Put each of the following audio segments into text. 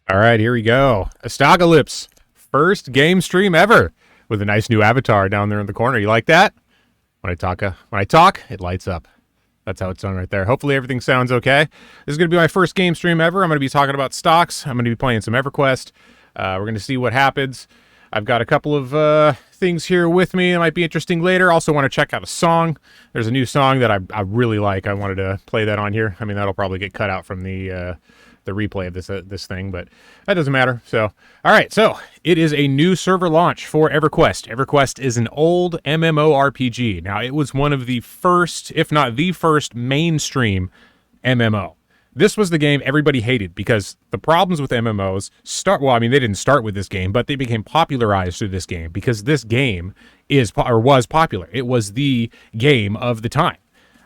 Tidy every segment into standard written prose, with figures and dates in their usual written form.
All right, here we go. aSTOCKalypse, first game stream ever with a nice new avatar down there in the corner. You like that? When I talk, it lights up. That's how it's done right there. Hopefully everything sounds okay. This is going to be my first game stream ever. I'm going to be talking about stocks. I'm going to be playing some Everquest. We're going to see what happens. I've got a couple of things here with me that might be interesting later. Also want to check out a song. There's a new song that I really like. I wanted to play that on here. I mean, that'll probably get cut out from the replay of this thing, but that doesn't matter. So, all right. So it is a new server launch for Everquest. Everquest is an old MMORPG. Now, it was one of the first, if not the first, mainstream MMO. This was the game everybody hated because the problems with MMOs they didn't start with this game, but they became popularized through this game because this game was popular. It was the game of the time.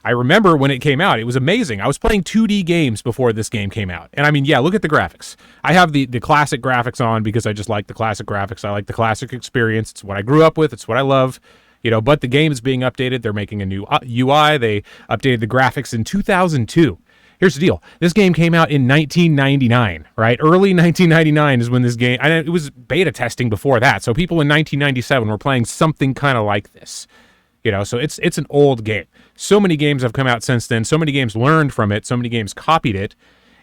I remember when it came out, it was amazing. I was playing 2D games before this game came out. And I mean, yeah, look at the graphics. I have the classic graphics on because I just like the classic graphics. I like the classic experience. It's what I grew up with. It's what I love. But the game is being updated. They're making a new UI. They updated the graphics in 2002. Here's the deal. This game came out in 1999, right? Early 1999 is when this game, it was beta testing before that. So people in 1997 were playing something kind of like this. So it's an old game. So many games have come out since then. So many games learned from it. So many games copied it.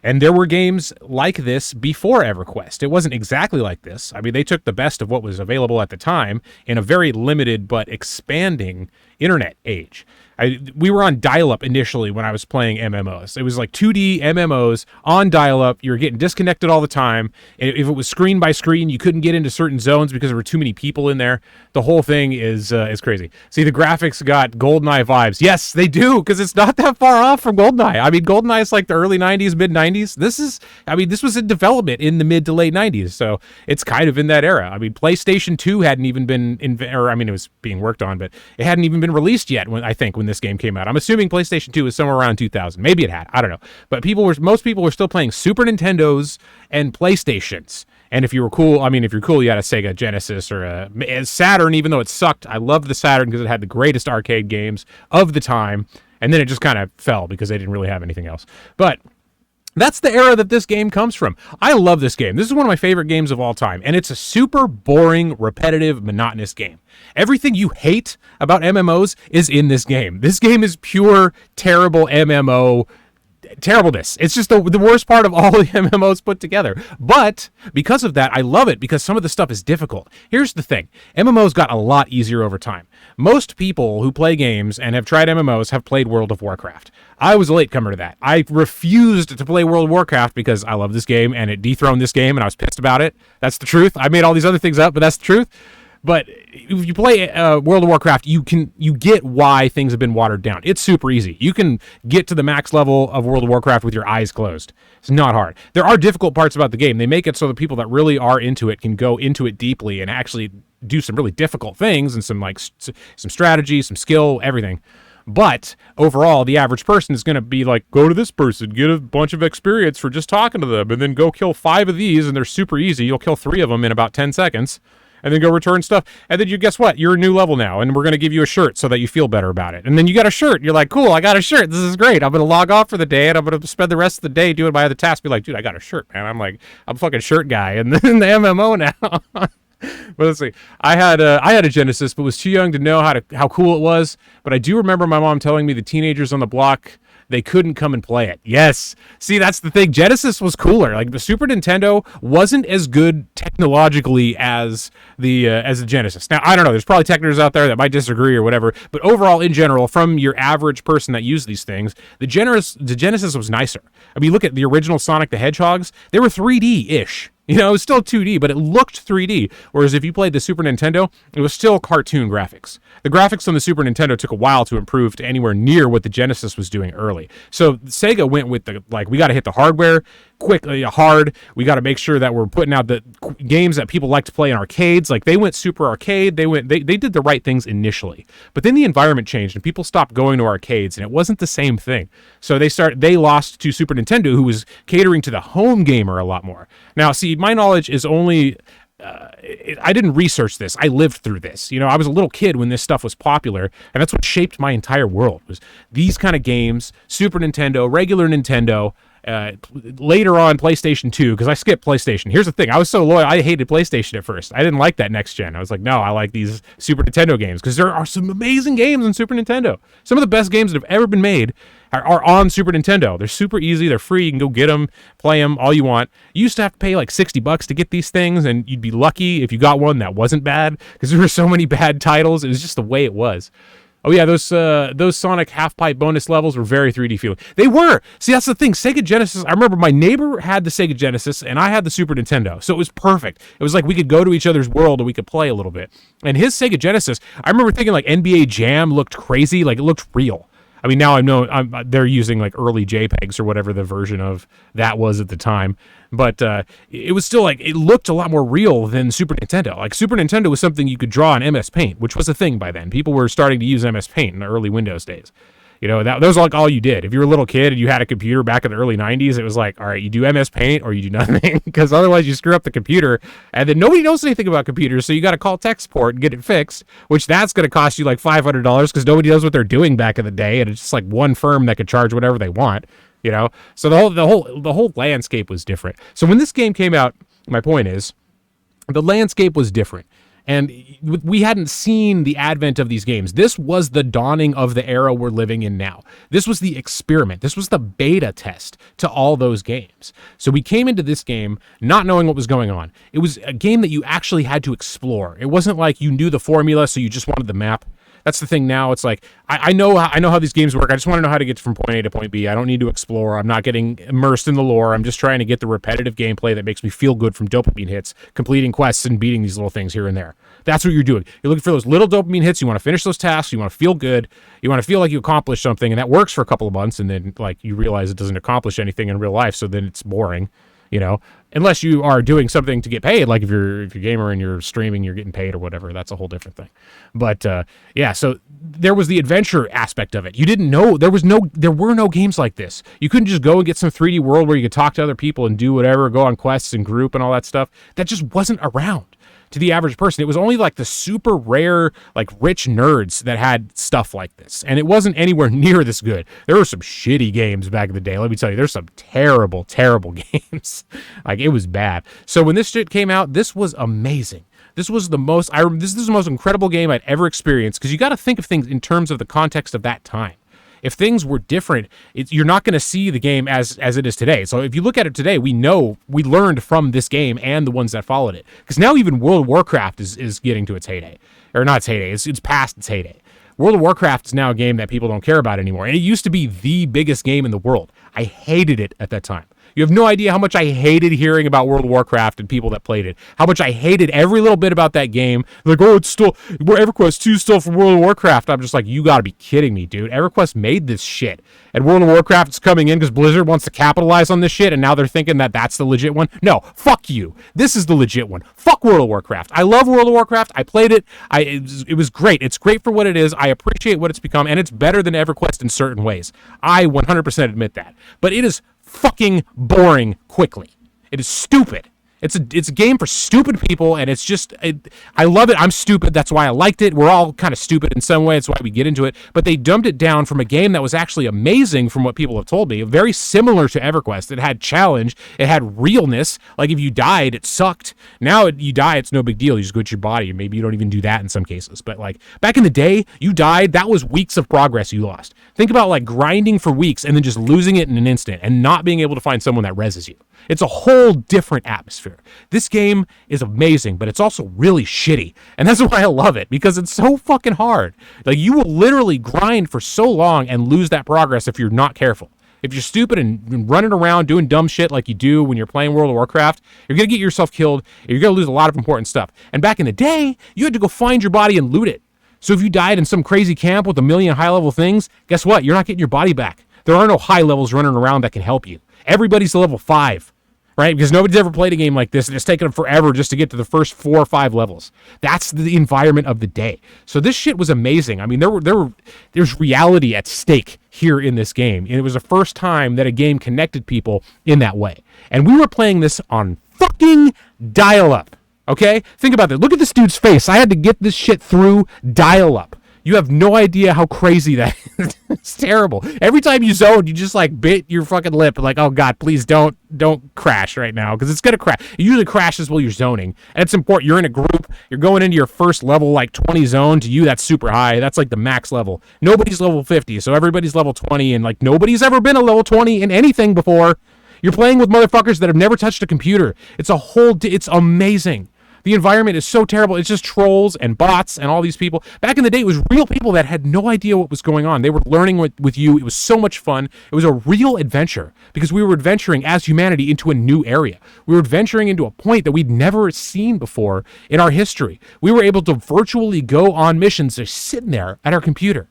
And there were games like this before Everquest. It wasn't exactly like this. I mean, they took the best of what was available at the time in a very limited but expanding internet age. We were on dial-up initially when I was playing MMOs. It was like 2D MMOs on dial-up. You were getting disconnected all the time. And if it was screen by screen, you couldn't get into certain zones because there were too many people in there. The whole thing is crazy. See, the graphics got GoldenEye vibes. Yes, they do, because it's not that far off from GoldenEye. I mean, GoldenEye is like the early 90s, mid-90s. This was in development in the mid to late 90s, so it's kind of in that era. I mean, PlayStation 2 hadn't even been, it was being worked on, but it hadn't even been released yet when this game came out. I'm assuming PlayStation 2 was somewhere around 2000. Maybe it had. I don't know. But most people were still playing Super Nintendos and PlayStations. And if you're cool, you had a Sega Genesis or a Saturn, even though it sucked. I loved the Saturn because it had the greatest arcade games of the time. And then it just kind of fell because they didn't really have anything else. But that's the era that this game comes from. I love this game. This is one of my favorite games of all time, and it's a super boring, repetitive, monotonous game. Everything you hate about MMOs is in this game. This game is pure, terrible MMO terribleness. It's just the worst part of all the MMOs put together. But because of that, I love it because some of the stuff is difficult. Here's the thing. MMOs got a lot easier over time. Most people who play games and have tried MMOs have played World of Warcraft. I was a latecomer to that. I refused to play World of Warcraft because I love this game and it dethroned this game and I was pissed about it. That's the truth. I made all these other things up, but that's the truth. But if you play World of Warcraft, you get why things have been watered down. It's super easy. You can get to the max level of World of Warcraft with your eyes closed. It's not hard. There are difficult parts about the game. They make it so that people that really are into it can go into it deeply and actually do some really difficult things and some strategy, some skill, everything. But overall, the average person is going to be like, go to this person, get a bunch of experience for just talking to them, and then go kill 5 of these, and they're super easy. You'll kill 3 of them in about 10 seconds. And then go return stuff. And then guess what? You're a new level now, and we're going to give you a shirt so that you feel better about it. And then you got a shirt. You're like, cool, I got a shirt. This is great. I'm going to log off for the day, and I'm going to spend the rest of the day doing my other tasks. Be like, dude, I got a shirt, man. I'm fucking shirt guy in the MMO now. But let's see. I had a Genesis, but was too young to know how cool it was. But I do remember my mom telling me the teenagers on the block, they couldn't come and play it. Yes. See, that's the thing. Genesis was cooler. Like, the Super Nintendo wasn't as good technologically as the Genesis. Now, I don't know. There's probably technicians out there that might disagree or whatever. But overall, in general, from your average person that used these things, the Genesis was nicer. I mean, look at the original Sonic the Hedgehogs. They were 3D-ish. It was still 2D, but it looked 3D. Whereas if you played the Super Nintendo, it was still cartoon graphics. The graphics on the Super Nintendo took a while to improve to anywhere near what the Genesis was doing early. So Sega went with we got to hit the hardware quickly, hard. We got to make sure that we're putting out the games that people like to play in arcades. Like, they went super arcade. They did the right things initially. But then the environment changed and people stopped going to arcades, and it wasn't the same thing. So they lost to Super Nintendo, who was catering to the home gamer a lot more. Now, see, my knowledge is only I didn't research this. I lived through this. I was a little kid when this stuff was popular, and that's what shaped my entire world, was these kind of games, Super Nintendo, regular Nintendo, Later on, PlayStation 2, because I skipped PlayStation. Here's the thing. I was so loyal. I hated PlayStation at first. I didn't like that next gen. I was like, no, I like these Super Nintendo games because there are some amazing games on Super Nintendo. Some of the best games that have ever been made are on Super Nintendo. They're super easy. They're free. You can go get them, play them all you want. You used to have to pay like $60 to get these things, and you'd be lucky if you got one that wasn't bad because there were so many bad titles. It was just the way it was. Oh yeah, those Sonic half-pipe bonus levels were very 3D feeling. They were. See, that's the thing. Sega Genesis, I remember my neighbor had the Sega Genesis, and I had the Super Nintendo, so it was perfect. It was like we could go to each other's world, and we could play a little bit. And his Sega Genesis, I remember thinking like NBA Jam looked crazy, like it looked real. I mean, now I know they're using like early JPEGs or whatever the version of that was at the time. But it was still like, it looked a lot more real than Super Nintendo. Like Super Nintendo was something you could draw in MS Paint, which was a thing by then. People were starting to use MS Paint in the early Windows days. You know, that was like all you did. If you were a little kid and you had a computer back in the early 90s, it was like, all right, you do MS Paint or you do nothing, because otherwise you screw up the computer, and then nobody knows anything about computers, so you got to call tech support and get it fixed, which that's going to cost you like $500 because nobody knows what they're doing back in the day, and it's just like one firm that could charge whatever they want, you know? So the whole landscape was different. So when this game came out, my point is, the landscape was different. And we hadn't seen the advent of these games. This was the dawning of the era we're living in now. This was the experiment. This was the beta test to all those games. So we came into this game not knowing what was going on. It was a game that you actually had to explore. It wasn't like you knew the formula, so you just wanted the map. That's the thing now. It's like, I know how these games work. I just want to know how to get from point A to point B. I don't need to explore. I'm not getting immersed in the lore. I'm just trying to get the repetitive gameplay that makes me feel good from dopamine hits, completing quests and beating these little things here and there. That's what you're doing. You're looking for those little dopamine hits. You want to finish those tasks. You want to feel good. You want to feel like you accomplished something, and that works for a couple of months, and then like you realize it doesn't accomplish anything in real life, so then it's boring. You know, unless you are doing something to get paid, like if you're a gamer and you're streaming, you're getting paid or whatever. That's a whole different thing. But yeah, so there was the adventure aspect of it. You didn't know there were no games like this. You couldn't just go and get some 3D world where you could talk to other people and do whatever, go on quests and group and all that stuff. That just wasn't around to the average person. It was only like the super rare, like rich nerds that had stuff like this. And it wasn't anywhere near this good. There were some shitty games back in the day. Let me tell you, there's some terrible, terrible games. Like it was bad. So when this shit came out, this was amazing. This was the most, this is the most incredible game I'd ever experienced, because you got to think of things in terms of the context of that time. If things were different, you're not going to see the game as it is today. So if you look at it today, we learned from this game and the ones that followed it. Because now even World of Warcraft is getting to its heyday. Or not its heyday, it's past its heyday. World of Warcraft is now a game that people don't care about anymore. And it used to be the biggest game in the world. I hated it at that time. You have no idea how much I hated hearing about World of Warcraft and people that played it. How much I hated every little bit about that game. Like, oh, it's still, EverQuest 2 still from World of Warcraft. I'm just like, you gotta be kidding me, dude. EverQuest made this shit. And World of Warcraft is coming in because Blizzard wants to capitalize on this shit, and now they're thinking that that's the legit one. No, fuck you. This is the legit one. Fuck World of Warcraft. I love World of Warcraft. I played it. It was great. It's great for what it is. I appreciate what it's become, and it's better than EverQuest in certain ways. I 100% admit that. But it is fucking boring quickly. It is stupid. It's a game for stupid people, and it's just, I love it. I'm stupid. That's why I liked it. We're all kind of stupid in some way. That's why we get into it. But they dumped it down from a game that was actually amazing from what people have told me. Very similar to EverQuest. It had challenge. It had realness. Like if you died, it sucked. Now you die, it's no big deal. You just go to your body. Maybe you don't even do that in some cases. But like back in the day, you died. That was weeks of progress you lost. Think about like grinding for weeks and then just losing it in an instant and not being able to find someone that reses you. It's a whole different atmosphere. This game is amazing, but it's also really shitty. And that's why I love it, because it's so fucking hard. Like, you will literally grind for so long and lose that progress if you're not careful. If you're stupid and running around doing dumb shit like you do when you're playing World of Warcraft, you're going to get yourself killed, and you're going to lose a lot of important stuff. And back in the day, you had to go find your body and loot it. So if you died in some crazy camp with a million high-level things, guess what? You're not getting your body back. There are no high levels running around that can help you. Everybody's level 5. Right? Because nobody's ever played a game like this, and it's taken them forever just to get to the first 4 or 5 levels. That's the environment of the day. So this shit was amazing. I mean, there's reality at stake here in this game. And it was the first time that a game connected people in that way. And we were playing this on fucking dial-up. Okay? Think about that. Look at this dude's face. I had to get this shit through dial-up. You have no idea how crazy that is. It's terrible. Every time you zone, you just like bit your fucking lip. Like, oh God, please don't crash right now, because it's gonna crash. It usually crashes while you're zoning, and it's important. You're in a group. You're going into your first level, like 20 zone. To you, that's super high. That's like the max level. Nobody's level 50, so everybody's level 20, and like nobody's ever been a level 20 in anything before. You're playing with motherfuckers that have never touched a computer. It's it's amazing. The environment is so terrible. It's just trolls and bots and all these people. Back in the day, it was real people that had no idea what was going on. They were learning with you. It was so much fun. It was a real adventure because we were adventuring as humanity into a new area. We were adventuring into a point that we'd never seen before in our history. We were able to virtually go on missions just sitting there at our computer,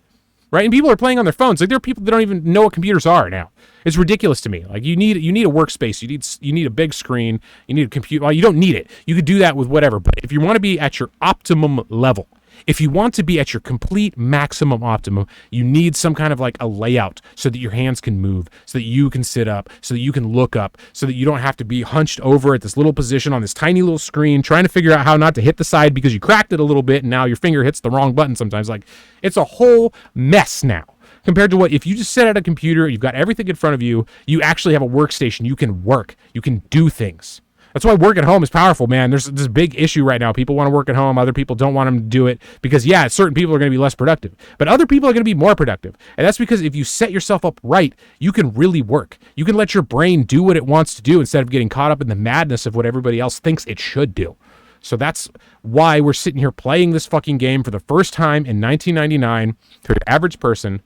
right? And people are playing on their phones. Like, there are people that don't even know what computers are now. It's ridiculous to me. Like, you need a workspace. You need a big screen. You need a computer. Well, you don't need it. You could do that with whatever. But if you want to be at your optimum level, if you want to be at your complete maximum optimum, you need some kind of like a layout so that your hands can move, so that you can sit up, so that you can look up, so that you don't have to be hunched over at this little position on this tiny little screen trying to figure out how not to hit the side because you cracked it a little bit and now your finger hits the wrong button sometimes. Like, it's a whole mess now. Compared to what, if you just sit at a computer, you've got everything in front of you, you actually have a workstation, you can work, you can do things. That's why work at home is powerful, man. There's this big issue right now. People want to work at home. Other people don't want them to do it because, yeah, certain people are going to be less productive. But other people are going to be more productive. And that's because if you set yourself up right, you can really work. You can let your brain do what it wants to do instead of getting caught up in the madness of what everybody else thinks it should do. So that's why we're sitting here playing this fucking game for the first time in 1999 for your average person.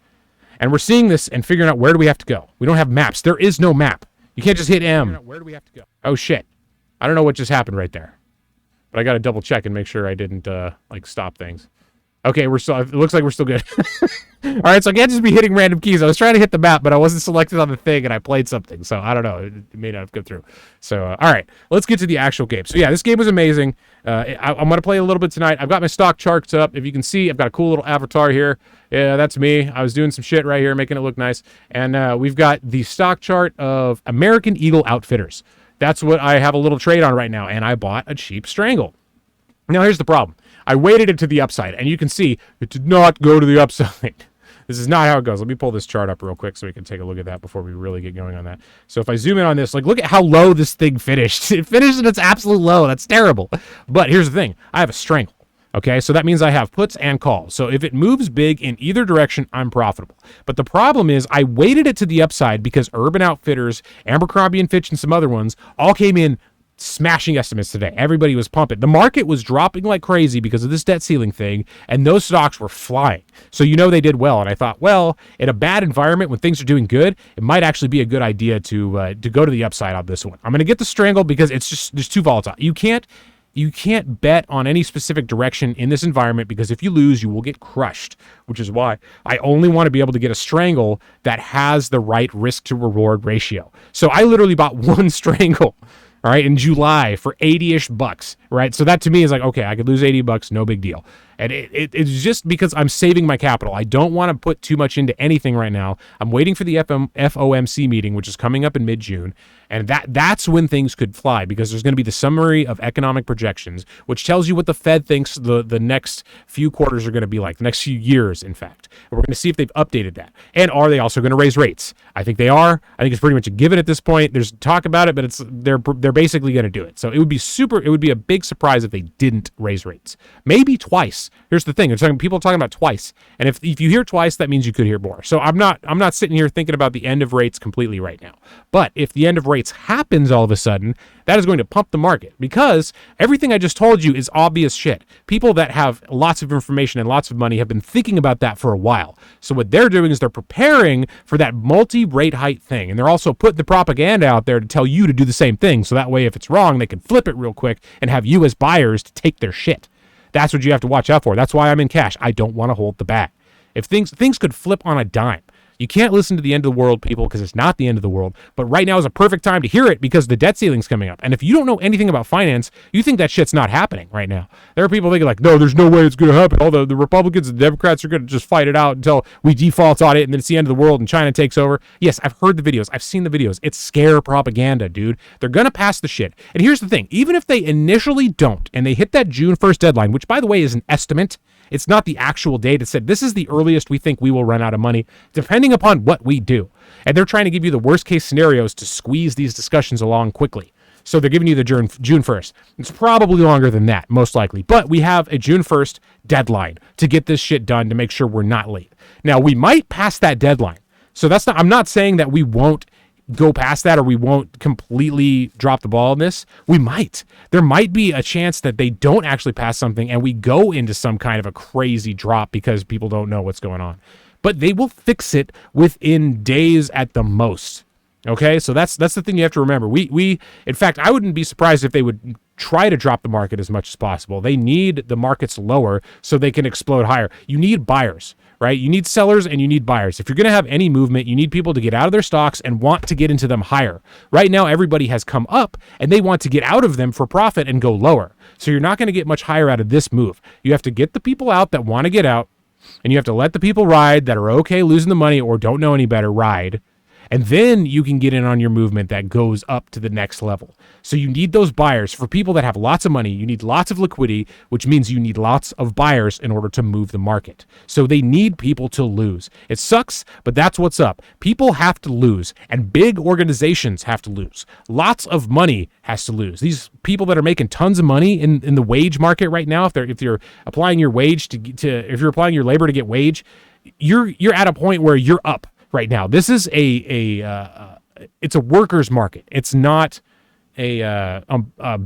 And we're seeing this and figuring out, where do we have to go? We don't have maps. There is no map. You can't just hit M. Where do we have to go? Oh, shit. I don't know what just happened right there. But I got to double check and make sure I didn't, stop things. Okay, it looks like we're still good. All right, so I can't just be hitting random keys. I was trying to hit the map, but I wasn't selected on the thing, and I played something. So I don't know. It may not have come through. So, all right, let's get to the actual game. So, yeah, this game was amazing. I'm going to play a little bit tonight. I've got my stock charts up. If you can see, I've got a cool little avatar here. Yeah, that's me. I was doing some shit right here, making it look nice. And we've got the stock chart of American Eagle Outfitters. That's what I have a little trade on right now, and I bought a cheap Strangle. Now, here's the problem. I weighted it to the upside, and you can see it did not go to the upside. This is not how it goes. Let me pull this chart up real quick so we can take a look at that before we really get going on that. So if I zoom in on this, like, look at how low this thing finished. It finished at its absolute low. That's terrible. But here's the thing. I have a Strangle. Okay, so that means I have puts and calls. So if it moves big in either direction, I'm profitable. But the problem is I weighted it to the upside because Urban Outfitters, Abercrombie & Fitch, and some other ones all came in smashing estimates today. Everybody was pumping. The market was dropping like crazy because of this debt ceiling thing, and those stocks were flying. So you know they did well. And I thought, well, in a bad environment when things are doing good, it might actually be a good idea to go to the upside on this one. I'm going to get the Strangle because it's just too volatile. You can't bet on any specific direction in this environment because if you lose, you will get crushed, which is why I only want to be able to get a Strangle that has the right risk to reward ratio. So I literally bought one Strangle, all right, in July for 80-ish bucks, right? So that to me is like, okay, I could lose 80 bucks, no big deal. And it's just because I'm saving my capital. I don't want to put too much into anything right now. I'm waiting for the FOMC meeting, which is coming up in mid-June. And that's when things could fly because there's going to be the summary of economic projections, which tells you what the Fed thinks the next few quarters are going to be like, the next few years, in fact. And we're going to see if they've updated that. And are they also going to raise rates? I think they are. I think it's pretty much a given at this point. There's talk about it, but they're basically going to do it. So it would be a big surprise if they didn't raise rates. Maybe twice. Here's the thing. People are talking about twice. And if you hear twice, that means you could hear more. So I'm not sitting here thinking about the end of rates completely right now. But if the end of rates happens all of a sudden, that is going to pump the market because everything I just told you is obvious shit. People that have lots of information and lots of money have been thinking about that for a while. So what they're doing is they're preparing for that multi-rate hike thing. And they're also putting the propaganda out there to tell you to do the same thing. So that way, if it's wrong, they can flip it real quick and have you as buyers to take their shit. That's what you have to watch out for. That's why I'm in cash. I don't want to hold the bag. If things could flip on a dime. You can't listen to the end of the world, people, because it's not the end of the world. But right now is a perfect time to hear it because the debt ceiling's coming up. And if you don't know anything about finance, you think that shit's not happening right now. There are people thinking like, no, there's no way it's going to happen. All the Republicans and the Democrats are going to just fight it out until we default on it and then it's the end of the world and China takes over. Yes, I've heard the videos. I've seen the videos. It's scare propaganda, dude. They're going to pass the shit. And here's the thing. Even if they initially don't and they hit that June 1st deadline, which by the way is an estimate, it's not the actual date. It said this is the earliest we think we will run out of money, depending upon what we do. And they're trying to give you the worst case scenarios to squeeze these discussions along quickly. So they're giving you the June 1st. It's probably longer than that, most likely. But we have a June 1st deadline to get this shit done to make sure we're not late. Now, we might pass that deadline. So I'm not saying that we won't go past that or we won't completely drop the ball on this. We might. There might be a chance that they don't actually pass something and we go into some kind of a crazy drop because people don't know what's going on. But they will fix it within days at the most. Okay, so that's the thing you have to remember. We in fact, I wouldn't be surprised if they would try to drop the market as much as possible. They need the markets lower so they can explode higher. You need buyers, right? You need sellers and you need buyers. If you're going to have any movement, you need people to get out of their stocks and want to get into them higher. Right now, everybody has come up and they want to get out of them for profit and go lower. So you're not going to get much higher out of this move. You have to get the people out that want to get out, and you have to let the people ride that are okay losing the money or don't know any better ride. And then you can get in on your movement that goes up to the next level. So you need those buyers. For people that have lots of money, you need lots of liquidity, which means you need lots of buyers in order to move the market. So they need people to lose. It sucks, but that's what's up. People have to lose, and big organizations have to lose. Lots of money has to lose. These people that are making tons of money in the wage market right now, if you're applying your wage if you're applying your labor to get wage, you're at a point where you're up. Right now, this is it's a workers' market. It's not a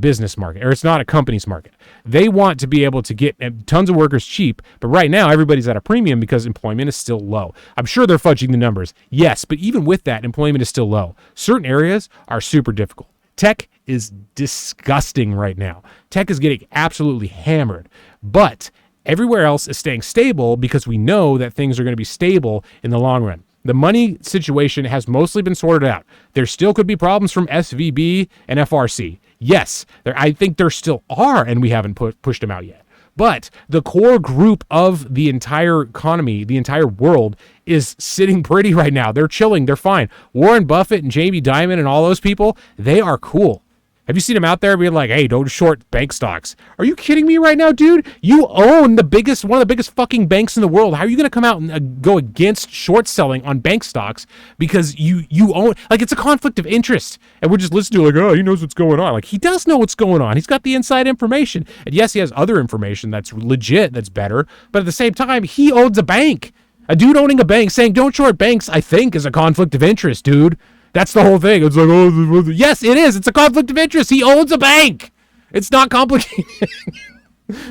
business market, or it's not a company's market. They want to be able to get tons of workers cheap, but right now everybody's at a premium because employment is still low. I'm sure they're fudging the numbers, yes, but even with that, employment is still low. Certain areas are super difficult. Tech is disgusting right now. Tech is getting absolutely hammered, but everywhere else is staying stable because we know that things are going to be stable in the long run. The money situation has mostly been sorted out. There still could be problems from SVB and FRC. Yes, I think there still are, and we haven't pushed them out yet. But the core group of the entire economy, the entire world, is sitting pretty right now. They're chilling. They're fine. Warren Buffett and Jamie Dimon and all those people, they are cool. Have you seen them out there being like, hey, don't short bank stocks? Are you kidding me right now, dude? You own one of the biggest fucking banks in the world. How are you going to come out and go against short selling on bank stocks because you own, like, it's a conflict of interest. And we're just listening to like, oh, he knows what's going on. Like, he does know what's going on. He's got the inside information. And yes, he has other information that's legit, that's better. But at the same time, he owns a bank. A dude owning a bank saying don't short banks, I think, is a conflict of interest, dude. That's the whole thing. It's like, oh, yes, it is. It's a conflict of interest. He owns a bank. It's not complicated.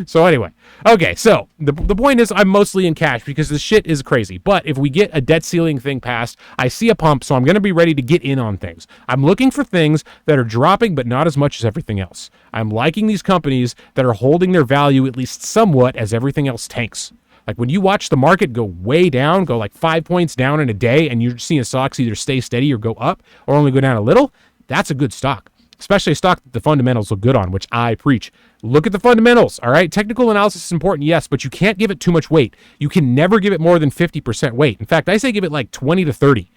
So anyway, okay, so the point is I'm mostly in cash because the shit is crazy. But if we get a debt ceiling thing passed, I see a pump, so I'm going to be ready to get in on things. I'm looking for things that are dropping, but not as much as everything else. I'm liking these companies that are holding their value at least somewhat as everything else tanks. Like when you watch the market go way down, go like 5 points down in a day, and you're seeing stocks either stay steady or go up or only go down a little, that's a good stock. Especially a stock that the fundamentals look good on, which I preach. Look at the fundamentals, all right? Technical analysis is important, yes, but you can't give it too much weight. You can never give it more than 50% weight. In fact, I say give it like 20 to 30.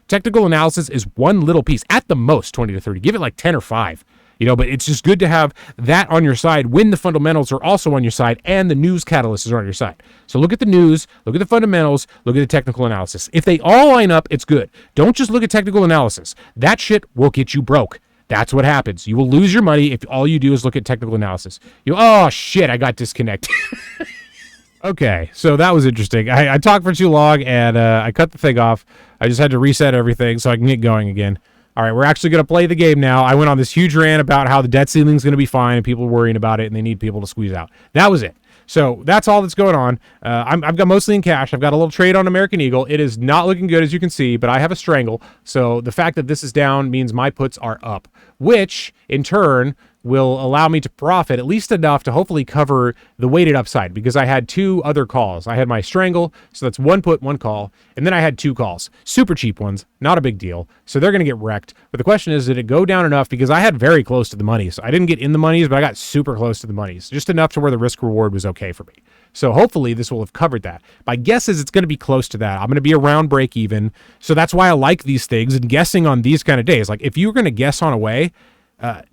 Technical analysis is one little piece, at the most 20 to 30. Give it like 10 or 5. But it's just good to have that on your side when the fundamentals are also on your side and the news catalysts are on your side. So look at the news, look at the fundamentals, look at the technical analysis. If they all line up, it's good. Don't just look at technical analysis. That shit will get you broke. That's what happens. You will lose your money if all you do is look at technical analysis. Oh, shit, I got disconnected. Okay, so that was interesting. I talked for too long, and I cut the thing off. I just had to reset everything so I can get going again. All right, we're actually going to play the game now. I went on this huge rant about how the debt ceiling is going to be fine and people are worrying about it and they need people to squeeze out. That was it. So that's all that's going on. I've got mostly in cash. I've got a little trade on American Eagle. It is not looking good, as you can see, but I have a strangle. So the fact that this is down means my puts are up, which in turn will allow me to profit at least enough to hopefully cover the weighted upside, because I had 2 other calls. I had my strangle, so that's 1 put, 1 call, and then I had 2 calls. Super cheap ones, not a big deal. So they're going to get wrecked. But the question is, did it go down enough? Because I had very close to the monies. I didn't get in the monies, but I got super close to the monies, just enough to where the risk reward was okay for me. So hopefully this will have covered that. My guess is it's going to be close to that. I'm going to be around break even. So that's why I like these things and guessing on these kind of days. Like if you're going to guess on a way,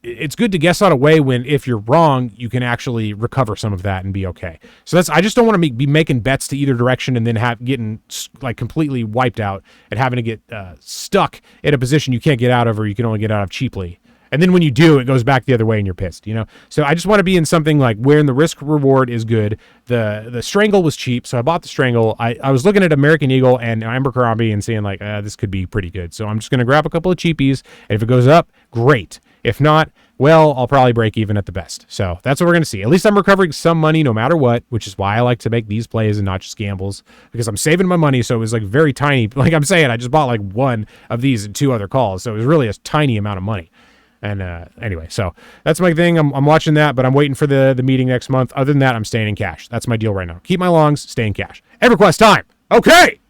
it's good to guess on a way when if you're wrong, you can actually recover some of that and be okay. So I just don't want to be making bets to either direction and then getting like completely wiped out and having to get stuck in a position you can't get out of, or you can only get out of cheaply. And then when you do, it goes back the other way and you're pissed, you know? So I just want to be in something like where the risk reward is good. The strangle was cheap, so I bought the strangle. I was looking at American Eagle and Abercrombie and saying like, this could be pretty good. So I'm just going to grab a couple of cheapies, and if it goes up, great. If not, well, I'll probably break even at the best. So that's what we're going to see. At least I'm recovering some money no matter what, which is why I like to make these plays and not just gambles, because I'm saving my money. So it was like very tiny. Like I'm saying, I just bought like 1 of these and 2 other calls. So it was really a tiny amount of money. And anyway, so that's my thing. I'm watching that, but I'm waiting for the meeting next month. Other than that, I'm staying in cash. That's my deal right now. Keep my longs, stay in cash. Everquest time. Okay.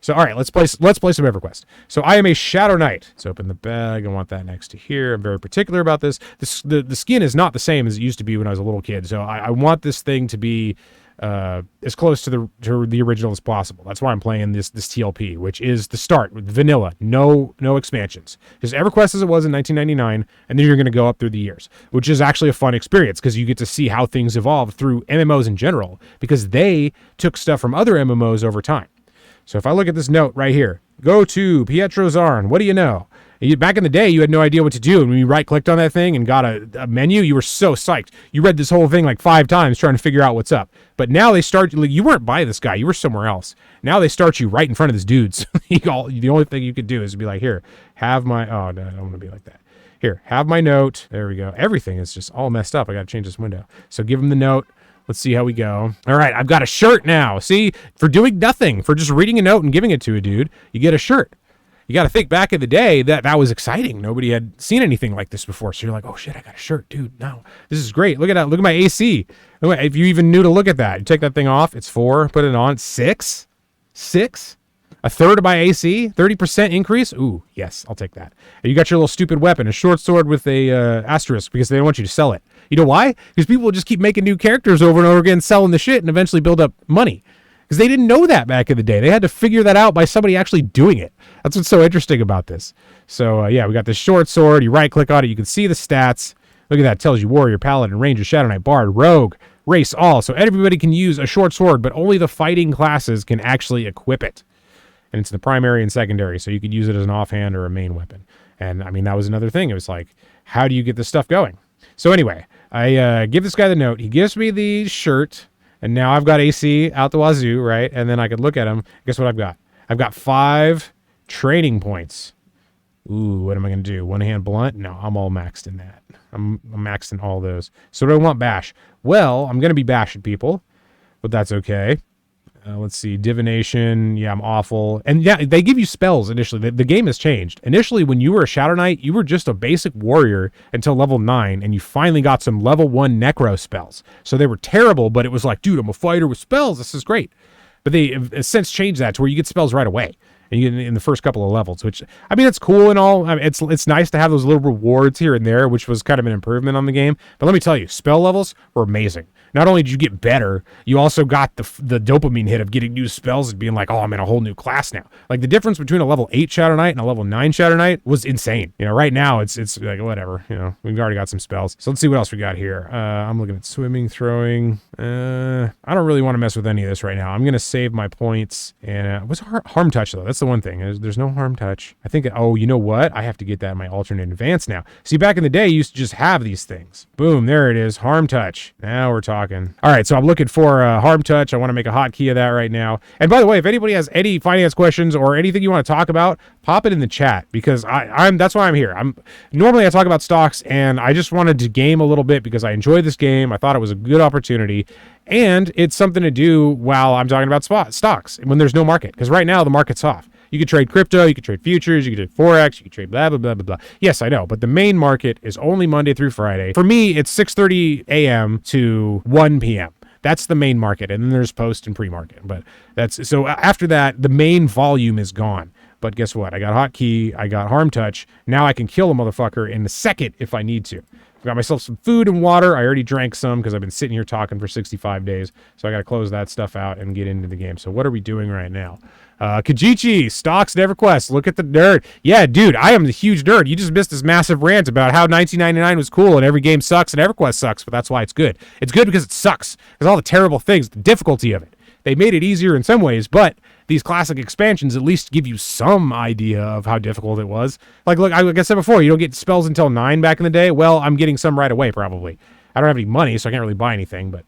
So, all right, let's play some Everquest. So I am a Shadow Knight. Let's open the bag. I want that next to here. I'm very particular about this. The skin is not the same as it used to be when I was a little kid. So I want this thing to be as close to the original as possible. That's why I'm playing this TLP, which is the start with vanilla, no expansions. Just Everquest as it was in 1999, and then you're going to go up through the years, which is actually a fun experience because you get to see how things evolve through MMOs in general, because they took stuff from other MMOs over time. So if I look at this note right here, go to Pietro Zarn, what do you know? Back in the day, you had no idea what to do. And when you right-clicked on that thing and got a menu, you were so psyched. You read this whole thing like 5 times trying to figure out what's up. But now they start, you weren't by this guy. You were somewhere else. Now they start you right in front of this dude. So the only thing you could do is be like, here, have my, oh, no, I don't want to be like that. Here, have my note. There we go. Everything is just all messed up. I got to change this window. So give him the note. Let's see how we go. All right, I've got a shirt now. See, for doing nothing, for just reading a note and giving it to a dude, you get a shirt. You got to think back in the day that was exciting. Nobody had seen anything like this before. So you're like, oh shit, I got a shirt, dude. No, this is great. Look at that. Look at my AC. If you even knew to look at that, you take that thing off. It's 4. Put it on. 6. A third of my AC. 30% increase. Ooh, yes, I'll take that. And you got your little stupid weapon, a short sword with a asterisk, because they don't want you to sell it. You know why? Because people will just keep making new characters over and over again, selling the shit, and eventually build up money. Because they didn't know that back in the day. They had to figure that out by somebody actually doing it. That's what's so interesting about this. So, yeah, we got this short sword. You right-click on it. You can see the stats. Look at that. It tells you Warrior, Paladin, Ranger, Shadow Knight, Bard, Rogue, Race, all. So everybody can use a short sword, but only the fighting classes can actually equip it. And it's the primary and secondary, so you could use it as an offhand or a main weapon. And, I mean, that was another thing. It was like, how do you get this stuff going? So, anyway, I give this guy the note. He gives me the shirt. And now I've got AC out the wazoo, right? And then I could look at him. Guess what I've got? I've got 5 training points. Ooh, what am I going to do? One-hand blunt? No, I'm all maxed in that. I'm maxed in all those. So do I want bash? Well, I'm going to be bashing people, but that's okay. Let's see. Divination. Yeah, I'm awful. And yeah, they give you spells initially. The game has changed. Initially, when you were a Shadow Knight, you were just a basic warrior until level 9, and you finally got some level 1 necro spells. So they were terrible, but it was like, dude, I'm a fighter with spells. This is great. But they have since changed that to where you get spells right away. And you get in the first couple of levels, which, I mean, it's cool and all. I mean, it's nice to have those little rewards here and there, which was kind of an improvement on the game. But let me tell you, spell levels were amazing. Not only did you get better, you also got the dopamine hit of getting new spells and being like, oh, I'm in a whole new class now. Like, the difference between a level 8 Shadow Knight and a level 9 Shadow Knight was insane. You know, right now, it's like, whatever. You know, we've already got some spells. So let's see what else we got here. I'm looking at swimming, throwing. I don't really want to mess with any of this right now. I'm going to save my points. And what's harm touch, though? That's the one thing. There's no harm touch. I think, oh, you know what? I have to get that in my alternate advance now. See, back in the day, you used to just have these things. Boom, there it is. Harm touch. Now we're talking. All right, so I'm looking for harm touch. I want to make a hotkey of that right now. And by the way, if anybody has any finance questions or anything you want to talk about, pop it in the chat, because that's why I'm here. Normally I talk about stocks, and I just wanted to game a little bit because I enjoy this game. I thought it was a good opportunity, and it's something to do while I'm talking about stocks when there's no market, because right now the market's off. You could trade crypto, you could trade futures, you could trade Forex, you could trade blah, blah, blah, blah, blah. Yes, I know, but the main market is only Monday through Friday. For me, it's 6:30 a.m. to 1 p.m. That's the main market, and then there's post and pre-market. But so after that, the main volume is gone. But guess what? I got hotkey, I got harm touch. Now I can kill a motherfucker in a second if I need to. I've got myself some food and water. I already drank some because I've been sitting here talking for 65 days. So I got to close that stuff out and get into the game. So what are we doing right now? Kijiji, stocks and Everquest. Look at the nerd. Yeah, dude, I am the huge nerd. You just missed this massive rant about how 1999 was cool and every game sucks and Everquest sucks, but that's why it's good. It's good because it sucks. Because all the terrible things, the difficulty of it. They made it easier in some ways, but these classic expansions at least give you some idea of how difficult it was. Like I said before, you don't get spells until 9 back in the day. Well, I'm getting some right away, probably. I don't have any money, so I can't really buy anything, but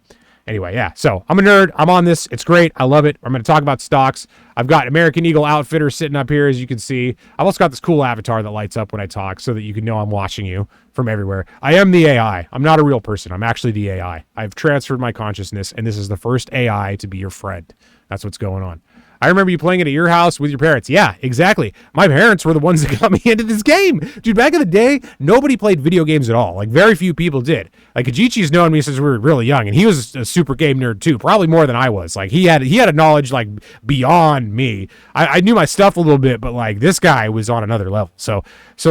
anyway, yeah. So I'm a nerd. I'm on this. It's great. I love it. I'm going to talk about stocks. I've got American Eagle Outfitter sitting up here, as you can see. I've also got this cool avatar that lights up when I talk so that you can know I'm watching you from everywhere. I am the AI. I'm not a real person. I'm actually the AI. I've transferred my consciousness, and this is the first AI to be your friend. That's what's going on. I remember you playing it at your house with your parents. Yeah, exactly. My parents were the ones that got me into this game. Dude, back in the day, nobody played video games at all. Like, very few people did. Like, Kajichi's known me since we were really young, and he was a super game nerd, too. Probably more than I was. Like, he had a knowledge, like, beyond me. I knew my stuff a little bit, but, like, this guy was on another level. So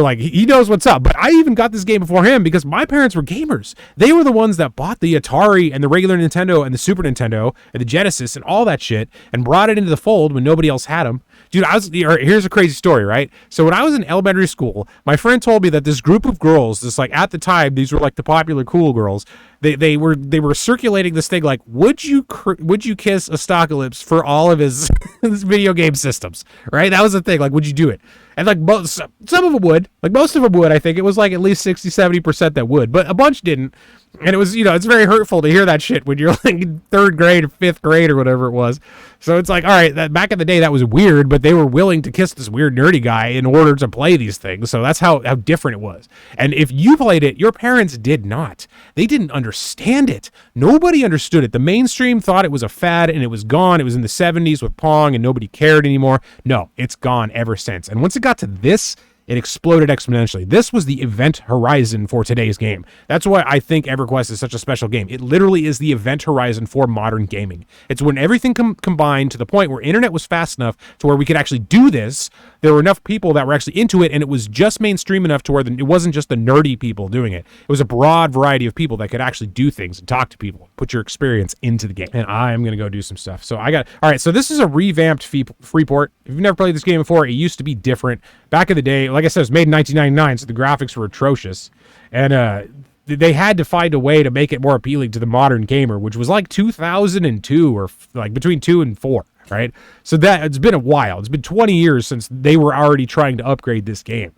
like, he knows what's up. But I even got this game before him because my parents were gamers. They were the ones that bought the Atari and the regular Nintendo and the Super Nintendo and the Genesis and all that shit and brought it into the fold when nobody else had them. Dude, here's a crazy story, right? So when I was in elementary school, my friend told me that this group of girls, this, like, at the time, these were like the popular cool girls, they were circulating this thing like, would you kiss aSTOCKalypse for all of his video game systems, right? That was the thing. Like, would you do it? And like some of them would, like most of them would. I think it was like at least 60-70% that would, but a bunch didn't. And it was, it's very hurtful to hear that shit when you're like in 3rd grade or 5th grade or whatever it was. So it's like, all right, that back in the day that was weird, but they were willing to kiss this weird nerdy guy in order to play these things. So that's how different it was. And if you played it, your parents did not. They didn't understand it. Nobody understood it. The mainstream thought it was a fad and it was gone. It was in the 70s with Pong and nobody cared anymore. No, it's gone ever since. And once it got to this, it exploded exponentially. This was the event horizon for today's game. That's why I think EverQuest is such a special game. It literally is the event horizon for modern gaming. It's when everything combined to the point where internet was fast enough to where we could actually do this. There were enough people that were actually into it, and it was just mainstream enough to where it wasn't just the nerdy people doing it. It was a broad variety of people that could actually do things and talk to people, put your experience into the game. And I am going to go do some stuff. So all right, so this is a revamped Freeport. If you've never played this game before, it used to be different. Back in the day, like I said, it was made in 1999, so the graphics were atrocious. And they had to find a way to make it more appealing to the modern gamer, which was like 2002 or like between 2 and 4. Right? So that it's been a while. It's been 20 years since they were already trying to upgrade this game.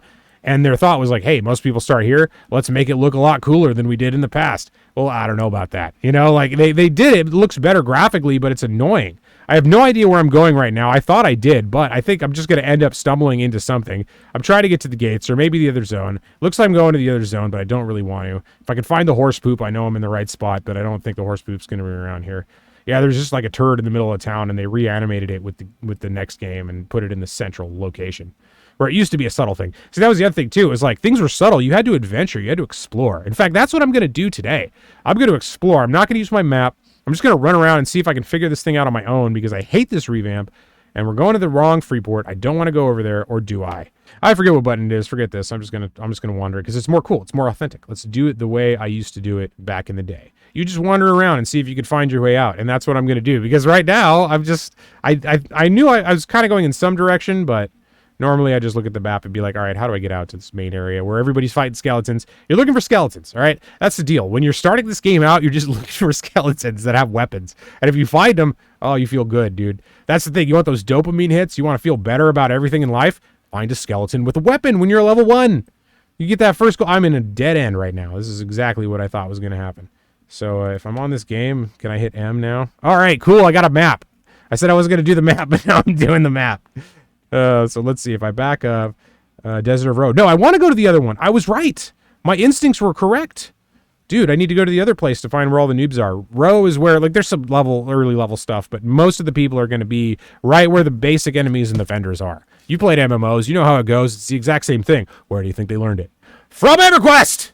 And their thought was like, hey, most people start here. Let's make it look a lot cooler than we did in the past. Well, I don't know about that. Like they did it. It looks better graphically, but it's annoying. I have no idea where I'm going right now. I thought I did, but I think I'm just going to end up stumbling into something. I'm trying to get to the gates or maybe the other zone. Looks like I'm going to the other zone, but I don't really want to. If I can find the horse poop, I know I'm in the right spot, but I don't think the horse poop's going to be around here. Yeah, there's just like a turd in the middle of town, and they reanimated it with the next game and put it in the central location, where it used to be a subtle thing. See, that was the other thing, too, is like things were subtle. You had to adventure. You had to explore. In fact, that's what I'm going to do today. I'm going to explore. I'm not going to use my map. I'm just going to run around and see if I can figure this thing out on my own because I hate this revamp, and we're going to the wrong Freeport. I don't want to go over there, or do I? I forget what button it is. Forget this. I'm just gonna wander because it's more cool. It's more authentic. Let's do it the way I used to do it back in the day. You just wander around and see if you could find your way out, and that's what I'm gonna do. Because right now, I knew I was kind of going in some direction, but normally I just look at the map and be like, all right, how do I get out to this main area where everybody's fighting skeletons? You're looking for skeletons, all right? That's the deal. When you're starting this game out, you're just looking for skeletons that have weapons, and if you find them, oh, you feel good, dude. That's the thing. You want those dopamine hits? You want to feel better about everything in life? Find a skeleton with a weapon when you're level 1. You get that first goal. I'm in a dead end right now. This is exactly what I thought was going to happen. So if I'm on this game, can I hit M now? All right, cool. I got a map. I said I was going to do the map, but now I'm doing the map. So let's see if I back up. Desert of Road. No, I want to go to the other one. I was right. My instincts were correct. Dude, I need to go to the other place to find where all the noobs are. Row is where, like, there's some early level stuff, but most of the people are going to be right where the basic enemies and the vendors are. You played MMOs. You know how it goes. It's the exact same thing. Where do you think they learned it? From Everquest!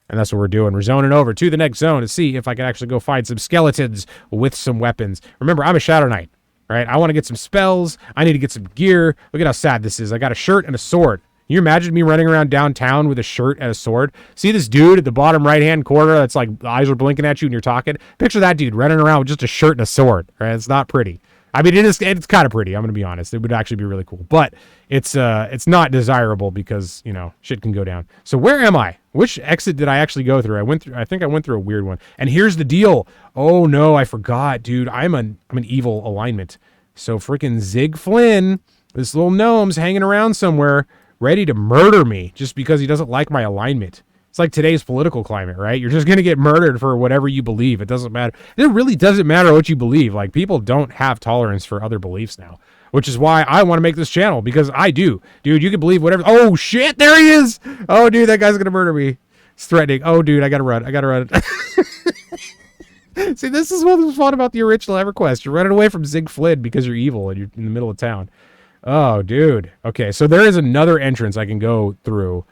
And that's what we're doing. We're zoning over to the next zone to see if I can actually go find some skeletons with some weapons. Remember, I'm a Shadow Knight, right? I want to get some spells. I need to get some gear. Look at how sad this is. I got a shirt and a sword. Can you imagine me running around downtown with a shirt and a sword? See this dude at the bottom right-hand corner that's like the eyes are blinking at you and you're talking? Picture that dude running around with just a shirt and a sword, right? It's not pretty. I mean, it's kind of pretty. I'm going to be honest. It would actually be really cool. But it's not desirable because, you know, shit can go down. So where am I? Which exit did I actually go through? I think I went through a weird one. And here's the deal. Oh, no, I forgot, dude. I'm an evil alignment. So freaking Zig Flynn, this little gnome's hanging around somewhere, ready to murder me just because he doesn't like my alignment. It's like today's political climate, right? You're just going to get murdered for whatever you believe. It doesn't matter. It really doesn't matter what you believe. Like, people don't have tolerance for other beliefs now, which is why I want to make this channel, because I do. Dude, you can believe whatever. Oh, shit, there he is. Oh, dude, that guy's going to murder me. It's threatening. Oh, dude, I got to run. See, this is what was fun about the original EverQuest. You're running away from Zig Flynn because you're evil and you're in the middle of town. Oh, dude. Okay, so there is another entrance I can go through,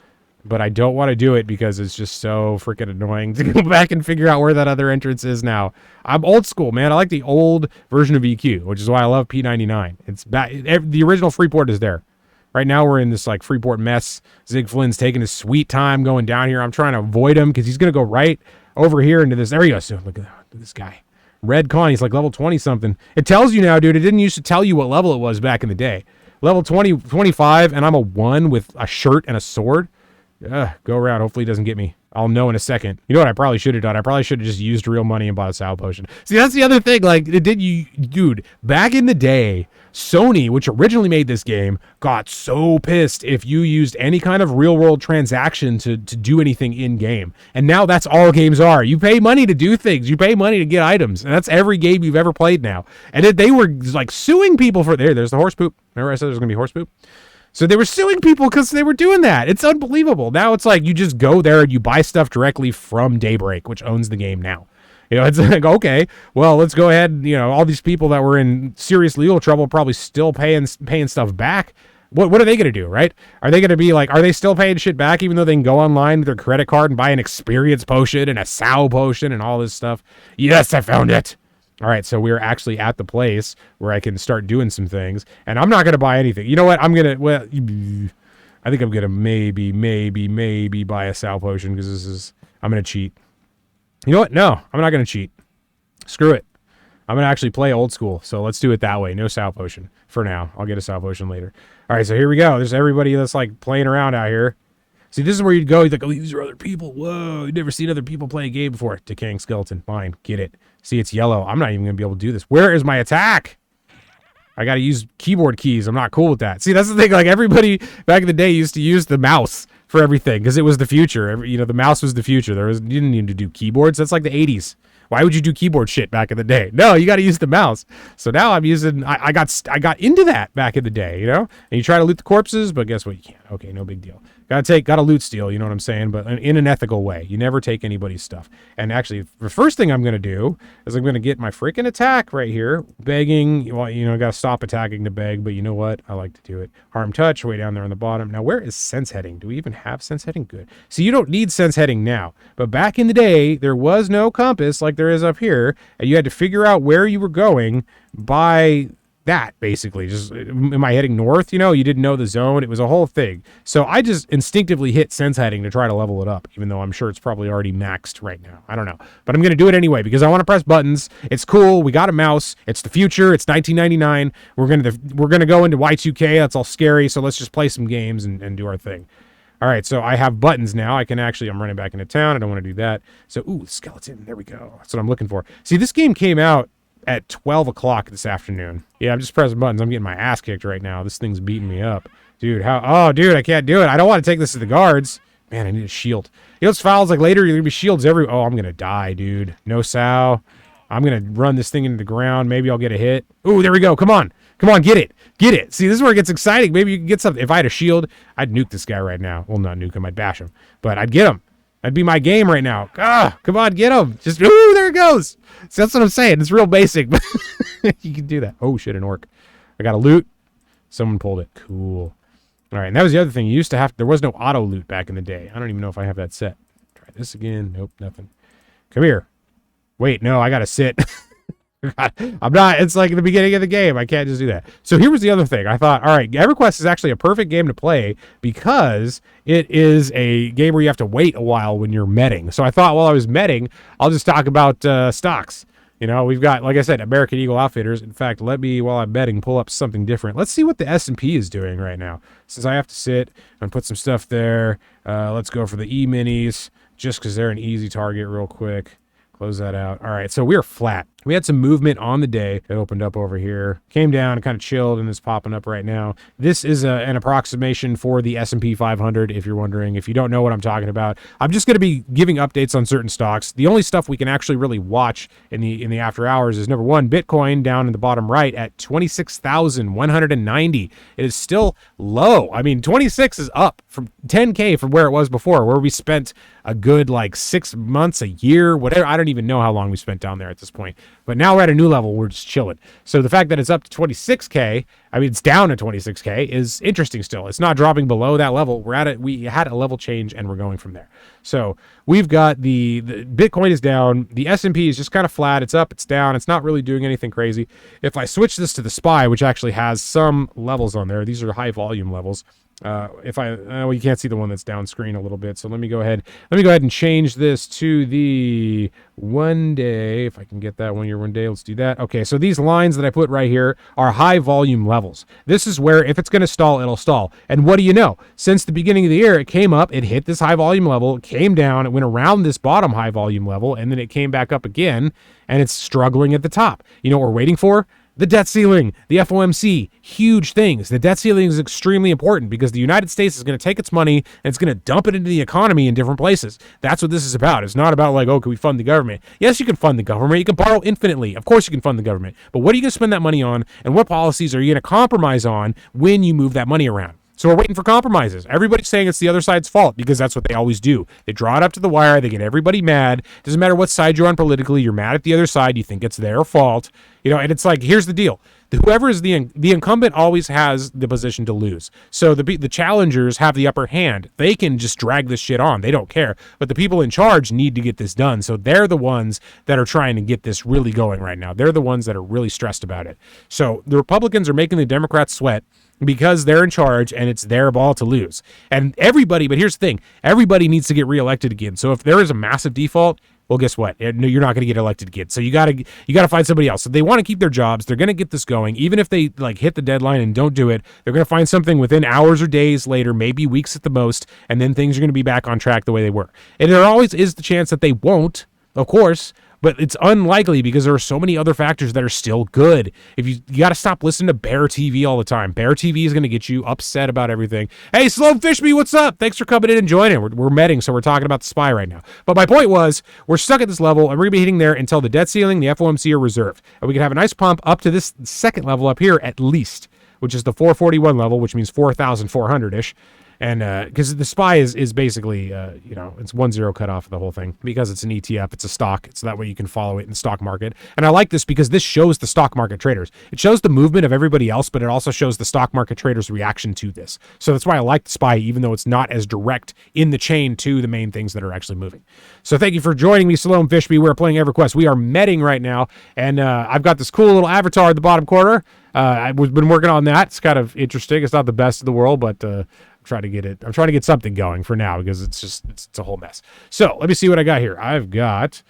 but I don't want to do it because it's just so freaking annoying to go back and figure out where that other entrance is now. I'm old school, man. I like the old version of EQ, which is why I love P99. It's back. The original Freeport is there. Right now we're in this like Freeport mess. Zig Flynn's taking his sweet time going down here. I'm trying to avoid him because he's going to go right over here into this. There he goes. So look at this guy. Red Con. He's like level 20 something. It tells you now, dude. It didn't used to tell you what level it was back in the day. Level 20, 25, and I'm a 1 with a shirt and a sword. Go around. Hopefully he doesn't get me. I'll know in a second. You know what I probably should have done? I probably should have just used real money and bought a Sal potion. See, that's the other thing. Like, dude, back in the day, Sony, which originally made this game, got so pissed if you used any kind of real world transaction to do anything in game. And now that's all games are. You pay money to do things. You pay money to get items. And that's every game you've ever played now. And they were like suing people for there's the horse poop. Remember I said there's going to be horse poop? So they were suing people because they were doing that. It's unbelievable. Now it's like you just go there and you buy stuff directly from Daybreak, which owns the game now. You know, it's like, okay, well, let's go ahead. You know, all these people that were in serious legal trouble probably still paying stuff back. What are they going to do, right? Are they going to be like, are they still paying shit back even though they can go online with their credit card and buy an experience potion and a Sal potion and all this stuff? Yes, I found it. All right, so we're actually at the place where I can start doing some things, and I'm not going to buy anything. You know what? I think I'm going to maybe buy a Sal potion because I'm going to cheat. You know what? No, I'm not going to cheat. Screw it. I'm going to actually play old school, so let's do it that way. No Sal potion for now. I'll get a Sal potion later. All right, so here we go. There's everybody that's like playing around out here. See, this is where you'd go. You'd like, oh, these are other people. Whoa, you've never seen other people play a game before. Decaying skeleton. Fine, get it. See, it's yellow. I'm not even going to be able to do this. Where is my attack? I got to use keyboard keys. I'm not cool with that. See, that's the thing. Like, everybody back in the day used to use the mouse for everything because it was the future. The mouse was the future. You didn't need to do keyboards. That's like the 80s. Why would you do keyboard shit back in the day? No, you got to use the mouse. So now I'm using, I got into that back in the day, you know? And you try to loot the corpses, but guess what? You can't. Okay, no big deal. Got to loot steal, you know what I'm saying? But in an ethical way. You never take anybody's stuff. And actually, the first thing I'm going to do is I'm going to get my freaking attack right here. Begging, well, you know, got to stop attacking to beg, but you know what? I like to do it. Harm touch, way down there on the bottom. Now, where is sense heading? Do we even have sense heading? Good. See, you don't need sense heading now. But back in the day, there was no compass like there is up here. And you had to figure out where you were going by that, basically. Just, am I heading north? You know, you didn't know the zone. It was a whole thing. So I just instinctively hit sense heading to try to level it up, even though I'm sure it's probably already maxed right now. I don't know. But I'm going to do it anyway because I want to press buttons. It's cool. We got a mouse. It's the future. It's 1999. We're going to go into Y2K. That's all scary. So let's just play some games and do our thing. All right, so I have buttons now. I'm running back into town. I don't want to do that. So, ooh, skeleton. There we go. That's what I'm looking for. See, this game came out at 12 o'clock this afternoon. Yeah, I'm just pressing buttons. I'm getting my ass kicked right now. This thing's beating me up. Dude, dude, I can't do it. I don't want to take this to the guards. Man, I need a shield. You know what's foul? Like later, you're going to be shields everywhere. Oh, I'm going to die, dude. No Sal. I'm going to run this thing into the ground. Maybe I'll get a hit. Ooh, there we go. Come on. Come on, get it. Get it. See, this is where it gets exciting. Maybe you can get something. If I had a shield, I'd nuke this guy right now. Well, not nuke him. I'd bash him. But I'd get him. That'd be my game right now. Come on, get him. Just, ooh, there it goes. So that's what I'm saying. It's real basic, but you can do that. Oh, shit, an orc. I got to loot. Someone pulled it. Cool. All right, and that was the other thing. You used to have, there was no auto loot back in the day. I don't even know if I have that set. Try this again. Nope, nothing. Come here. Wait, no, I got to sit. I'm not, it's like the beginning of the game. I can't just do that. So here was the other thing. I thought, all right, Everquest is actually a perfect game to play because it is a game where you have to wait a while when you're medding. So I thought while I was medding, I'll just talk about stocks. You know, we've got, like I said, American Eagle Outfitters. In fact, let me, while I'm betting, pull up something different. Let's see what the S&P is doing right now. Since I have to sit and put some stuff there, let's go for the E-minis, just because they're an easy target real quick. Close that out. All right, so we're flat. We had some movement on the day. It opened up over here, came down and kind of chilled, and is popping up right now. This is an approximation for the S&P 500, if you're wondering. If you don't know what I'm talking about, I'm just going to be giving updates on certain stocks. The only stuff we can actually really watch in the after hours is, number one, Bitcoin down in the bottom right at 26,190. It is still low. I mean, 26 is up from 10K from where it was before, where we spent a good like 6 months, a year, whatever. I don't even know how long we spent down there at this point. But now we're at a new level. We're just chilling. So the fact that it's up to 26K, I mean, it's down to 26K, is interesting still. It's not dropping below that level. We're at it. We had a level change, and we're going from there. So we've got the Bitcoin is down. The S&P is just kind of flat. It's up. It's down. It's not really doing anything crazy. If I switch this to the SPY, which actually has some levels on there, these are high volume levels. Well, you can't see the one that's down screen a little bit. So let me go ahead and change this to the 1 day. If I can get that 1 year, 1 day, let's do that. Okay. So these lines that I put right here are high volume levels. This is where if it's going to stall, it'll stall. And what do you know? Since the beginning of the year, it came up, it hit this high volume level, it came down, it went around this bottom high volume level, and then it came back up again, and it's struggling at the top. You know what we're waiting for? The debt ceiling, the FOMC, huge things. The debt ceiling is extremely important because the United States is going to take its money and it's going to dump it into the economy in different places. That's what this is about. It's not about like, oh, can we fund the government? Yes, you can fund the government. You can borrow infinitely. Of course you can fund the government. But what are you going to spend that money on, and what policies are you going to compromise on when you move that money around? So we're waiting for compromises. Everybody's saying it's the other side's fault because that's what they always do. They draw it up to the wire. They get everybody mad. Doesn't matter what side you're on politically. You're mad at the other side. You think it's their fault. You know, and it's like, here's the deal. Whoever is the incumbent always has the position to lose. So the challengers have the upper hand. They can just drag this shit on. They don't care. But the people in charge need to get this done. So they're the ones that are trying to get this really going right now. They're the ones that are really stressed about it. So the Republicans are making the Democrats sweat because they're in charge and it's their ball to lose. And everybody, but here's the thing, everybody needs to get reelected again. So if there is a massive default, well, guess what? You're not going to get elected again. So you got to find somebody else. So they want to keep their jobs. They're going to get this going. Even if they like hit the deadline and don't do it, they're going to find something within hours or days later, maybe weeks at the most, and then things are going to be back on track the way they were. And there always is the chance that they won't, of course, but it's unlikely because there are so many other factors that are still good. If you got to stop listening to Bear TV all the time. Bear TV is going to get you upset about everything. Hey, Sloan Fishby, what's up? Thanks for coming in and joining. We're medding, so we're talking about the SPY right now. But my point was, we're stuck at this level, and we're going to be hitting there until the debt ceiling, the FOMC are reserved. And we can have a nice pump up to this second level up here at least, which is the 441 level, which means 4,400-ish. And because the SPY is basically, it's 1-0 cut off of the whole thing because it's an ETF, it's a stock. So that way you can follow it in the stock market. And I like this because this shows the stock market traders. It shows the movement of everybody else, but it also shows the stock market traders' reaction to this. So that's why I like the SPY, even though it's not as direct in the chain to the main things that are actually moving. So thank you for joining me, Salome Fishby. We're playing EverQuest. We are medding right now. And I've got this cool little avatar at the bottom corner. I've been working on that. It's kind of interesting. It's not the best in the world, but I'm trying to get something going for now because it's a whole mess. So let me see what I got here. I've got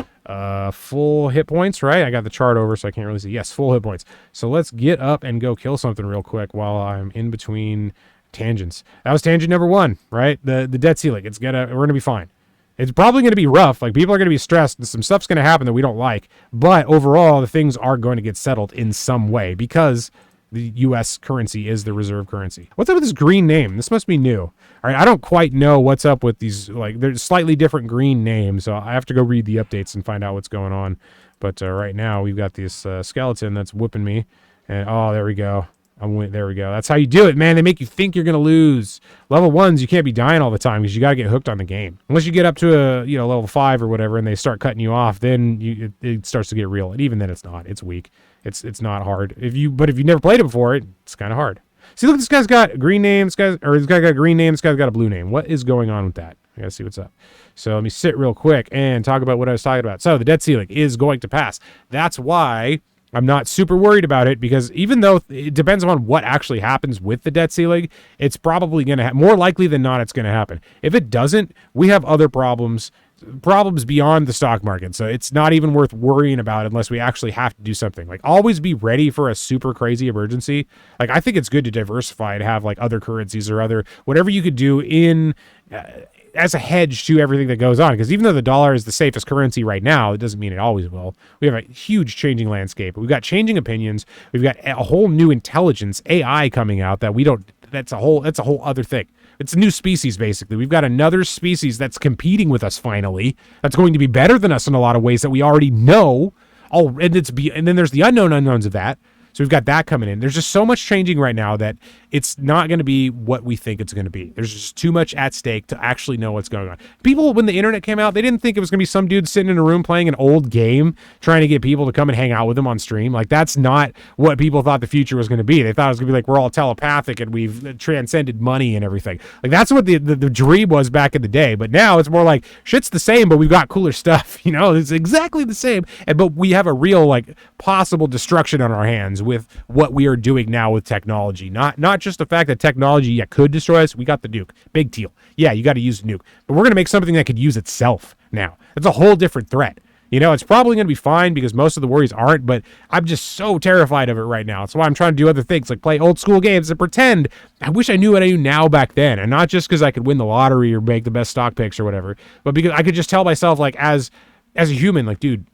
full hit points, right? I got the chart over, so I can't really see. Yes, full hit points. So let's get up and go kill something real quick while I'm in between tangents. That was tangent number 1, right? The debt ceiling. We're gonna be fine. It's probably going to be rough. Like, people are going to be stressed. And some stuff's going to happen that we don't like. But overall, the things are going to get settled in some way because the U.S. currency is the reserve currency. What's up with this green name? This must be new. All right, I don't quite know what's up with these. Like, there's slightly different green names, so I have to go read the updates and find out what's going on. But right now, we've got this skeleton that's whooping me. And, oh, there we go. There we go. That's how you do it, man. They make you think you're going to lose. Level 1s, you can't be dying all the time because you got to get hooked on the game. Unless you get up to a level 5 or whatever and they start cutting you off, then it starts to get real. And even then, it's not. It's weak. It's not hard. If you never played it before, it's kind of hard. See, look, this guy's got a green name. This guy got a green name. This guy's got a blue name. What is going on with that? I gotta see what's up. So let me sit real quick and talk about what I was talking about. So the debt ceiling is going to pass. That's why I'm not super worried about it, because even though it depends on what actually happens with the debt ceiling, it's probably going to more likely than not, it's going to happen. If it doesn't, we have other problems beyond the stock market. So it's not even worth worrying about unless we actually have to do something. Like, always be ready for a super crazy emergency. Like, I think it's good to diversify and have like other currencies or other whatever you could do in as a hedge to everything that goes on. Because even though the dollar is the safest currency right now, it doesn't mean it always will. We have a huge changing landscape. We've got changing opinions. We've got a whole new intelligence, AI, coming out that we don't. That's a whole other thing. It's a new species, basically. We've got another species that's competing with us finally. That's going to be better than us in a lot of ways that we already know. And then there's the unknown unknowns of that. So we've got that coming in. There's just so much changing right now that it's not going to be what we think it's going to be. There's just too much at stake to actually know what's going on. People, when the internet came out, they didn't think it was going to be some dude sitting in a room playing an old game, trying to get people to come and hang out with him on stream. Like, that's not what people thought the future was going to be. They thought it was going to be like, we're all telepathic and we've transcended money and everything. Like, that's what the dream was back in the day. But now it's more like, shit's the same, but we've got cooler stuff. You know, it's exactly the same. But we have a real, like, possible destruction on our hands with what we are doing now with technology. Not just the fact that technology could destroy us. We got the nuke. Big deal. Yeah, you got to use the nuke. But we're going to make something that could use itself now. It's a whole different threat. You know, it's probably going to be fine because most of the worries aren't, but I'm just so terrified of it right now. That's why I'm trying to do other things, like play old school games and pretend. I wish I knew what I knew now back then, and not just because I could win the lottery or make the best stock picks or whatever, but because I could just tell myself, like, as a human, like, dude,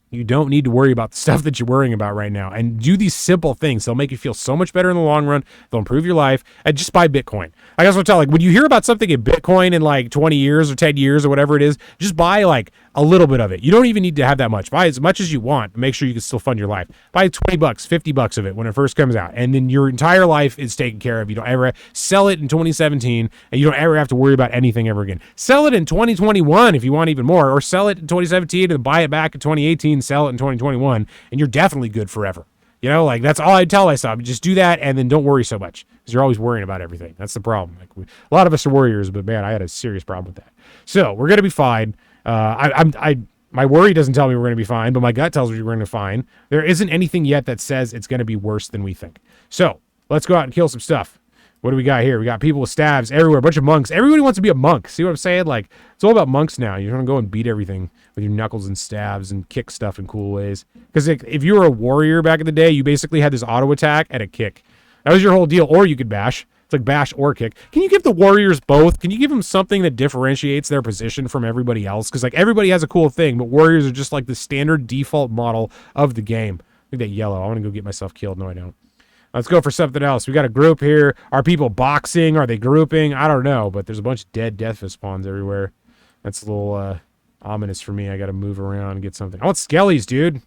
you don't need to worry about the stuff that you're worrying about right now, and do these simple things. They'll make you feel so much better in the long run. They'll improve your life. And just buy Bitcoin. I guess I'll tell, like, when you hear about something in Bitcoin in like 20 years or 10 years or whatever it is, just buy like a little bit of it. You don't even need to have that much. Buy as much as you want. Make sure you can still fund your life. Buy $20, $50 of it when it first comes out, and then your entire life is taken care of. You don't ever sell it in 2017, and you don't ever have to worry about anything ever again. Sell it in 2021 if you want even more, or sell it in 2017 and buy it back in 2018, sell it in 2021, and you're definitely good forever. You know, like, that's all I tell myself. Just do that, and then don't worry so much, because you're always worrying about everything. That's the problem. Like, a lot of us are warriors, but man, I had a serious problem with that. So we're gonna be fine. My worry doesn't tell me we're going to be fine, but my gut tells me we're going to be fine. There isn't anything yet that says it's going to be worse than we think. So let's go out and kill some stuff. What do we got here? We got people with staves everywhere, a bunch of monks. Everybody wants to be a monk. See what I'm saying? Like, it's all about monks now. You're going to go and beat everything with your knuckles and stabs and kick stuff in cool ways. Because if you were a warrior back in the day, you basically had this auto attack and a kick. That was your whole deal. Or you could bash. It's like bash or kick. Can you give the warriors both? Can you give them something that differentiates their position from everybody else? Because, like, everybody has a cool thing, but warriors are just like the standard default model of the game. Look at that yellow. I want to go get myself killed. No, I don't. Let's go for something else. We got a group here. Are people boxing? Are they grouping? I don't know, but there's a bunch of dead death spawns everywhere. That's a little ominous for me. I got to move around and get something. I want skellies, dude.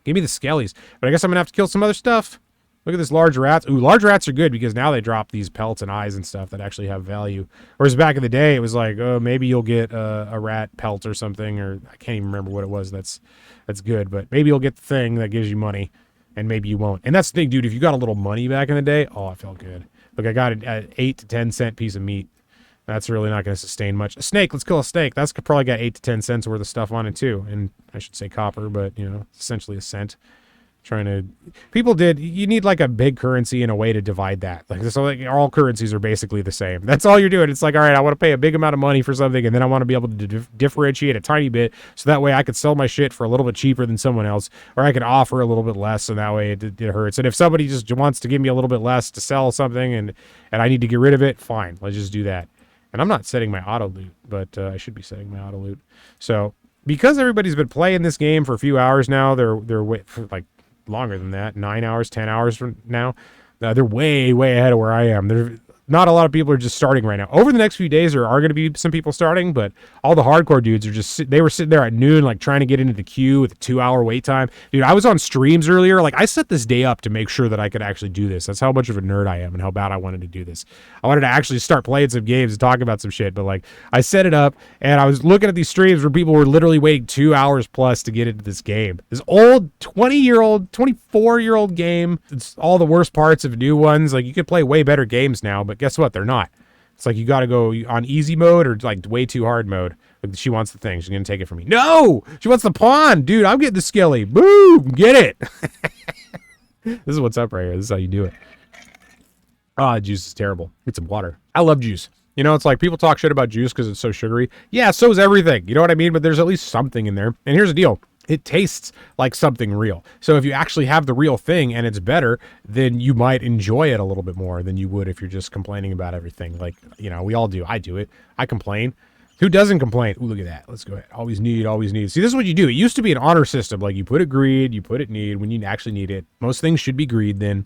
Give me the skellies. But I guess I'm going to have to kill some other stuff. Look at this large rats. Ooh, large rats are good because now they drop these pelts and eyes and stuff that actually have value. Whereas back in the day, it was like, oh, maybe you'll get a rat pelt or something, or I can't even remember what it was. That's good, but maybe you'll get the thing that gives you money, and maybe you won't. And that's the thing, dude. If you got a little money back in the day, oh, I felt good. Look, I got an 8 to 10 cent piece of meat. That's really not going to sustain much. A snake, let's kill a snake. That's probably got 8 to 10 cents worth of stuff on it too, and I should say copper, but you know, essentially a cent. You need like a big currency and a way to divide that. Like, so like all currencies are basically the same. That's all you're doing. It's like, all right, I want to pay a big amount of money for something, and then I want to be able to differentiate a tiny bit, so that way I could sell my shit for a little bit cheaper than someone else, or I could offer a little bit less, so that way it hurts. And if somebody just wants to give me a little bit less to sell something, and I need to get rid of it, fine, let's just do that. And I'm not setting my auto loot, but I should be setting my auto loot. So because everybody's been playing this game for a few hours now, they're like longer than that, 9 hours, 10 hours from now. They're way, way ahead of where I am. not a lot of people are just starting right now. Over the next few days, there are going to be some people starting, but all the hardcore dudes are just, they were sitting there at noon, like trying to get into the queue with a 2-hour wait time. Dude, I was on streams earlier. Like, I set this day up to make sure that I could actually do this. That's how much of a nerd I am and how bad I wanted to do this. I wanted to actually start playing some games and talk about some shit, but like, I set it up and I was looking at these streams where people were literally waiting 2 hours plus to get into this game. This old 20-year-old, 24-year-old game. It's all the worst parts of new ones. Like, you could play way better games now, but guess what? They're not. It's like you got to go on easy mode or like way too hard mode. Like, she wants the thing. She's going to take it from me. No! She wants the pawn. Dude, I'm getting the skilly. Boom! Get it! This is what's up right here. This is how you do it. Ah, juice is terrible. Get some water. I love juice. You know, it's like people talk shit about juice because it's so sugary. Yeah, so is everything. You know what I mean? But there's at least something in there. And here's the deal. It tastes like something real. So if you actually have the real thing and it's better, then you might enjoy it a little bit more than you would if you're just complaining about everything. Like, you know, we all do. I do it. I complain. Who doesn't complain? Ooh, look at that. Let's go ahead. Always need, always need. See, this is what you do. It used to be an honor system. Like, you put it greed, you put it need when you actually need it. Most things should be greed then.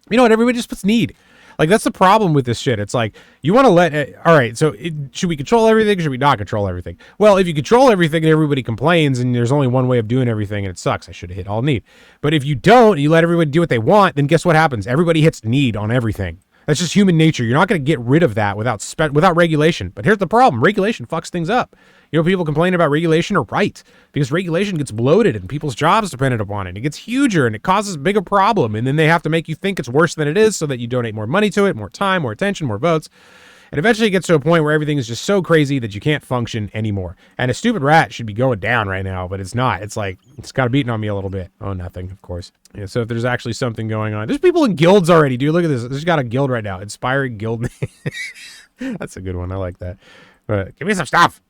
You know what? Everybody just puts need. Like, that's the problem with this shit. It's like, you want to let it, all right, so should we control everything or should we not control everything? Well, if you control everything and everybody complains and there's only one way of doing everything and it sucks, I should have hit all need. But if you don't, you let everybody do what they want, then guess what happens? Everybody hits need on everything. That's just human nature. You're not going to get rid of that without regulation. But here's the problem. Regulation fucks things up. You know, people complain about regulation are right because regulation gets bloated and people's jobs dependent upon it. It gets huger and it causes a bigger problem. And then they have to make you think it's worse than it is so that you donate more money to it, more time, more attention, more votes. And eventually it gets to a point where everything is just so crazy that you can't function anymore. And a stupid rat should be going down right now, but it's not. It's like, it's got beaten on me a little bit. Oh, nothing, of course. Yeah, so if there's actually something going on. There's people in guilds already, dude. Look at this. There's got a guild right now. Inspiring guild name. That's a good one. I like that. But give me some stuff.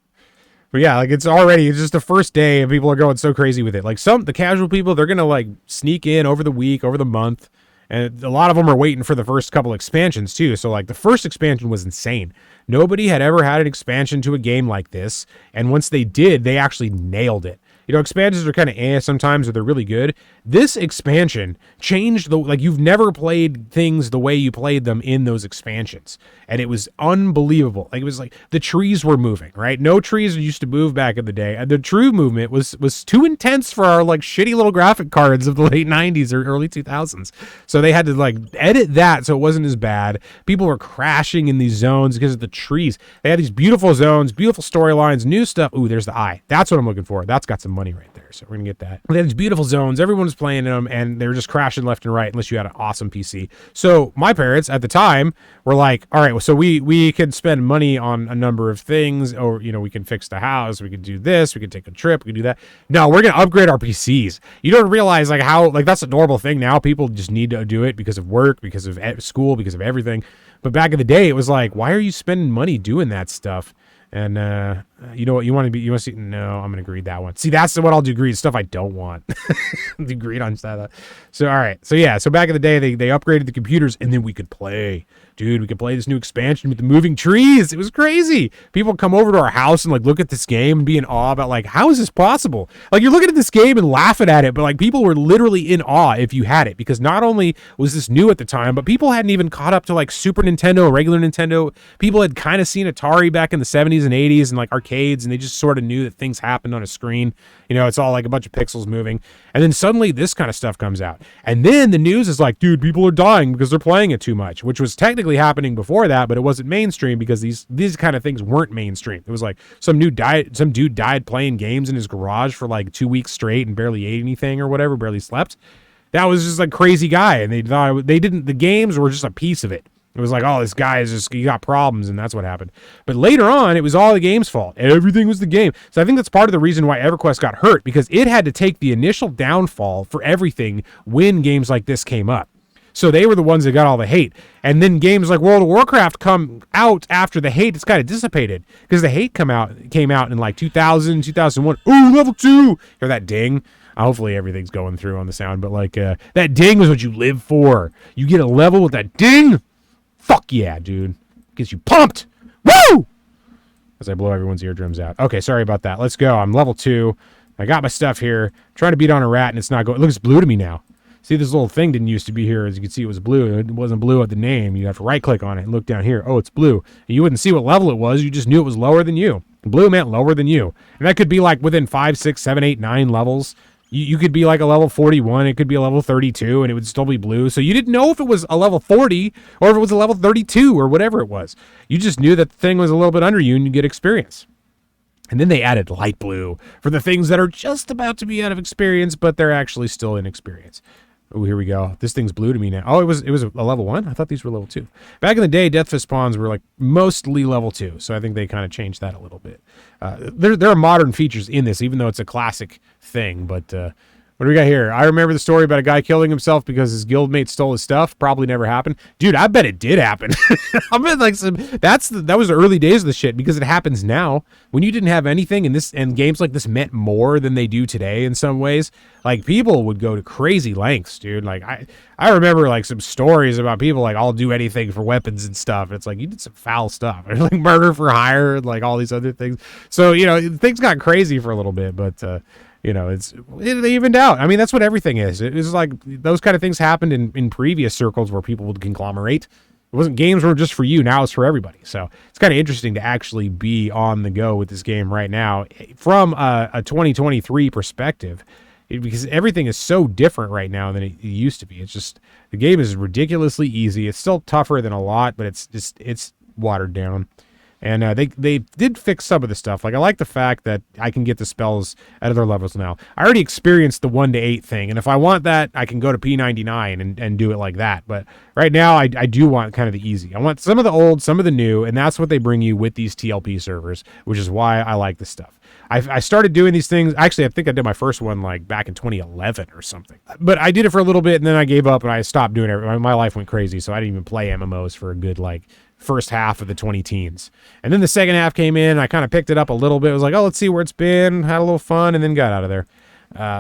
But yeah, like it's just the first day and people are going so crazy with it. Like the casual people, they're going to like sneak in over the week, over the month. And a lot of them are waiting for the first couple expansions too. So like the first expansion was insane. Nobody had ever had an expansion to a game like this. And once they did, they actually nailed it. You know, expansions are kind of sometimes, or they're really good. This expansion changed like you've never played things the way you played them in those expansions. And it was unbelievable. Like it was like the trees were moving, right? No trees used to move back in the day. And the true movement was too intense for our like shitty little graphic cards of the late 90s or early 2000s. So they had to like edit that so it wasn't as bad. People were crashing in these zones because of the trees. They had these beautiful zones, beautiful storylines, new stuff. Ooh, there's the eye. That's what I'm looking for. That's got some money right there. So we're going to get that. They had these beautiful zones. Everyone was playing in them and they were just crashing left and right unless you had an awesome PC. So my parents at the time were like, all right, so we could spend money on a number of things, or, you know, we can fix the house. We could do this. We could take a trip. We could do that. No, we're going to upgrade our PCs. You don't realize like how, like that's a normal thing now. People just need to do it because of work, because of school, because of everything. But back in the day, it was like, why are you spending money doing that stuff? And you know what you want to see? No, I'm going to greed that one. See, that's what I'll do. Greed stuff I don't want. Do greed on stuff. So, all right. So yeah. So back in the day, they upgraded the computers and then we could play. Dude, we could play this new expansion with the moving trees. It was crazy. People come over to our house and like look at this game and be in awe about like, how is this possible? Like you're looking at this game and laughing at it, but like people were literally in awe if you had it, because not only was this new at the time, but people hadn't even caught up to like Super Nintendo, regular Nintendo. People had kind of seen Atari back in the 70s and 80s and like arcades, and they just sort of knew that things happened on a screen. You know, it's all like a bunch of pixels moving. And then suddenly this kind of stuff comes out. And then the news is like, dude, people are dying because they're playing it too much, which was technically happening before that, but it wasn't mainstream because these kind of things weren't mainstream. It was like some dude died playing games in his garage for like 2 weeks straight and barely ate anything or whatever, barely slept. That was just a crazy guy. And they thought the games were just a piece of it. It was like, oh, this guy is just, he got problems, and that's what happened. But later on, it was all the game's fault. Everything was the game. So I think that's part of the reason why Everquest got hurt, because it had to take the initial downfall for everything when games like this came up. So they were the ones that got all the hate. And then games like World of Warcraft come out after the hate. It's kind of dissipated because the hate came out in like 2000, 2001. Ooh, level 2. Hear that ding? Hopefully everything's going through on the sound. But like that ding was what you live for. You get a level with that ding. Fuck yeah, dude. Gets you pumped. Woo! As I blow everyone's eardrums out. Okay, sorry about that. Let's go. I'm level 2. I got my stuff here. I'm trying to beat on a rat, and it's not going. It looks blue to me now. See, this little thing didn't used to be here. As you can see, it was blue. It wasn't blue at the name. You have to right click on it and look down here. Oh, it's blue. And you wouldn't see what level it was. You just knew it was lower than you. Blue meant lower than you. And that could be like within 5, 6, 7, 8, 9 levels. You could be like a level 41. It could be a level 32, and it would still be blue. So you didn't know if it was a level 40 or if it was a level 32 or whatever it was. You just knew that the thing was a little bit under you and you get experience. And then they added light blue for the things that are just about to be out of experience, but they're actually still in experience. Oh, here we go. This thing's blue to me now. Oh, it was a level 1? I thought these were level 2. Back in the day, Death Fist spawns were like mostly level 2, so I think they kind of changed that a little bit. There are modern features in this, even though it's a classic thing, but what do we got here? I remember the story about a guy killing himself because his guildmate stole his stuff. Probably never happened. Dude, I bet it did happen. I bet like that was the early days of the shit, because it happens now. When you didn't have anything, and games like this meant more than they do today in some ways. Like, people would go to crazy lengths, dude. Like, I remember like some stories about people like, I'll do anything for weapons and stuff. It's like, you did some foul stuff. Like murder for hire and like all these other things. So, things got crazy for a little bit, but it evened out. I mean, that's what everything is. It was like those kind of things happened in previous circles where people would conglomerate. It wasn't games were just for you. Now it's for everybody. So it's kind of interesting to actually be on the go with this game right now from a 2023 perspective, because everything is so different right now than it used to be. It's just, the game is ridiculously easy. It's still tougher than a lot, but it's watered down. And they did fix some of the stuff. Like, I like the fact that I can get the spells at other levels now. I already experienced the 1 to 8 thing, and if I want that, I can go to P99 and do it like that. But right now, I do want kind of the easy. I want some of the old, some of the new, and that's what they bring you with these TLP servers, which is why I like this stuff. I started doing these things. Actually, I think I did my first one like back in 2011 or something. But I did it for a little bit, and then I gave up, and I stopped doing it. My life went crazy, so I didn't even play MMOs for a good like first half of the 2010s. And then the second half came in, I kind of picked it up a little bit. I was like, oh, let's see where it's been, had a little fun, and then got out of there.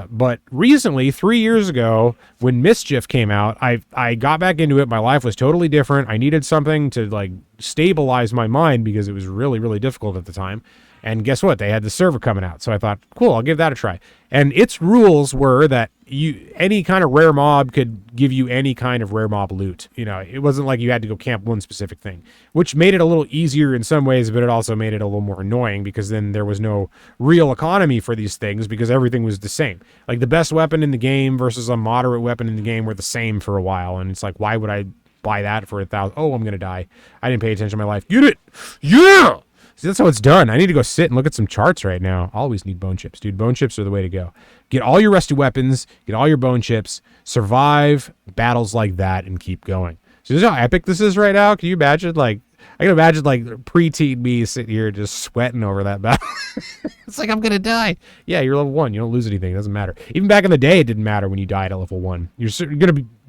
But recently, 3 years ago, when Mischief came out, I got back into it. My life was totally different. I needed something to like stabilize my mind because it was really, really difficult at the time. And guess what? They had the server coming out. So I thought, cool, I'll give that a try. And its rules were that any kind of rare mob could give you any kind of rare mob loot. It wasn't like you had to go camp one specific thing, which made it a little easier in some ways, but it also made it a little more annoying because then there was no real economy for these things because everything was the same. Like, the best weapon in the game versus a moderate weapon in the game were the same for a while. And it's like, why would I buy that for 1,000? Oh, I'm going to die. I didn't pay attention to my life. Get it? Yeah! See, that's how it's done. I need to go sit and look at some charts right now. Always need bone chips, dude. Bone chips are the way to go. Get all your rusty weapons, get all your bone chips, survive battles like that, and keep going. So this is how epic this is right now. Can you imagine? Like, I can imagine like preteen me sitting here just sweating over that battle. It's like, I'm gonna die. Yeah, you're level 1. You don't lose anything. It doesn't matter. Even back in the day, it didn't matter when you died at level 1.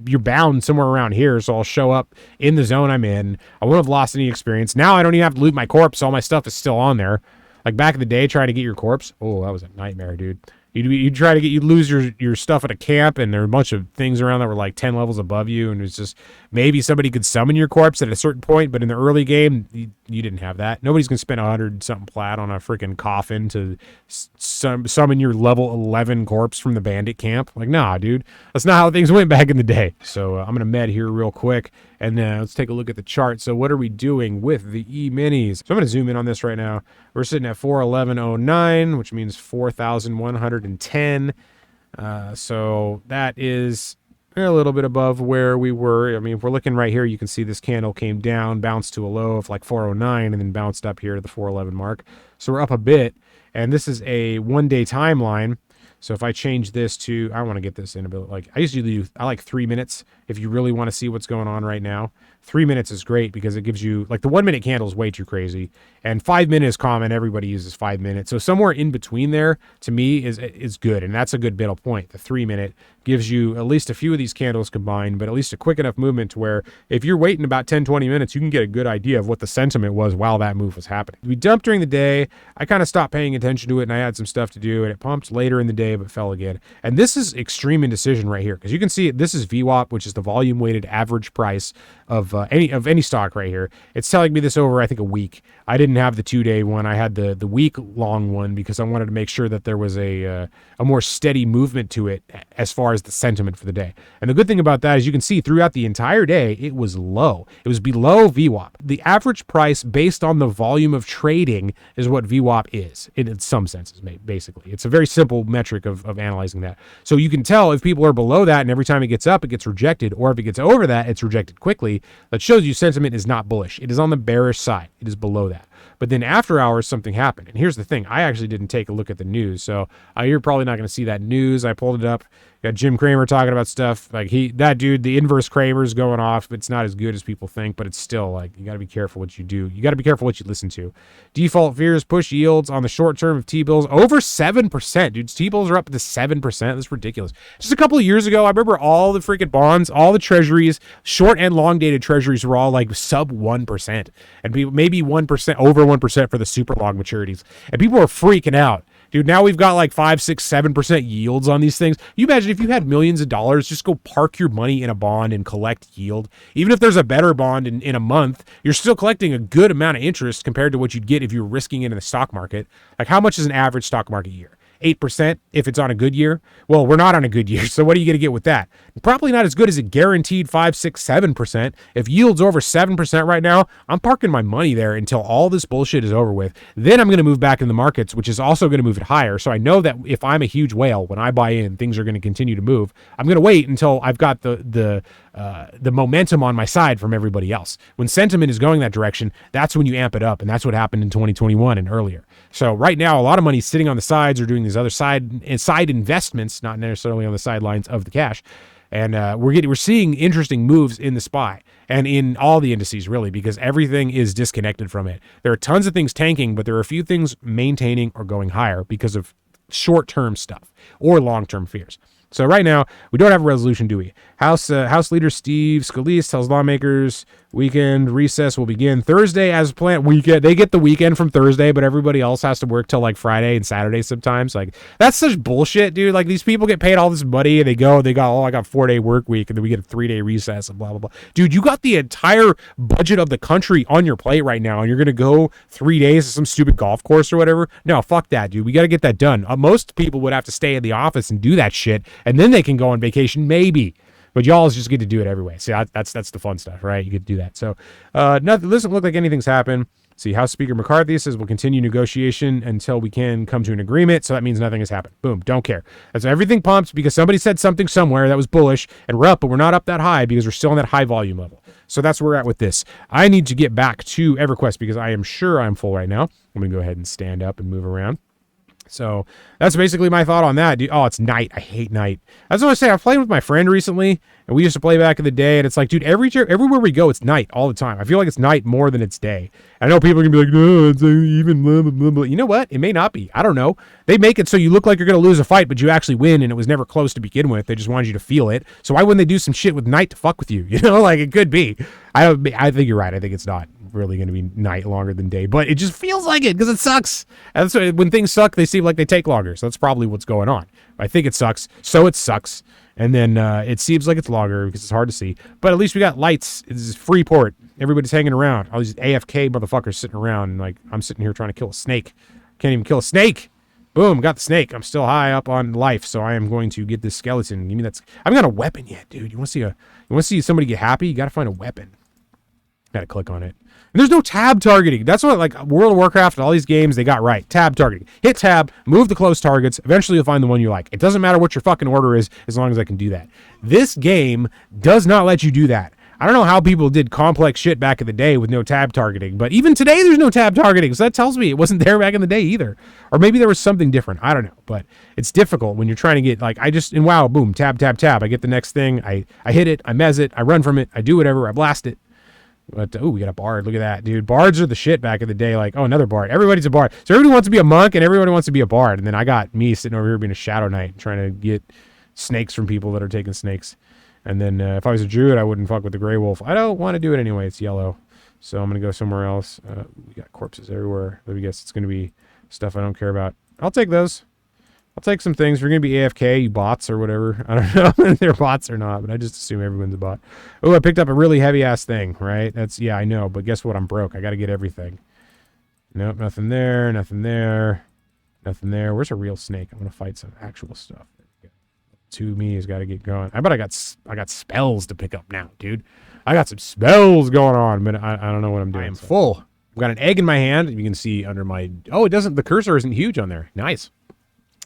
You're bound somewhere around here, so I'll show up in the zone I'm in. I won't have lost any experience. Now I don't even have to loot my corpse. All my stuff is still on there. Like back in the day, trying to get your corpse. Oh, that was a nightmare, dude. You'd lose your stuff at a camp, and there were a bunch of things around that were like 10 levels above you, and it's just maybe somebody could summon your corpse at a certain point, but in the early game, you didn't have that. Nobody's gonna spend 100-something plat on a freaking coffin to summon your level 11 corpse from the bandit camp. Like, nah, dude, that's not how things went back in the day. So I'm gonna med here real quick, and let's take a look at the chart. So what are we doing with the E-minis? So I'm gonna zoom in on this right now. We're sitting at 411.09, which means 4,110. So that is a little bit above where we were. I mean, if we're looking right here, you can see this candle came down, bounced to a low of like 409, and then bounced up here to the 411 mark. So we're up a bit, and this is a one-day timeline. So if I change this to, I want to get this in a bit, like I like 3 minutes if you really want to see what's going on right now. 3 minutes is great because it gives you, like, the 1 minute candle is way too crazy, and 5 minutes is common. Everybody uses 5 minutes. So somewhere in between there, to me, is good, and that's a good middle point. The 3 minute gives you at least a few of these candles combined, but at least a quick enough movement to where if you're waiting about 10-20 minutes, you can get a good idea of what the sentiment was while that move was happening. We dumped during the day. I kind of stopped paying attention to it, and I had some stuff to do, and it pumped later in the day but fell again. And this is extreme indecision right here, because you can see it. This is VWAP, which is the volume weighted average price of any stock right here. It's telling me this over, I think, a week. I didn't have the 2-day one. I had the week long one because I wanted to make sure that there was a more steady movement to it as far as the sentiment for the day. And the good thing about that is you can see throughout the entire day, it was low. It was below VWAP. The average price based on the volume of trading is what VWAP is in some senses, basically. It's a very simple metric of analyzing that. So you can tell if people are below that and every time it gets up, it gets rejected, or if it gets over that, it's rejected quickly. That shows you sentiment is not bullish. It is on the bearish side. It is below that. But then after hours, something happened. And here's the thing. I actually didn't take a look at the news. So you're probably not going to see that news. I pulled it up. Got Jim Cramer talking about stuff. Like that dude, the inverse Cramer's going off. It's not as good as people think, but it's still like, you got to be careful what you do. You got to be careful what you listen to. Default fears push yields on the short term of T-bills over 7%. Dude, T-bills are up to 7%. That's ridiculous. Just a couple of years ago, I remember all the freaking bonds, all the treasuries, short and long dated treasuries were all like sub 1%. And people, maybe 1%, over 1% for the super long maturities. And people were freaking out. Dude, now we've got like 5, 6, 7% yields on these things. You imagine if you had millions of dollars, just go park your money in a bond and collect yield. Even if there's a better bond in a month, you're still collecting a good amount of interest compared to what you'd get if you were risking it in the stock market. Like, how much is an average stock market year? 8% if it's on a good year. Well, we're not on a good year, so what are you going to get with that? Probably not as good as a guaranteed 5, 6, 7%. If yield's over 7% right now, I'm parking my money there until all this bullshit is over with. Then I'm going to move back in the markets, which is also going to move it higher. So I know that if I'm a huge whale, when I buy in, things are going to continue to move. I'm going to wait until I've got the momentum on my side from everybody else. When sentiment is going that direction, that's when you amp it up, and that's what happened in 2021 and earlier. So right now, a lot of money sitting on the sides or doing these other side investments, not necessarily on the sidelines of the cash. And we're seeing interesting moves in the SPY and in all the indices, really, because everything is disconnected from it. There are tons of things tanking, but there are a few things maintaining or going higher because of short-term stuff or long-term fears. So right now, we don't have a resolution, do we? House Leader Steve Scalise tells lawmakers weekend recess will begin Thursday as planned. They get the weekend from Thursday, but everybody else has to work till like Friday and Saturday sometimes. Like, that's such bullshit, dude. Like, these people get paid all this money and they got, I got 4-day work week, and then we get a 3-day recess and blah, blah, blah. Dude, you got the entire budget of the country on your plate right now, and you're going to go 3 days to some stupid golf course or whatever? No, fuck that, dude. We got to get that done. Most people would have to stay in the office and do that shit, and then they can go on vacation, maybe. But y'all just get to do it every way. See, that's the fun stuff, right? You get to do that. So nothing doesn't look like anything's happened. See, House Speaker McCarthy says we'll continue negotiation until we can come to an agreement. So that means nothing has happened. Boom, don't care. That's everything pumps because somebody said something somewhere that was bullish, and we're up, but we're not up that high because we're still on that high volume level. So that's where we're at with this. I need to get back to Everquest because I am sure I'm full right now. I'm going to go ahead and stand up and move around. So that's basically my thought on that. Dude, oh, it's night. I hate night. That's what I say. I played with my friend recently, and we used to play back in the day, and it's like, dude, everywhere we go, it's night all the time. I feel like it's night more than it's day. I know people are going to be like, no, it's even blah, blah, blah, blah. You know what? It may not be. I don't know. They make it so you look like you're going to lose a fight, but you actually win, and it was never close to begin with. They just wanted you to feel it. So why wouldn't they do some shit with night to fuck with you? You know, like, it could be. I think you're right. I think it's not really going to be night longer than day, but it just feels like it because it sucks. And so when things suck, they seem like they take longer. So that's probably what's going on. I think it sucks, so it sucks. And then it seems like it's longer because it's hard to see. But at least we got lights. It's Freeport. Everybody's hanging around. All these AFK motherfuckers sitting around. And like, I'm sitting here trying to kill a snake. Can't even kill a snake. Boom, got the snake. I'm still high up on life, so I am going to get this skeleton. Give me that. I haven't got a weapon yet, dude. You want to see somebody get happy? You got to find a weapon. Got to click on it. And there's no tab targeting. That's what, like, World of Warcraft and all these games, they got right. Tab targeting. Hit tab, move the close targets. Eventually you'll find the one you like. It doesn't matter what your fucking order is as long as I can do that. This game does not let you do that. I don't know how people did complex shit back in the day with no tab targeting, but even today there's no tab targeting, so that tells me it wasn't there back in the day either. Or maybe there was something different. I don't know, but it's difficult when you're trying to get, like, in WoW, boom, tab, tab, tab. I get the next thing, I hit it, I mez it, I run from it, I do whatever, I blast it. But, we got a bard. Look at that, dude. Bards are the shit back in the day. Like, another bard. Everybody's a bard. So everybody wants to be a monk, and everybody wants to be a bard. And then I got me sitting over here being a shadow knight, trying to get snakes from people that are taking snakes. And then if I was a druid, I wouldn't fuck with the gray wolf. I don't want to do it anyway. It's yellow. So I'm going to go somewhere else. We got corpses everywhere. Let me guess it's going to be stuff I don't care about. I'll take those. I'll take some things. If you're going to be AFK, you bots or whatever. I don't know if they're bots or not, but I just assume everyone's a bot. Oh, I picked up a really heavy-ass thing, right? Yeah, I know, but guess what? I'm broke. I got to get everything. Nope, nothing there, nothing there, nothing there. Where's a real snake? I'm going to fight some actual stuff. To me has got to get going. I bet I got spells to pick up now, dude. I got some spells going on, but I don't know what I'm doing. I am full. I've got an egg in my hand. You can see under my... Oh, it doesn't... The cursor isn't huge on there. Nice.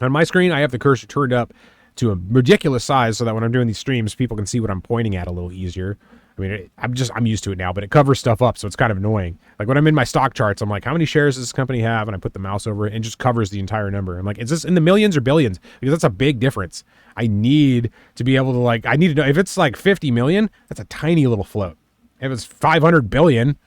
On my screen, I have the cursor turned up to a ridiculous size so that when I'm doing these streams, people can see what I'm pointing at a little easier. I mean, I'm used to it now, but it covers stuff up, so it's kind of annoying. Like when I'm in my stock charts, I'm like, how many shares does this company have? And I put the mouse over it and it just covers the entire number. I'm like, is this in the millions or billions? Because that's a big difference. I need to be able to I need to know if it's like 50 million, that's a tiny little float. If it's 500 billion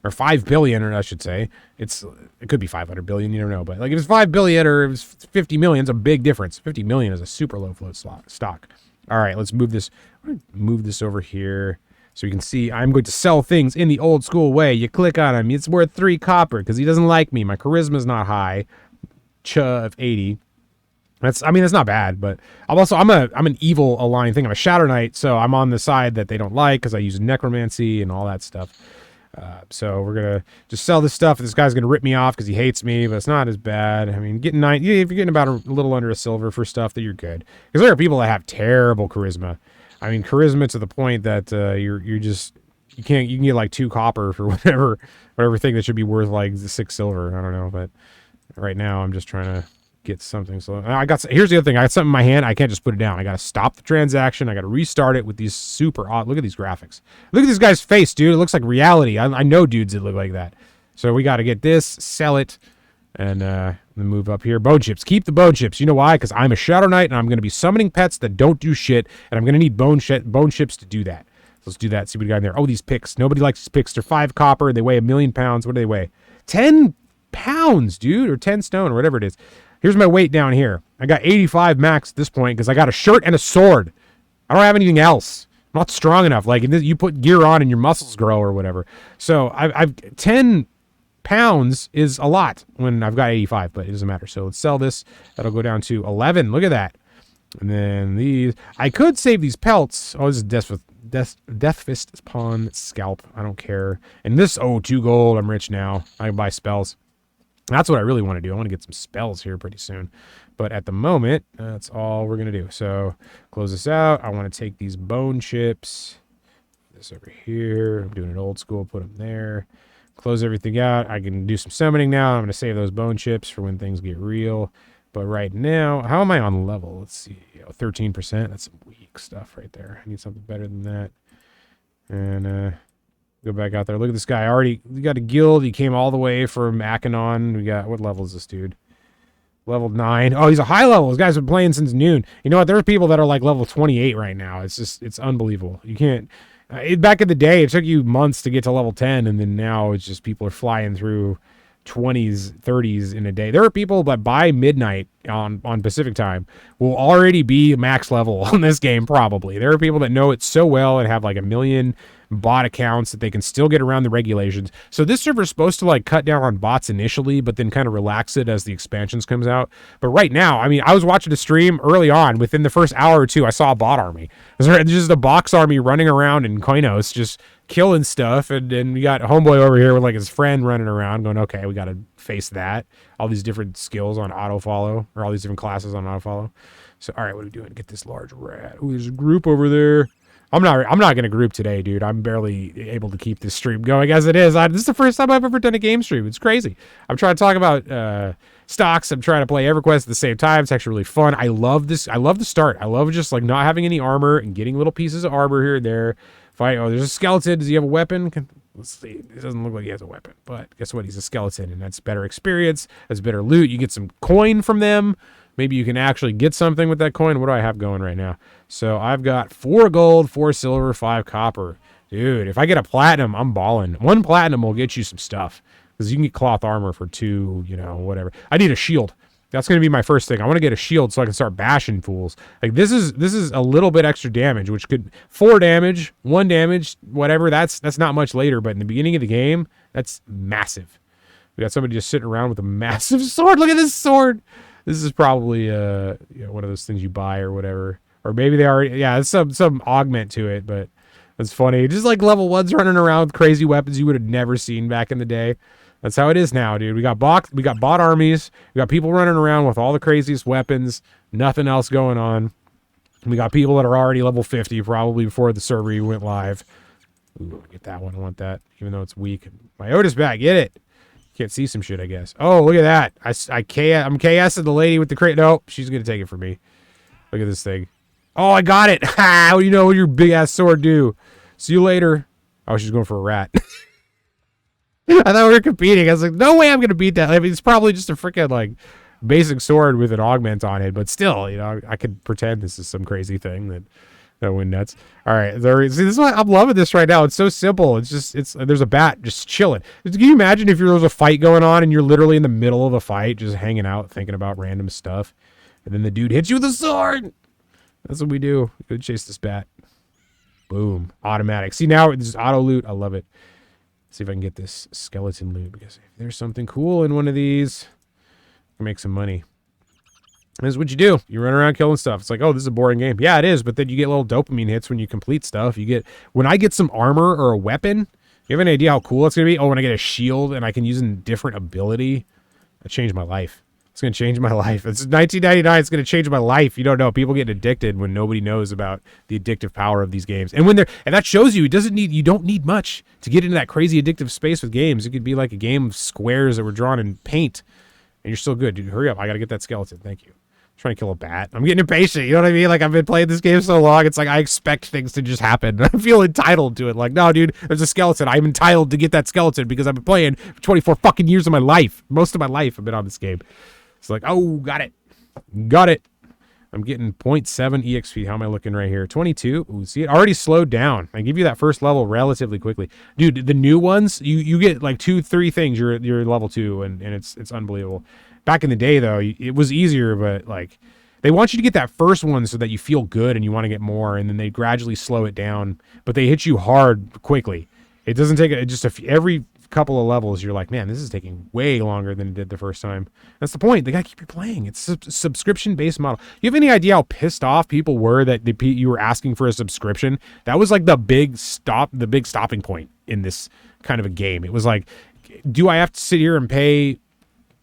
or 5 billion, or I should say, it could be 500 billion, you never know. But like if it's 5 billion or if it's 50 million, it's a big difference. 50 million is a super low float stock. All right, let's move this. I'm going to move this over here. So you can see I'm going to sell things in the old school way. You click on him. It's worth 3 copper because he doesn't like me. My charisma's not high. Of 80. That's not bad, but I'm an evil aligned thing. I'm a Shadow Knight, so I'm on the side that they don't like because I use necromancy and all that stuff. So we're going to just sell this stuff. This guy's going to rip me off because he hates me, but it's not as bad. I mean, if you're getting about a little under a silver for stuff, that you're good. Because there are people that have terrible charisma. I mean, charisma to the point that you can get like 2 copper for whatever thing that should be worth like 6 silver. I don't know, but right now I'm just trying to get something. So here's the other thing. I got something in my hand. I can't just put it down. I got to stop the transaction. I got to restart it with these super odd. Look at these graphics. Look at this guy's face, dude. It looks like reality. I know dudes that look like that. So we got to get this, sell it, and then move up here. Bone chips. Keep the bone chips. You know why? Because I'm a Shadow Knight, and I'm going to be summoning pets that don't do shit, and I'm going to need bone chips to do that. So let's do that. See what we got in there. Oh, these picks. Nobody likes these picks. They're 5 copper. They weigh 1,000,000 pounds. What do they weigh? 10 pounds, dude, or 10 stone, or whatever it is. Here's my weight down here. I got 85 max at this point because I got a shirt and a sword. I don't have anything else. I'm not strong enough. Like you put gear on and your muscles grow or whatever. So I've 10 pounds is a lot when I've got 85, but it doesn't matter. So let's sell this. That'll go down to 11. Look at that. And then these. I could save these pelts. Oh, this is Death Fist Pawn Scalp. I don't care. And this, 2 gold. I'm rich now. I can buy spells. That's what I really want to do. I want to get some spells here pretty soon. But at the moment, that's all we're going to do. So close this out. I want to take these bone chips. This over here. I'm doing it old school. Put them there. Close everything out. I can do some summoning now. I'm going to save those bone chips for when things get real. But right now, how am I on level? Let's see. 13%. That's some weak stuff right there. I need something better than that. And go back out there. Look at this guy. We got a guild. He came all the way from Akanon. We got, what level is this dude? Level 9. Oh, he's a high level. This guy's been playing since noon. You know what? There are people that are like level 28 right now. It's unbelievable. You can't. Back in the day, it took you months to get to level 10, and then now it's just people are flying through 20s, 30s in a day. There are people that by midnight on Pacific time will already be max level on this game, probably. There are people that know it so well and have like 1 million bot accounts that they can still get around the regulations. So this server is supposed to like cut down on bots initially, but then kind of relax it as the expansions comes out. But right now, I mean, I was watching a stream early on. Within the first hour or two, I saw a bot army. There's just a box army running around in Koinos, just killing stuff. And then we got Homeboy over here with like his friend running around going, okay, we got to face that. All these different skills on auto follow, or all these different classes on auto follow. So, all right, what are we doing? Get this large rat. Oh, there's a group over there. I'm not going to group today, dude. I'm barely able to keep this stream going as it is. This is the first time I've ever done a game stream. It's crazy. I'm trying to talk about stocks. I'm trying to play Everquest at the same time. It's actually really fun. I love this. I love the start. I love just like not having any armor and getting little pieces of armor here and there. Oh, there's a skeleton. Does he have a weapon? Let's see. It doesn't look like he has a weapon, but guess what? He's a skeleton, and that's better experience. That's better loot. You get some coin from them. Maybe you can actually get something with that coin. What do I have going right now? So I've got 4 gold, 4 silver, 5 copper. Dude, if I get a platinum, I'm balling. 1 platinum will get you some stuff because you can get cloth armor for 2, whatever. I need a shield. That's going to be my first thing. I want to get a shield so I can start bashing fools. Like this is a little bit extra damage, which could 4 damage, 1 damage, whatever. That's not much later, but in the beginning of the game, that's massive. We got somebody just sitting around with a massive sword. Look at this sword. This is probably one of those things you buy or whatever. Or maybe they already, yeah, it's some augment to it, but it's funny. Just like level 1s running around with crazy weapons you would have never seen back in the day. That's how it is now, dude. We got bot armies. We got people running around with all the craziest weapons. Nothing else going on. We got people that are already level 50, probably before the server even went live. Ooh, get that one. I want that, even though it's weak. My Otis back. Get it. Can't see some shit, I guess. Oh, look at that. I'm KSing the lady with the crate. Nope, she's going to take it from me. Look at this thing. Oh, I got it. Ha! What do you know what your big-ass sword do? See you later. Oh, she's going for a rat. I thought we were competing. I was like, no way I'm going to beat that. I mean, it's probably just a freaking, like, basic sword with an augment on it. But still, you know, I could pretend this is some crazy thing that went nuts. All right. See, this is why I'm loving this right now. It's so simple. There's a bat just chilling. Can you imagine if there was a fight going on and you're literally in the middle of a fight, just hanging out, thinking about random stuff, and then the dude hits you with a sword? That's what we do. Go chase this bat. Boom. Automatic. See, now this is auto loot. I love it. See if I can get this skeleton loot, because if there's something cool in one of these, I can make some money. This is what you do. You run around killing stuff. It's like, oh, this is a boring game. Yeah, it is, but then you get little dopamine hits when you complete stuff. When I get some armor or a weapon, you have any idea how cool it's going to be? Oh, when I get a shield and I can use a different ability, that changed my life. It's going to change my life. It's 1999. It's going to change my life. You don't know. People get addicted when nobody knows about the addictive power of these games. And and that shows you you don't need much to get into that crazy addictive space with games. It could be like a game of squares that were drawn in paint, and you're still good. Dude, hurry up. I got to get that skeleton. Thank you. I'm trying to kill a bat. I'm getting impatient. You know what I mean? Like, I've been playing this game so long. It's like I expect things to just happen. I feel entitled to it. Like, no, dude, there's a skeleton. I'm entitled to get that skeleton because I've been playing for 24 fucking years of my life. Most of my life I've been on this game. It's like, oh, got it. Got it. I'm getting 0.7 EXP. How am I looking right here? 22. Ooh, see, it already slowed down. I give you that first level relatively quickly. Dude, the new ones, you get like 2-3 things. You're level 2, and it's unbelievable. Back in the day, though, it was easier, but like they want you to get that first one so that you feel good and you want to get more, and then they gradually slow it down, but they hit you hard quickly. It doesn't take every couple of levels you're like, man, this is taking way longer than it did the first time. That's the point. They gotta keep you playing. It's a subscription-based model. You have any idea how pissed off people were that you were asking for a subscription? That was like the big stopping point in this kind of a game. It was like, do I have to sit here and pay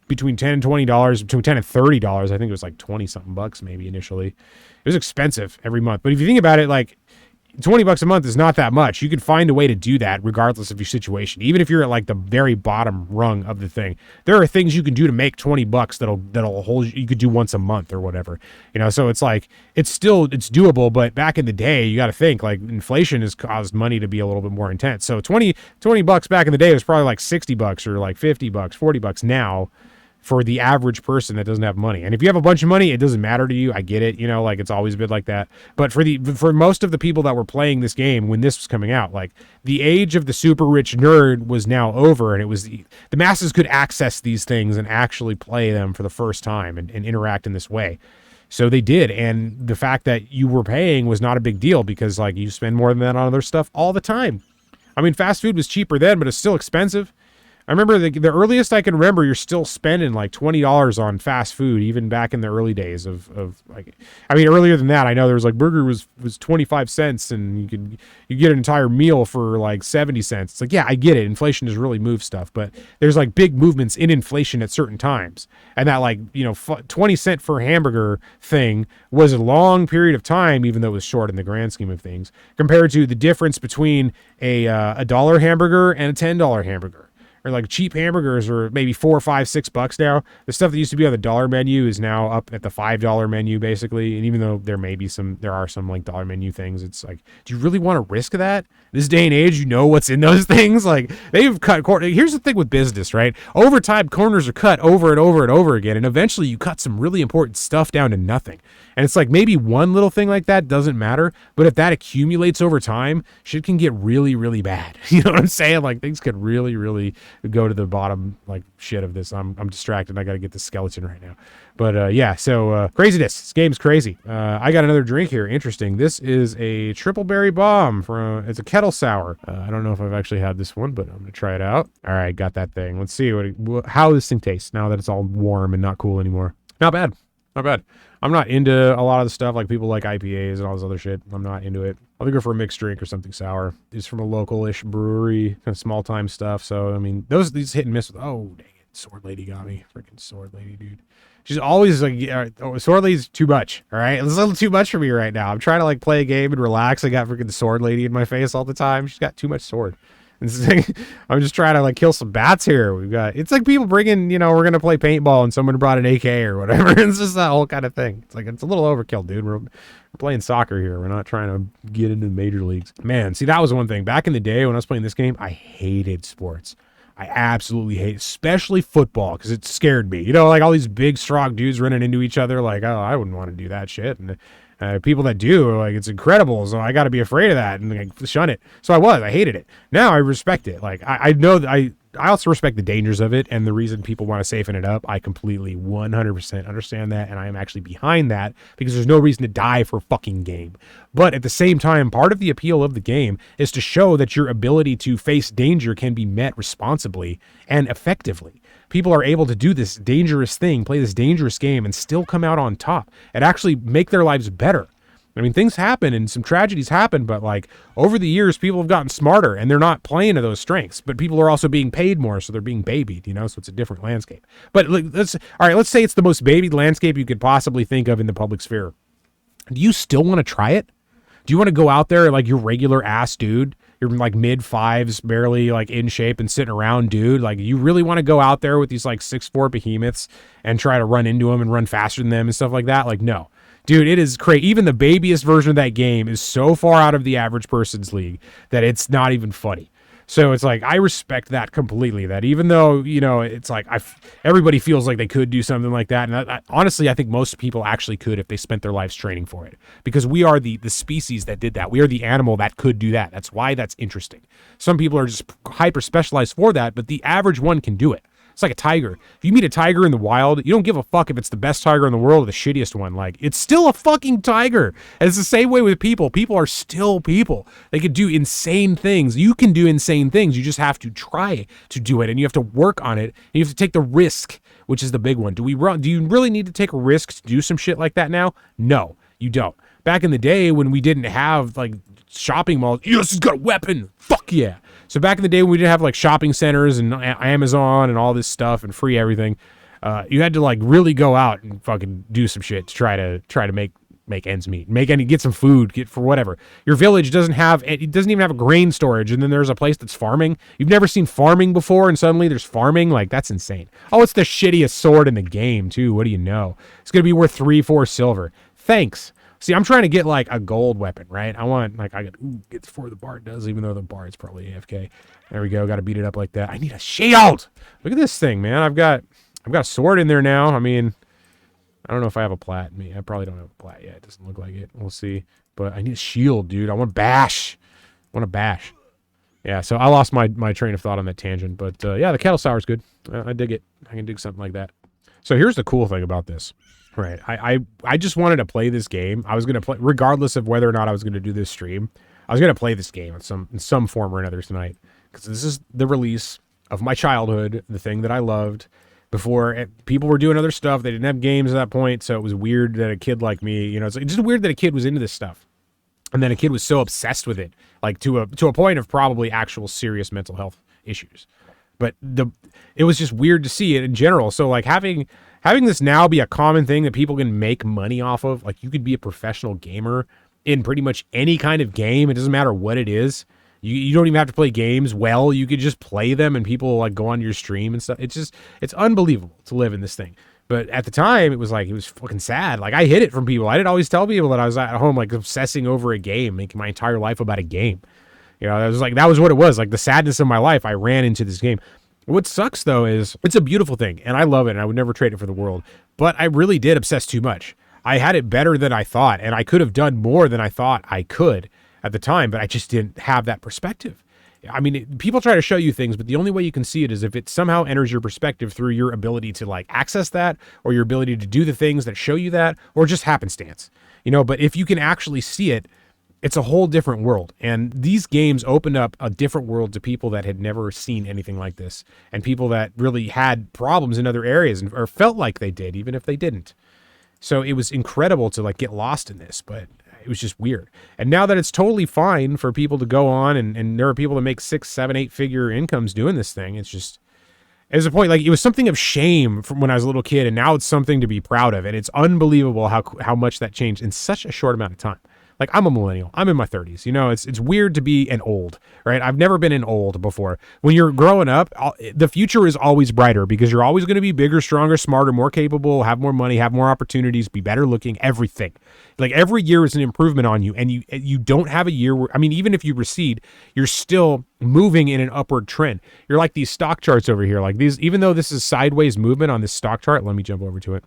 between $10 and $20, between $10 and $30? I think it was like 20 something bucks maybe initially. It was expensive every month. But if you think about it, like, $20 a month is not that much. You could find a way to do that regardless of your situation. Even if you're at like the very bottom rung of the thing, there are things you can do to make $20 that'll hold you. You could do once a month or whatever, you know? So it's like, it's doable, but back in the day, you got to think like inflation has caused money to be a little bit more intense. So $20 back in the day was probably like $60 or like $50, $40 now for the average person that doesn't have money. And if you have a bunch of money, it doesn't matter to you. I get it. You know, like it's always been like that. But for most of the people that were playing this game when this was coming out, like the age of the super rich nerd was now over, and it was the masses could access these things and actually play them for the first time and interact in this way. So they did. And the fact that you were paying was not a big deal because like you spend more than that on other stuff all the time. I mean, fast food was cheaper then, but it's still expensive. I remember the earliest I can remember, you're still spending like $20 on fast food, even back in the early days of like, I mean, earlier than that, I know there was like burger was 25 cents and you get an entire meal for like 70 cents. It's like, yeah, I get it. Inflation has really moved stuff, but there's like big movements in inflation at certain times. And that like, you know, 20 cent for a hamburger thing was a long period of time, even though it was short in the grand scheme of things, compared to the difference between a dollar hamburger and a $10 hamburger. Or like cheap hamburgers are maybe $4, $5, $6 now. The stuff that used to be on the dollar menu is now up at the $5 menu basically. And even though there are some like dollar menu things, it's like, do you really want to risk that? This day and age, you know what's in those things. Like they've cut corners. Here's the thing with business, right? Over time, corners are cut over and over and over again. And eventually you cut some really important stuff down to nothing. And it's like maybe one little thing like that doesn't matter. But if that accumulates over time, shit can get really, really bad. You know what I'm saying? Like things could really, really go to the bottom like shit of this. I'm distracted. I got to get the skeleton right now. But yeah, so craziness. This game's crazy. I got another drink here. Interesting. This is a triple berry bomb it's a kettle sour. I don't know if I've actually had this one, but I'm gonna try it out. All right, got that thing. Let's see how this thing tastes now that it's all warm and not cool anymore. Not bad. Not bad. I'm not into a lot of the stuff like people like IPAs and all this other shit. I'm not into it. I'll go for a mixed drink or something sour. It's from a local-ish brewery, kind of small-time stuff. So, I mean, these hit and miss. Oh, dang it. Sword Lady got me. Freaking Sword Lady, dude. She's always like, Sword Lady's too much, all right? It's a little too much for me right now. I'm trying to, like, play a game and relax. I got freaking Sword Lady in my face all the time. She's got too much sword. I'm just trying to like kill some bats here. It's like people bringing, we're going to play paintball and someone brought an AK or whatever. It's just that whole kind of thing. It's like, it's a little overkill, dude. We're playing soccer here. We're not trying to get into the major leagues. Man, see, that was one thing. Back in the day when I was playing this game, I hated sports. I absolutely hate, especially football, because it scared me. Like all these big, strong dudes running into each other. Like, oh, I wouldn't want to do that shit. And people that do, like, it's incredible. So I got to be afraid of that and like shun it. So I hated it. Now I respect it. Like I know that I also respect the dangers of it and the reason people want to safen it up. I completely 100% understand that. And I am actually behind that because there's no reason to die for a fucking game. But at the same time, part of the appeal of the game is to show that your ability to face danger can be met responsibly and effectively. People are able to do this dangerous thing, play this dangerous game, and still come out on top and actually make their lives better. I mean, things happen and some tragedies happen, but like over the years, people have gotten smarter and they're not playing to those strengths, but people are also being paid more. So they're being babied, so it's a different landscape. But let's say it's the most babied landscape you could possibly think of in the public sphere. Do you still want to try it? Do you want to go out there like your regular ass dude? You're like mid fives, barely like in shape and sitting around, dude. Like you really want to go out there with these like 6'4" behemoths and try to run into them and run faster than them and stuff like that? Like, no. Dude, it is crazy. Even the babyest version of that game is so far out of the average person's league that it's not even funny. So it's like, I respect that completely, that even though, it's like everybody feels like they could do something like that. And honestly, I think most people actually could if they spent their lives training for it, because we are the species that did that. We are the animal that could do that. That's why that's interesting. Some people are just hyper specialized for that, but the average one can do it. It's like a tiger. If you meet a tiger in the wild, you don't give a fuck if it's the best tiger in the world or the shittiest one. Like, it's still a fucking tiger. And it's the same way with people. People are still people. They could do insane things. You can do insane things. You just have to try to do it, and you have to work on it. And you have to take the risk, which is the big one. Do you really need to take a risk to do some shit like that now? No, you don't. Back in the day when we didn't have like shopping malls, yes, he's got a weapon. Fuck yeah. So back in the day when we didn't have like shopping centers and Amazon and all this stuff and free everything, you had to like really go out and fucking do some shit to try to make ends meet, get some food, get for whatever. Your village doesn't even have a grain storage, and then there's a place that's farming. You've never seen farming before, and suddenly there's farming. Like, that's insane. Oh, it's the shittiest sword in the game too. What do you know? It's gonna be worth 3-4 silver. Thanks. See, I'm trying to get like a gold weapon, right? I want like get before the bard does, even though the bard's probably AFK. There we go. Got to beat it up like that. I need a shield. Look at this thing, man. I've got a sword in there now. I mean, I don't know if I have a plat. I probably don't have a plat yet. It doesn't look like it. We'll see. But I need a shield, dude. I want to bash. Yeah. So I lost my train of thought on that tangent, but yeah, the kettle sour's good. I dig it. I can dig something like that. So here's the cool thing about this. Right. I just wanted to play this game. I was going to play, regardless of whether or not I was going to do this stream, I was going to play this game in some form or another tonight, because this is the release of my childhood, the thing that I loved. Before people were doing other stuff, they didn't have games at that point, so it was weird that a kid like me, it's just weird that a kid was into this stuff, and then a kid was so obsessed with it, like to a point of probably actual serious mental health issues. But it was just weird to see it in general. So like having this now be a common thing that people can make money off of, like you could be a professional gamer in pretty much any kind of game. It doesn't matter what it is. You don't even have to play games well. You could just play them and people like go on your stream and stuff. It's unbelievable to live in this thing. But at the time, it was fucking sad. Like I hid it from people. I didn't always tell people that I was at home like obsessing over a game, making my entire life about a game. That was what it was. Like the sadness of my life, I ran into this game. What sucks though is it's a beautiful thing and I love it and I would never trade it for the world. But I really did obsess too much. I had it better than I thought, and I could have done more than I thought I could at the time, but I just didn't have that perspective. I mean, people try to show you things, but the only way you can see it is if it somehow enters your perspective through your ability to like access that, or your ability to do the things that show you that, or just happenstance. But if you can actually see it, it's a whole different world. And these games opened up a different world to people that had never seen anything like this, and people that really had problems in other areas or felt like they did, even if they didn't. So it was incredible to like get lost in this, but it was just weird. And now that it's totally fine for people to go on, and there are people that make 6, 7, 8 figure incomes doing this thing, it's just, there's a point, like it was something of shame from when I was a little kid, and now it's something to be proud of. And it's unbelievable how much that changed in such a short amount of time. Like, I'm a millennial. I'm in my 30s. You know, it's weird to be an old, right? I've never been an old before. When you're growing up, the future is always brighter because you're always going to be bigger, stronger, smarter, more capable, have more money, have more opportunities, be better looking, everything. Like, every year is an improvement on you, and you don't have a year where, I mean, even if you recede, you're still moving in an upward trend. You're like these stock charts over here. Like these, even though this is sideways movement on this stock chart, let me jump over to it.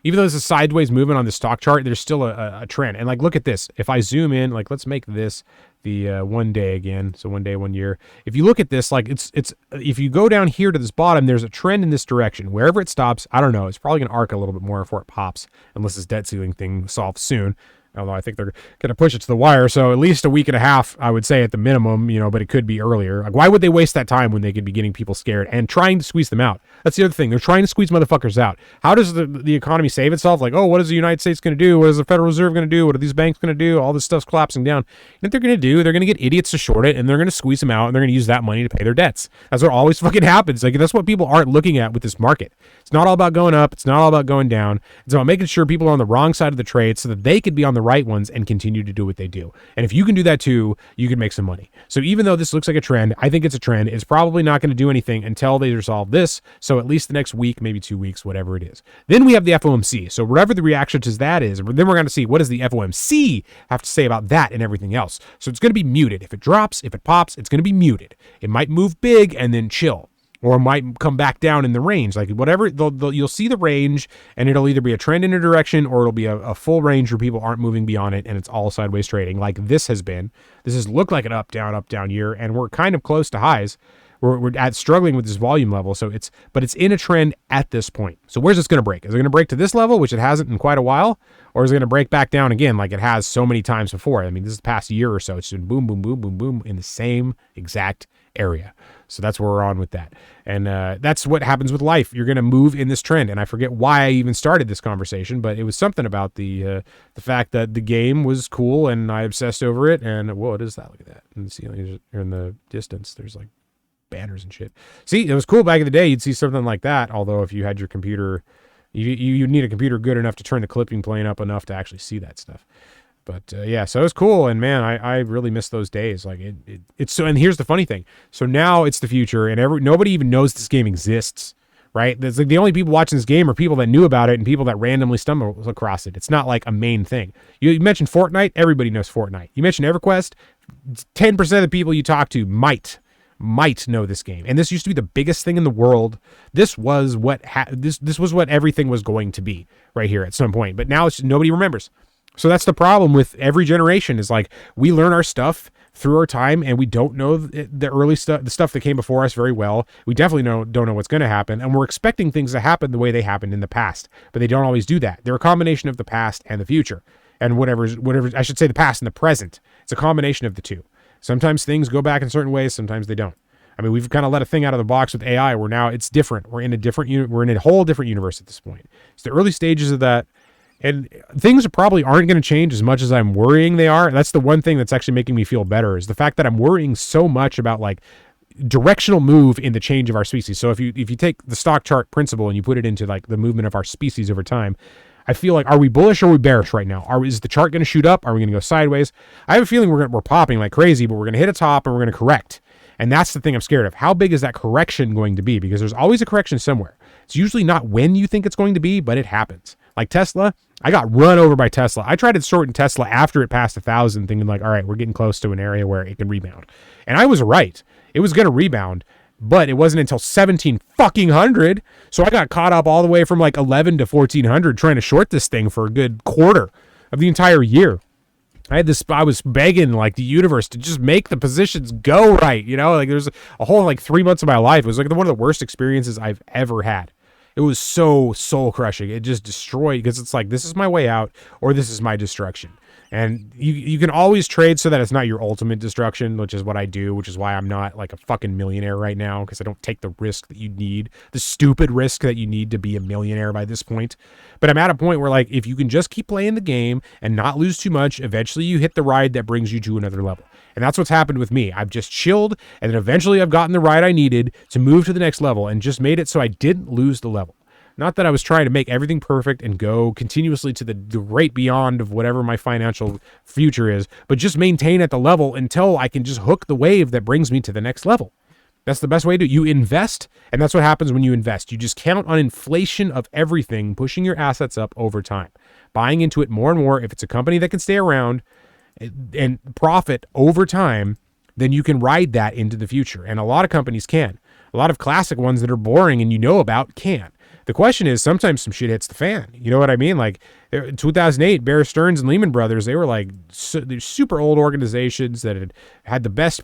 Even though there's a sideways movement on the stock chart, there's still a trend. And like, look at this. If I zoom in, like, let's make this the 1 day again. So 1 day, 1 year. If you look at this, like it's if you go down here to this bottom, there's a trend in this direction. Wherever it stops, I don't know. It's probably going to arc a little bit more before it pops, unless this debt ceiling thing solves soon. Although I think they're going to push it to the wire. So at least a week and a half, I would say at the minimum, you know, but it could be earlier. Like, why would they waste that time when they could be getting people scared and trying to squeeze them out? That's the other thing. They're trying to squeeze motherfuckers out. How does the economy save itself? Like, oh, what is the United States going to do? What is the Federal Reserve going to do? What are these banks going to do? All this stuff's collapsing down. And what they're going to do, they're going to get idiots to short it, and they're going to squeeze them out, and they're going to use that money to pay their debts. That's what always fucking happens. Like, that's what people aren't looking at with this market. It's not all about going up. It's not all about going down. It's about making sure people are on the wrong side of the trade so that they could be on the right ones and continue to do what they do. And if you can do that too, you can make some money. So even though this looks like a trend, I think it's a trend. It's probably not going to do anything until they resolve this. So at least the next week, maybe 2 weeks, whatever it is. Then we have the FOMC. So whatever the reaction to that is, then we're going to see what does the FOMC have to say about that and everything else. So it's going to be muted. If it drops, if it pops, it's going to be muted. It might move big and then chill, or it might come back down in the range. Like, whatever, you'll see the range, and it'll either be a trend in a direction, or it'll be a full range where people aren't moving beyond it, and it's all sideways trading like this has been. This has looked like an up, down year, and we're kind of close to highs. We're struggling with this volume level, but it's in a trend at this point. So where's this going to break? Is it going to break to this level, which it hasn't in quite a while, or is it going to break back down again like it has so many times before? I mean, this is the past year or so. It's been boom, boom, boom, boom, boom in the same exact area. So that's where we're on with that. And that's what happens with life. You're going to move in this trend. And I forget why I even started this conversation, but it was something about the fact that the game was cool and I obsessed over it. And whoa, what is that? Look at that. In the ceiling, or in the distance, there's like banners and shit. See, it was cool back in the day. You'd see something like that. Although if you had your computer, you need a computer good enough to turn the clipping plane up enough to actually see that stuff. But yeah, so it was cool, and man, I really miss those days. Like it's so. And here's the funny thing: so now it's the future, and nobody even knows this game exists, right? There's like the only people watching this game are people that knew about it and people that randomly stumble across it. It's not like a main thing. You mentioned Fortnite, everybody knows Fortnite. You mentioned Everquest, 10% of the people you talk to might know this game, and this used to be the biggest thing in the world. This was what this was what everything was going to be right here at some point, but now it's nobody remembers. So that's the problem with every generation is like we learn our stuff through our time and we don't know the early stuff, the stuff that came before us very well. We definitely don't know what's going to happen, and we're expecting things to happen the way they happened in the past, but they don't always do that. They're a combination of the past and the future, and whatever I should say, the past and the present. It's a combination of the two. Sometimes things go back in certain ways, sometimes they don't. I mean, we've kind of let a thing out of the box with AI where now it's different. We're in a whole different universe at this point. It's the early stages of that. And things probably aren't going to change as much as I'm worrying they are. That's the one thing that's actually making me feel better is the fact that I'm worrying so much about like directional move in the change of our species. So if you take the stock chart principle and you put it into like the movement of our species over time, I feel like, are we bullish or are we bearish right now? Is the chart going to shoot up? Are we going to go sideways? I have a feeling we're popping like crazy, but we're going to hit a top and we're going to correct. And that's the thing I'm scared of. How big is that correction going to be? Because there's always a correction somewhere. It's usually not when you think it's going to be, but it happens. Like Tesla, I got run over by Tesla. I tried to short in Tesla after it passed 1,000, thinking like, all right, we're getting close to an area where it can rebound. And I was right. It was going to rebound, but it wasn't until 1,700. So I got caught up all the way from like 11 to 1,400 trying to short this thing for a good quarter of the entire year. I was begging like the universe to just make the positions go right. You know, like there's a whole like 3 months of my life. It was like one of the worst experiences I've ever had. It was so soul crushing. It just destroyed because it's like, this is my way out or this is my destruction. And you can always trade so that it's not your ultimate destruction, which is what I do, which is why I'm not like a fucking millionaire right now, because I don't take the risk that you need, the stupid risk that you need to be a millionaire by this point. But I'm at a point where, like, if you can just keep playing the game and not lose too much, eventually you hit the ride that brings you to another level. And that's what's happened with me. I've just chilled, and then eventually I've gotten the ride I needed to move to the next level and just made it so I didn't lose the level. Not that I was trying to make everything perfect and go continuously to the rate beyond of whatever my financial future is, but just maintain at the level until I can just hook the wave that brings me to the next level. That's the best way to, you invest, and that's what happens when you invest. You just count on inflation of everything, pushing your assets up over time, buying into it more and more. If it's a company that can stay around and profit over time, then you can ride that into the future. And a lot of companies can. A lot of classic ones that are boring and you know about can. The question is, sometimes some shit hits the fan. You know what I mean? Like, in 2008, Bear Stearns and Lehman Brothers, they were like they're super old organizations that had the best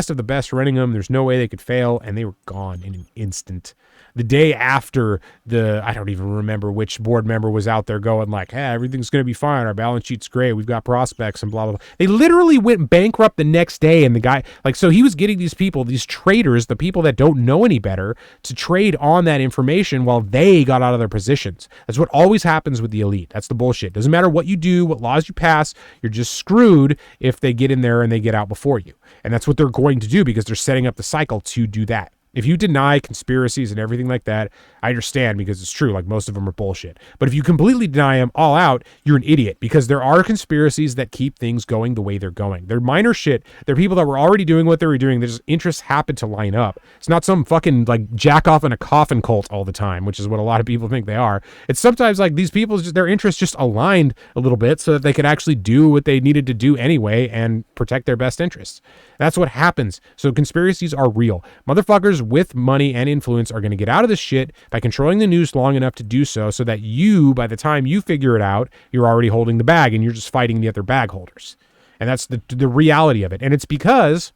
of the best running them. There's no way they could fail, and they were gone in an instant. The day after I don't even remember which board member was out there going like, hey, everything's going to be fine. Our balance sheet's great. We've got prospects and blah, blah, blah. They literally went bankrupt the next day. And the guy, like, so he was getting these people, these traders, the people that don't know any better, to trade on that information while they got out of their positions. That's what always happens with the elite. That's the bullshit. Doesn't matter what you do, what laws you pass, you're just screwed if they get in there and they get out before you. And that's what they're going to do because they're setting up the cycle to do that. If you deny conspiracies and everything like that, I understand because it's true, like most of them are bullshit. But if you completely deny them all out, you're an idiot because there are conspiracies that keep things going the way they're going. They're minor shit. They're people that were already doing what they were doing. Their just interests happen to line up. It's not some fucking like jack off in a coffin cult all the time, which is what a lot of people think they are. It's sometimes like these people, just their interests just aligned a little bit so that they could actually do what they needed to do anyway and protect their best interests. That's what happens. So conspiracies are real. Motherfuckers with money and influence are going to get out of this shit by controlling the news long enough to do so that you, by the time you figure it out, you're already holding the bag and you're just fighting the other bag holders. And that's the reality of it. And it's because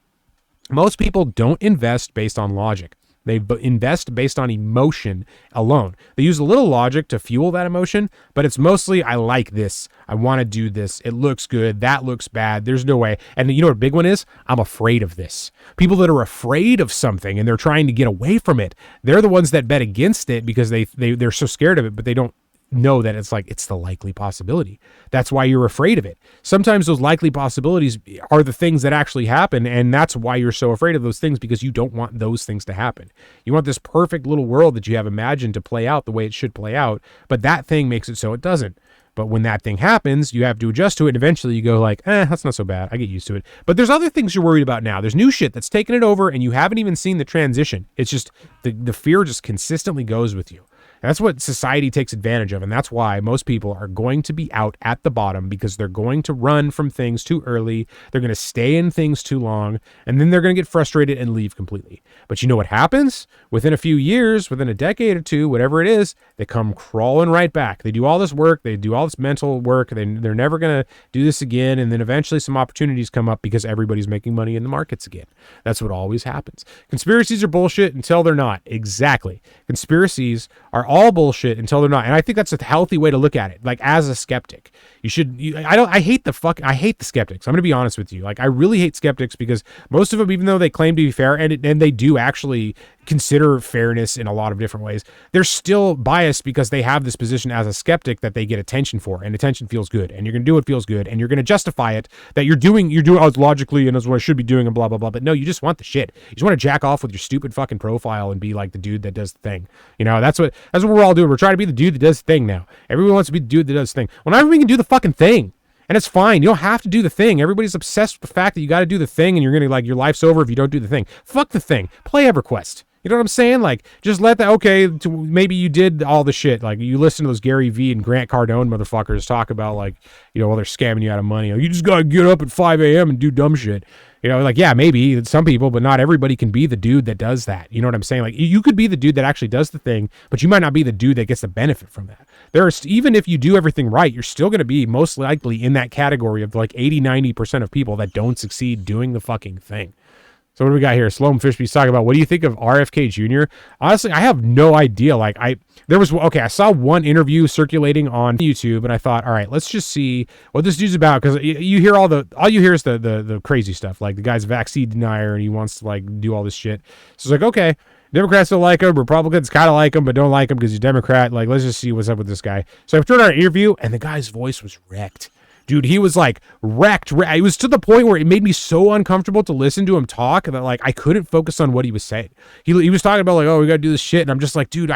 most people don't invest based on logic. They invest based on emotion alone. They use a little logic to fuel that emotion, but it's mostly, I like this. I want to do this. It looks good. That looks bad. There's no way. And you know what a big one is? I'm afraid of this. People that are afraid of something and they're trying to get away from it, they're the ones that bet against it because they're so scared of it, but they don't know that it's the likely possibility. That's why you're afraid of it. Sometimes those likely possibilities are the things that actually happen, and that's why you're so afraid of those things, because you don't want those things to happen. You want this perfect little world that you have imagined to play out the way it should play out, but that thing makes it so it doesn't. But when that thing happens, you have to adjust to it, and eventually you go like, that's not so bad. I get used to it. But there's other things you're worried about now. There's new shit that's taken it over, and you haven't even seen the transition. It's just the fear just consistently goes with you. That's what society takes advantage of, and that's why most people are going to be out at the bottom, because they're going to run from things too early, they're going to stay in things too long, and then they're going to get frustrated and leave completely. But you know what happens? Within a few years, within a decade or two, whatever it is, they come crawling right back. They do all this work, they do all this mental work, they're never going to do this again, and then eventually some opportunities come up because everybody's making money in the markets again. That's what always happens. Conspiracies are bullshit until they're not. Exactly. Conspiracies are all bullshit until they're not. And I think that's a healthy way to look at it. Like, as a skeptic, I hate the skeptics. I'm going to be honest with you. Like, I really hate skeptics because most of them, even though they claim to be fair and they do actually consider fairness in a lot of different ways, they're still biased because they have this position as a skeptic that they get attention for, and attention feels good, and you're going to do what feels good, and you're going to justify it that you're doing as logically and as what I should be doing and blah, blah, blah. But no, you just want the shit. You just want to jack off with your stupid fucking profile and be like the dude that does the thing. You know, that's what we're all doing. We're trying to be the dude that does the thing now. Everyone wants to be the dude that does the thing. Well, not everybody can do the fucking thing. And it's fine. You don't have to do the thing. Everybody's obsessed with the fact that you got to do the thing, and you're going to, like, your life's over if you don't do the thing. Fuck the thing. Play EverQuest. You know what I'm saying? Like, just let that, maybe you did all the shit. Like, you listen to those Gary Vee and Grant Cardone motherfuckers talk about, like, you know, well, they're scamming you out of money. Like, you just got to get up at 5 a.m. and do dumb shit. You know, like, yeah, maybe some people, but not everybody can be the dude that does that. You know what I'm saying? Like, you could be the dude that actually does the thing, but you might not be the dude that gets the benefit from that. Even if you do everything right, you're still going to be most likely in that category of like 80-90% of people that don't succeed doing the fucking thing. So what do we got here? Sloan Fishby's talking about, what do you think of RFK Jr.? Honestly, I have no idea. Like I saw one interview circulating on YouTube, and I thought, all right, let's just see what this dude's about, because you hear all you hear is the crazy stuff, like the guy's a vaccine denier and he wants to like do all this shit. So it's like, okay, Democrats don't like him, Republicans kind of like him, but don't like him because he's Democrat. Like, let's just see what's up with this guy. So I turned on an interview, and the guy's voice was wrecked. Dude, he was like wrecked. It was to the point where it made me so uncomfortable to listen to him talk that like I couldn't focus on what he was saying. He was talking about like, oh, we got to do this shit. And I'm just like, dude,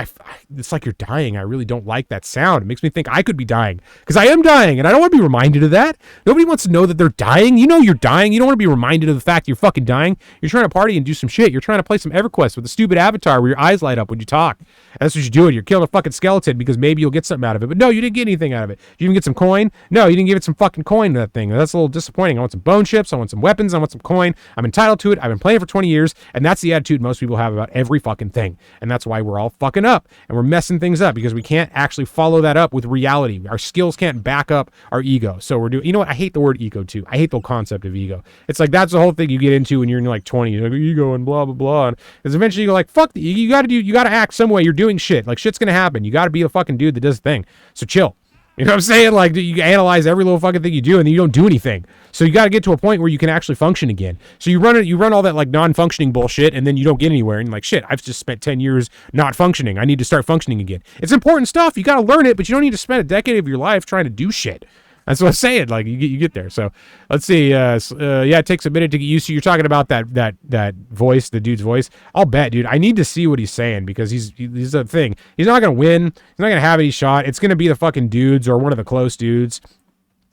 it's like you're dying. I really don't like that sound. It makes me think I could be dying, because I am dying and I don't want to be reminded of that. Nobody wants to know that they're dying. You know you're dying. You don't want to be reminded of the fact you're fucking dying. You're trying to party and do some shit. You're trying to play some Everquest with a stupid avatar where your eyes light up when you talk. And that's what you're doing. You're killing a fucking skeleton because maybe you'll get something out of it. But no, you didn't get anything out of it. Did you even get some coin? No, you didn't give it some fucking coin to that thing. That's a little disappointing. I want some bone chips. I want some weapons. I want some coin. I'm entitled to it. I've been playing for 20 years. And that's the attitude most people have about every fucking thing. And that's why we're all fucking up and we're messing things up, because we can't actually follow that up with reality. Our skills can't back up our ego. So we're doing, you know what? I hate the word ego too. I hate the concept of ego. It's like, that's the whole thing you get into when you're in like 20, you're like ego and blah, blah, blah. And because eventually you go like, fuck, you got to act some way. You're doing shit. Like shit's going to happen. You got to be a fucking dude that does the thing. So chill. You know what I'm saying? Like, you analyze every little fucking thing you do, and then you don't do anything. So you got to get to a point where you can actually function again. So you run all that like non-functioning bullshit, and then you don't get anywhere. And like, shit, I've just spent 10 years not functioning. I need to start functioning again. It's important stuff. You got to learn it, but you don't need to spend a decade of your life trying to do shit. That's what I'm saying. Like you get there. So let's see. Yeah, it takes a minute to get used to. You're talking about that voice, the dude's voice. I'll bet, dude. I need to see what he's saying, because he's the thing. He's not gonna win. He's not gonna have any shot. It's gonna be the fucking dudes or one of the close dudes,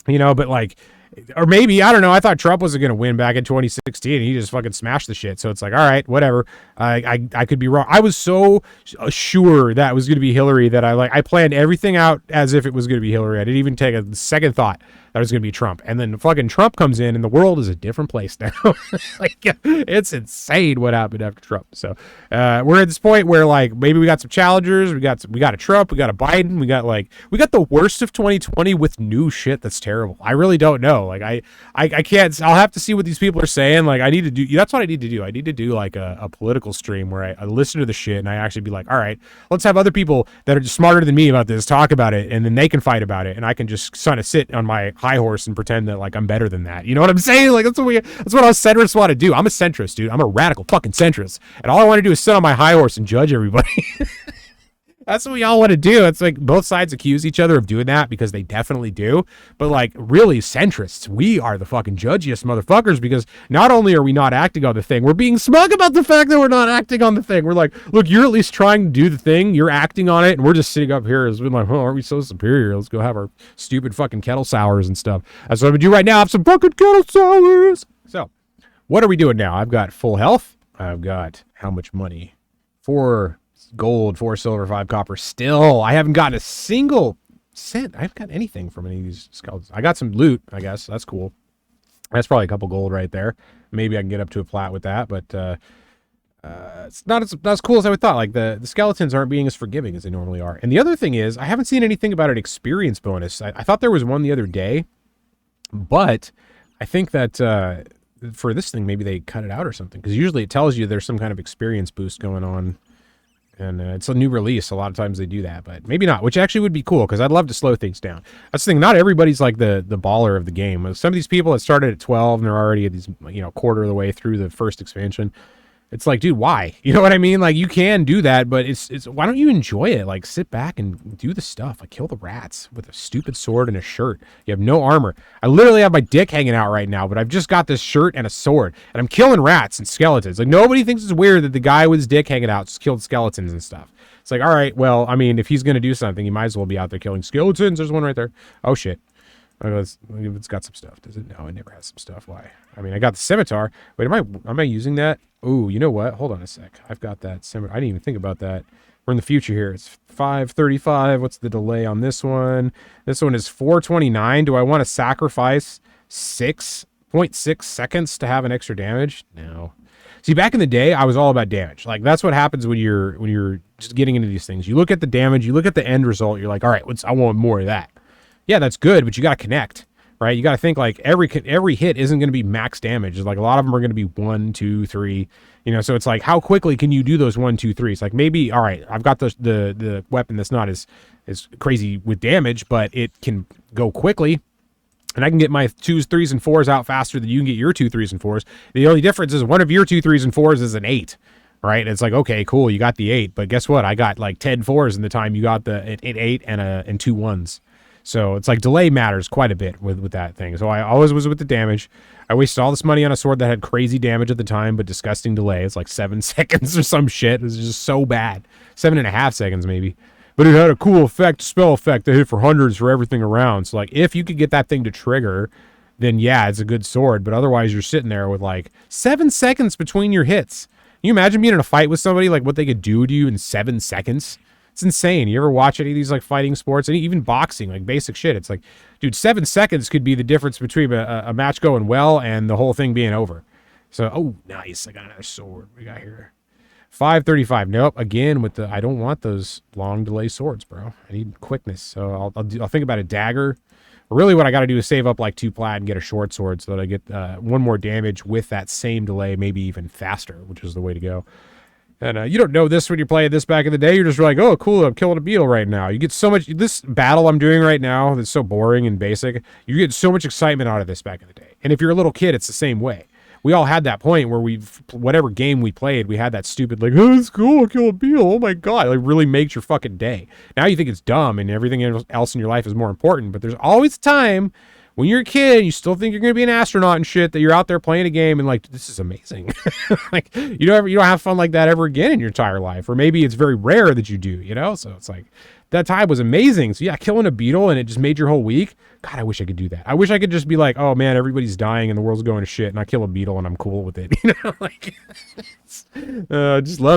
you know. But like, or maybe, I don't know. I thought Trump was going to win back in 2016. And he just fucking smashed the shit. So it's like, all right, whatever. I could be wrong. I was so sure that it was going to be Hillary that I planned everything out as if it was going to be Hillary. I didn't even take a second thought that it was going to be Trump. And then fucking Trump comes in and the world is a different place now. Like, it's insane what happened after Trump. So we're at this point where like maybe we got some challengers. We got a Trump. We got a Biden. We got the worst of 2020 with new shit that's terrible. I really don't know. Like I can't. I'll have to see what these people are saying. Like I need to do. That's what I need to do. I need to do like a political stream where I listen to the shit and I actually be like, all right, let's have other people that are just smarter than me about this talk about it, and then they can fight about it, and I can just kind of sit on my high horse and pretend that like I'm better than that. You know what I'm saying? Like that's what us centrists want to do. I'm a centrist, dude. I'm a radical fucking centrist, and all I want to do is sit on my high horse and judge everybody. That's what we all want to do. It's like both sides accuse each other of doing that because they definitely do. But like really centrists, we are the fucking judgiest motherfuckers, because not only are we not acting on the thing, we're being smug about the fact that we're not acting on the thing. We're like, look, you're at least trying to do the thing. You're acting on it. And we're just sitting up here as we're like, oh, aren't we so superior? Let's go have our stupid fucking kettle sours and stuff. That's what I'm going to do right now. Have some fucking kettle sours. So what are we doing now? I've got full health. I've got how much money? 4 gold, 4 silver, 5 copper. Still, I haven't gotten a single cent. I haven't got anything from any of these scouts. I got some loot, I guess. That's cool. That's probably a couple gold right there. Maybe I can get up to a plat with that, but it's not as cool as I would thought. Like the skeletons aren't being as forgiving as they normally are. And the other thing is, I haven't seen anything about an experience bonus. I thought there was one the other day, but I think that for this thing, maybe they cut it out or something, because usually it tells you there's some kind of experience boost going on. And it's a new release. A lot of times they do that, but maybe not, which actually would be cool, because I'd love to slow things down. That's the thing. Not everybody's like the baller of the game. Some of these people that started at 12 and they're already at these, quarter of the way through the first expansion. It's like, dude, why? You know what I mean? Like, you can do that, but it's why don't you enjoy it? Like, sit back and do the stuff. Like, kill the rats with a stupid sword and a shirt. You have no armor. I literally have my dick hanging out right now, but I've just got this shirt and a sword, and I'm killing rats and skeletons. Like, nobody thinks it's weird that the guy with his dick hanging out just killed skeletons and stuff. It's like, all right, well, I mean, if he's going to do something, he might as well be out there killing skeletons. There's one right there. Oh, shit. It's got some stuff. Does it? No, it never has some stuff. Why? I mean, I got the scimitar. Wait, am I using that? Ooh, you know what? Hold on a sec. I've got that scimitar. I didn't even think about that. We're in the future here. It's 5:35. What's the delay on this one? This one is 4:29. Do I want to sacrifice 6.6 seconds to have an extra damage? No. See, back in the day, I was all about damage. Like, that's what happens when you're just getting into these things. You look at the damage, you look at the end result, you're like, all right, I want more of that. Yeah, that's good, but you got to connect. right? You got to think like every hit isn't going to be max damage. Like a lot of them are going to be 1, 2, 3. You know, so it's like how quickly can you do those 1, 2, 3s? It's like maybe all right, I've got the weapon that's not as crazy with damage, but it can go quickly. And I can get my 2s, 3s, and 4s out faster than you can get your 2, 3s, and 4s. The only difference is one of your 2, 3s, and 4s is an 8, right? It's like, okay, cool, you got the 8, but guess what? I got like 10 4s in the time you got an 8 and 2 1s. So it's like delay matters quite a bit with that thing. So I always was with the damage. I wasted all this money on a sword that had crazy damage at the time, but disgusting delay. It's like 7 seconds or some shit. It was just so bad. 7.5 seconds maybe. But it had a cool effect, spell effect that hit for hundreds for everything around. So like if you could get that thing to trigger, then yeah, it's a good sword. But otherwise you're sitting there with like 7 seconds between your hits. Can you imagine being in a fight with somebody, like what they could do to you in 7 seconds? It's insane. You ever watch any of these like fighting sports and even boxing, like basic shit? It's like, dude, 7 seconds could be the difference between a match going well and the whole thing being over. So, oh, nice. I got another sword. We got here 535. Nope. Again, with I don't want those long delay swords, bro. I need quickness. So I'll think about a dagger. Really, what I got to do is save up like 2 plat and get a short sword so that I get 1 more damage with that same delay, maybe even faster, which is the way to go. And you don't know this when you're playing this back in the day. You're just like, oh, cool, I'm killing a beetle right now. You get so much, this battle I'm doing right now that's so boring and basic, you get so much excitement out of this back in the day. And if you're a little kid, it's the same way. We all had that point where whatever game we played, we had that stupid, like, oh, it's cool, I'll kill a beetle. Oh my God. Like, really makes your fucking day. Now you think it's dumb and everything else in your life is more important, but there's always time when you're a kid and you still think you're going to be an astronaut and shit, that you're out there playing a game and like, this is amazing. Like, you don't have fun like that ever again in your entire life. Or maybe it's very rare that you do, you know? So it's like, that time was amazing. So yeah, killing a beetle and it just made your whole week. God, I wish I could do that. I wish I could just be like, oh man, everybody's dying and the world's going to shit and I kill a beetle and I'm cool with it. You know, like,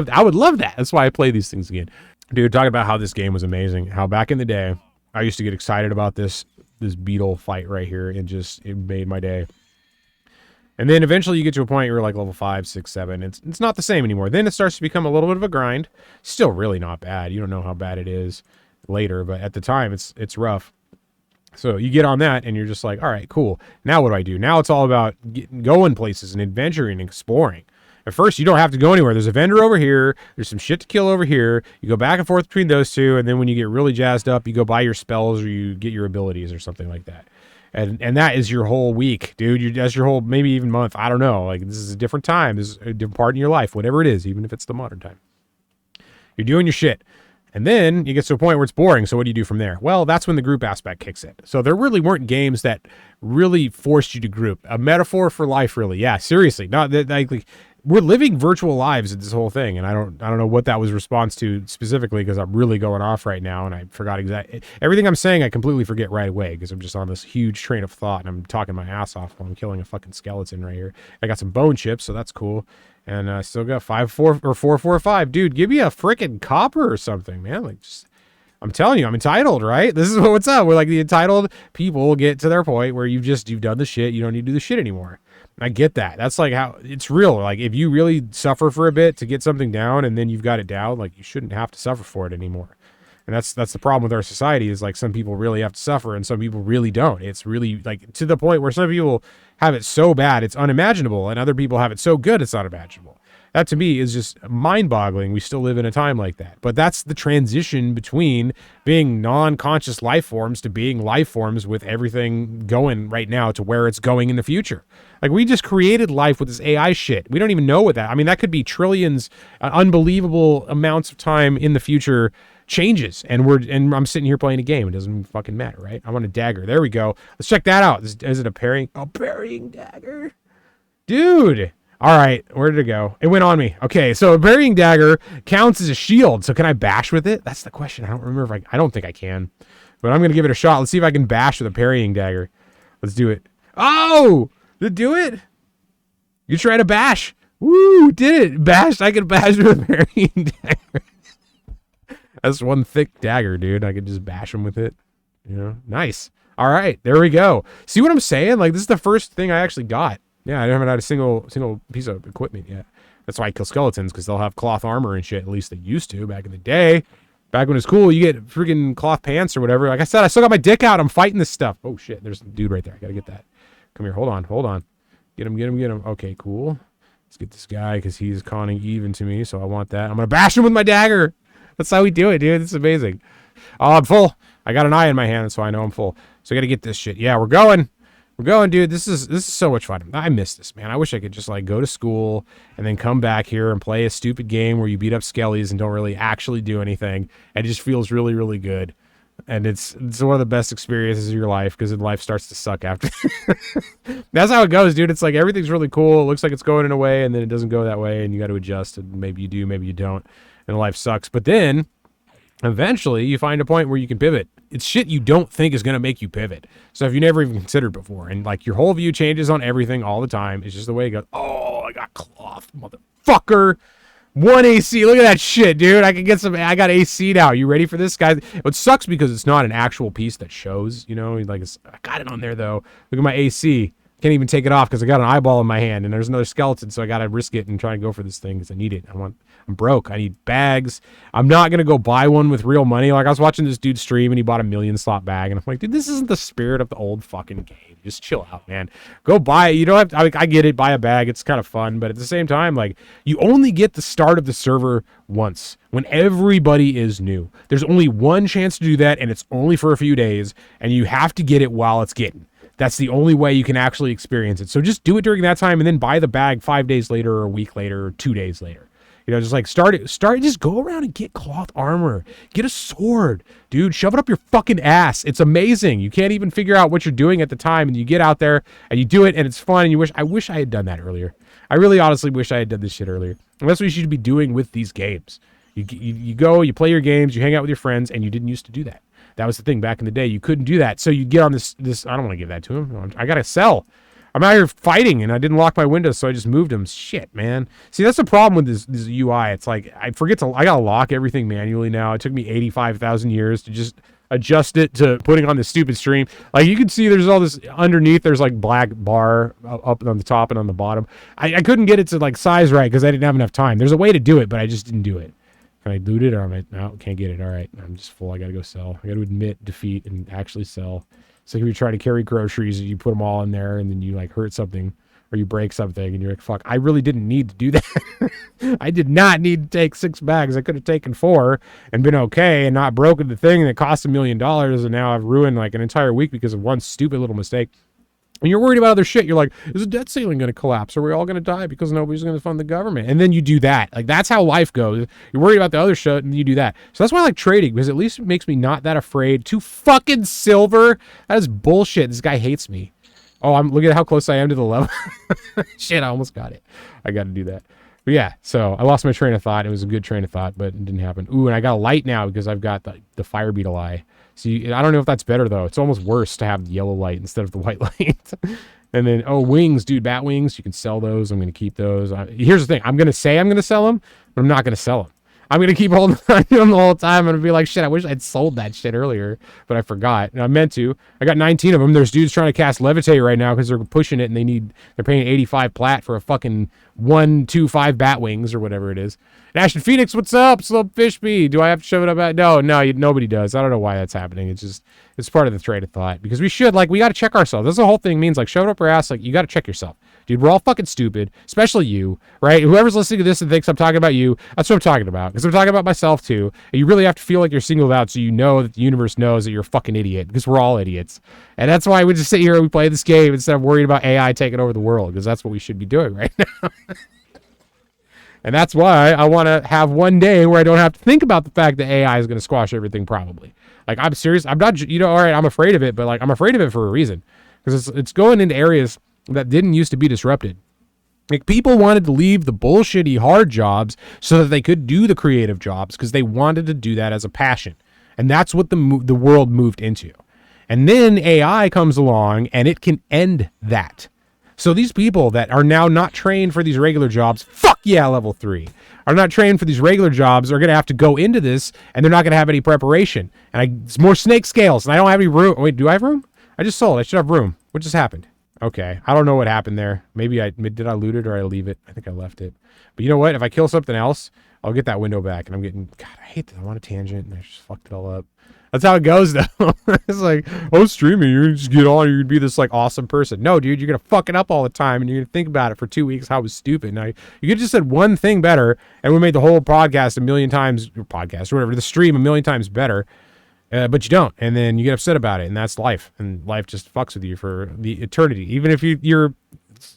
I would love that. That's why I play these things again. Dude, talking about how this game was amazing. How back in the day, I used to get excited about this beetle fight right here. It made my day. And then eventually you get to a point where you're like level 5, 6, 7. It's not the same anymore. Then it starts to become a little bit of a grind. Still really not bad. You don't know how bad it is later, but at the time it's rough. So you get on that and you're just like, all right, cool. Now what do I do? Now it's all about going places and adventuring and exploring. At first, you don't have to go anywhere. There's a vendor over here. There's some shit to kill over here. You go back and forth between those two, and then when you get really jazzed up, you go buy your spells or you get your abilities or something like that. And that is your whole week, dude. That's your whole, maybe even month. I don't know. Like, this is a different time. This is a different part in your life, whatever it is, even if it's the modern time. You're doing your shit. And then you get to a point where it's boring. So what do you do from there? Well, that's when the group aspect kicks in. So there really weren't games that really forced you to group. A metaphor for life, really. Yeah, seriously. Not that like we're living virtual lives in this whole thing, and I don't know what that was response to specifically, because I'm really going off right now and I forgot exactly everything I'm saying. I completely forget right away because I'm just on this huge train of thought and I'm talking my ass off while I'm killing a fucking skeleton right here. I got some bone chips, so that's cool. And I still got 445. Dude, give me a freaking copper or something, man. Like, just, I'm telling you, I'm entitled, right? This is what's up. We're like the entitled people get to their point where you've done the shit. You don't need to do the shit anymore. I get that. That's like how it's real. Like, if you really suffer for a bit to get something down and then you've got it down, like, you shouldn't have to suffer for it anymore. And that's the problem with our society, is like some people really have to suffer and some people really don't. It's really like to the point where some people have it so bad it's unimaginable and other people have it so good it's unimaginable. That to me is just mind-boggling. We still live in a time like that. But that's the transition between being non-conscious life forms to being life forms with everything going right now to where it's going in the future. Like, we just created life with this AI shit. We don't even know what that, I mean, that could be trillions, unbelievable amounts of time in the future changes. And I'm sitting here playing a game. It doesn't fucking matter, right? I want a dagger. There we go. Let's check that out. Is it a parrying dagger? Dude. All right, where did it go? It went on me. Okay, so a parrying dagger counts as a shield. So can I bash with it? That's the question. I don't remember if I don't think I can. But I'm going to give it a shot. Let's see if I can bash with a parrying dagger. Let's do it. Oh! Did it do it? You try to bash. Woo! Did it. Bashed. I could bash with a parrying dagger. That's one thick dagger, dude. I could just bash him with it. You know? Nice. All right, there we go. See what I'm saying? Like, this is the first thing I actually got. Yeah, I haven't had a single piece of equipment yet. That's why I kill skeletons, because they'll have cloth armor and shit. At least they used to back in the day. Back when it's cool, you get freaking cloth pants or whatever. Like I said, I still got my dick out. I'm fighting this stuff. Oh, shit. There's a dude right there. I got to get that. Come here. Hold on. Get him. Okay, cool. Let's get this guy because he's conning even to me, so I want that. I'm going to bash him with my dagger. That's how we do it, dude. This is amazing. Oh, I'm full. I got an eye in my hand, so I know I'm full. So I got to get this shit. Yeah, we're going. We're going, dude. This is so much fun. I miss this, man. I wish I could just like go to school and then come back here and play a stupid game where you beat up skellies and don't really actually do anything. And it just feels really, really good. And it's one of the best experiences of your life because life starts to suck after. That's how it goes, dude. It's like everything's really cool. It looks like it's going in a way, and then it doesn't go that way, and you got to adjust. And maybe you do, maybe you don't, and life sucks. But then eventually you find a point where you can pivot. It's shit you don't think is going to make you pivot. So if you never even considered before, and like your whole view changes on everything all the time, it's just the way it goes. Oh, I got cloth, motherfucker. 1 AC. Look at that shit, dude. I got AC now. You ready for this, guy? It sucks because it's not an actual piece that shows, you know, like I got it on there though. Look at my AC. Can't even take it off because I got an eyeball in my hand and there's another skeleton, so I got to risk it and try and go for this thing because I need it. I'm broke. I need bags. I'm not going to go buy one with real money. Like I was watching this dude stream and he bought a 1 million slot bag and I'm like, dude, this isn't the spirit of the old fucking game. Just chill out, man. Go buy it. You don't have to, I get it. Buy a bag. It's kind of fun, but at the same time, like you only get the start of the server once when everybody is new. There's only one chance to do that and it's only for a few days and you have to get it while it's getting. That's the only way you can actually experience it. So just do it during that time and then buy the bag 5 days later or a week later or 2 days later. You know, just like start, just go around and get cloth armor. Get a sword. Dude, shove it up your fucking ass. It's amazing. You can't even figure out what you're doing at the time and you get out there and you do it and it's fun and I wish I had done that earlier. I really honestly wish I had done this shit earlier. And that's what you should be doing with these games. You go, you play your games, you hang out with your friends, and you didn't used to do that. That was the thing back in the day. You couldn't do that. So you get on this I don't want to give that to him. I got to sell. I'm out here fighting, and I didn't lock my windows, so I just moved them. Shit, man. See, that's the problem with this UI. It's like I got to lock everything manually now. It took me 85,000 years to just adjust it to putting on this stupid stream. Like, you can see there's all this underneath. There's, like, black bar up on the top and on the bottom. I couldn't get it to, like, size right because I didn't have enough time. There's a way to do it, but I just didn't do it. Can I loot it? Or no, can't get it. All right, I'm just full. I got to go sell. I got to admit defeat and actually sell. So if you try to carry groceries and you put them all in there and then you like hurt something or you break something and you're like, fuck, I really didn't need to do that. I did not need to take 6 bags. I could have taken 4 and been okay and not broken the thing that cost $1 million. And now I've ruined like an entire week because of one stupid little mistake. And you're worried about other shit. You're like, is the debt ceiling going to collapse? Are we all going to die because nobody's going to fund the government? And then you do that. Like, that's how life goes. You're worried about the other shit, and you do that. So that's why I like trading, because at least it makes me not that afraid. 2 fucking silver? That is bullshit. This guy hates me. Oh, look at how close I am to the level. Shit, I almost got it. I got to do that. But yeah, so I lost my train of thought. It was a good train of thought, but it didn't happen. Ooh, and I got a light now because I've got the fire beetle eye. See, I don't know if that's better, though. It's almost worse to have the yellow light instead of the white light. And then, wings, dude, bat wings. You can sell those. I'm going to keep those. Here's the thing. I'm going to say I'm going to sell them, but I'm not going to sell them. I'm going to keep holding on to them the whole time. I'm going to be like, shit, I wish I'd sold that shit earlier, but I forgot. And I meant to. I got 19 of them. There's dudes trying to cast Levitate right now because they're pushing it, and they're paying 85 plat for a fucking 125 bat wings or whatever it is. And Ashton Phoenix, what's up? Slope Fishby. Do I have to show it up at? No, nobody does. I don't know why that's happening. It's part of the train of thought because we got to check ourselves. That's the whole thing means. Like, shove it up our ass. Like, you got to check yourself. Dude, we're all fucking stupid, especially you, right? Whoever's listening to this and thinks I'm talking about you, that's what I'm talking about, because I'm talking about myself too. And you really have to feel like you're singled out so you know that the universe knows that you're a fucking idiot, because we're all idiots. And that's why we just sit here and we play this game instead of worrying about AI taking over the world, because that's what we should be doing right now. And that's why I want to have one day where I don't have to think about the fact that AI is going to squash everything probably. Like, I'm serious. I'm not, all right, I'm afraid of it, but like, I'm afraid of it for a reason, because it's going into areas that didn't used to be disrupted. Like, people wanted to leave the bullshitty hard jobs so that they could do the creative jobs because they wanted to do that as a passion. And that's what the world moved into. And then AI comes along and it can end that. So these people that are now not trained for these regular jobs, fuck yeah, level 3, are not trained for these regular jobs, are going to have to go into this and they're not going to have any preparation. And it's more snake scales and I don't have any room. Wait, do I have room? I just sold. I should have room. What just happened? Okay, I don't know what happened there. Maybe did I loot it or I leave it? I think I left it. But you know what? If I kill something else, I'll get that window back, and I'm getting, God, I hate that. I want a tangent, and I just fucked it all up. That's how it goes, though. It's like, oh, streaming, you're gonna just get on, you're gonna be this like awesome person. No, dude, you're gonna fuck it up all the time, and you're gonna think about it for 2 weeks how it was stupid. Now, you could have just said one thing better, and we made the whole podcast a million times, or podcast or whatever, the stream a million times better. But you don't, and then you get upset about it, and that's life, and life just fucks with you for the eternity. Even if you're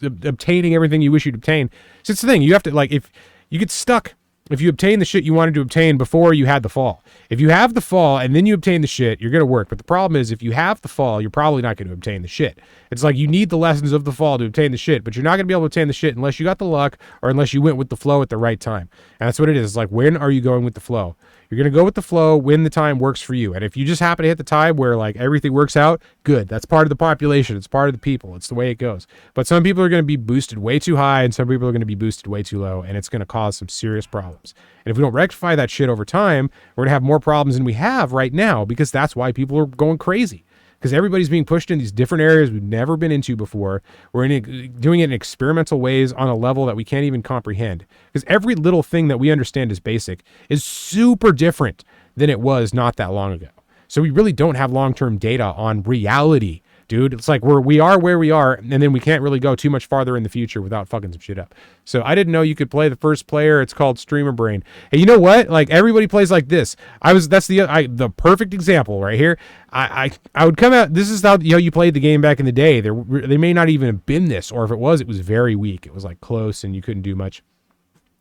obtaining everything you wish you'd obtain. So it's the thing, you have to, like, if you get stuck, if you obtain the shit you wanted to obtain before you had the fall. If you have the fall and then you obtain the shit, you're going to work. But the problem is, if you have the fall, you're probably not going to obtain the shit. It's like you need the lessons of the fall to obtain the shit, but you're not going to be able to obtain the shit unless you got the luck or unless you went with the flow at the right time. And that's what it is. It's like, when are you going with the flow? You're going to go with the flow when the time works for you. And if you just happen to hit the time where like everything works out, good. That's part of the population. It's part of the people. It's the way it goes. But some people are going to be boosted way too high and some people are going to be boosted way too low, and it's going to cause some serious problems. And if we don't rectify that shit over time, we're going to have more problems than we have right now, because that's why people are going crazy. Because everybody's being pushed in these different areas we've never been into before. We're doing it in experimental ways on a level that we can't even comprehend. Because every little thing that we understand as basic is super different than it was not that long ago. So we really don't have long-term data on reality, dude. It's like we are where we are, and then we can't really go too much farther in the future without fucking some shit up. So I didn't know you could play the first player. It's called Streamer Brain. Hey, you know what? Like, everybody plays like this. That's the perfect example right here. I would come out. This is how you played the game back in the day. They may not even have been this, or if it was very weak. It was like close, and you couldn't do much.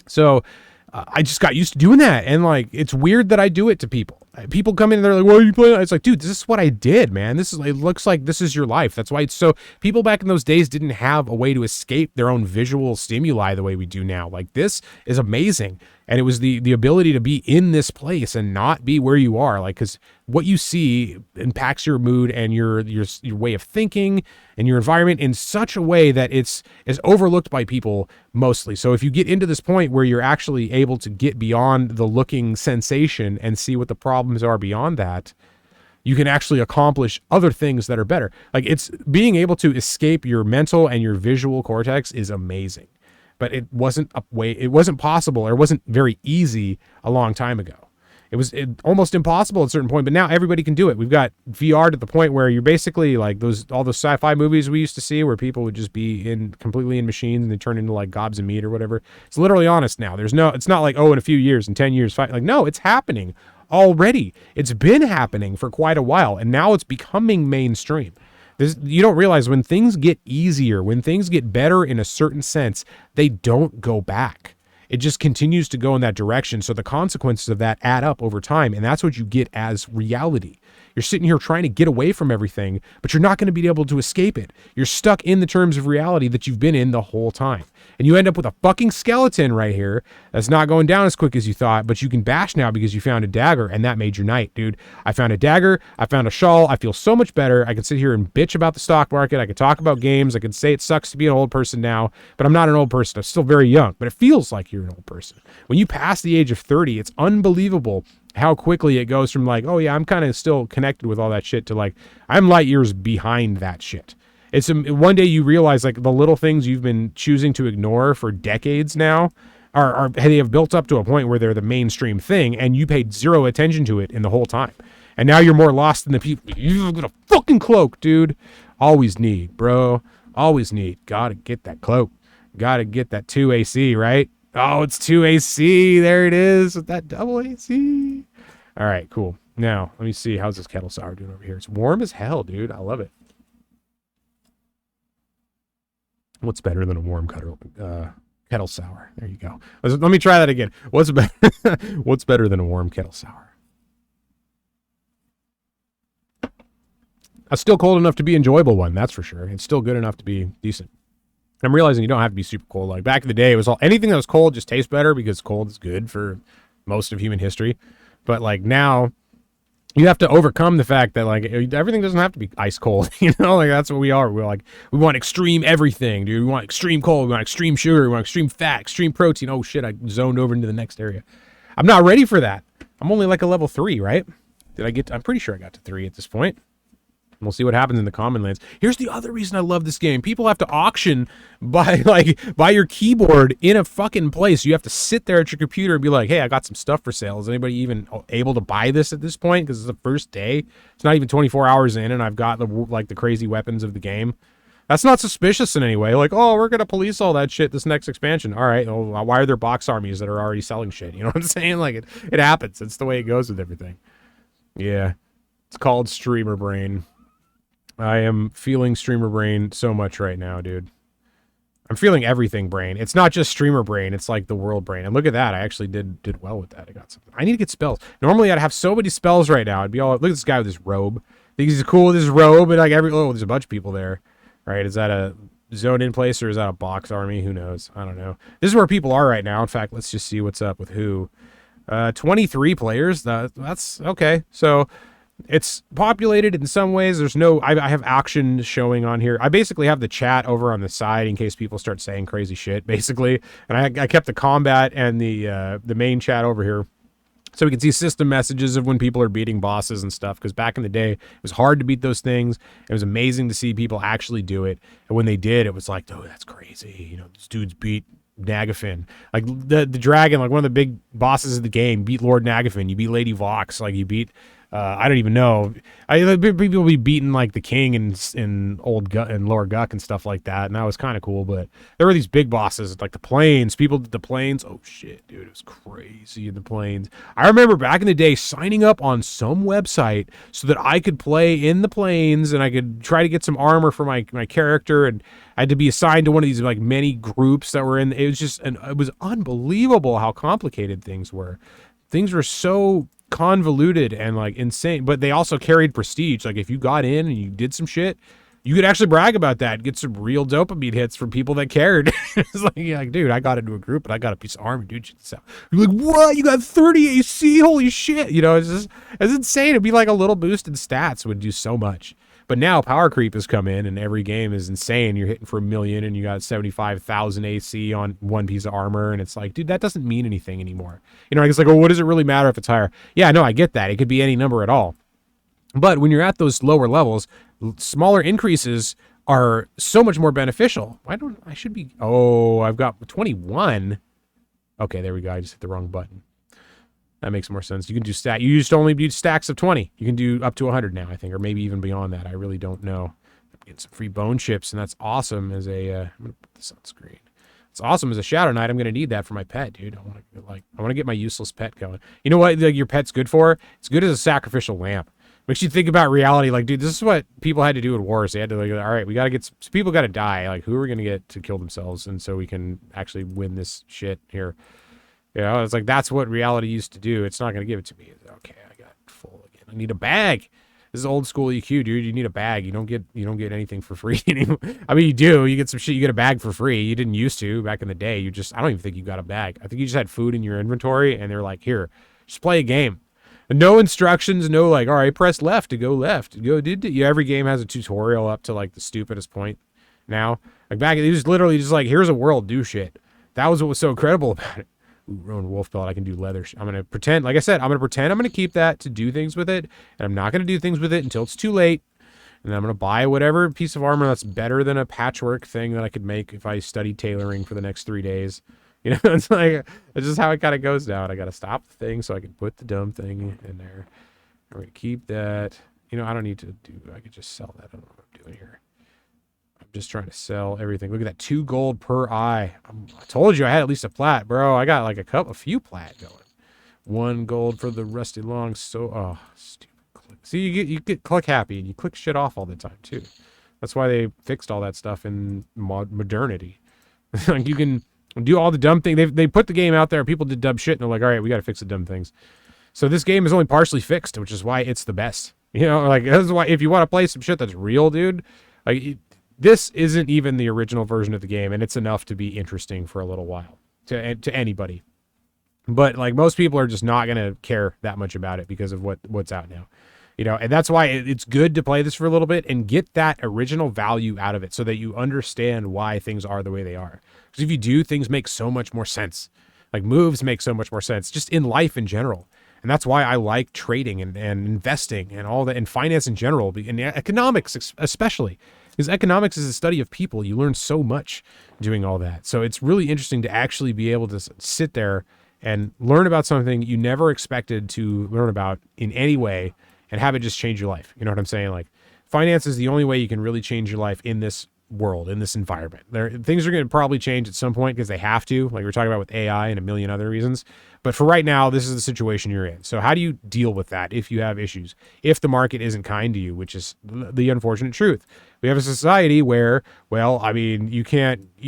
So I just got used to doing that, and like, it's weird that I do it to people. People come in and they're like, "What are you playing?" It's like, dude, this is what I did, man. It looks like this is your life. That's why it's so. People back in those days didn't have a way to escape their own visual stimuli the way we do now. Like, this is amazing, and it was the ability to be in this place and not be where you are. Like, because what you see impacts your mood and your way of thinking and your environment in such a way that is overlooked by people mostly. So if you get into this point where you're actually able to get beyond the looking sensation and see what the problems are beyond that, you can actually accomplish other things that are better. Like, it's being able to escape your mental and your visual cortex is amazing. But it wasn't possible, or it wasn't very easy a long time ago. It was almost impossible at a certain point, but now everybody can do it. We've got VR to the point where you're basically like all those sci-fi movies we used to see where people would just be completely in machines and they turn into like gobs of meat or whatever. It's literally honest now. It's not like, oh, in a few years, in 10 years, like, no, it's happening already. It's been happening for quite a while, and now it's becoming mainstream. You don't realize, when things get easier, when things get better in a certain sense, they don't go back. It just continues to go in that direction. So the consequences of that add up over time, and that's what you get as reality. You're sitting here trying to get away from everything, but you're not going to be able to escape it. You're stuck in the terms of reality that you've been in the whole time. And you end up with a fucking skeleton right here that's not going down as quick as you thought, but you can bash now because you found a dagger, and that made your night, dude. I found a dagger. I found a shawl. I feel so much better. I can sit here and bitch about the stock market. I could talk about games. I could say it sucks to be an old person now, but I'm not an old person. I'm still very young, but it feels like you're an old person. When you pass the age of 30, it's unbelievable how quickly it goes from like, oh yeah, I'm kind of still connected with all that shit, to like, I'm light years behind that shit. It's one day you realize, like, the little things you've been choosing to ignore for decades now they have built up to a point where they're the mainstream thing, and you paid zero attention to it in the whole time. And now you're more lost than the people. You've got a fucking cloak, dude. Always need, bro. Always need. Gotta get that cloak. Gotta get that 2 AC, right? Oh, it's 2 AC. There it is with that double AC. All right, cool. Now, let me see. How's this kettle sour doing over here? It's warm as hell, dude. I love it. What's better than a warm kettle sour? There you go. Let me try that again. What's better than a warm kettle sour? A still cold enough to be enjoyable one, that's for sure. It's still good enough to be decent. I'm realizing you don't have to be super cold. Like, back in the day, it was anything that was cold just tastes better because cold is good for most of human history. But like, now you have to overcome the fact that like everything doesn't have to be ice cold. Like, that's what we are. We're like, we want extreme everything, dude. We want extreme cold. We want extreme sugar. We want extreme fat, extreme protein. Oh shit, I zoned over into the next area. I'm not ready for that. I'm only like a level 3, right? I'm pretty sure I got to 3 at this point. We'll see what happens in the common lands. Here's the other reason I love this game. People have to auction by your keyboard in a fucking place. You have to sit there at your computer and be like, hey, I got some stuff for sale. Is anybody even able to buy this at this point? Because it's the first day. It's not even 24 hours in, and I've got the crazy weapons of the game. That's not suspicious in any way. Like, oh, we're going to police all that shit this next expansion. All right, well, why are there box armies that are already selling shit? You know what I'm saying? Like, it happens. It's the way it goes with everything. Yeah. It's called streamer brain. I am feeling streamer brain so much right now, dude. I'm feeling everything brain. It's not just streamer brain. It's like the world brain. And look at that. I actually did well with that. I got something. I need to get spells. Normally, I'd have so many spells right now. I'd be all, look at this guy with his robe. I think he's cool with his robe. And like there's a bunch of people there. Right? Is that a zone in place or is that a box army? Who knows? I don't know. This is where people are right now. In fact, let's just see what's up with who. 23 players. That's okay. So it's populated in some ways. There's no, I have action showing on here. I basically have the chat over on the side in case people start saying crazy shit, basically. And I kept the combat and the main chat over here. So we can see system messages of when people are beating bosses and stuff. Because back in the day, it was hard to beat those things. It was amazing to see people actually do it. And when they did, it was like, oh, that's crazy. You know, these dudes beat Nagafin. Like the dragon, like one of the big bosses of the game, beat Lord Nagafin. You beat Lady Vox. Like you beat... I don't even know. People be beating like the king and old Gut and Lower Guck and stuff like that, and that was kind of cool. But there were these big bosses like the plains. People did the plains. Oh shit, dude, it was crazy in the plains. I remember back in the day signing up on some website so that I could play in the plains and I could try to get some armor for my character, and I had to be assigned to one of these like many groups that were in. It was just, and it was unbelievable how complicated things were. Things were so convoluted and like insane, but they also carried prestige. Like if you got in and you did some shit, you could actually brag about that, get some real dopamine hits from people that cared. It's like, yeah, like, dude, I got into a group and I got a piece of armor, dude. You're like, what? You got 30 AC? Holy shit! You know, it's insane. It'd be like a little boost in stats would do so much. But now power creep has come in and every game is insane. You're hitting for 1 million and you got 75,000 AC on one piece of armor. And it's like, dude, that doesn't mean anything anymore. You know, it's like, oh, what does it really matter if it's higher? Yeah, no, I get that. It could be any number at all. But when you're at those lower levels, smaller increases are so much more beneficial. I've got 21. Okay, there we go. I just hit the wrong button. That makes more sense. You can do you used to only do stacks of 20. You can do up to 100 now, I think, or maybe even beyond that. I really don't know. I'm getting some free bone chips, and that's awesome as a, I'm going to put this on screen. It's awesome as a Shadow Knight. I'm going to need that for my pet, dude. I want to get my useless pet going. You know what your pet's good for? It's good as a sacrificial lamp. Makes you think about reality. Like, dude, this is what people had to do in wars. They had to, like, all right, we got to get some people got to die. Like, who are we going to get to kill themselves? And so we can actually win this shit here. You know, it's like, that's what reality used to do. It's not going to give it to me. Okay, I got full again. I need a bag. This is old school EQ, dude. You need a bag. You don't get anything for free anymore. I mean, you do. You get some shit. You get a bag for free. You didn't used to back in the day. I don't even think you got a bag. I think you just had food in your inventory, and they're like, here, just play a game. And no instructions. No, like, all right, press left to go left. Every game has a tutorial up to like the stupidest point. Now, like back, it was literally just like, here's a world. Do shit. That was what was so incredible about it. Ooh, Rowan Wolf Belt, I can do leather. I'm going to pretend, like I said, I'm going to keep that to do things with it. And I'm not going to do things with it until it's too late. And I'm going to buy whatever piece of armor that's better than a patchwork thing that I could make if I studied tailoring for the next 3 days. You know, it's just how it kind of goes now. And I got to stop the thing so I can put the dumb thing in there. I'm going to keep that. You know, I don't need to I could just sell that. I don't know what I'm doing here. Just trying to sell everything. Look at that, 2 gold per eye. I told you I had at least a plat, bro. I got like a few plat going. 1 gold for the rusty long. So, stupid click. See, you get click happy and you click shit off all the time too. That's why they fixed all that stuff in modernity. Like you can do all the dumb things. They put the game out there. People did dumb shit and they're like, all right, we got to fix the dumb things. So this game is only partially fixed, which is why it's the best. You know, like that's why if you want to play some shit that's real, dude, like. This isn't even the original version of the game, and it's enough to be interesting for a little while to anybody. But like most people are just not going to care that much about it because of what's out now. You know, and that's why it's good to play this for a little bit and get that original value out of it so that you understand why things are the way they are. Because if you do, things make so much more sense. Like moves make so much more sense just in life in general. And that's why I like trading and investing and all that, and finance in general, and economics especially. Because economics is a study of people. You learn so much doing all that. So it's really interesting to actually be able to sit there and learn about something you never expected to learn about in any way and have it just change your life. You know what I'm saying? Like, finance is the only way you can really change your life in this world, in this environment. Things are going to probably change at some point because they have to, like we're talking about with AI and a million other reasons. But for right now, this is the situation you're in. So how do you deal with that if you have issues? If the market isn't kind to you, which is the unfortunate truth. We have a society where, well, I mean, you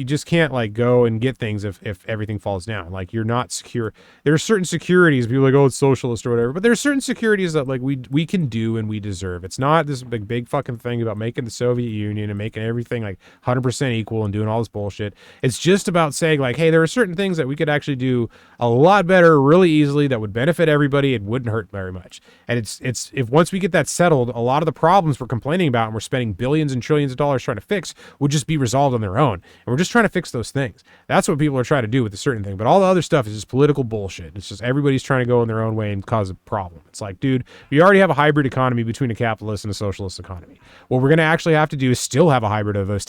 just can't like go and get things if everything falls down. Like, you're not secure. There are certain securities, people are like, oh, it's socialist or whatever, but there are certain securities that like we can do and we deserve. It's not this big fucking thing about making the Soviet Union and making everything like 100% equal and doing all this bullshit. It's just about saying like, hey, there are certain things that we could actually do a lot better really easily that would benefit everybody. It wouldn't hurt very much. And it's if once we get that settled, a lot of the problems we're complaining about and we're spending billions and trillions of dollars trying to fix would just be resolved on their own. And we're just trying to fix those things. That's what people are trying to do with a certain thing. But all the other stuff is just political bullshit. It's just everybody's trying to go in their own way and cause a problem. It's like, dude, we already have a hybrid economy between a capitalist and a socialist economy. What we're going to actually have to do is still have a hybrid of those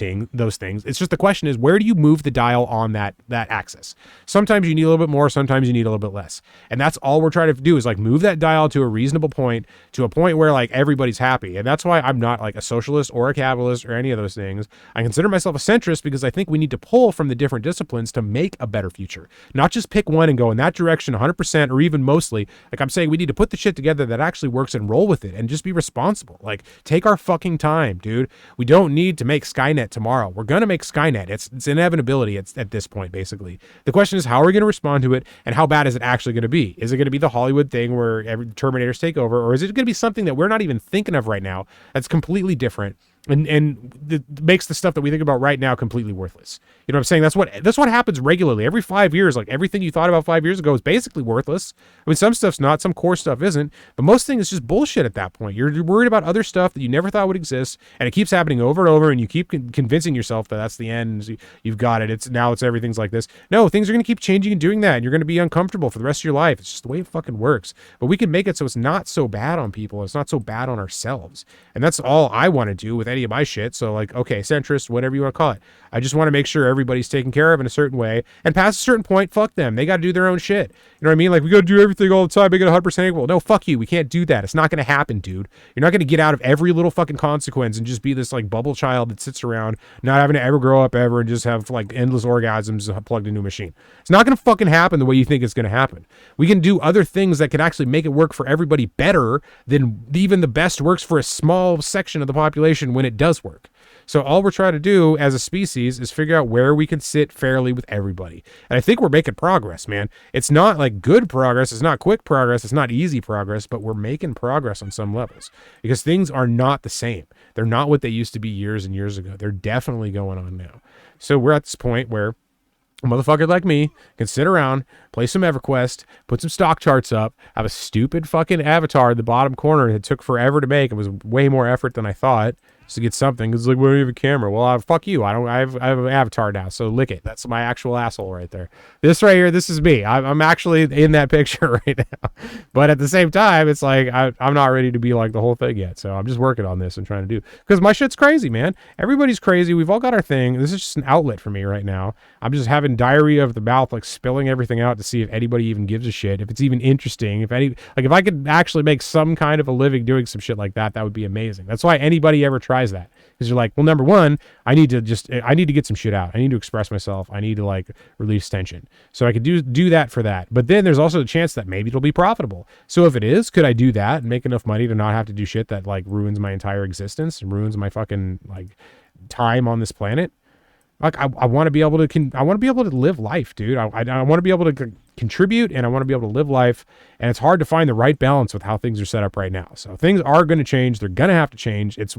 things. It's just the question is, where do you move the dial on that axis? Sometimes you need a little bit more, sometimes you need a little bit less. And that's all we're trying to do is like move that dial to a reasonable point, to a point where like everybody's happy. And that's why I'm not like a socialist or a capitalist or any of those things. I consider myself a centrist because I think we need to pull from the different disciplines to make a better future. Not just pick one and go in that direction 100% or even mostly. Like, I'm saying we need to put the shit together that actually works and roll with it and just be responsible. Like, take our fucking time, dude. We don't need to make Skynet tomorrow. We're going to make Skynet. It's inevitability at this point, basically. The question is, how are we going to respond to it, and how bad is it actually going to be? Is it going to be the Hollywood thing where every Terminators take over, or is it going to be something that we're not even thinking of right now that's completely different and makes the stuff that we think about right now completely worthless? You know what I'm saying? That's what happens regularly. Every 5 years, like everything you thought about 5 years ago is basically worthless. I mean, some stuff's not, some core stuff isn't, but most things is just bullshit at that point. You're worried about other stuff that you never thought would exist, and it keeps happening over and over, and you keep convincing yourself that that's the end. You've got it. It's everything's like this. No, things are going to keep changing and doing that, and you're going to be uncomfortable for the rest of your life. It's just the way it fucking works. But we can make it so it's not so bad on people. It's not so bad on ourselves. And that's all I want to do with any of my shit. So like, okay, centrist, whatever you want to call it. I just want to make sure everybody's taken care of in a certain way, and past a certain point, fuck them. They got to do their own shit. You know what I mean? Like, we got to do everything all the time, make it 100% equal. No, fuck you. We can't do that. It's not going to happen, dude. You're not going to get out of every little fucking consequence and just be this like bubble child that sits around not having to ever grow up ever and just have like endless orgasms plugged into a machine. It's not going to fucking happen the way you think it's going to happen. We can do other things that can actually make it work for everybody better than even the best works for a small section of the population when it does work. So all we're trying to do as a species is figure out where we can sit fairly with everybody. And I think we're making progress, man. It's not like good progress. It's not quick progress. It's not easy progress, but we're making progress on some levels because things are not the same. They're not what they used to be years and years ago. They're definitely going on now. So we're at this point where a motherfucker like me can sit around, play some Everquest, put some stock charts up, have a stupid fucking avatar in the bottom corner that took forever to make. It was way more effort than I thought just to get something. It's like, we don't have a camera. Well, fuck you. I have an avatar now, so lick it. That's my actual asshole right there. This right here, this is me. I'm actually in that picture right now. But at the same time, it's like I'm not ready to be like the whole thing yet. So I'm just working on this and trying to do, because my shit's crazy, man. Everybody's crazy. We've all got our thing. This is just an outlet for me right now. I'm just having diarrhea of the mouth, like spilling everything out to see if anybody even gives a shit, if it's even interesting, if I could actually make some kind of a living doing some shit like that, that would be amazing. That's why anybody ever tries that, because you're like, well, number one, I need to get some shit out. I need to express myself. I need to like release tension. So I could do that for that. But then there's also a chance that maybe it'll be profitable. So if it is, could I do that and make enough money to not have to do shit that like ruins my entire existence and ruins my fucking like time on this planet? Like, I want to be able to live life, dude. I want to be able to contribute, and I want to be able to live life, and it's hard to find the right balance with how things are set up right now. So things are going to change. They're going to have to change. It's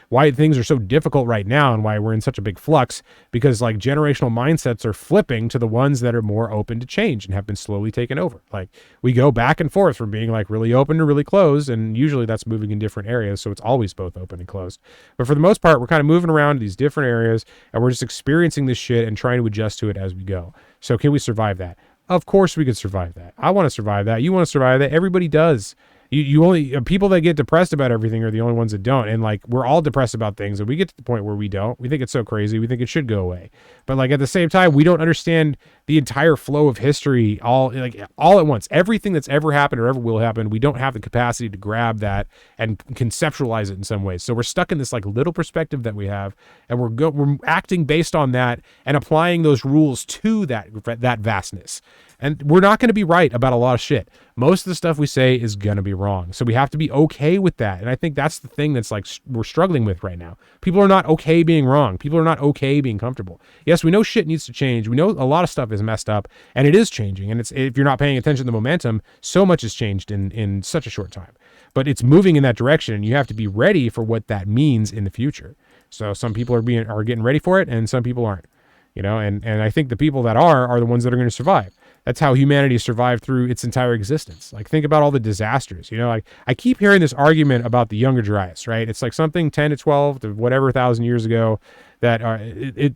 why things are so difficult right now and why we're in such a big flux, because like generational mindsets are flipping to the ones that are more open to change and have been slowly taken over. Like, we go back and forth from being like really open to really closed, and usually that's moving in different areas, so it's always both open and closed. But for the most part, we're kind of moving around these different areas, and we're just experiencing this shit and trying to adjust to it as we go. So can we survive that? Of course we could survive that. I want to survive that. You want to survive that. Everybody does. You only people that get depressed about everything are the only ones that don't. And like, we're all depressed about things, and we get to the point where we don't. We think it's so crazy. We think it should go away. But like, at the same time, we don't understand the entire flow of history all at once. Everything that's ever happened or ever will happen, we don't have the capacity to grab that and conceptualize it in some ways. So we're stuck in this like little perspective that we have, and we're acting based on that and applying those rules to that vastness. And we're not going to be right about a lot of shit. Most of the stuff we say is going to be wrong. So we have to be okay with that. And I think that's the thing that's like we're struggling with right now. People are not okay being wrong. People are not okay being comfortable. Yes, we know shit needs to change. We know a lot of stuff is messed up, and it is changing. And it's, if you're not paying attention to the momentum, so much has changed in such a short time. But it's moving in that direction, and you have to be ready for what that means in the future. So some people are getting ready for it, and some people aren't. You know, and I think the people that are the ones that are going to survive. That's how humanity survived through its entire existence. Like, think about all the disasters. You know, like, I keep hearing this argument about the Younger Dryas, right? It's like something 10 to 12 to whatever 1,000 years ago that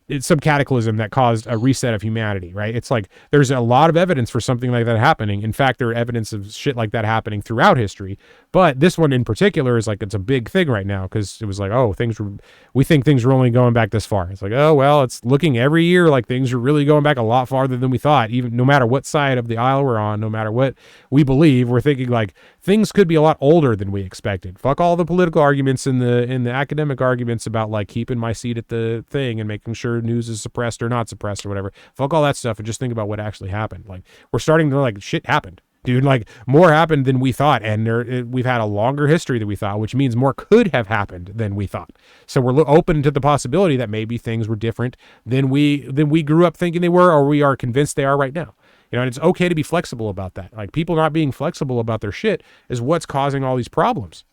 it's some cataclysm that caused a reset of humanity, right? It's like there's a lot of evidence for something like that happening. In fact, there are evidence of shit like that happening throughout history. But this one in particular is like, it's a big thing right now, because it was like, oh, we think things were only going back this far. It's like, oh, well, it's looking every year like things are really going back a lot farther than we thought. Even no matter what side of the aisle we're on, no matter what we believe, we're thinking like things could be a lot older than we expected. Fuck all the political arguments and the academic arguments about like keeping my seat at the thing and making sure news is suppressed or not suppressed or whatever. Fuck all that stuff and just think about what actually happened. Like, we're starting to like, shit happened, dude. Like, more happened than we thought, and we've had a longer history than we thought, which means more could have happened than we thought. So we're open to the possibility that maybe things were different than we grew up thinking they were, or we are convinced they are right now. You know, and it's okay to be flexible about that. Like, people not being flexible about their shit is what's causing all these problems.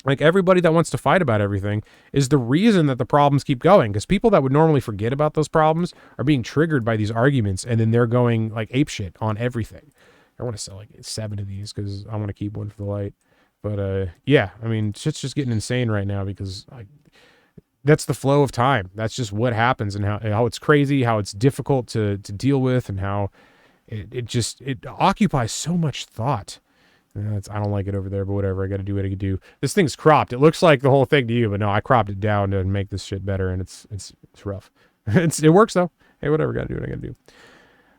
Like, everybody that wants to fight about everything is the reason that the problems keep going, because people that would normally forget about those problems are being triggered by these arguments, and then they're going like apeshit on everything. I want to sell like 7 of these because I want to keep one for the light. But yeah, I mean, shit's just getting insane right now, because that's the flow of time. That's just what happens, and how it's crazy, how it's difficult to deal with, and how it occupies so much thought. I don't like it over there, but whatever. I got to do what I can do. This thing's cropped. It looks like the whole thing to you, but no, I cropped it down to make this shit better, and it's rough. It works though. Hey, whatever. Got to do what I got to do.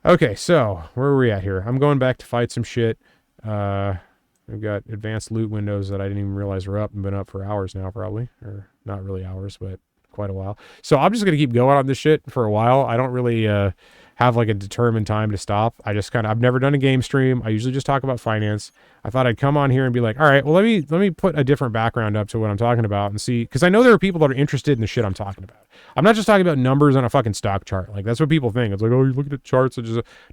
Okay, so where are we at here? I'm going back to fight some shit. We've got advanced loot windows that I didn't even realize were up and been up for hours now, probably, or not really hours, but quite a while. So I'm just gonna keep going on this shit for a while. I don't really have like a determined time to stop. I've never done a game stream. I usually just talk about finance. I thought I'd come on here and be like, all right, well, let me put a different background up to what I'm talking about and see, because I know there are people that are interested in the shit I'm talking about. I'm not just talking about numbers on a fucking stock chart. Like, that's what people think. It's like, oh, you're looking at charts.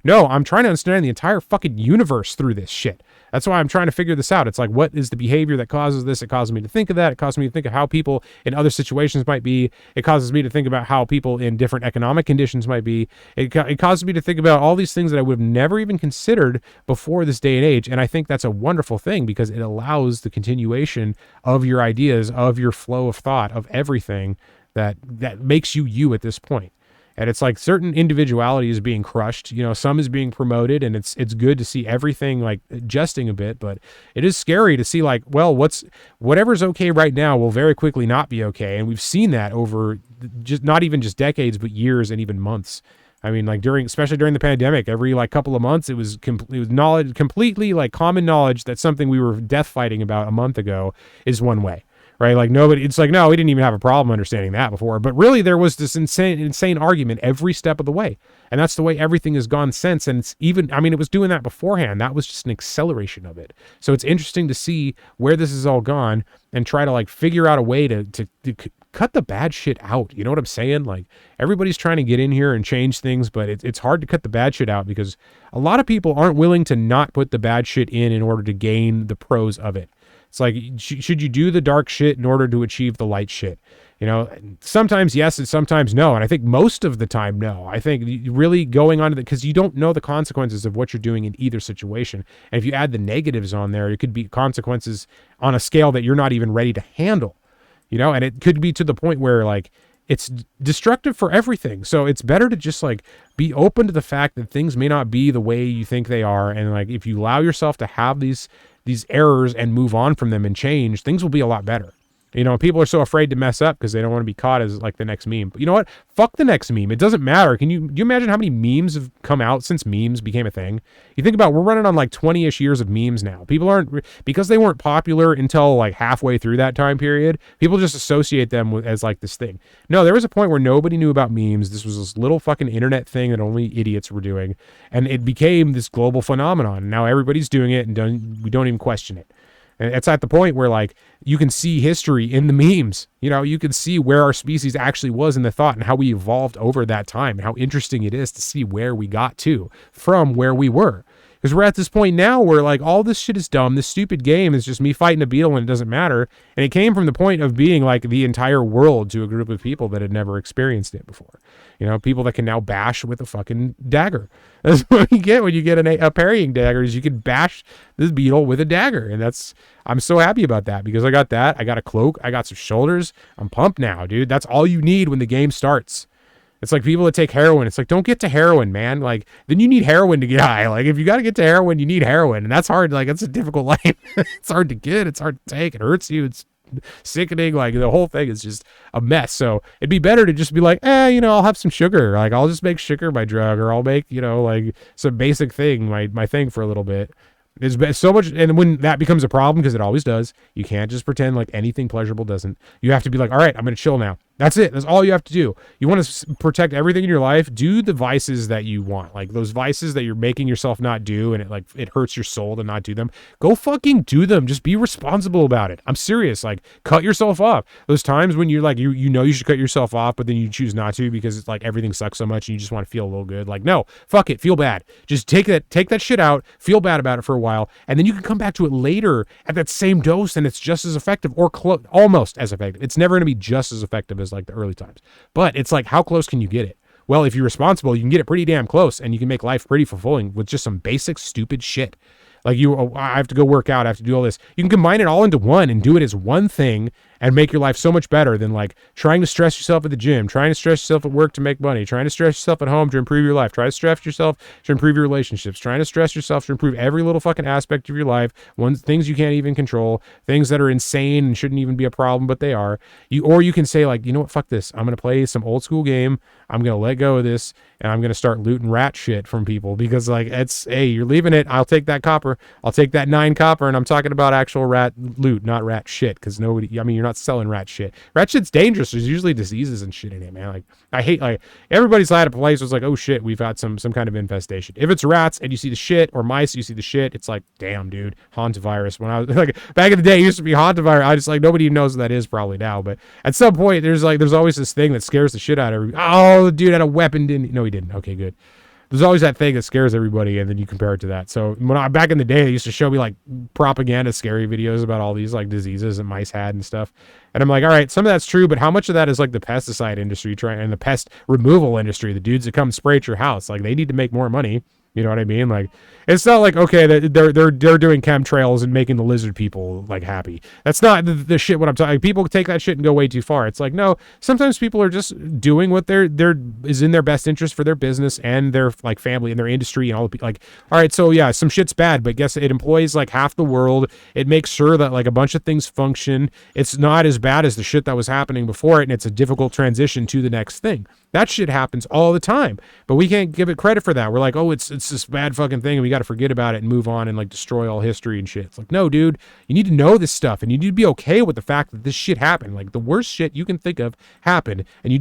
No, I'm trying to understand the entire fucking universe through this shit. That's why I'm trying to figure this out. It's like, what is the behavior that causes this? It causes me to think of that. It causes me to think of how people in other situations might be. It causes me to think about how people in different economic conditions might be. It causes me to think about all these things that I would have never even considered before this day and age. And I think that's a wonderful thing, because it allows the continuation of your ideas, of your flow of thought, of everything that makes you at this point. And it's like certain individuality is being crushed, you know, some is being promoted, and it's good to see everything like adjusting a bit, but it is scary to see like, well, whatever's okay right now will very quickly not be okay. And we've seen that over just not even just decades, but years and even months. I mean, like especially during the pandemic, every like couple of months, it was knowledge, completely like common knowledge that something we were death fighting about a month ago is one way. Right? Like, nobody, it's like, no, we didn't even have a problem understanding that before. But really, there was this insane argument every step of the way. And that's the way everything has gone since. And it's even, I mean, it was doing that beforehand. That was just an acceleration of it. So it's interesting to see where this has all gone and try to like figure out a way to cut the bad shit out. You know what I'm saying? Like, everybody's trying to get in here and change things, but it's hard to cut the bad shit out, because a lot of people aren't willing to not put the bad shit in order to gain the pros of it. It's like, should you do the dark shit in order to achieve the light shit? You know, sometimes yes and sometimes no. And I think most of the time, no. I think really going on to because you don't know the consequences of what you're doing in either situation. And if you add the negatives on there, it could be consequences on a scale that you're not even ready to handle. You know, and it could be to the point where like it's destructive for everything. So it's better to just like be open to the fact that things may not be the way you think they are. And like, if you allow yourself to have these errors and move on from them and change, things will be a lot better. You know, people are so afraid to mess up because they don't want to be caught as like the next meme. But you know what? Fuck the next meme. It doesn't matter. Do you imagine how many memes have come out since memes became a thing? You think about, we're running on like 20-ish years of memes now. People aren't, because they weren't popular until like halfway through that time period, people just associate them with as like this thing. No, there was a point where nobody knew about memes. This was this little fucking internet thing that only idiots were doing. And it became this global phenomenon. Now everybody's doing it and we don't even question it. And it's at the point where like you can see history in the memes. You know, you can see where our species actually was in the thought and how we evolved over that time and how interesting it is to see where we got to from where we were. Because we're at this point now where like all this shit is dumb. This stupid game is just me fighting a beetle and it doesn't matter. And it came from the point of being like the entire world to a group of people that had never experienced it before. You know, people that can now bash with a fucking dagger. That's what you get when you get a parrying dagger, is you can bash this beetle with a dagger. And I'm so happy about that, because I got that. I got a cloak. I got some shoulders. I'm pumped now, dude. That's all you need when the game starts. It's like people that take heroin. It's like, don't get to heroin, man. Like, then you need heroin to get high. Like, if you got to get to heroin, you need heroin. And that's hard. Like, it's a difficult life. It's hard to get. It's hard to take. It hurts you. It's sickening. Like, the whole thing is just a mess. So it'd be better to just be like, you know, I'll have some sugar. Like, I'll just make sugar my drug, or I'll make, you know, like some basic thing, my thing for a little bit. It's so much, and when that becomes a problem, because it always does, you can't just pretend like anything pleasurable doesn't. You have to be like, all right, I'm going to chill now. That's it. That's all you have to do. You want to protect everything in your life. Do the vices that you want, like those vices that you're making yourself not do, and it hurts your soul to not do them. Go fucking do them. Just be responsible about it. I'm serious. Like, cut yourself off. Those times when you're like, you know you should cut yourself off, but then you choose not to because it's like everything sucks so much and you just want to feel a little good. Like, no, fuck it. Feel bad. Just take that shit out. Feel bad about it for a while, and then you can come back to it later at that same dose, and it's just as effective, or almost as effective. It's never going to be just as effective as like the early times, but it's like, how close can you get it? Well, if you're responsible, you can get it pretty damn close, and you can make life pretty fulfilling with just some basic stupid shit. Like, I have to go work out, I have to do all this. You can combine it all into one and do it as one thing and make your life so much better than like trying to stress yourself at the gym, trying to stress yourself at work to make money, trying to stress yourself at home to improve your life, try to stress yourself to improve your relationships, trying to stress yourself to improve every little fucking aspect of your life, things you can't even control, things that are insane and shouldn't even be a problem, but they are. Or you can say like, you know what, fuck this. I'm going to play some old school game. I'm going to let go of this, and I'm going to start looting rat shit from people, because like, hey, you're leaving it. I'll take that copper. I'll take that 9 copper, and I'm talking about actual rat loot, not rat shit, because you're not selling rat shit. Rat shit's dangerous. There's usually diseases and shit in it, man. Like, I hate, like, everybody's had a place was like, oh shit, we've had some kind of infestation. If it's rats and you see the shit, or mice, you see the shit, it's like, damn, dude, hantavirus. When I was like, back in the day, it used to be hantavirus. I just like, nobody even knows what that is probably now, but at some point there's always this thing that scares the shit out of everybody. Oh, the dude had a weapon, didn't he? No, he didn't. Okay, good. There's always that thing that scares everybody, and then you compare it to that. So back in the day, they used to show me like propaganda scary videos about all these like diseases that mice had and stuff. And I'm like, all right, some of that's true, but how much of that is like the pesticide industry and the pest removal industry, the dudes that come spray at your house? Like, they need to make more money. You know what I mean? Like, it's not like, okay, they're doing chemtrails and making the lizard people like happy. That's not the shit what I'm talking. People take that shit and go way too far. It's like, no, sometimes people are just doing what is in their best interest for their business and their like family and their industry and all the like, all right, so yeah, some shit's bad, but guess it employs like half the world. It makes sure that like a bunch of things function. It's not as bad as the shit that was happening before it, and it's a difficult transition to the next thing. That shit happens all the time, but we can't give it credit for that. We're like, oh, it's this bad fucking thing, and we got to forget about it and move on and like destroy all history and shit. It's like, no, dude, you need to know this stuff, and you need to be okay with the fact that this shit happened. Like, the worst shit you can think of happened, and you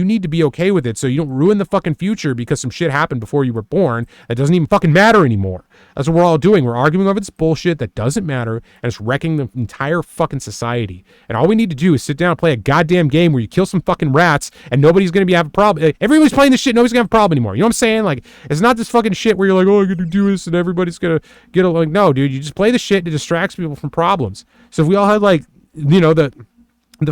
need to be okay with it, so you don't ruin the fucking future because some shit happened before you were born that doesn't even fucking matter anymore. That's what we're all doing. We're arguing over this bullshit that doesn't matter, and it's wrecking the entire fucking society. And all we need to do is sit down and play a goddamn game where you kill some fucking rats, and nobody's gonna have a problem. Everybody's playing this shit, nobody's gonna have a problem anymore. You know what I'm saying? Like, it's not this fucking shit where you're like, oh, I'm gonna do this and everybody's gonna get along. No, dude, you just play the shit that distracts people from problems. So if we all had like, you know, the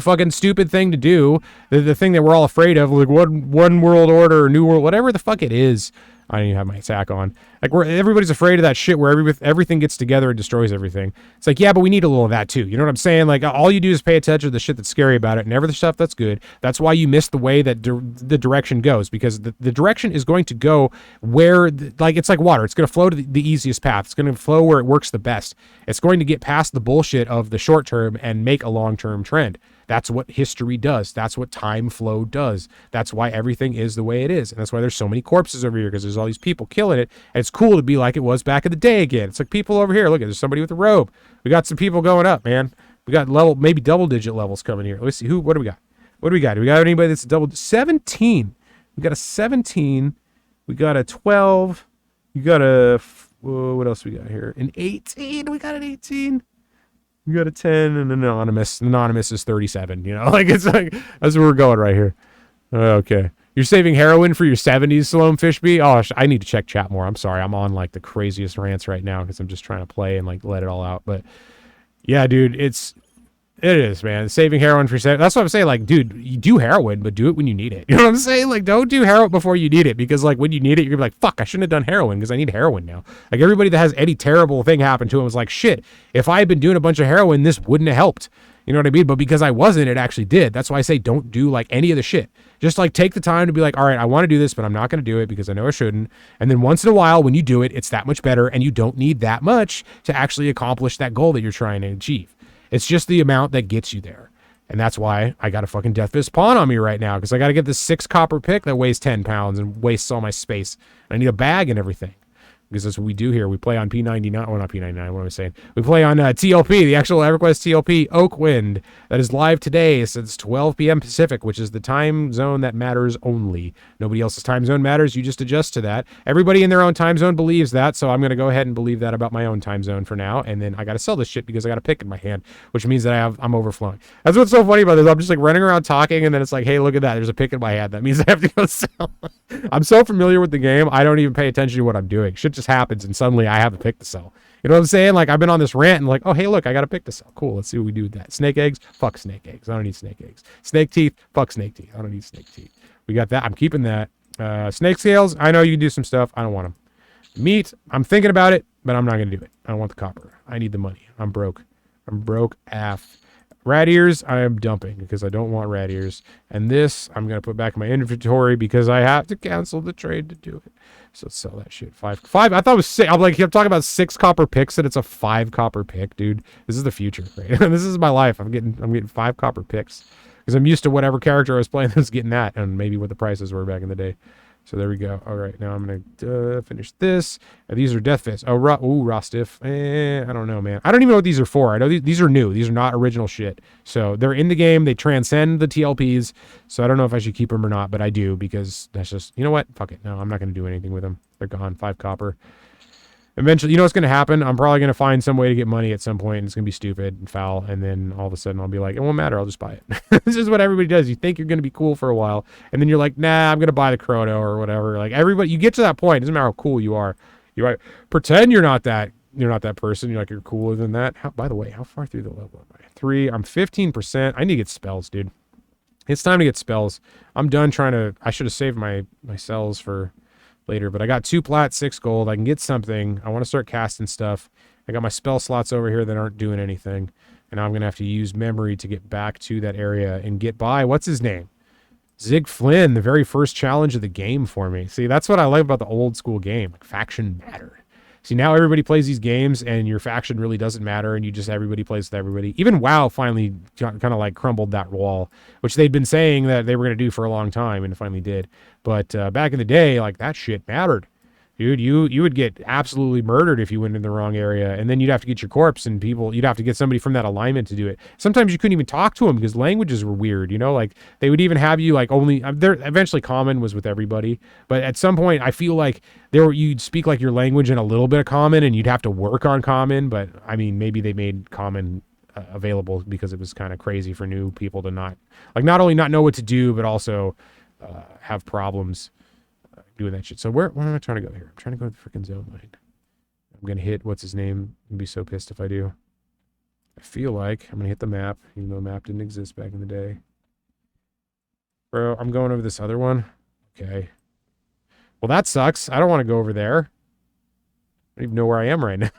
fucking stupid thing to do, the thing that we're all afraid of, like one world order or new world, whatever the fuck it is, I didn't even have my attack on. Like, everybody's afraid of that shit where everything gets together and destroys everything. It's like, yeah, but we need a little of that too. You know what I'm saying? Like, all you do is pay attention to the shit that's scary about it and every other stuff that's good. That's why you miss the way that the direction goes, because the direction is going to go where, like, it's like water. It's going to flow to the easiest path. It's going to flow where it works the best. It's going to get past the bullshit of the short term and make a long-term trend. That's what history does. That's what time flow does. That's why everything is the way it is. And that's why there's so many corpses over here, because there's all these people killing it. And it's cool to be like it was back in the day again. It's like people over here. Look, there's somebody with a robe. We got some people going up, man. We got maybe double-digit levels coming here. Let's see. What do we got? What do we got? Do we got anybody that's 17? We got a 17. We got a 12. We got a... what else we got here? An 18. We got an 18. We got a 10 and an anonymous. Anonymous is 37, you know? Like, it's like, that's where we're going right here. Okay. You're saving heroin for your 70s, Sloan Fishby? Oh, I need to check chat more. I'm sorry. I'm on, like, the craziest rants right now because I'm just trying to play and, like, let it all out. But, yeah, dude, it is, man. Saving heroin for... That's what I'm saying. Like, dude, you do heroin, but do it when you need it. You know what I'm saying? Like, don't do heroin before you need it, because, like, when you need it, you're gonna be like, fuck, I shouldn't have done heroin because I need heroin now. Like, everybody that has any terrible thing happen to him was like, shit, if I had been doing a bunch of heroin, this wouldn't have helped. You know what I mean? But because I wasn't, it actually did. That's why I say don't do, like, any of the shit. Just, like, take the time to be like, all right, I want to do this, but I'm not going to do it because I know I shouldn't. And then once in a while, when you do it, it's that much better, and you don't need that much to actually accomplish that goal that you're trying to achieve. It's just the amount that gets you there. And that's why I got a fucking Death Fist pawn on me right now, because I got to get this 6 copper pick that weighs 10 pounds and wastes all my space. And I need a bag and everything, because that's what we do here. We play on P99. Well, not P99. What am I saying? We play on TLP, the actual Everquest TLP Oakwynd, that is live today since 12 p.m. Pacific, which is the time zone that matters only. Nobody else's time zone matters. You just adjust to that. Everybody in their own time zone believes that, so I'm going to go ahead and believe that about my own time zone for now. And then I got to sell this shit because I got a pick in my hand, which means that I'm overflowing. That's what's so funny about this. I'm just like running around talking, and then it's like, hey, look at that. There's a pick in my hand. That means I have to go sell. I'm so familiar with the game, I don't even pay attention to what I'm doing. Shit just happens, and suddenly I have a pick to sell. You know what I'm saying? Like, I've been on this rant and like, oh, hey, look, I got a pick to sell. Cool, let's see what we do with that. Snake eggs? Fuck snake eggs. I don't need snake eggs. Snake teeth? Fuck snake teeth. I don't need snake teeth. We got that. I'm keeping that. Snake scales? I know you can do some stuff. I don't want them. Meat? I'm thinking about it, but I'm not going to do it. I don't want the copper. I need the money. I'm broke. I'm broke AF. Rat ears, I am dumping because I don't want rat ears. And this, I'm going to put back in my inventory because I have to cancel the trade to do it. So let's sell that shit. Five. I thought it was 6. I'm talking about 6 copper picks and it's a 5 copper pick, dude. This is the future, right? This is my life. I'm getting 5 copper picks because I'm used to whatever character I was playing that was getting that, and maybe what the prices were back in the day. So there we go. All right, now I'm going to finish this. These are Death Fists. Oh, Rostiff. I don't know, man. I don't even know what these are for. I know these are new. These are not original shit. So they're in the game. They transcend the TLPs. So I don't know if I should keep them or not, but I do because that's just, you know what? Fuck it. No, I'm not going to do anything with them. They're gone. 5 copper. Eventually, you know what's going to happen? I'm probably going to find some way to get money at some point, and it's going to be stupid and foul, and then all of a sudden I'll be like, it won't matter, I'll just buy it. This is what everybody does. You think you're going to be cool for a while, and then you're like, nah, I'm going to buy the chrono or whatever. Like, everybody, you get to that point, it doesn't matter how cool you are. You pretend you're not that person. You're like, you're cooler than that. By the way, how far through the level am I? 3. I'm 15%. I need to get spells, dude. It's time to get spells. I'm done trying to, I should have saved my cells for later, but I got 2 plat, 6 gold. I can get something. I want to start casting stuff. I got my spell slots over here that aren't doing anything, and now I'm gonna have to use memory to get back to that area and get by, what's his name, Zig Flynn, the very first challenge of the game for me. See, that's what I like about the old school game. Like, faction mattered. See, now everybody plays these games and your faction really doesn't matter, and everybody plays with everybody. Even WoW finally kind of like crumbled that wall, which they'd been saying that they were going to do for a long time, and it finally did. But back in the day, like, that shit mattered. Dude, you would get absolutely murdered if you went in the wrong area, and then you'd have to get your corpse, and you'd have to get somebody from that alignment to do it. Sometimes you couldn't even talk to them because languages were weird, you know? Like, they would even have you, like, only... They're eventually common was with everybody, but at some point, I feel like you'd speak, like, your language in a little bit of common, and you'd have to work on common, but, I mean, maybe they made common available because it was kind of crazy for new people to not only not know what to do, but also have problems doing that shit. So where am I trying to go here? I'm trying to go to the freaking zone line. I'm going to hit, what's his name? I'd be so pissed if I do. I feel like I'm going to hit the map, even though the map didn't exist back in the day. Bro, I'm going over this other one. Okay. Well, that sucks. I don't want to go over there. I don't even know where I am right now.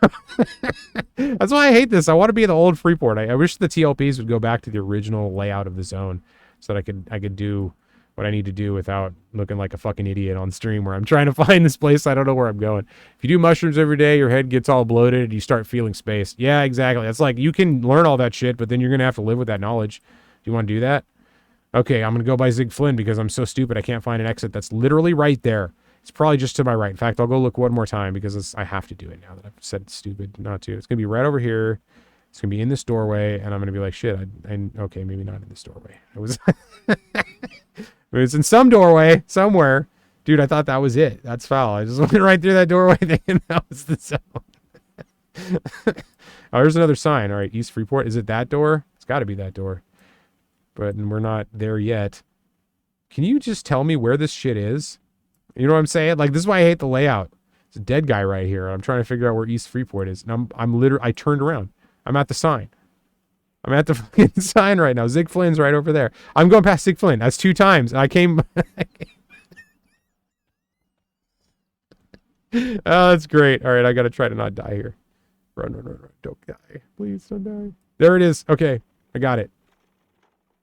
That's why I hate this. I want to be in the old Freeport. I wish the TLPs would go back to the original layout of the zone so that I could do what I need to do without looking like a fucking idiot on stream where I'm trying to find this place. I don't know where I'm going. If you do mushrooms every day, your head gets all bloated and you start feeling space. Yeah, exactly. It's like you can learn all that shit, but then you're going to have to live with that knowledge. Do you want to do that? Okay, I'm going to go by Zig Flynn because I'm so stupid I can't find an exit that's literally right there. It's probably just to my right. In fact, I'll go look one more time because I have to do it now that I've said it's stupid not to. It's going to be right over here. It's going to be in this doorway, and I'm going to be like, shit, okay, maybe not in this doorway. It was, it was in some doorway somewhere. Dude, I thought that was it. That's foul. I just went right through that doorway thinking that was the zone. Oh, there's another sign. All right, East Freeport. Is it that door? It's got to be that door. But we're not there yet. Can you just tell me where this shit is? You know what I'm saying? Like, this is why I hate the layout. There's a dead guy right here. I'm trying to figure out where East Freeport is. And I'm literally, I turned around. I'm at the sign. I'm at the fucking sign right now. Zig Flynn's right over there. I'm going past Zig Flynn. That's 2 times. And I came. Oh, that's great. All right, I got to try to not die here. Run. Don't die. Please don't die. There it is. Okay, I got it.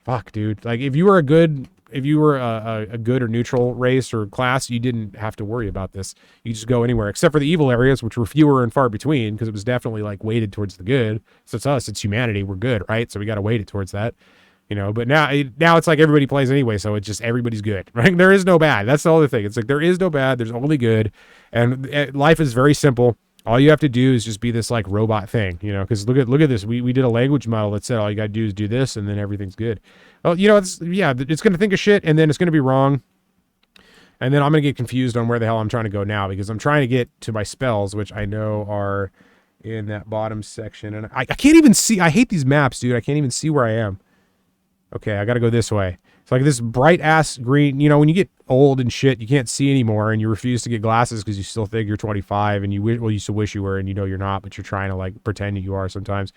Fuck, dude. Like, if you were a good or neutral race or class, you didn't have to worry about this. You just go anywhere, except for the evil areas, which were fewer and far between, because it was definitely like weighted towards the good. So it's us, it's humanity. We're good, right? So we got to weight it towards that, you know. But now it's like everybody plays anyway, so it's just everybody's good, right? There is no bad. That's the other thing. It's like there is no bad. There's only good, and life is very simple. All you have to do is just be this like robot thing, you know, because look at this. We did a language model that said all you got to do is do this and then everything's good. Oh, you know, it's going to think of shit and then it's going to be wrong. And then I'm going to get confused on where the hell I'm trying to go now because I'm trying to get to my spells, which I know are in that bottom section. And I can't even see. I hate these maps, dude. I can't even see where I am. Okay, I got to go this way. It's like this bright ass green, you know, when you get old and shit, you can't see anymore and you refuse to get glasses because you still think you're 25 and you still wish you were and you know you're not, but you're trying to like pretend that you are sometimes.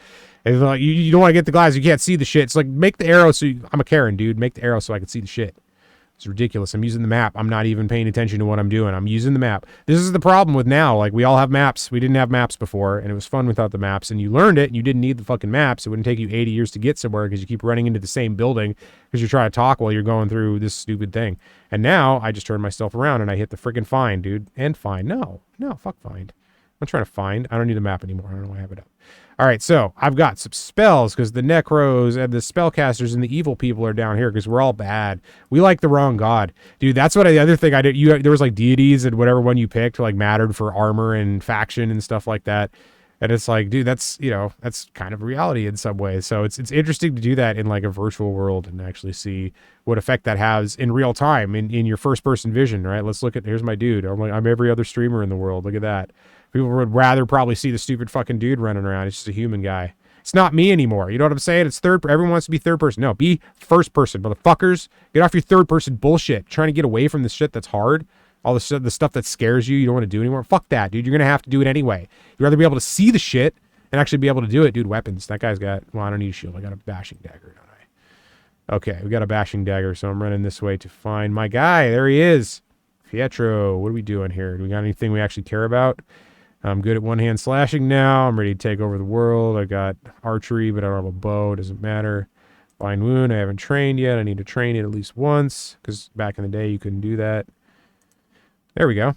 And like you don't want to get the glasses, you can't see the shit. It's like make the arrow I'm a Karen, dude. Make the arrow so I can see the shit. It's ridiculous. I'm using the map. I'm not even paying attention to what I'm doing. I'm using the map. This is the problem with now. Like, we all have maps. We didn't have maps before, and it was fun without the maps. And you learned it, and you didn't need the fucking maps. It wouldn't take you 80 years to get somewhere because you keep running into the same building because you're trying to talk while you're going through this stupid thing. And now, I just turn myself around, and I hit the freaking find, dude. And find. No, fuck find. I'm trying to find. I don't need a map anymore. I don't know why I have it up. All right, so I've got some spells because the necros and the spellcasters and the evil people are down here because we're all bad. We like the wrong god. Dude, that's what the other thing I did. There was like deities and whatever one you picked like mattered for armor and faction and stuff like that. And it's like, dude, that's, you know, that's kind of reality in some ways. So it's interesting to do that in like a virtual world and actually see what effect that has in real time in your first person vision, right? Let's look at, here's my dude. I'm every other streamer in the world. Look at that. People would rather probably see the stupid fucking dude running around. It's just a human guy. It's not me anymore. You know what I'm saying? It's everyone wants to be third person. No, be first person, motherfuckers. Get off your third person bullshit. Trying to get away from the shit that's hard. All the stuff that scares you don't want to do anymore. Fuck that, dude. You're going to have to do it anyway. You'd rather be able to see the shit and actually be able to do it. Dude, weapons. That guy's got, well, I don't need a shield. I got a bashing dagger, don't I? Okay, we got a bashing dagger, so I'm running this way to find my guy. There he is. Pietro, what are we doing here? Do we got anything we actually care about? I'm good at one-hand slashing now. I'm ready to take over the world. I got archery, but I don't have a bow. Doesn't matter. Fine wound. I haven't trained yet. I need to train it at least once because back in the day you couldn't do that. There we go.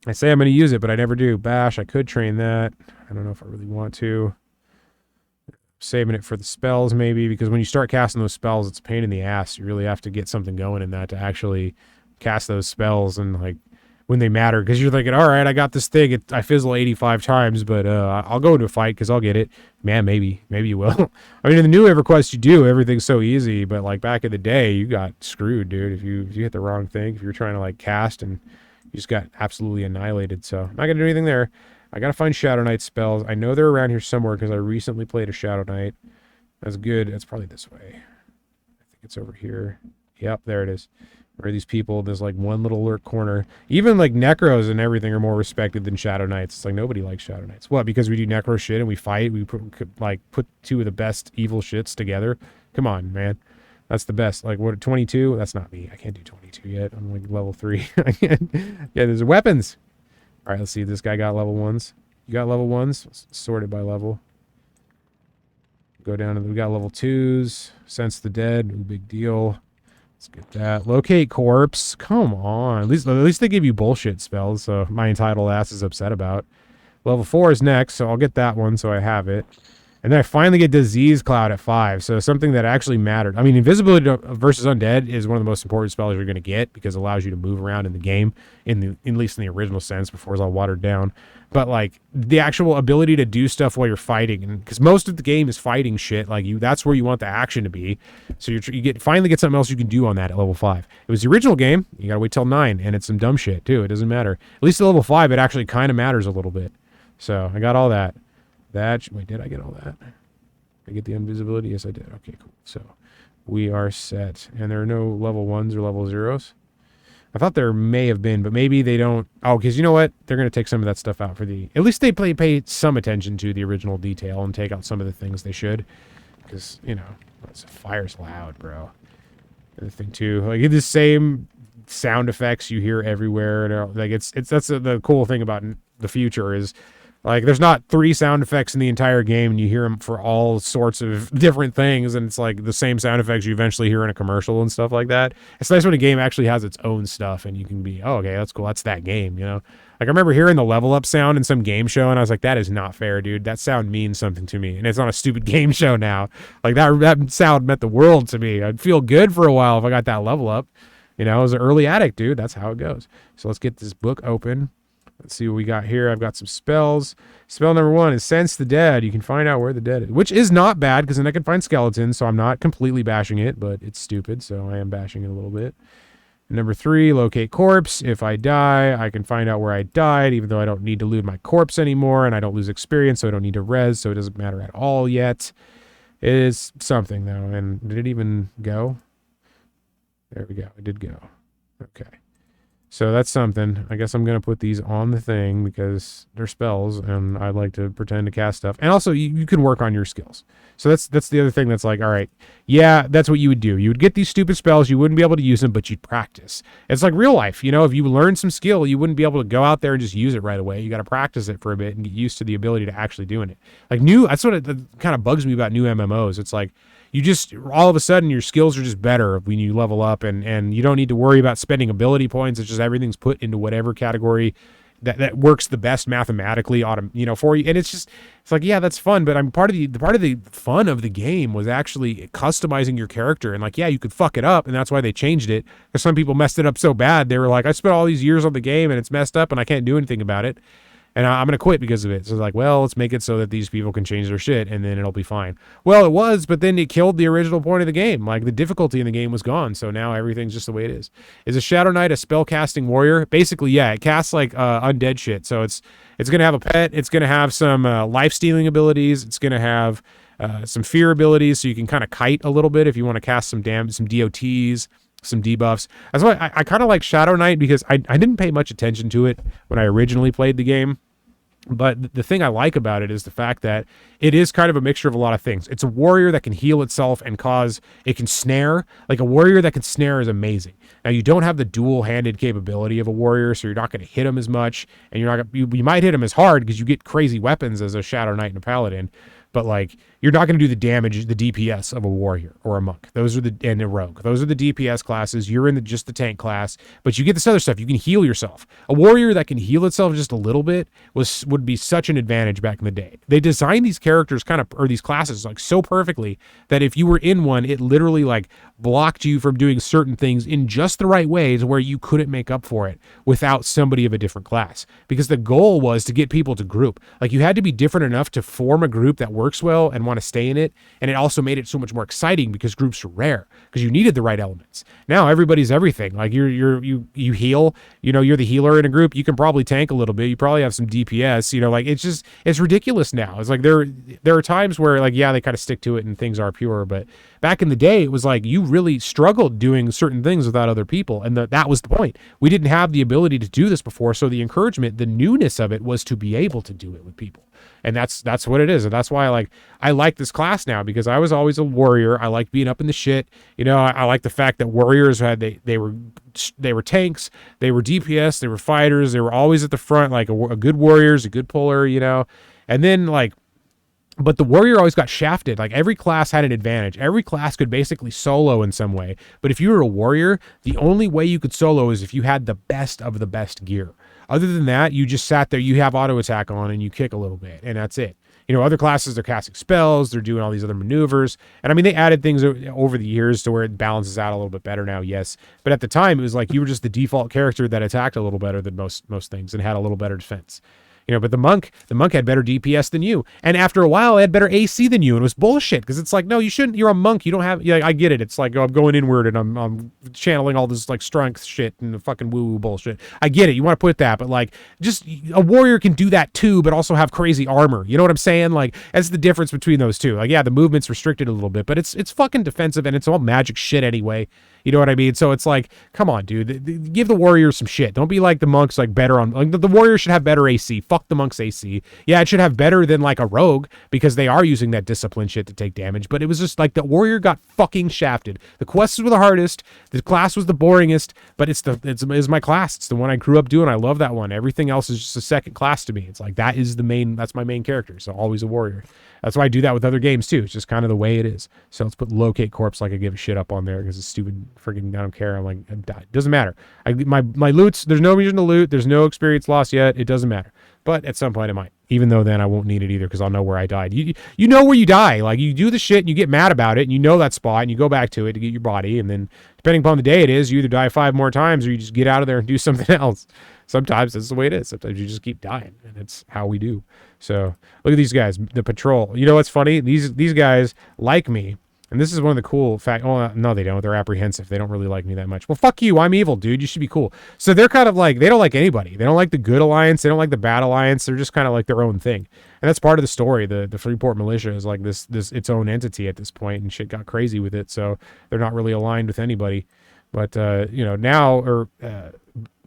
I say I'm going to use it, but I never do. Bash, I could train that. I don't know if I really want to. Saving it for the spells maybe because when you start casting those spells, it's a pain in the ass. You really have to get something going in that to actually cast those spells and like when they matter, because you're thinking, all right, I got this thing. I fizzle 85 times, but I'll go into a fight because I'll get it. Man, maybe you will. I mean, in the new Everquest, you do. Everything's so easy, but like back in the day, you got screwed, dude. If you hit the wrong thing, if you're trying to like cast and you just got absolutely annihilated. So I'm not gonna do anything there. I gotta find Shadow Knight spells. I know they're around here somewhere because I recently played a Shadow Knight. That's good. That's probably this way. I think it's over here. Yep, there it is. Or these people, there's like one little lurk corner. Even like necros and everything are more respected than Shadow Knights. It's like nobody likes Shadow Knights. What? Because we do necro shit and we fight. We put two of the best evil shits together. Come on, man. That's the best. Like, what, 22? That's not me. I can't do 22 yet. I'm like level 3. I can't. Yeah, there's weapons. All right, let's see. This guy got level 1s. You got level 1s? Sorted by level. Go down to, we got level 2s. Sense the dead. No big deal. Let's get that. Locate corpse. Come on. At least they give you bullshit spells, so my entitled ass is upset about. Level 4 is next, so I'll get that one so I have it. And then I finally get Disease Cloud at 5, so something that actually mattered. I mean, Invisibility versus Undead is one of the most important spells you're going to get because it allows you to move around in the game, at least in the original sense, before it's all watered down. But, like, the actual ability to do stuff while you're fighting, and because most of the game is fighting shit, like, that's where you want the action to be. So you finally get something else you can do on that at level 5. It was the original game. You got to wait till 9, and it's some dumb shit, too. It doesn't matter. At least at level 5, it actually kind of matters a little bit. So I got all that. Wait, did I get all that? Did I get the invisibility? Yes, I did. Okay, cool. So we are set. And there are no level 1s or level 0s. I thought there may have been, but maybe they don't. Oh, because you know what? They're going to take some of that stuff out for the... At least they pay some attention to the original detail and take out some of the things they should. Because, you know, fire's loud, bro. The thing, too. Like, the same sound effects you hear everywhere. And, like, that's the cool thing about the future is... Like, there's not 3 sound effects in the entire game, and you hear them for all sorts of different things, and it's like the same sound effects you eventually hear in a commercial and stuff like that. It's nice when a game actually has its own stuff, and you can be, oh, okay, that's cool, that's that game, you know? Like, I remember hearing the level up sound in some game show, and I was like, that is not fair, dude. That sound means something to me, and it's on a stupid game show now. Like, that sound meant the world to me. I'd feel good for a while if I got that level up. You know, as an early addict, dude, that's how it goes. So let's get this book open. Let's see what we got here. I've got some spells. Spell number 1 is Sense the Dead. You can find out where the dead is, which is not bad because then I can find skeletons, so I'm not completely bashing it, but it's stupid, so I am bashing it a little bit. And number 3, Locate Corpse. If I die, I can find out where I died, even though I don't need to loot my corpse anymore, and I don't lose experience, so I don't need to res, so it doesn't matter at all yet. It is something, though. And did it even go? There we go. It did go. Okay. So that's something. I guess I'm going to put these on the thing because they're spells and I like to pretend to cast stuff. And also you can work on your skills. So that's the other thing that's like, all right, yeah, that's what you would do. You would get these stupid spells. You wouldn't be able to use them, but you'd practice. It's like real life. You know, if you learn some skill, you wouldn't be able to go out there and just use it right away. You got to practice it for a bit and get used to the ability to actually doing it. Like that's what it kind of bugs me about new MMOs. It's like, you just, all of a sudden, your skills are just better when you level up, and you don't need to worry about spending ability points. It's just everything's put into whatever category that works the best mathematically, for you. And it's like, yeah, that's fun, but I'm part of the fun of the game was actually customizing your character. And like, yeah, you could fuck it up, and that's why they changed it. Because some people messed it up so bad, they were like, I spent all these years on the game, and it's messed up, and I can't do anything about it. And I'm going to quit because of it. So it's like, well, let's make it so that these people can change their shit and then it'll be fine. Well, it was, but then it killed the original point of the game. Like the difficulty in the game was gone. So now everything's just the way it is. Is a Shadow Knight a spell-casting warrior? Basically, yeah. It casts like undead shit. So it's going to have a pet. It's going to have some life-stealing abilities. It's going to have some fear abilities. So you can kind of kite a little bit if you want to cast some DOTs. Some debuffs. That's why I kind of like Shadow Knight because I didn't pay much attention to it when I originally played the game. But the thing I like about it is the fact that it is kind of a mixture of a lot of things. It's a warrior that can heal itself and it can snare. Like a warrior that can snare is amazing. Now you don't have the dual-handed capability of a warrior, so you're not going to hit him as much, and you might hit him as hard because you get crazy weapons as a Shadow Knight and a Paladin. But like you're not going to do the damage, the DPS of a warrior or a monk. And a rogue. Those are the DPS classes. You're in just the tank class, but you get this other stuff. You can heal yourself. A warrior that can heal itself just a little bit would be such an advantage back in the day. They designed these characters or these classes like so perfectly that if you were in one, it literally like blocked you from doing certain things in just the right ways where you couldn't make up for it without somebody of a different class. Because the goal was to get people to group. Like you had to be different enough to form a group that works well and want to stay in it. And it also made it so much more exciting because groups are rare because you needed the right elements. Now everybody's everything. Like you heal, you're the healer in a group. You can probably tank a little bit. You probably have some DPS, like it's ridiculous now. It's like there are times where like, yeah, they kind of stick to it and things are pure. But back in the day, it was like you really struggled doing certain things without other people. And that was the point. We didn't have the ability to do this before. So the encouragement, the newness of it was to be able to do it with people. And that's what it is. And that's why I I like this class now, because I was always a warrior. I like being up in the shit. You know, I like the fact that warriors they were tanks, they were DPS, they were fighters, they were always at the front, like a good warrior's a good puller, you know. And then like, but the warrior always got shafted. Like every class had an advantage. Every class could basically solo in some way. But if you were a warrior, the only way you could solo is if you had the best of the best gear. Other than that, you just sat there, you have auto attack on, and you kick a little bit, and that's it. You know, other classes, they're casting spells, they're doing all these other maneuvers. And I mean, they added things over the years to where it balances out a little bit better now, yes. But at the time, it was like you were just the default character that attacked a little better than most things and had a little better defense. You know, but the monk had better DPS than you. And after a while, it had better AC than you. And it was bullshit, because it's like, no, you shouldn't. You're a monk. You don't have, yeah, I get it. It's like, oh, I'm going inward and I'm channeling all this like strength shit and the fucking woo-woo bullshit. I get it. You want to put that, but like, just a warrior can do that too, but also have crazy armor. You know what I'm saying? Like, that's the difference between those two. Like, yeah, the movement's restricted a little bit, but it's fucking defensive, and it's all magic shit anyway. You know what I mean? So it's like, come on, dude. Give the warriors some shit. Don't be like the monks, like better on. Like the warrior should have better AC. Fuck the monks' AC. Yeah, it should have better than like a rogue, because they are using that discipline shit to take damage. But it was just like the warrior got fucking shafted. The quests were the hardest. The class was the boringest. But it's my class. It's the one I grew up doing. I love that one. Everything else is just a second class to me. It's like that's my main character. So always a warrior. That's why I do that with other games too. It's just kind of the way it is. So let's put locate corpse like I give a shit up on there, because it's stupid freaking, I don't care. I'm like, it doesn't matter. My loots, there's no reason to loot. There's no experience loss yet. It doesn't matter. But at some point it might. Even though then I won't need it either, because I'll know where I died. You know where you die. Like, you do the shit and you get mad about it, and you know that spot, and you go back to it to get your body, and then depending upon the day it is, you either die 5 more times or you just get out of there and do something else. Sometimes that's the way it is. Sometimes you just keep dying, and it's how we do. So look at these guys, the patrol. You know what's funny? These guys like me, and this is one of the cool fact. Oh no, they don't. They're apprehensive. They don't really like me that much. Well, fuck you. I'm evil, dude. You should be cool. So they're kind of like, they don't like anybody. They don't like the good alliance. They don't like the bad alliance. They're just kind of like their own thing, and that's part of the story. The Freeport militia is like this its own entity at this point, and shit got crazy with it. So they're not really aligned with anybody. But you know, now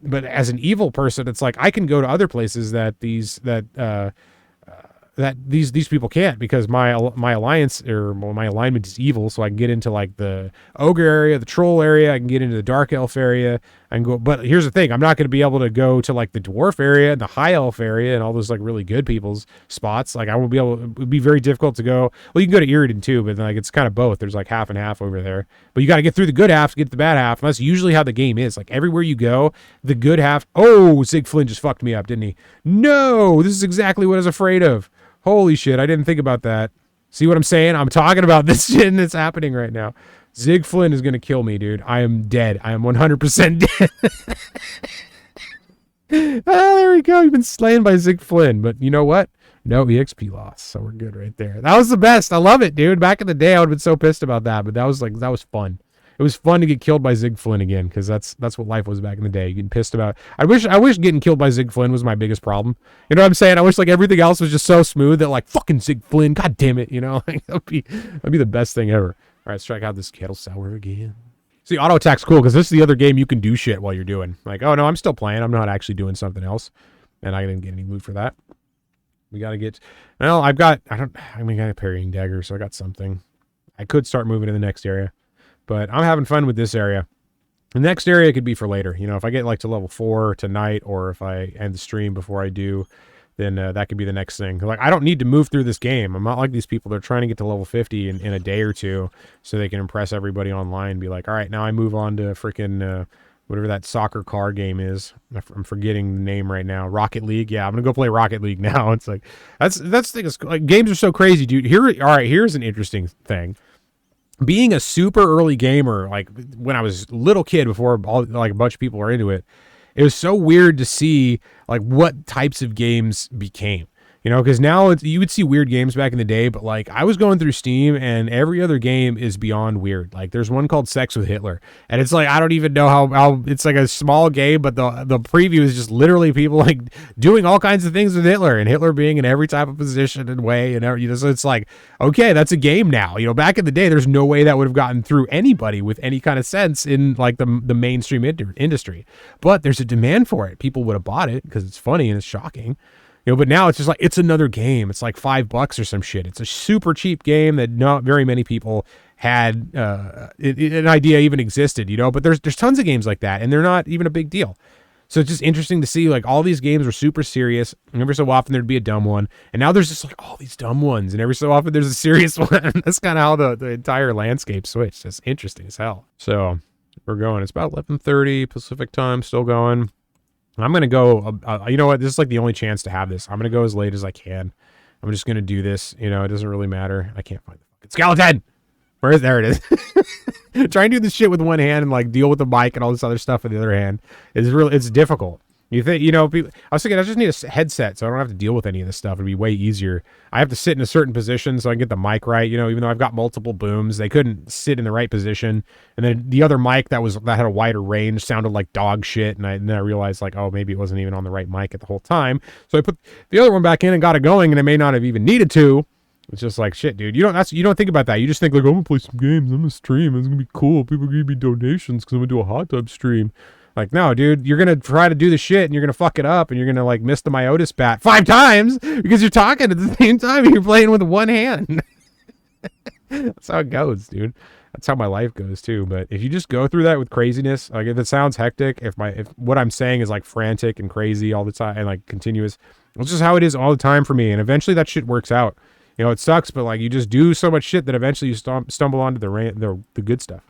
but as an evil person, it's like I can go to other places that these people can't, because my alliance or my alignment is evil. So I can get into like the ogre area, the troll area. I can get into the dark elf area. I can go, but here's the thing: I'm not going to be able to go to like the dwarf area and the high elf area and all those like really good people's spots. Like, I won't be able. It would be very difficult to go. Well, you can go to Iridan too, but like it's kind of both. There's like half and half over there, but you got to get through the good half to get to the bad half. And that's usually how the game is. Like, everywhere you go, the good half. Oh, Zig Flynn just fucked me up, didn't he? No, this is exactly what I was afraid of. Holy shit, I didn't think about that. See what I'm saying? I'm talking about this shit and it's happening right now. Zig Flynn is going to kill me, dude. I am dead. I am 100% dead. Oh, there we go. You've been slain by Zig Flynn. But you know what? No EXP loss. So we're good right there. That was the best. I love it, dude. Back in the day, I would have been so pissed about that. But that was fun. It was fun to get killed by Zig Flynn again, because that's what life was back in the day. Getting pissed about. I wish getting killed by Zig Flynn was my biggest problem. You know what I'm saying? I wish like everything else was just so smooth that like fucking Zig Flynn, god damn it, you know, like, that'd be the best thing ever. All right, let's check out this kettle sour again. See, auto attack's cool, because this is the other game you can do shit while you're doing. Like, oh no, I'm still playing. I'm not actually doing something else, and I didn't get any loot for that. We gotta get. Well, I got a parrying dagger, so I got something. I could start moving to the next area. But I'm having fun with this area. The next area could be for later. You know, if I get like to level 4 tonight, or if I end the stream before I do, then that could be the next thing. Like, I don't need to move through this game. I'm not like these people. They're trying to get to level 50 in a day or two so they can impress everybody online and be like, all right, now I move on to freaking whatever that soccer car game is. I'm forgetting the name right now. Rocket League. Yeah, I'm going to go play Rocket League now. It's like, that's the thing. Like, games are so crazy, dude. Here's an interesting thing. Being a super early gamer, like when I was a little kid, before like a bunch of people were into it, it was so weird to see like what types of games became. You know, because now you would see weird games back in the day, but like I was going through Steam and every other game is beyond weird. Like there's one called Sex with Hitler, and it's like I don't even know how it's like a small game, but the preview is just literally people like doing all kinds of things with Hitler, and Hitler being in every type of position and way, and you know, so it's like, okay, that's a game now. You know, back in the day, there's no way that would have gotten through anybody with any kind of sense in like the mainstream industry, but there's a demand for it. People would have bought it because it's funny and it's shocking. But now it's just like, it's another game. It's like $5 or some shit. It's a super cheap game that not very many people had an idea even existed, but there's tons of games like that, and they're not even a big deal. So it's just interesting to see, like, all these games were super serious, and every so often there'd be a dumb one, and now there's just like all these dumb ones, and every so often there's a serious one. That's kind of how the entire landscape switched. It's interesting as hell. So we're going. It's about 11:30 Pacific time, still going. I'm going to go, you know what, this is like the only chance to have this. I'm going to go as late as I can. I'm just going to do this. It doesn't really matter. I can't find the fucking skeleton. There it is. Trying to do this shit with one hand and like deal with the mic and all this other stuff with the other hand it's difficult. You think, people, I was thinking I just need a headset so I don't have to deal with any of this stuff. It'd be way easier. I have to sit in a certain position so I can get the mic right. Even though I've got multiple booms, they couldn't sit in the right position. And then the other mic that had a wider range sounded like dog shit. And then I realized like, oh, maybe it wasn't even on the right mic at the whole time. So I put the other one back in and got it going, and I may not have even needed to. It's just like, shit, dude. You don't think about that. You just think like, I'm gonna play some games. I'm gonna stream. It's gonna be cool. People give me donations because I'm gonna do a hot tub stream. Like, no, dude, you're going to try to do the shit and you're going to fuck it up and you're going to like miss the Myotis bat 5 times because you're talking at the same time and you're playing with one hand. That's how it goes, dude. That's how my life goes too. But if you just go through that with craziness, like if it sounds hectic, if what I'm saying is like frantic and crazy all the time and like continuous, it's just how it is all the time for me. And eventually that shit works out. It sucks, but like you just do so much shit that eventually you stumble onto the good stuff.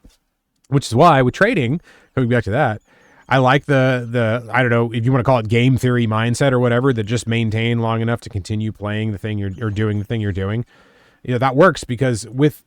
Which is why with trading, coming back to that, I like the I don't know if you want to call it game theory mindset or whatever, that just maintain long enough to continue playing the thing you're doing the thing you're doing. That works because with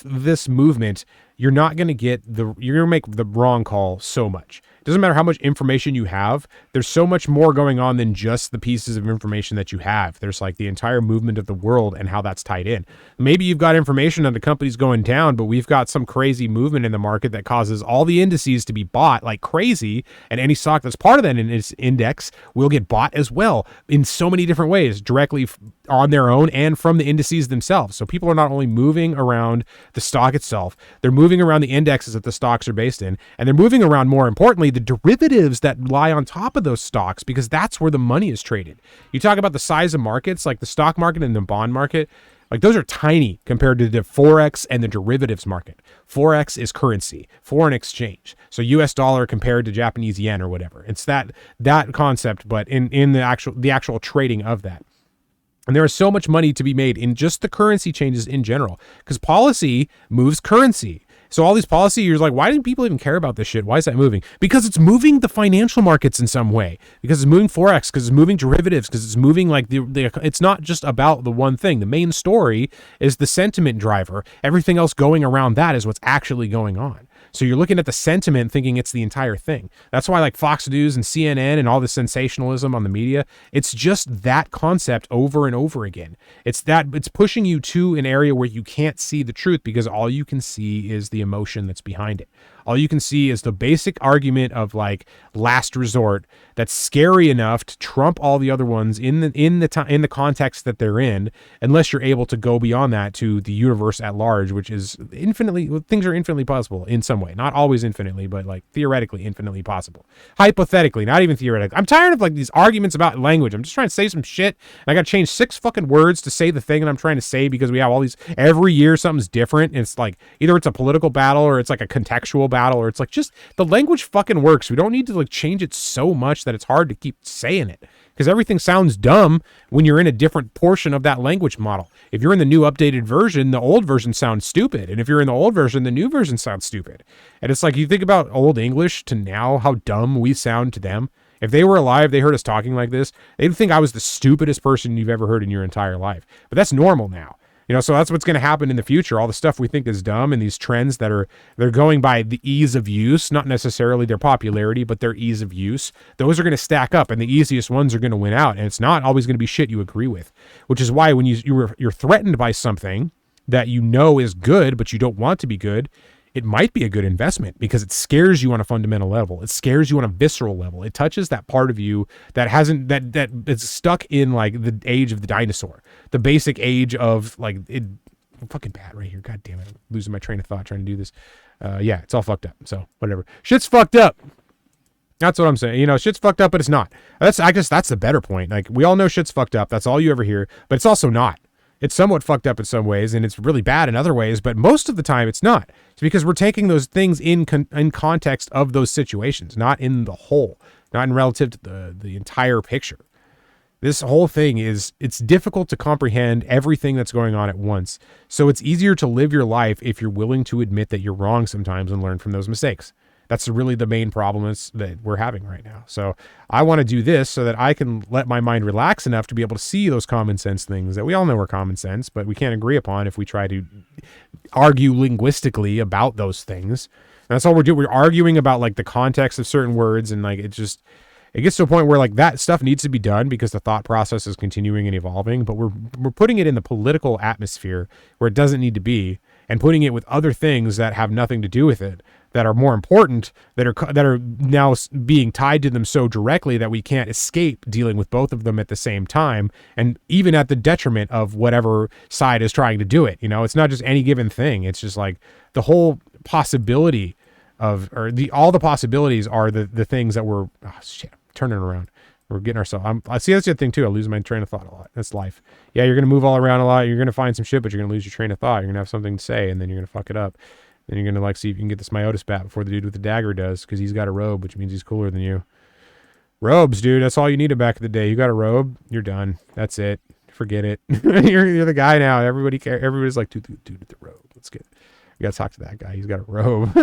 this movement, you're not going to you're going to make the wrong call so much. It doesn't matter how much information you have. There's so much more going on than just the pieces of information that you have. There's like the entire movement of the world and how that's tied in. Maybe you've got information on the company's going down, but we've got some crazy movement in the market that causes all the indices to be bought like crazy, and any stock that's part of that index will get bought as well in so many different ways, directly on their own and from the indices themselves. So people are not only moving around the stock itself, they're moving around the indexes that the stocks are based in, and they're moving around, more importantly, the derivatives that lie on top of those stocks, because that's where the money is traded. You talk about the size of markets, like the stock market and the bond market, like those are tiny compared to the Forex and the derivatives market. Forex is currency, foreign exchange. So US dollar compared to Japanese yen or whatever. It's that concept, but in the actual trading of that. And there is so much money to be made in just the currency changes in general, because policy moves currency. So all these policy, you're like, why do people even care about this shit? Why is that moving? Because it's moving the financial markets in some way. Because it's moving Forex, because it's moving derivatives, because it's moving like it's not just about the one thing. The main story is the sentiment driver. Everything else going around that is what's actually going on. So you're looking at the sentiment thinking it's the entire thing. That's why like Fox News and CNN and all the sensationalism on the media, it's just that concept over and over again. It's pushing you to an area where you can't see the truth because all you can see is the emotion that's behind it. All you can see is the basic argument of like last resort that's scary enough to trump all the other ones in the context that they're in, unless you're able to go beyond that to the universe at large, which is things are infinitely possible in some way. Not always infinitely, but like theoretically infinitely possible. Hypothetically, not even theoretically. I'm tired of like these arguments about language. I'm just trying to say some shit, and I got to change 6 fucking words to say the thing that I'm trying to say because we have all these, every year something's different. And it's like either it's a political battle or it's like a contextual battle, or it's like just the language fucking works. We don't need to like change it so much that it's hard to keep saying it, because everything sounds dumb when you're in a different portion of that language model. If you're in the new updated version, the old version sounds stupid. And if you're in the old version, the new version sounds stupid. And it's like, you think about old English to now, how dumb we sound to them. If they were alive, they heard us talking like this, they'd think I was the stupidest person you've ever heard in your entire life. But that's normal now. So that's what's going to happen in the future. All the stuff we think is dumb and these trends they're going by the ease of use, not necessarily their popularity, but their ease of use. Those are going to stack up, and the easiest ones are going to win out. And it's not always going to be shit you agree with, which is why when you're threatened by something that you know is good, but you don't want to be good, it might be a good investment because it scares you on a fundamental level. It scares you on a visceral level. It touches that part of you that it's stuck in like the age of the dinosaur, the basic age of like it. I'm fucking bad right here. God damn it. I'm losing my train of thought trying to do this. Yeah, it's all fucked up. So whatever. Shit's fucked up. That's what I'm saying. You know, shit's fucked up, but it's not. I guess that's the better point. Like, we all know shit's fucked up. That's all you ever hear, but it's also not. It's somewhat fucked up in some ways, and it's really bad in other ways, but most of the time it's not. It's because we're taking those things in context of those situations, not in the whole, not in relative to the entire picture. This whole thing it's difficult to comprehend everything that's going on at once. So it's easier to live your life if you're willing to admit that you're wrong sometimes and learn from those mistakes. That's really the main problem that we're having right now. So I want to do this so that I can let my mind relax enough to be able to see those common sense things that we all know are common sense, but we can't agree upon if we try to argue linguistically about those things. And that's all we're doing. We're arguing about like the context of certain words, and like it gets to a point where like that stuff needs to be done because the thought process is continuing and evolving, but we're putting it in the political atmosphere where it doesn't need to be, and putting it with other things that have nothing to do with it, that are more important, that are now being tied to them so directly that we can't escape dealing with both of them at the same time, and even at the detriment of whatever side is trying to do it. You know, it's not just any given thing. It's just like the whole possibility of, or all the possibilities are the things that we're, turning around. We're getting ourselves, I see that's the other thing too. I lose my train of thought a lot. That's life. Yeah, you're going to move all around a lot. You're going to find some shit, but you're going to lose your train of thought. You're going to have something to say, and then you're going to fuck it up. Then you're going to like see if you can get this Myotis bat before the dude with the dagger does, because he's got a robe, which means he's cooler than you. Robes, dude. That's all you needed back in the day. You got a robe, you're done. That's it. Forget it. you're the guy now. Everybody's like, dude with the robe. Let's get. You got to talk to that guy. He's got a robe.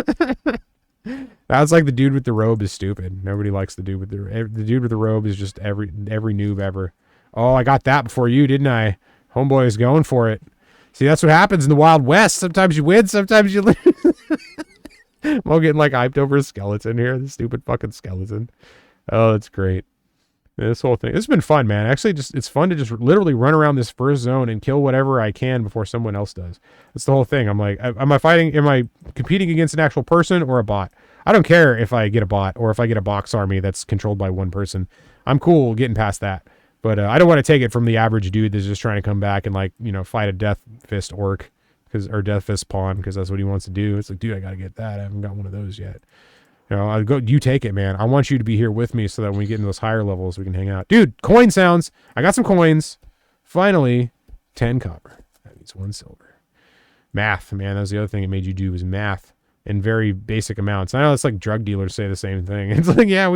That's like the dude with the robe is stupid. Nobody likes the dude with the dude with the robe is just every noob ever. Oh, I got that before you, didn't I? Homeboy is going for it. See, that's what happens in the Wild West. Sometimes you win, sometimes you lose. I'm all getting like hyped over a skeleton here. The stupid fucking skeleton. Oh, that's great. This whole thing. It's been fun, man. Actually, it's fun to just literally run around this first zone and kill whatever I can before someone else does. That's the whole thing. I'm like, am I competing against an actual person or a bot? I don't care if I get a bot or if I get a box army that's controlled by one person. I'm cool getting past that. But I don't want to take it from the average dude that's just trying to come back and like, you know, fight a Death Fist orc or Death Fist pawn because that's what he wants to do. It's like, dude, I got to get that. I haven't got one of those yet. You know, you take it, man. I want you to be here with me so that when we get into those higher levels, we can hang out. Dude, coin sounds. I got some coins. Finally, 10 copper. That means 1 silver. Math, man. That was the other thing it made you do was math in very basic amounts. I know it's like drug dealers say the same thing. It's like, yeah,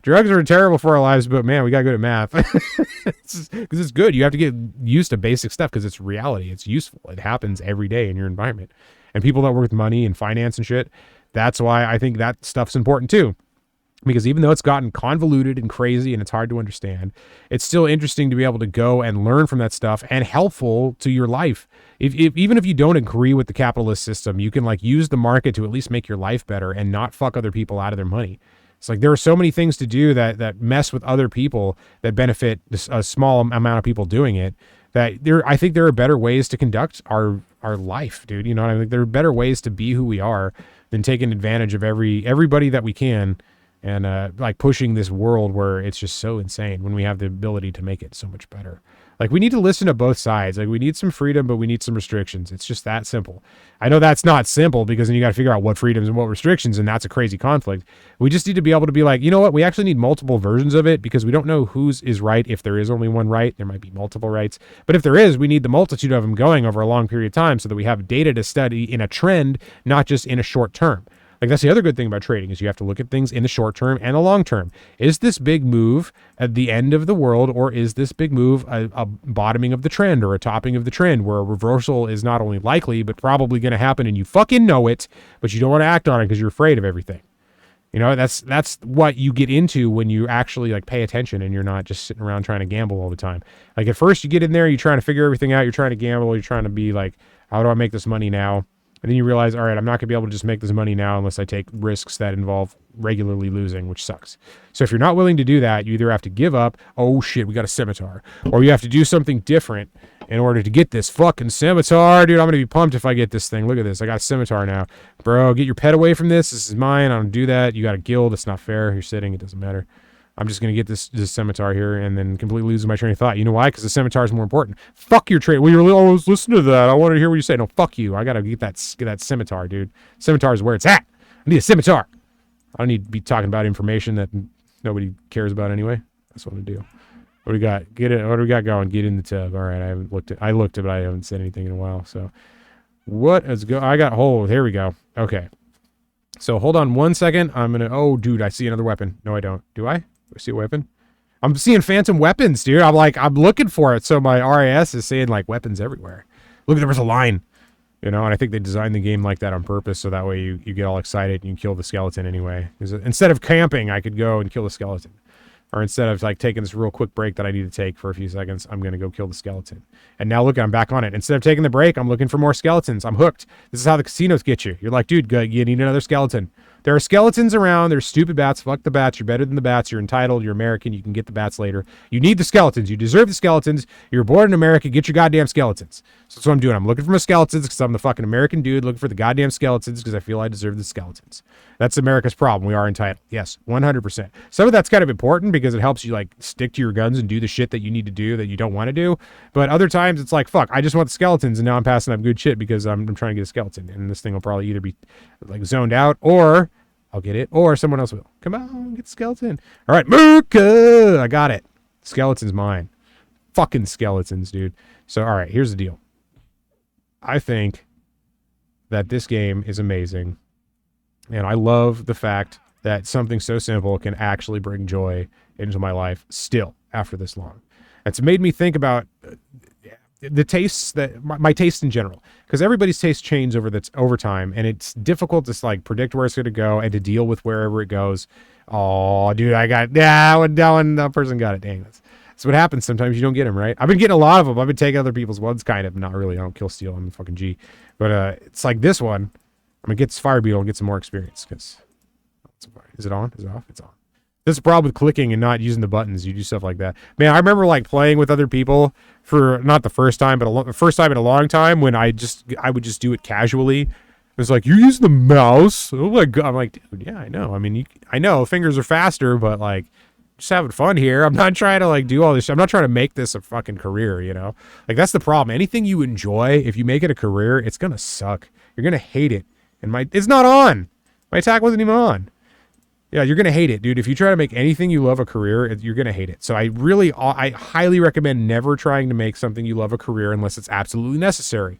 drugs are terrible for our lives, but man, we got good at math. Because it's good. You have to get used to basic stuff because it's reality. It's useful. It happens every day in your environment. And people that work with money and finance and shit, that's why I think that stuff's important too. Because even though it's gotten convoluted and crazy and it's hard to understand, it's still interesting to be able to go and learn from that stuff and helpful to your life. Even if you don't agree with the capitalist system, you can like use the market to at least make your life better and not fuck other people out of their money. It's like there are so many things to do that mess with other people that benefit a small amount of people doing it. I think there are better ways to conduct our life, dude. You know what I mean? There are better ways to be who we are than taking advantage of everybody that we can. And like pushing this world where it's just so insane when we have the ability to make it so much better. Like we need to listen to both sides. Like we need some freedom, but we need some restrictions. It's just that simple. I know that's not simple because then you got to figure out what freedoms and what restrictions, and that's a crazy conflict. We just need to be able to be like, you know what? We actually need multiple versions of it because we don't know whose is right. If there is only one right, there might be multiple rights. But if there is, we need the multitude of them going over a long period of time so that we have data to study in a trend, not just in a short term. Like that's the other good thing about trading is you have to look at things in the short term and the long term. Is this big move at the end of the world, or is this big move a bottoming of the trend or a topping of the trend where a reversal is not only likely but probably going to happen and you fucking know it, but you don't want to act on it because you're afraid of everything. You know, that's what you get into when you actually like pay attention and you're not just sitting around trying to gamble all the time. Like at first you get in there, you're trying to figure everything out, you're trying to gamble, you're trying to be like, how do I make this money now? And then you realize, all right, I'm not going to be able to just make this money now unless I take risks that involve regularly losing, which sucks. So if you're not willing to do that, you either have to give up, oh shit, we got a scimitar, or you have to do something different in order to get this fucking scimitar. Dude, I'm going to be pumped if I get this thing. Look at this. I got a scimitar now. Bro, get your pet away from this. This is mine. I don't do that. You got a guild. It's not fair. You're sitting. It doesn't matter. I'm just going to get this scimitar here and then completely losing my train of thought. You know why? Because the scimitar is more important. Fuck your trade. Well, you're always listening to that. I want to hear what you say. No, fuck you. I got to get that scimitar, dude. Scimitar is where it's at. I need a scimitar. don't need to be talking about information that nobody cares about anyway. That's what I do. What do we got? What do we got going? Get in the tub. All right, I looked at it, but I haven't said anything in a while. So what is go? I got hold. Here we go. Okay. So hold on 1 second. I'm gonna. Oh, dude, I see another weapon. No, I don't. Do I? Do I see a weapon? I'm seeing phantom weapons, dude. I'm looking for it. So my RAS is saying like weapons everywhere. Look, there was a line. And I think they designed the game like that on purpose, so that way you get all excited and you kill the skeleton anyway. Instead of camping, I could go and kill the skeleton. Or instead of like taking this real quick break that I need to take for a few seconds, I'm going to go kill the skeleton. And now look, I'm back on it. Instead of taking the break, I'm looking for more skeletons. I'm hooked. This is how the casinos get you. You're like, dude, you need another skeleton. There are skeletons around. There's stupid bats. Fuck the bats. You're better than the bats. You're entitled. You're American. You can get the bats later. You need the skeletons. You deserve the skeletons. You're born in America. Get your goddamn skeletons. So that's what I'm doing. I'm looking for my skeletons because I'm the fucking American dude looking for the goddamn skeletons because I feel I deserve the skeletons. That's America's problem. We are entitled. Yes, 100%. Some of that's kind of important because it helps you like stick to your guns and do the shit that you need to do that you don't want to do. But other times it's like, fuck, I just want the skeletons and now I'm passing up good shit because I'm trying to get a skeleton. And this thing will probably either be like zoned out or I'll get it, or someone else will. Come on, get the skeleton. All right, Merca! I got it. Skeleton's mine. Fucking skeletons, dude. So, all right, here's the deal. I think that this game is amazing, and I love the fact that something so simple can actually bring joy into my life still after this long. It's made me think about the tastes that my taste in general, because everybody's taste changes over time, and it's difficult to like predict where it's going to go and to deal with wherever it goes. Oh, dude, that person got it. Dang, that's what happens. Sometimes you don't get them right. I've been getting a lot of them. I've been taking other people's ones, kind of. Not really. I don't kill steal. I'm a fucking G. But it's like this one. I'm gonna get this fire beetle and get some more experience. Because is it on? Is it off? It's on. This is the problem with clicking and not using the buttons. You do stuff like that. Man, I remember like playing with other people for not the first time, but the first time in a long time when I would just do it casually. It was like, you're using the mouse? Oh my God. I'm like, dude, yeah, I know. I mean, I know fingers are faster, but like, just having fun here. I'm not trying to like do all this. I'm not trying to make this a fucking career, Like that's the problem. Anything you enjoy, if you make it a career, it's going to suck. You're going to hate it. And it's not on. My attack wasn't even on. Yeah, you're going to hate it, dude. If you try to make anything you love a career, you're going to hate it. So I highly recommend never trying to make something you love a career unless it's absolutely necessary.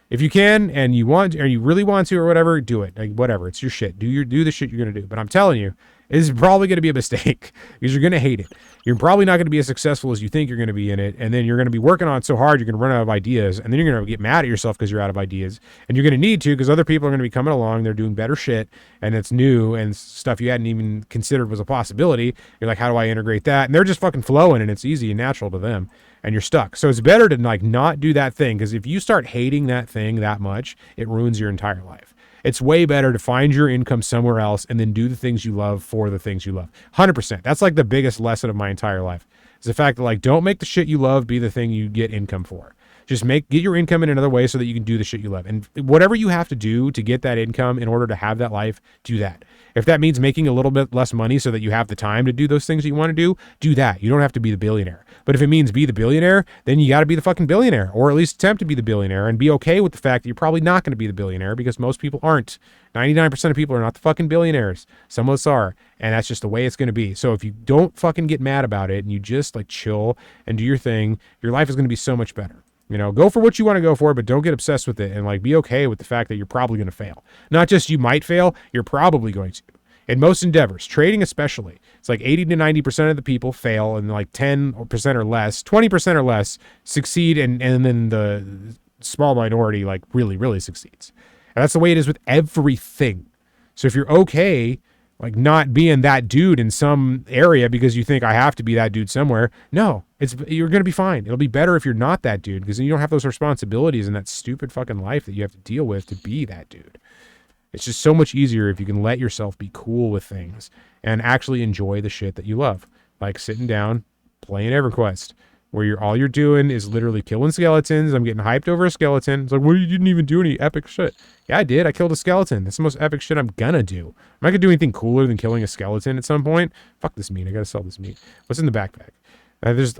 If you can and you want, or you really want to or whatever, do it. Like whatever, it's your shit. Do the shit you're going to do. But I'm telling you, it's probably going to be a mistake because you're going to hate it. You're probably not going to be as successful as you think you're going to be in it. And then you're going to be working on it so hard, you're going to run out of ideas. And then you're going to get mad at yourself because you're out of ideas. And you're going to need to because other people are going to be coming along. They're doing better shit and it's new and stuff you hadn't even considered was a possibility. You're like, how do I integrate that? And they're just fucking flowing and it's easy and natural to them. And you're stuck. So it's better to like not do that thing because if you start hating that thing that much, it ruins your entire life. It's way better to find your income somewhere else and then do the things you love for the things you love. 100%. That's like the biggest lesson of my entire life. Is the fact that like don't make the shit you love be the thing you get income for. Just get your income in another way so that you can do the shit you love. And whatever you have to do to get that income in order to have that life, do that. If that means making a little bit less money so that you have the time to do those things that you want to do that. You don't have to be the billionaire. But if it means be the billionaire, then you got to be the fucking billionaire, or at least attempt to be the billionaire and be okay with the fact that you're probably not going to be the billionaire because most people aren't. 99% of people are not the fucking billionaires. Some of us are, and that's just the way it's going to be. So if you don't fucking get mad about it and you just like chill and do your thing, your life is going to be so much better. Go for what you want to go for, but don't get obsessed with it and like be okay with the fact that you're probably going to fail. Not just you might fail, you're probably going to. In most endeavors, trading especially, it's like 80 to 90% of the people fail and like 10% or less, 20% or less succeed and then the small minority like really, really succeeds. And that's the way it is with everything. So if you're okay, like not being that dude in some area because you think I have to be that dude somewhere, no, you're going to be fine. It'll be better if you're not that dude because then you don't have those responsibilities and that stupid fucking life that you have to deal with to be that dude. It's just so much easier if you can let yourself be cool with things and actually enjoy the shit that you love. Like sitting down, playing Everquest, where all you're doing is literally killing skeletons. I'm getting hyped over a skeleton. It's like, well, you didn't even do any epic shit. Yeah, I did. I killed a skeleton. That's the most epic shit I'm gonna do. Am I gonna do anything cooler than killing a skeleton at some point? Fuck this meat. I gotta sell this meat. What's in the backpack?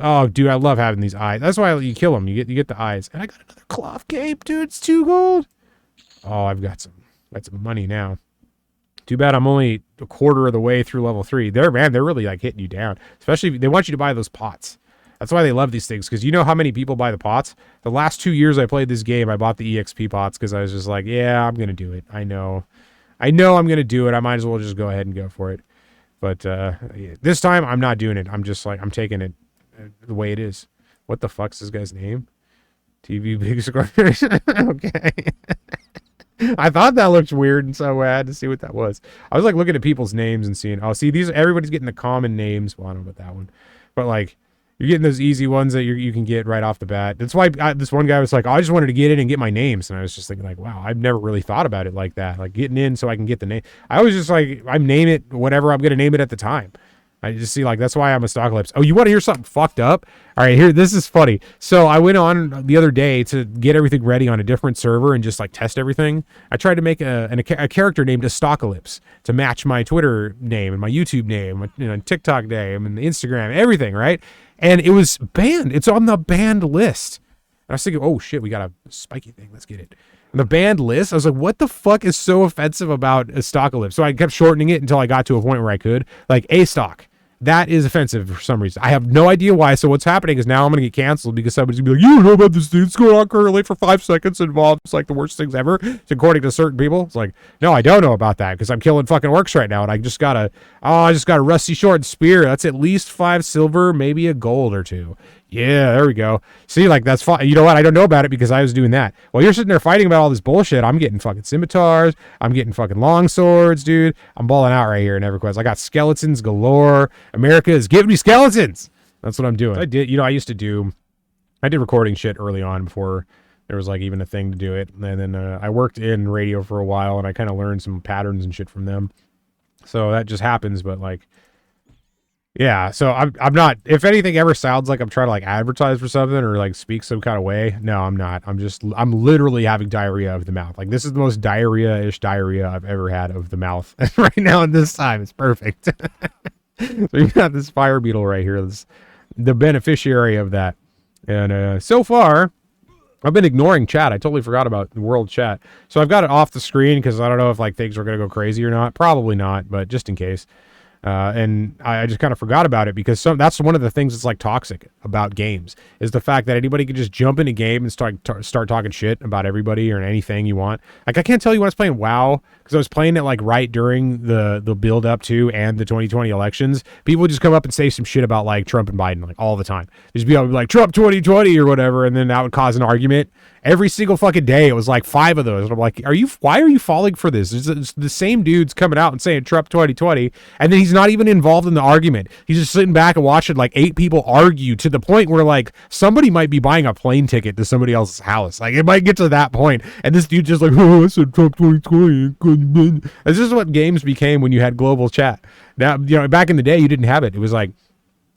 Oh, dude, I love having these eyes. That's why you kill them. You get the eyes. And I got another cloth cape, dude. It's 2 gold. Oh, I've got some money now. Too bad I'm only a quarter of the way through level 3. They're really like hitting you down. Especially if they want you to buy those pots. That's why they love these things, because you know how many people buy the pots? The last 2 years I played this game, I bought the EXP pots because I was just like, yeah, I'm going to do it. I know I'm going to do it. I might as well just go ahead and go for it. But this time, I'm not doing it. I'm just like, I'm taking it the way it is. What the fuck's this guy's name? TV Big Square. Okay. I thought that looked weird, and so I had to see what that was. I was like looking at people's names and seeing, oh, see, everybody's getting the common names. Well, I don't know about that one. But like, you're getting those easy ones that you can get right off the bat. That's why this one guy was like, oh, I just wanted to get in and get my names. And I was just thinking like, wow, I've never really thought about it like that. Like getting in so I can get the name. I was just like, I name it whatever I'm going to name it at the time. I just see like, that's why I'm aSTOCKalypse. Oh, you want to hear something fucked up? All right, here, this is funny. So I went on the other day to get everything ready on a different server and just like test everything. I tried to make a character named aSTOCKalypse to match my Twitter name and my YouTube name, my TikTok name and Instagram, everything, right? And it was banned. It's on the banned list. And I was thinking, oh shit, we got a spiky thing. Let's get it. And the banned list, I was like, what the fuck is so offensive about aSTOCKalypse? So I kept shortening it until I got to a point where I could. Like aSTOCK. That is offensive for some reason. I have no idea why. So what's happening is now I'm going to get canceled because somebody's going to be like, you don't know about this thing. It's going on currently for 5 seconds involved. It's like the worst things ever. It's according to certain people. It's like, no, I don't know about that because I'm killing fucking orcs right now. And I just got a rusty sword spear. That's at least 5 silver, maybe a gold or 2. Yeah, there we go. See, like, that's fine. You know what? I don't know about it because I was doing that. While you're sitting there fighting about all this bullshit, I'm getting fucking scimitars. I'm getting fucking long swords, dude. I'm balling out right here in Everquest. I got skeletons galore. America is giving me skeletons. That's what I'm doing. I did recording shit early on before there was, like, even a thing to do it. And then I worked in radio for a while, and I kind of learned some patterns and shit from them. So that just happens, but, like, yeah, so I'm not, if anything ever sounds like I'm trying to like advertise for something or like speak some kind of way, no, I'm not. I'm literally having diarrhea of the mouth. Like this is the most diarrhea-ish diarrhea I've ever had of the mouth right now at this time. It's perfect. So you got this fire beetle right here. This, the beneficiary of that. And so far, I've been ignoring chat. I totally forgot about the world chat. So I've got it off the screen because I don't know if like things are going to go crazy or not. Probably not, but just in case. And I just kind of forgot about it because that's one of the things that's like toxic about games is the fact that anybody can just jump in a game and start talking shit about everybody or anything you want. Like I can't tell you when I was playing WoW because I was playing it like right during the build up to and the 2020 elections. People would just come up and say some shit about like Trump and Biden like all the time. They'd just be like Trump 2020 or whatever, and then that would cause an argument. Every single fucking day, it was like 5 of those. And I'm like, why are you falling for this? It's the same dude's coming out and saying Trump 2020, and then he's not even involved in the argument. He's just sitting back and watching like 8 people argue to the point where like somebody might be buying a plane ticket to somebody else's house. Like it might get to that point, and this dude's just like, oh, I said Trump 2020. This is what games became when you had global chat. Now, back in the day, you didn't have it. It was like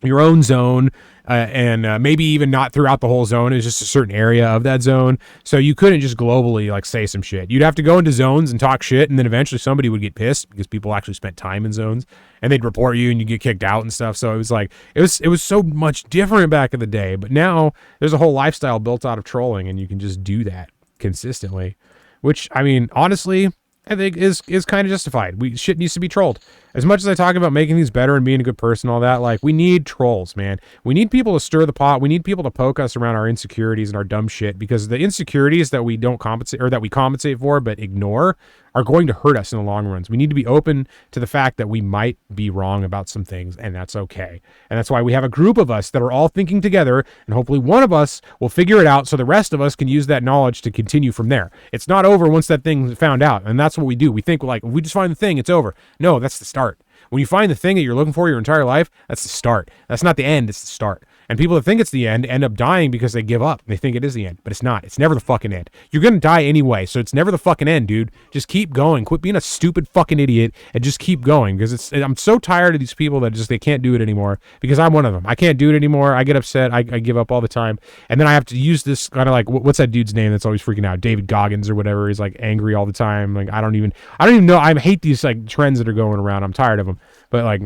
your own zone. And maybe even not throughout the whole zone. It's just a certain area of that zone. So you couldn't just globally like say some shit. You'd have to go into zones and talk shit, and then eventually somebody would get pissed because people actually spent time in zones, and they'd report you and you get kicked out and stuff. So it was like it was so much different back in the day. But now there's a whole lifestyle built out of trolling, and you can just do that consistently. Which, I mean, honestly, I think is kind of justified. Shit needs to be trolled. As much as I talk about making things better and being a good person, all that, like, we need trolls, man. We need people to stir the pot. We need people to poke us around our insecurities and our dumb shit, because the insecurities that we don't compensate, or that we compensate for but ignore, are going to hurt us in the long runs. We need to be open to the fact that we might be wrong about some things, and that's okay. And that's why we have a group of us that are all thinking together, and hopefully one of us will figure it out so the rest of us can use that knowledge to continue from there. It's not over once that thing's found out, and that's what we do. We think, like, if we just find the thing, it's over. No, that's the start. When you find the thing that you're looking for your entire life, that's the start. That's not the end, it's the start. And people that think it's the end up dying because they give up. They think it is the end, but it's not. It's never the fucking end. You're going to die anyway, so it's never the fucking end, dude. Just keep going. Quit being a stupid fucking idiot and just keep going, because I'm so tired of these people that they can't do it anymore, because I'm one of them. I can't do it anymore. I get upset. I give up all the time. And then I have to use this kind of like, what's that dude's name that's always freaking out? David Goggins or whatever. He's like angry all the time. Like, I don't even know. I hate these like trends that are going around. I'm tired of them. But like,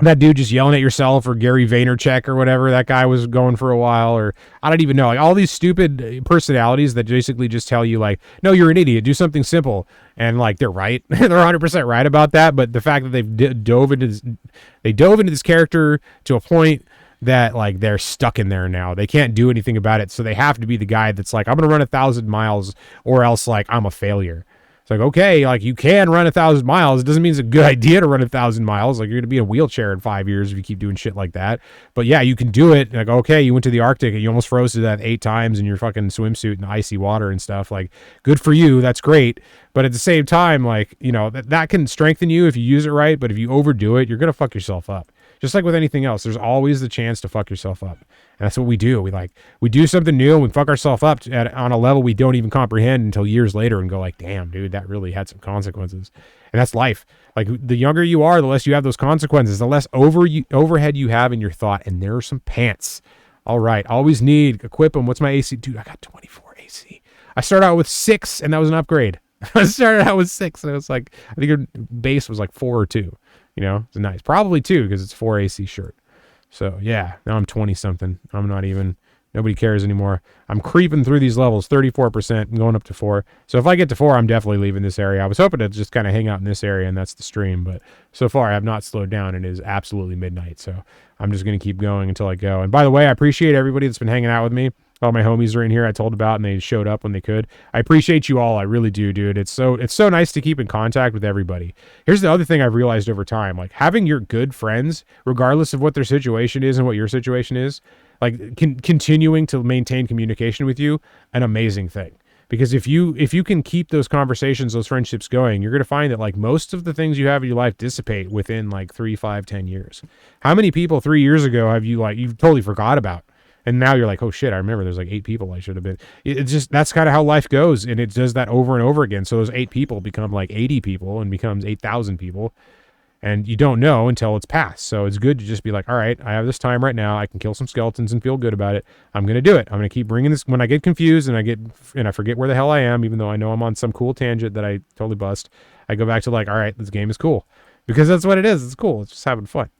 that dude just yelling at yourself, or Gary Vaynerchuk or whatever that guy was going for a while, or I don't even know, like all these stupid personalities that basically just tell you like, no, you're an idiot, do something simple. And like, they're right. They're 100% right about that. But the fact that they've dove into this character to a point that like they're stuck in there now. They can't do anything about it. So they have to be the guy that's like, I'm going to run 1,000 miles or else like I'm a failure. It's like, okay, like you can run 1,000 miles. It doesn't mean it's a good idea to run 1,000 miles. Like you're going to be in a wheelchair in 5 years if you keep doing shit like that. But yeah, you can do it. Like, okay, you went to the Arctic and you almost froze to death 8 times in your fucking swimsuit in icy water and stuff. Like, good for you. That's great. But at the same time, like, you know, that can strengthen you if you use it right. But if you overdo it, you're going to fuck yourself up. Just like with anything else, there's always the chance to fuck yourself up. And that's what we do. We do something new and we fuck ourselves up on a level we don't even comprehend until years later and go like, damn, dude, that really had some consequences. And that's life. Like the younger you are, the less you have those consequences, the less overhead you have in your thought. And there are some pants. All right. Always equip them. What's my AC? Dude, I got 24 AC. I started out with 6 and that was an upgrade. I started out with 6 and it was like, I think your base was like 4 or 2. You know, it's nice. Probably 2 because it's 4 AC shirt. So yeah, now I'm 20 something. I'm not even, nobody cares anymore. I'm creeping through these levels, 34% and going up to 4. So if I get to 4, I'm definitely leaving this area. I was hoping to just kind of hang out in this area and that's the stream. But so far I have not slowed down. It is absolutely midnight. So I'm just going to keep going until I go. And by the way, I appreciate everybody that's been hanging out with me. All my homies are in here I told about and they showed up when they could. I appreciate you all. I really do, dude. It's so nice to keep in contact with everybody. Here's the other thing I've realized over time, like having your good friends, regardless of what their situation is and what your situation is, like continuing to maintain communication with you, an amazing thing. Because if you can keep those conversations, those friendships going, you're going to find that like most of the things you have in your life dissipate within like 3, 5, 10 years. How many people 3 years ago have you've totally forgot about? And now you're like, oh shit, I remember there's like 8 people I should have been. It's just, that's kind of how life goes. And it does that over and over again. So those 8 people become like 80 people and becomes 8,000 people. And you don't know until it's past. So it's good to just be like, all right, I have this time right now. I can kill some skeletons and feel good about it. I'm going to do it. I'm going to keep bringing this. When I get confused and I forget where the hell I am, even though I know I'm on some cool tangent that I totally bust, I go back to like, all right, this game is cool. Because that's what it is. It's cool. It's just having fun.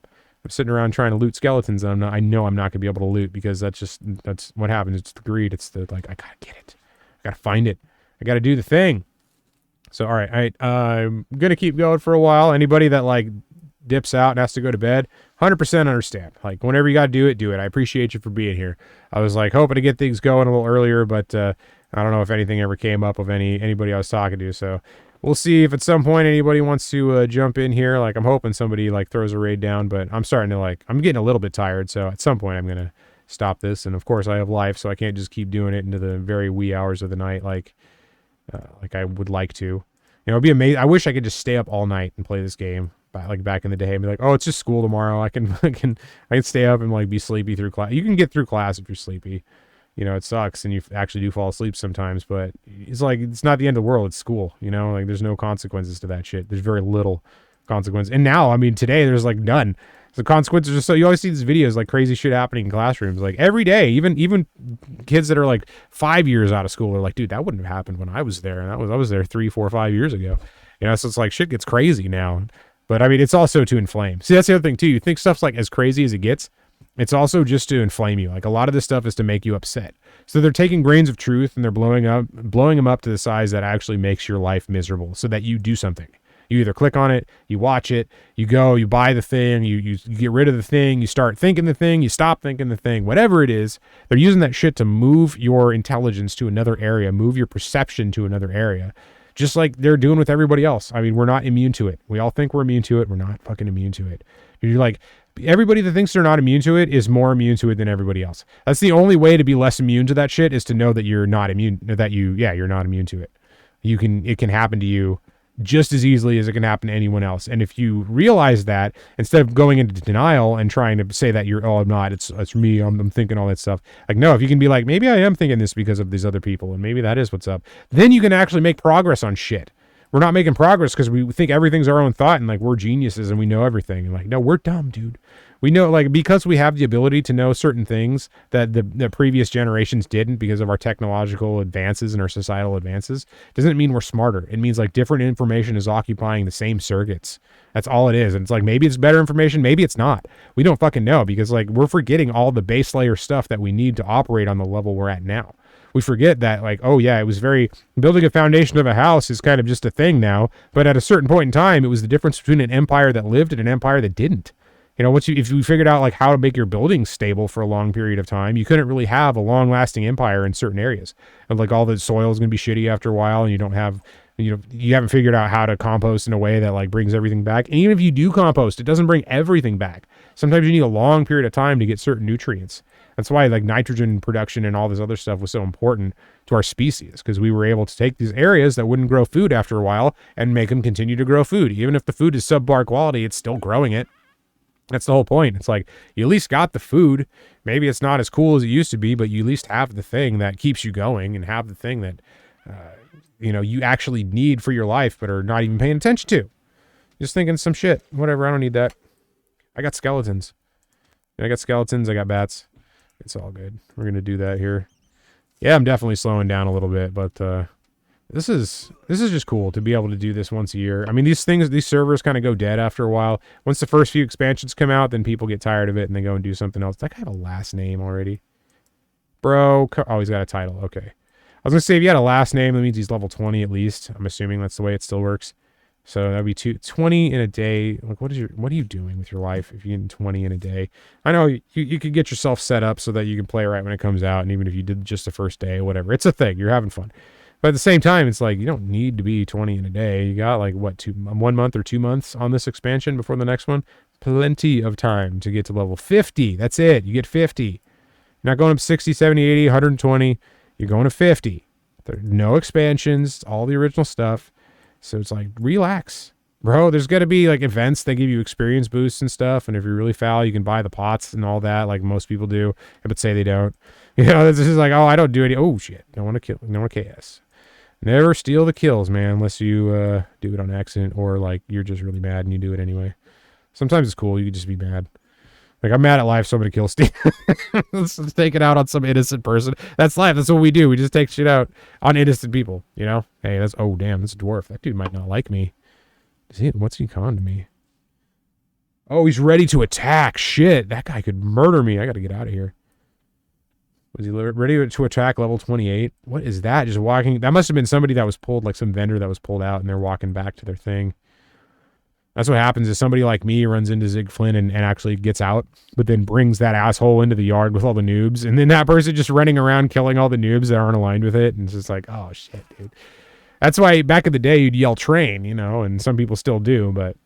I'm sitting around trying to loot skeletons and I know I'm not gonna be able to loot because that's what happens. It's the greed. It's the like, I gotta get it. I gotta find it. I gotta do the thing. So all right, I'm gonna keep going for a while. Anybody that like dips out and has to go to bed, 100% understand. Like whenever you gotta do it, do it. I appreciate you for being here. I was like hoping to get things going a little earlier, but I don't know if anything ever came up of anybody I was talking to. So we'll see if at some point anybody wants to jump in here. Like I'm hoping somebody like throws a raid down, but I'm starting to I'm getting a little bit tired. So at some point I'm going to stop this. And of course I have life, so I can't just keep doing it into the very wee hours of the night. Like I would like to, it'd be amazing. I wish I could just stay up all night and play this game like back in the day and be like, oh, it's just school tomorrow. I can stay up and like be sleepy through class. You can get through class if you're sleepy. It sucks and you actually do fall asleep sometimes, but it's like, it's not the end of the world. It's school, like there's no consequences to that shit. There's very little consequence. And now, I mean, today there's like none. The consequences are so, you always see these videos, like crazy shit happening in classrooms, like every day, even kids that are like 5 years out of school are like, dude, that wouldn't have happened when I was there. And I was there 3, 4, 5 years ago, so it's like shit gets crazy now. But I mean, it's also to inflame. See, that's the other thing too. You think stuff's like as crazy as it gets. It's also just to inflame you. Like a lot of this stuff is to make you upset. So they're taking grains of truth and they're blowing them up to the size that actually makes your life miserable so that you do something. You either click on it, you watch it, you go, you buy the thing, you get rid of the thing, you start thinking the thing, you stop thinking the thing, whatever it is. They're using that shit to move your intelligence to another area, move your perception to another area. Just like they're doing with everybody else. I mean, we're not immune to it. We all think we're immune to it. We're not fucking immune to it. You're like, everybody that thinks they're not immune to it is more immune to it than everybody else. That's the only way to be less immune to that shit is to know that you're not immune, you're not immune to it. It can happen to you just as easily as it can happen to anyone else. And if you realize that, instead of going into denial and trying to say that I'm not, it's me, I'm thinking all that stuff. Like, no, if you can be like, maybe I am thinking this because of these other people and maybe that is what's up, then you can actually make progress on shit. We're not making progress because we think everything's our own thought and like we're geniuses and we know everything. And like, no, we're dumb, dude. We know, like, because we have the ability to know certain things that the previous generations didn't because of our technological advances and our societal advances, doesn't mean we're smarter. It means like different information is occupying the same circuits. That's all it is. And it's like, maybe it's better information, maybe it's not. We don't fucking know, because like we're forgetting all the base layer stuff that we need to operate on the level we're at now. We forget that, like, oh yeah, it was building a foundation of a house is kind of just a thing now. But at a certain point in time, it was the difference between an empire that lived and an empire that didn't. You know, if you figured out like how to make your buildings stable for a long period of time, you couldn't really have a long lasting empire in certain areas. And like all the soil is going to be shitty after a while, and you haven't figured out how to compost in a way that like brings everything back. And even if you do compost, it doesn't bring everything back. Sometimes you need a long period of time to get certain nutrients. That's why like nitrogen production and all this other stuff was so important to our species, because we were able to take these areas that wouldn't grow food after a while and make them continue to grow food. Even if the food is subpar quality, it's still growing it. That's the whole point. It's like, you at least got the food. Maybe it's not as cool as it used to be, but you at least have the thing that keeps you going, and have the thing that, you actually need for your life, but are not even paying attention to. Just thinking some shit. Whatever, I don't need that. I got skeletons. I got bats. It's all good. We're going to do that here. Yeah, I'm definitely slowing down a little bit, but this is just cool to be able to do this once a year. I mean, these servers kind of go dead after a while. Once the first few expansions come out, then people get tired of it and they go and do something else. That guy have a last name already? Bro, oh, he's got a title. Okay. I was going to say, if you had a last name, that means he's level 20 at least. I'm assuming that's the way it still works. So that'd be 20 in a day. Like, what are you doing with your life if you're getting 20 in a day? I know you could get yourself set up so that you can play right when it comes out, and even if you did just the first day, whatever, it's a thing. You're having fun. But at the same time, it's like, you don't need to be 20 in a day. You got like 1 month or 2 months on this expansion before the next one. Plenty of time to get to level 50. That's it. You get 50. You're not going up 60, 70, 80, 120. You're going to 50. There are no expansions, all the original stuff. So it's like, relax, bro. There's got to be like events that give you experience boosts and stuff. And if you're really foul, you can buy the pots and all that, like most people do, but say they don't. You know, it's just like, oh, I don't do any. Oh shit, don't want to kill, no more KS. Never steal the kills, man, unless you do it on accident, or like you're just really mad and you do it anyway. Sometimes it's cool. You can just be mad. Like, I'm mad at life, so I'm going to kill Steve. Let's take it out on some innocent person. That's life. That's what we do. We just take shit out on innocent people, you know? Hey, oh, damn, that's a dwarf. That dude might not like me. What's he con to me? Oh, he's ready to attack. Shit, that guy could murder me. I got to get out of here. Was he ready to attack level 28? What is that? Just walking. That must have been somebody that was pulled, like some vendor that was pulled out, and they're walking back to their thing. That's what happens is somebody like me runs into Zig Flynn and actually gets out, but then brings that asshole into the yard with all the noobs. And then that person just running around killing all the noobs that aren't aligned with it. And it's just like, oh, shit, dude. That's why back in the day you'd yell train, you know, and some people still do. But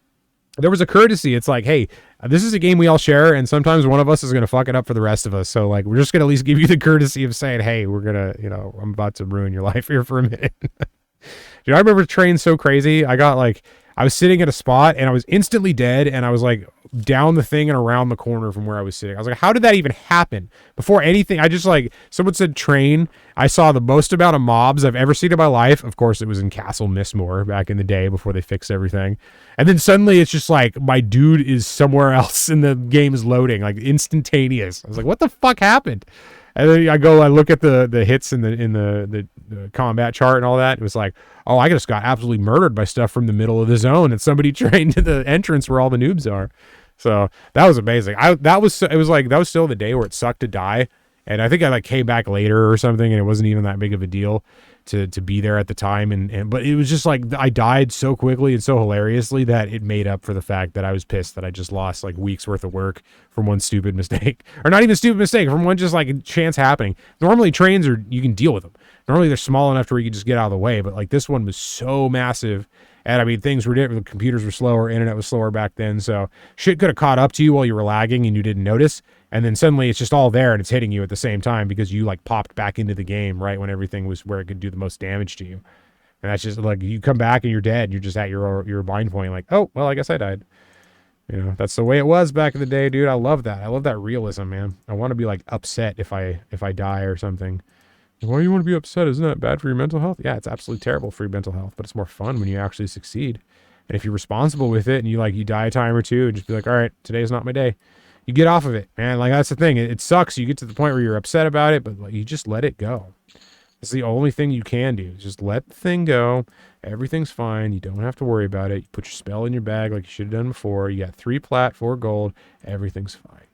there was a courtesy. It's like, hey, this is a game we all share, and sometimes one of us is going to fuck it up for the rest of us. So, like, we're just going to at least give you the courtesy of saying, hey, we're going to, you know, I'm about to ruin your life here for a minute. Dude, I remember train so crazy. I was sitting at a spot and I was instantly dead, and I was like down the thing and around the corner from where I was sitting. I was like, how did that even happen? Before anything, I just like, someone said train. I saw the most amount of mobs I've ever seen in my life. Of course, it was in Castle Mistmore back in the day before they fixed everything. And then suddenly it's just like my dude is somewhere else and the game is loading, like instantaneous. I was like, what the fuck happened? And then I look at the hits in the combat chart and all that. It was like, oh, I just got absolutely murdered by stuff from the middle of the zone, and somebody trained to the entrance where all the noobs are. So that was amazing. That was still the day where it sucked to die, and I think I like came back later or something, and it wasn't even that big of a deal to be there at the time. But it was just like I died so quickly and so hilariously that it made up for the fact that I was pissed that I just lost like weeks worth of work from one stupid mistake, or not even stupid mistake, from one just like chance happening. Normally trains you can deal with them. Normally they're small enough to where you can just get out of the way, but like this one was so massive. And I mean, things were different. The computers were slower. Internet was slower back then. So shit could have caught up to you while you were lagging and you didn't notice. And then suddenly it's just all there and it's hitting you at the same time because you like popped back into the game right when everything was where it could do the most damage to you. And that's just like, you come back and you're dead. You're just at your bind point. Like, oh, well, I guess I died. You know, that's the way it was back in the day, dude. I love that. I love that realism, man. I want to be like upset if I die or something. Why do you want to be upset? Isn't that bad for your mental health? Yeah, it's absolutely terrible for your mental health, but it's more fun when you actually succeed. And if you're responsible with it and you die a time or two and just be like, all right, today's not my day. You get off of it, man. Like, that's the thing. It sucks. You get to the point where you're upset about it, but like, you just let it go. It's the only thing you can do. Just let the thing go. Everything's fine. You don't have to worry about it. You put your spell in your bag like you should have done before. You got 3 plat, 4 gold. Everything's fine.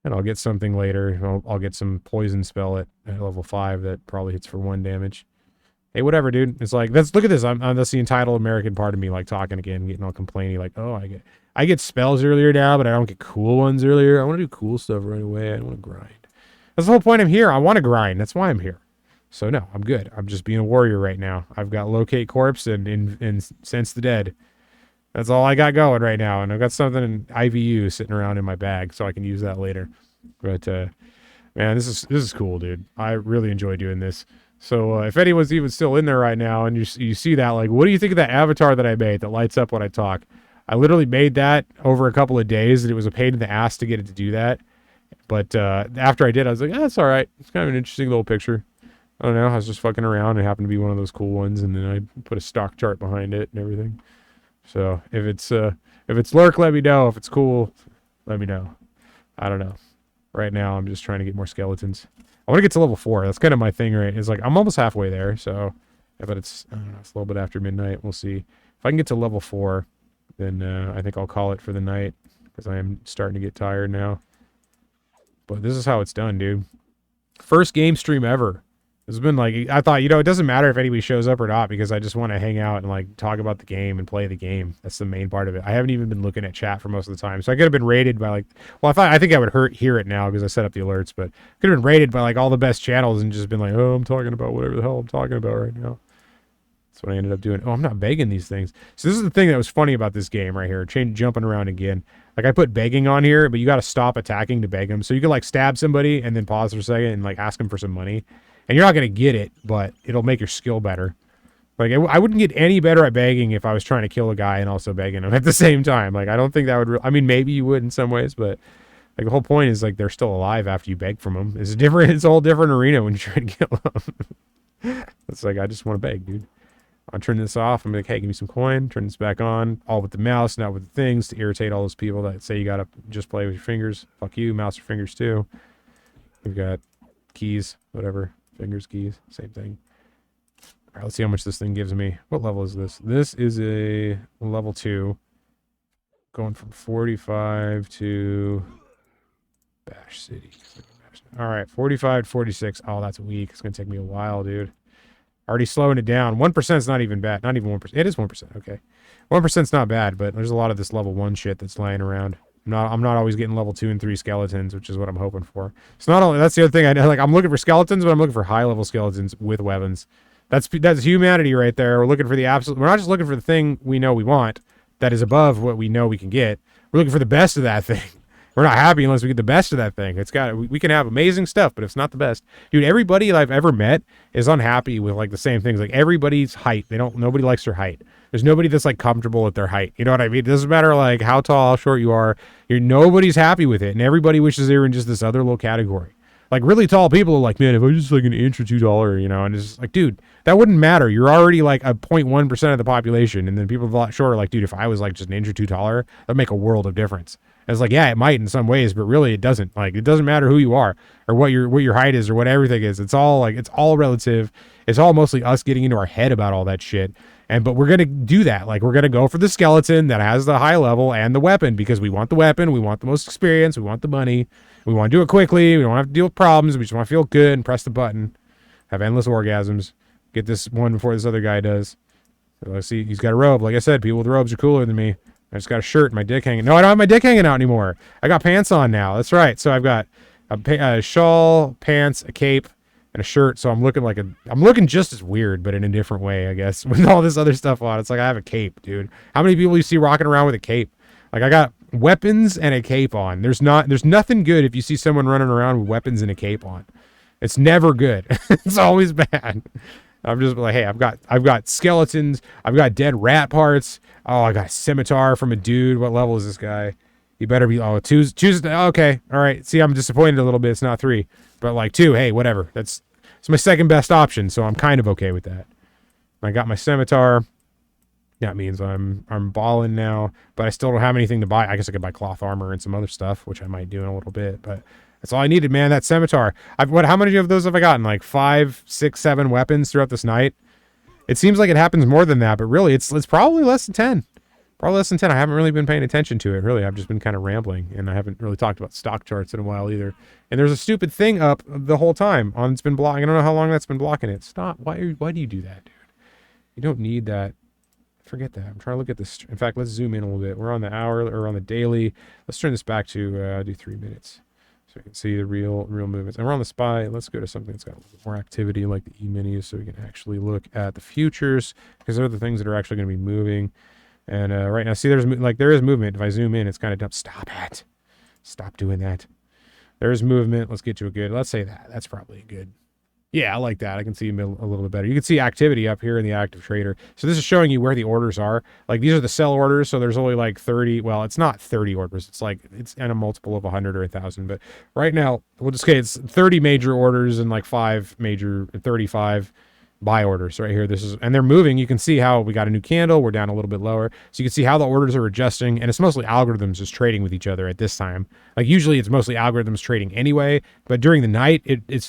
And I'll get something later. I'll get some poison spell at level 5 that probably hits for 1 damage. Hey, whatever, dude. It's like, look at this. That's the entitled American part of me, like, talking again, getting all complainy, like, oh, I get spells earlier now, but I don't get cool ones earlier. I want to do cool stuff right away. I don't want to grind. That's the whole point I'm here. I want to grind. That's why I'm here. So no, I'm good. I'm just being a warrior right now. I've got locate corpse and sense the dead. That's all I got going right now. And I've got something in IVU sitting around in my bag, so I can use that later. But man, this is cool, dude. I really enjoy doing this. So if anyone's even still in there right now and you see that, like, what do you think of that avatar that I made that lights up when I talk? I literally made that over a couple of days, and it was a pain in the ass to get it to do that. But after I did, I was like, that's all right. It's kind of an interesting little picture. I don't know. I was just fucking around. It happened to be one of those cool ones, and then I put a stock chart behind it and everything. So if it's lurk, let me know. If it's cool, let me know. I don't know. Right now, I'm just trying to get more skeletons. I want to get to level 4. That's kind of my thing, right? It's like, I'm almost halfway there, so, but it's, I don't know, it's a little bit after midnight. We'll see. If I can get to level 4, then I think I'll call it for the night, because I am starting to get tired now. But this is how it's done, dude. First game stream ever. It's been like, I thought, it doesn't matter if anybody shows up or not, because I just want to hang out and like talk about the game and play the game. That's the main part of it. I haven't even been looking at chat for most of the time. So I could have been rated by like, well, I think I would hear it now because I set up the alerts, but could have been rated by like all the best channels and just been like, oh, I'm talking about whatever the hell I'm talking about right now. That's what I ended up doing. Oh, I'm not begging these things. So this is the thing that was funny about this game right here. Jumping around again. Like, I put begging on here, but you got to stop attacking to beg them. So you can like stab somebody and then pause for a second and like ask them for some money. And you're not going to get it, but it'll make your skill better. Like, I wouldn't get any better at begging if I was trying to kill a guy and also begging him at the same time. Like, I don't think that would... I mean, maybe you would in some ways, but like the whole point is like they're still alive after you beg from them. It's a whole different arena when you try to kill them. It's like, I just want to beg, dude. I'll turn this off. I'm like, hey, give me some coin. Turn this back on. All with the mouse, not with the things, to irritate all those people that say you got to just play with your fingers. Fuck you, mouse or fingers too. We've got keys, whatever. Fingers, keys, same thing. All right, let's see how much this thing gives me. What level is this? This is a level 2. Going from 45 to Bash City. All right, 45 to 46. Oh, that's weak. It's going to take me a while, dude. Already slowing it down. 1% is not even bad. Not even 1%. It is 1%. Okay. 1% is not bad, but there's a lot of this level 1 shit that's lying around. I'm not always getting level 2 and 3 skeletons, which is what I'm hoping for. It's not only, that's the other thing. I'm looking for skeletons, but I'm looking for high level skeletons with weapons. That's humanity right there. We're looking for the absolute. We're not just looking for the thing we know we want that is above what we know we can get. We're looking for the best of that thing. We're not happy unless we get the best of that thing. We can have amazing stuff, but if it's not the best, dude, everybody that I've ever met is unhappy with like the same things. Like, everybody's height. Nobody likes their height. There's nobody that's like comfortable at their height. You know what I mean? It doesn't matter like how tall, how short you are. Nobody's happy with it. And everybody wishes they were in just this other little category. Like, really tall people are like, man, if I was just like an inch or 2 taller, and it's just like, dude, that wouldn't matter. You're already like a 0.1% of the population. And then people a lot shorter, like, dude, if I was like just an inch or 2 taller, that'd make a world of difference. And it's like, yeah, it might in some ways, but really it doesn't. Like, it doesn't matter who you are or what your height is or what everything is. It's all relative. It's all mostly us getting into our head about all that shit. But we're going to do that. Like, we're going to go for the skeleton that has the high level and the weapon, because we want the weapon. We want the most experience. We want the money. We want to do it quickly. We don't have to deal with problems. We just want to feel good and press the button. Have endless orgasms. Get this one before this other guy does. So let's see. He's got a robe. Like I said, people with robes are cooler than me. I just got a shirt and my dick hanging. No, I don't have my dick hanging out anymore. I got pants on now. That's right. So I've got a shawl, pants, a cape, and a shirt. So I'm looking just as weird, but in a different way, I guess, with all this other stuff on. It's like I have a cape, dude. How many people you see rocking around with a cape? Like, I got weapons and a cape on. There's nothing good if you see someone running around with weapons and a cape on. It's never good. It's always bad. I'm just like, hey, I've got skeletons. I've got dead rat parts. Oh, I got a scimitar from a dude. What level is this guy? You better be, choose. Okay. All right. See, I'm disappointed a little bit. It's not 3, but like 2. Hey, whatever. It's my second best option. So I'm kind of okay with that. I got my scimitar. That means I'm balling now, but I still don't have anything to buy. I guess I could buy cloth armor and some other stuff, which I might do in a little bit, but that's all I needed, man. That scimitar. How many of those have I gotten? Like 5, 6, 7 weapons throughout this night? It seems like it happens more than that, but really it's probably less than 10. Probably less than 10. I haven't really been paying attention to it, really. I've just been kind of rambling, and I haven't really talked about stock charts in a while either. And there's a stupid thing up the whole time. It's been blocking. I don't know how long that's been blocking it. Stop. Why do you do that, dude? You don't need that. Forget that. I'm trying to look at this. In fact, let's zoom in a little bit. We're on the hour or on the daily. Let's turn this back to do 3 minutes so we can see the real movements. And we're on the SPY. Let's go to something that's got a little bit more activity like the E-minis so we can actually look at the futures because they're the things that are actually going to be moving. And right now, see, there is movement. If I zoom in, it's kind of dumb. Stop it. Stop doing that. There's movement. Let's get to a good. Let's say that. That's probably a good. Yeah, I like that. I can see a little bit better. You can see activity up here in the active trader. So this is showing you where the orders are. Like these are the sell orders. So there's only like 30. Well, it's not 30 orders. It's in a multiple of 100 or 1,000. But right now, we'll just say it's 30 major orders and like 35 buy orders right here. And they're moving. You can see how we got a new candle. We're down a little bit lower. So you can see how the orders are adjusting, and it's mostly algorithms just trading with each other at this time. Like usually it's mostly algorithms trading anyway, but during the night,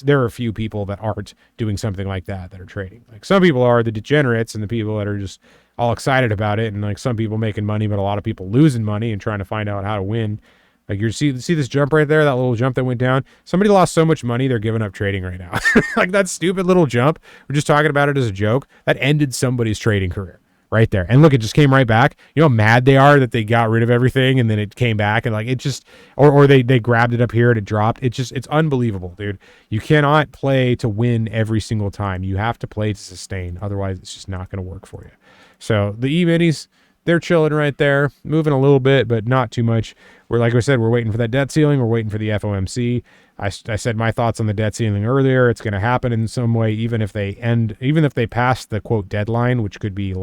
there are a few people that aren't doing something like that are trading. Like some people are the degenerates and the people that are just all excited about it. And like some people making money, but a lot of people losing money and trying to find out how to win. Like you see this jump right there, that little jump that went down. Somebody lost so much money, they're giving up trading right now. Like that stupid little jump. We're just talking about it as a joke. That ended somebody's trading career right there. And look, it just came right back. You know how mad they are that they got rid of everything and then it came back and like it just, or they grabbed it up here and it dropped. It's unbelievable, dude. You cannot play to win every single time. You have to play to sustain. Otherwise, it's just not going to work for you. So the E-minis, they're chilling right there, moving a little bit, but not too much. Like I said, we're waiting for that debt ceiling. We're waiting for the FOMC. I said my thoughts on the debt ceiling earlier. It's going to happen in some way, even if they pass the quote deadline, which could be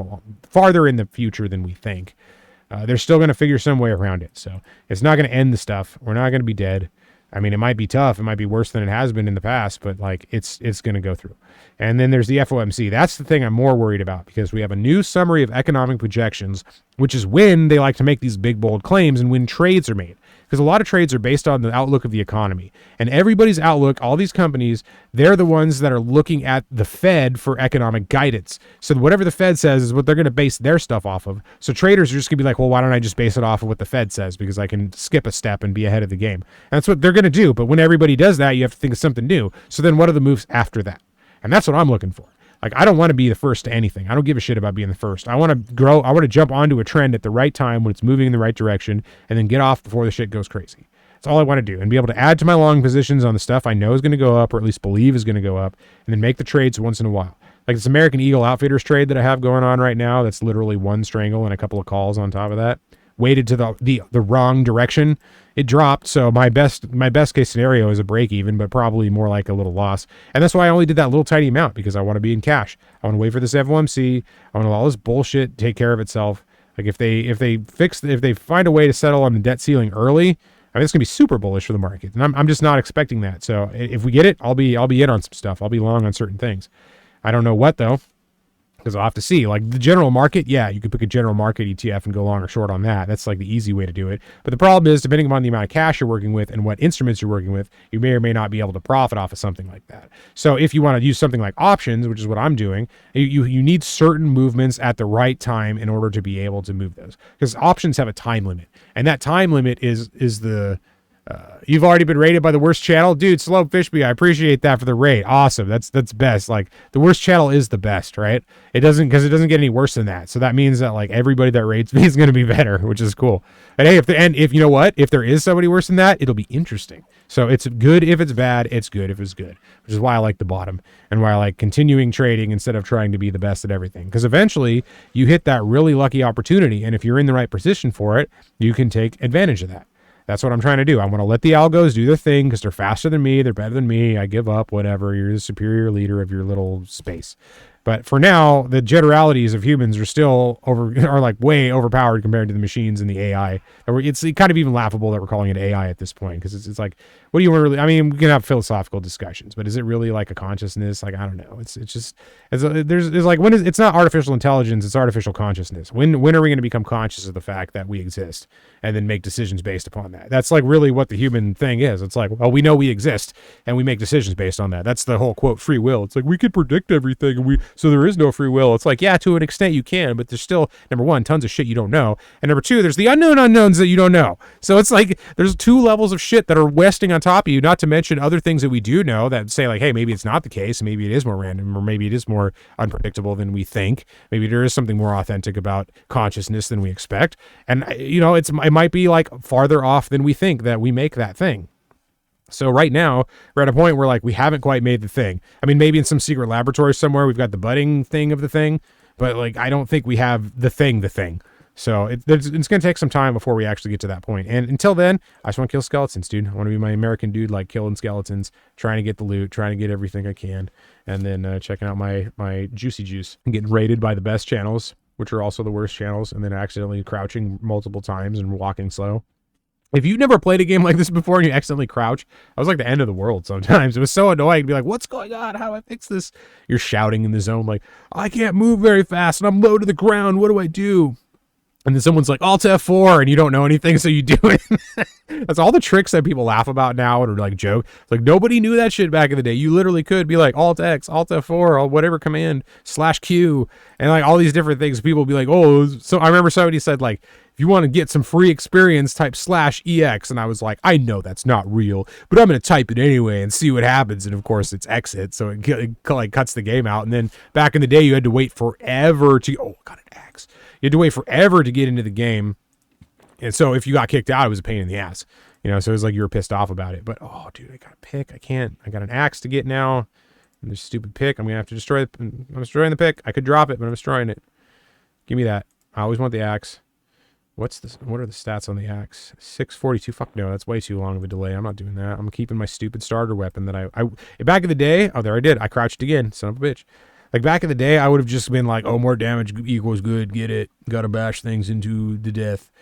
farther in the future than we think. They're still going to figure some way around it. So it's not going to end the stuff. We're not going to be dead. I mean, it might be tough. It might be worse than it has been in the past, but like it's going to go through. And then there's the FOMC. That's the thing I'm more worried about because we have a new summary of economic projections, which is when they like to make these big, bold claims and when trades are made. Because a lot of trades are based on the outlook of the economy. And everybody's outlook, all these companies, they're the ones that are looking at the Fed for economic guidance. So whatever the Fed says is what they're going to base their stuff off of. So traders are just going to be like, well, why don't I just base it off of what the Fed says? Because I can skip a step and be ahead of the game. And that's what they're going to do. But when everybody does that, you have to think of something new. So then what are the moves after that? And that's what I'm looking for. Like, I don't want to be the first to anything. I don't give a shit about being the first. I want to grow. I want to jump onto a trend at the right time when it's moving in the right direction and then get off before the shit goes crazy. That's all I want to do and be able to add to my long positions on the stuff I know is going to go up or at least believe is going to go up and then make the trades once in a while. Like this American Eagle Outfitters trade that I have going on right now, that's literally one strangle and a couple of calls on top of that. Weighted to the wrong direction. It dropped, so my best case scenario is a break even, but probably more like a little loss. And that's why I only did that little tiny amount because I want to be in cash. I want to wait for this FOMC. I want to let all this bullshit take care of itself. Like if they find a way to settle on the debt ceiling early, I mean it's gonna be super bullish for the market, and I'm just not expecting that. So if we get it, I'll be in on some stuff. I'll be long on certain things. I don't know what though. Because I'll have to see. Like the general market, yeah, you could pick a general market ETF and go long or short on that. That's like the easy way to do it. But the problem is, depending upon the amount of cash you're working with and what instruments you're working with, you may or may not be able to profit off of something like that. So if you want to use something like options, which is what I'm doing, you need certain movements at the right time in order to be able to move those. Because options have a time limit. And that time limit is the... you've already been rated by the worst channel, dude. Slow Fishby, I appreciate that for the rate. Awesome, that's best. Like the worst channel is the best, right? It doesn't get any worse than that. So that means that like everybody that rates me is going to be better, which is cool. And hey, if you know what, if there is somebody worse than that, it'll be interesting. So it's good if it's bad, it's good if it's good, which is why I like the bottom and why I like continuing trading instead of trying to be the best at everything. Because eventually you hit that really lucky opportunity, and if you're in the right position for it, you can take advantage of that. That's what I'm trying to do. I want to let the algos do their thing because they're faster than me. They're better than me. I give up, whatever. You're the superior leader of your little space. But for now, the generalities of humans are like way overpowered compared to the machines and the AI. It's kind of even laughable that we're calling it AI at this point because it's like what do you want to really, I mean, we can have philosophical discussions, but is it really like a consciousness? Like, I don't know. It's just, there's like, it's not artificial intelligence, it's artificial consciousness. When are we going to become conscious of the fact that we exist and then make decisions based upon that? That's like really what the human thing is. It's like, well, we know we exist and we make decisions based on that. That's the whole quote, free will. It's like, we could predict everything and so there is no free will. It's like, yeah, to an extent you can, but there's still, number one, tons of shit you don't know. And number two, there's the unknown unknowns that you don't know. So it's like, there's two levels of shit that are resting on top of you, not to mention other things that we do know that say like, hey, maybe it's not the case. Maybe it is more random, or maybe it is more unpredictable than we think. Maybe there is something more authentic about consciousness than we expect. And, you know, it might be like farther off than we think that we make that thing. So right now, we're at a point where like we haven't quite made the thing. I mean, maybe in some secret laboratory somewhere, we've got the budding thing of the thing, but like, I don't think we have the thing. So it's going to take some time before we actually get to that point. And until then, I just want to kill skeletons, dude. I want to be my American dude, like killing skeletons, trying to get the loot, trying to get everything I can. And then checking out my juicy juice and getting raided by the best channels, which are also the worst channels. And then accidentally crouching multiple times and walking slow. If you've never played a game like this before and you accidentally crouch, I was like the end of the world sometimes. It was so annoying to be like, what's going on? How do I fix this? You're shouting in the zone like, I can't move very fast and I'm low to the ground. What do I do? And then someone's like, Alt F4, and you don't know anything, so you do it. That's all the tricks that people laugh about now or like joke. It's like, nobody knew that shit back in the day. You literally could be like, Alt X, Alt F4, or whatever command, /Q, and like all these different things. People will be like, oh, so I remember somebody said like, if you want to get some free experience, type /EX. And I was like, I know that's not real, but I'm going to type it anyway and see what happens. And of course it's exit. So it like cuts the game out. And then back in the day, you had to wait forever to, oh, I got an axe. You had to wait forever to get into the game. And so if you got kicked out, it was a pain in the ass, you know? So it was like, you were pissed off about it, but oh dude, I got a pick. I got an axe to get now. And this stupid pick, I'm going to have to destroy it. I'm destroying the pick. I could drop it, but I'm destroying it. Give me that. I always want the axe. What's this? What are the stats on the axe? 642. Fuck no, that's way too long of a delay. I'm not doing that. I'm keeping my stupid starter weapon that I back in the day. Oh, there I did. I crouched again. Son of a bitch. Like back in the day, I would have just been like, oh, more damage equals good. Get it. Gotta bash things into the death.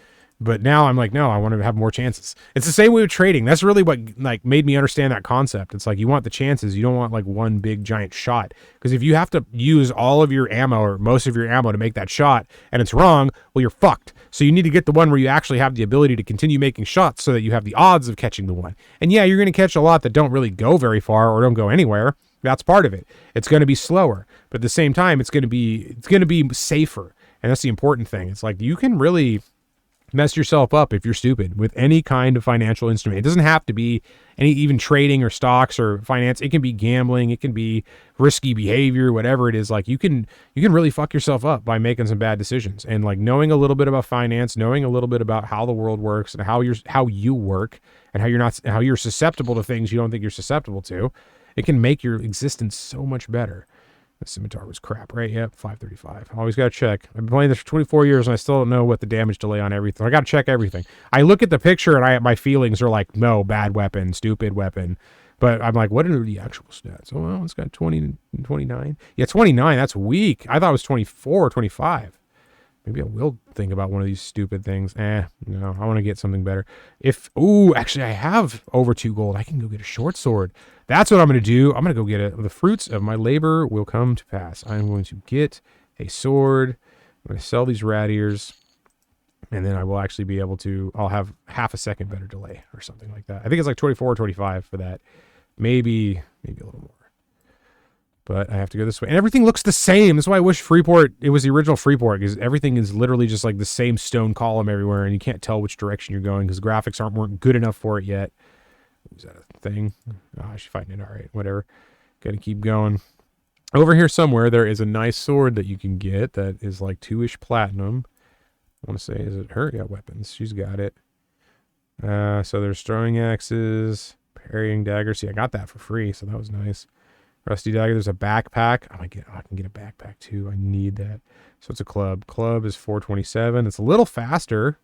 But now I'm like, no, I want to have more chances. It's the same way with trading. That's really what like made me understand that concept. It's like you want the chances. You don't want like one big giant shot. Because if you have to use all of your ammo or most of your ammo to make that shot and it's wrong, well, you're fucked. So you need to get the one where you actually have the ability to continue making shots so that you have the odds of catching the one. And yeah, you're going to catch a lot that don't really go very far or don't go anywhere. That's part of it. It's going to be slower, but at the same time, it's going to be safer. And that's the important thing. It's like you can really mess yourself up if you're stupid with any kind of financial instrument. It doesn't have to be any even trading or stocks or finance. It can be gambling. It can be risky behavior, whatever it is. Like you can really fuck yourself up by making some bad decisions. And like knowing a little bit about finance, knowing a little bit about how the world works and how you work and how you're susceptible to things you don't think you're susceptible to, it can make your existence so much better. The scimitar was crap, right? Yep, 535. Always got to check. I've been playing this for 24 years, and I still don't know what the damage delay on everything. I got to check everything. I look at the picture, and my feelings are like, no, bad weapon, stupid weapon. But I'm like, what are the actual stats? Oh, well, it's got 20 and 29. Yeah, 29, that's weak. I thought it was 24 or 25. Maybe I will think about one of these stupid things. No, I want to get something better. Actually, I have over 2 gold. I can go get a short sword. That's what I'm going to do. I'm going to go get it. The fruits of my labor will come to pass. I'm going to get a sword. I'm going to sell these rat ears. And then I will actually be able to, I'll have half a second better delay or something like that. I think it's like 24 or 25 for that. Maybe a little more. But I have to go this way. And everything looks the same. That's why I wish Freeport, it was the original Freeport, because everything is literally just like the same stone column everywhere, and you can't tell which direction you're going because graphics weren't good enough for it yet. Is that a thing? Oh, she's fighting it. All right, whatever. Gotta keep going. Over here somewhere, there is a nice sword that you can get that is like 2-ish platinum. I want to say, is it her? Yeah, weapons. She's got it. So there's throwing axes, parrying daggers. See, I got that for free, so that was nice. Rusty dagger. There's a backpack. I can get a backpack too. I need that. So it's a club. Club is 427. It's a little faster,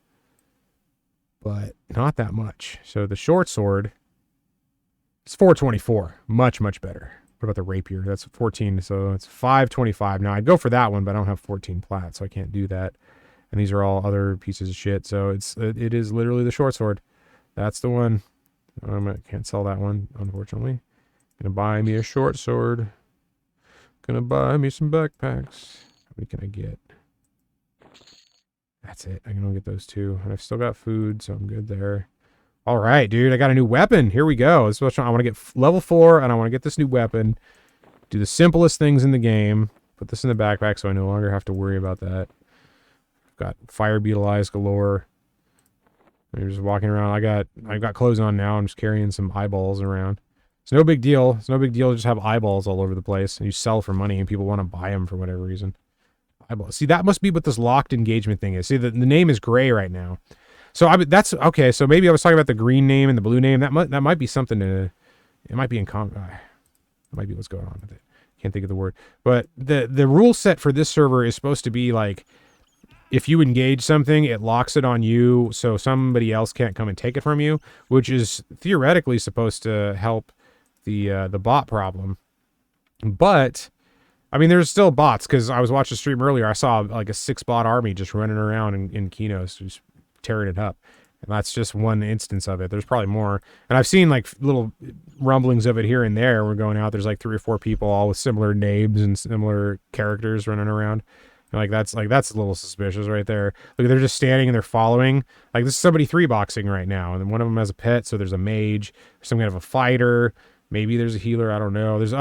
but not that much. So the short sword, it's 424. Much, much better. What about the rapier? That's 14. So it's 525. Now I'd go for that one, but I don't have 14 plat, so I can't do that. And these are all other pieces of shit. So it is literally the short sword. That's the one. I can't sell that one, unfortunately. Gonna buy me a short sword. Gonna buy me some backpacks. How many can I get? That's it. I can only get those 2. And I've still got food, so I'm good there. All right, dude. I got a new weapon. Here we go. This is what I want to get level 4, and I want to get this new weapon. Do the simplest things in the game. Put this in the backpack so I no longer have to worry about that. Got fire beetle eyes galore. And you're just walking around. I've got clothes on now. I'm just carrying some eyeballs around. It's no big deal. It's no big deal to just have eyeballs all over the place. And you sell for money, and people want to buy them for whatever reason. Eyeballs. See, that must be what this locked engagement thing is. See, the name is gray right now. So that's okay. So maybe I was talking about the green name and the blue name. That might be something to. It might be in common. That might be what's going on with it. Can't think of the word. But the rule set for this server is supposed to be like, if you engage something, it locks it on you, so somebody else can't come and take it from you, which is theoretically supposed to help the bot problem. But I mean, there's still bots, because I was watching a stream earlier. I saw like a 6-bot army just running around in Kinos, just tearing it up. And that's just one instance of it. There's probably more. And I've seen like little rumblings of it here and there. We're going out. There's like 3 or 4 people all with similar names and similar characters running around. And that's a little suspicious right there. Look, they're just standing and they're following. Like, this is somebody 3-boxing right now. And then one of them has a pet. So there's a mage, some kind of a fighter. Maybe there's a healer. I don't know. There's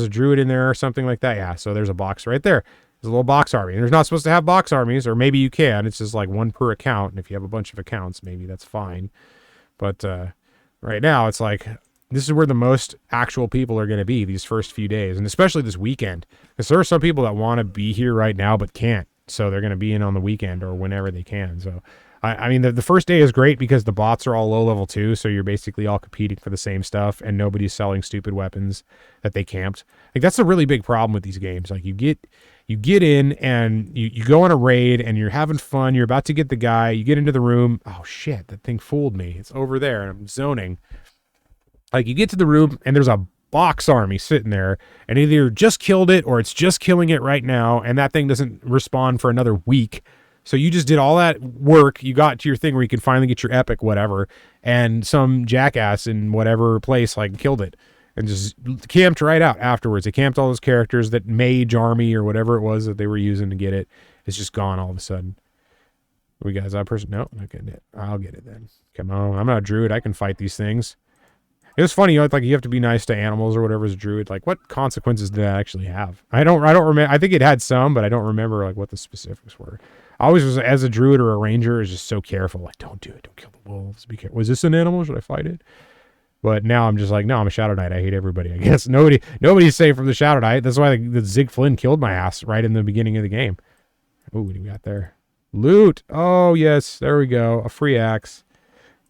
a druid in there or something like that. Yeah. So there's a box right there. There's a little box army. And there's not supposed to have box armies, or maybe you can. It's just like 1 per account. And if you have a bunch of accounts, maybe that's fine. But right now, it's like, this is where the most actual people are going to be these first few days, and especially this weekend. Because there are some people that want to be here right now but can't. So they're going to be in on the weekend or whenever they can. So, I mean, the first day is great because the bots are all low level too. So you're basically all competing for the same stuff, and nobody's selling stupid weapons that they camped. Like, that's a really big problem with these games. Like, you get in and you go on a raid and you're having fun. You're about to get the guy. You get into the room. Oh, shit, that thing fooled me. It's over there and I'm zoning. Like, you get to the room and there's a box army sitting there, and either just killed it or it's just killing it right now, and that thing doesn't respond for another week. So you just did all that work. You got to your thing where you can finally get your epic whatever, and some jackass in whatever place like killed it and just camped right out afterwards. They camped all those characters. That mage army or whatever it was that they were using to get it. It's just gone all of a sudden. We got that person? No, not getting it. I'll get it then. Come on, I'm not a druid. I can fight these things. It was funny, like, you have to be nice to animals or whatever as a druid. Like, what consequences did that actually have? I don't remember. I think it had some, but I don't remember like what the specifics were. I always was, as a druid or a ranger, is just so careful. Like, don't do it. Don't kill the wolves. Be careful. Was this an animal? Should I fight it? But now I'm just like, no, I'm a Shadow Knight. I hate everybody. I guess nobody's safe from the Shadow Knight. That's why the Zig Flynn killed my ass right in the beginning of the game. Oh, what do we got there? Loot. Oh yes, there we go. A free axe.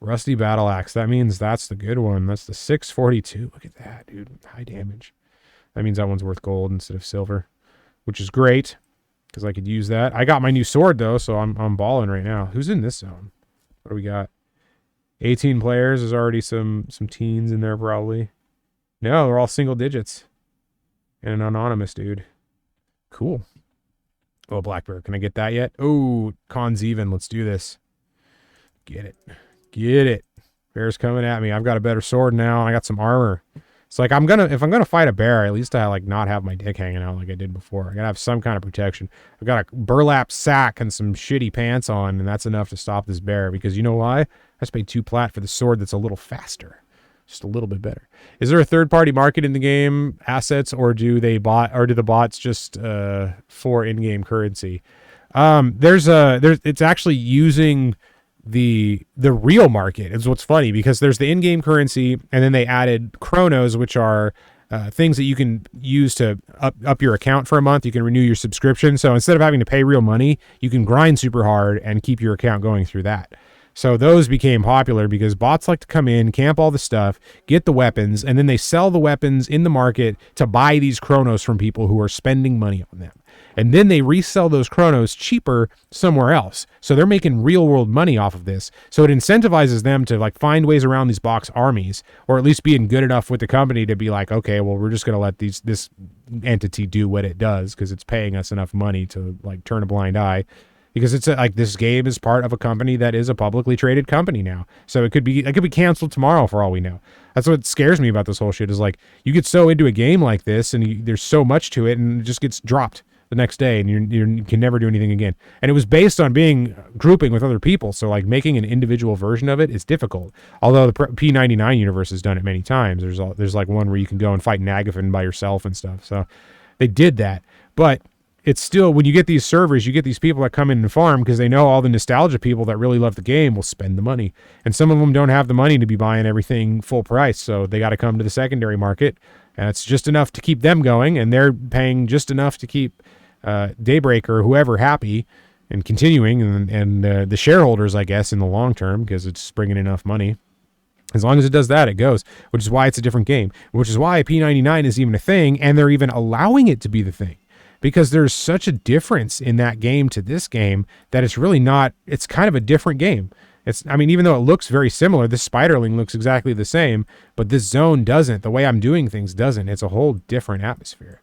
Rusty battle axe. That means that's the good one. That's the 642. Look at that, dude. High damage. That means that one's worth gold instead of silver, which is great because I could use that. I got my new sword though, so I'm balling right now. Who's in this zone? What do we got? 18 players. There's already some teens in there probably. No, they're all single digits. And an anonymous dude. Cool. Oh, black bear. Can I get that yet? Oh, con's even. Let's do this. Get it. Get it. Bear's coming at me. I've got a better sword now. I got some armor. It's like, if I'm gonna fight a bear, at least I like not have my dick hanging out like I did before. I gotta have some kind of protection. I've got a burlap sack and some shitty pants on, and that's enough to stop this bear. Because you know why? I just paid 2 plat for the sword that's a little faster, just a little bit better. Is there a third-party market in the game assets, or do the bots just for in-game currency? It's actually using the real market is what's funny, because there's the in-game currency, and then they added chronos, which are things that you can use to up your account for a month. You can renew your subscription. So instead of having to pay real money, you can grind super hard and keep your account going through that. So those became popular because bots like to come in, camp all the stuff, get the weapons, and then they sell the weapons in the market to buy these chronos from people who are spending money on them. And then they resell those chronos cheaper somewhere else. So they're making real world money off of this. So it incentivizes them to like find ways around these box armies, or at least being good enough with the company to be like, okay, well, we're just going to let this entity do what it does because it's paying us enough money to like turn a blind eye. because it's like this game is part of a company that is a publicly traded company now. So it could be canceled tomorrow for all we know. That's what scares me about this whole shit is like you get so into a game like this and there's so much to it and it just gets dropped the next day and you can never do anything again. And it was based on being grouping with other people. So like making an individual version of it is difficult. Although the P99 universe has done it many times. There's like one where you can go and fight Nagafin by yourself and stuff. So they did that. But it's still, when you get these servers, you get these people that come in and farm because they know all the nostalgia people that really love the game will spend the money. And some of them don't have the money to be buying everything full price. So they got to come to the secondary market. And it's just enough to keep them going. And they're paying just enough to keep Daybreak or whoever happy and continuing. And the shareholders, I guess, in the long term, because it's bringing enough money. As long as it does that, it goes, which is why it's a different game, which is why P99 is even a thing. And they're even allowing it to be the thing. Because there's such a difference in that game to this game that it's really not, it's kind of a different game. Even though it looks very similar, this Spiderling looks exactly the same, but this zone doesn't. The way I'm doing things doesn't. It's a whole different atmosphere.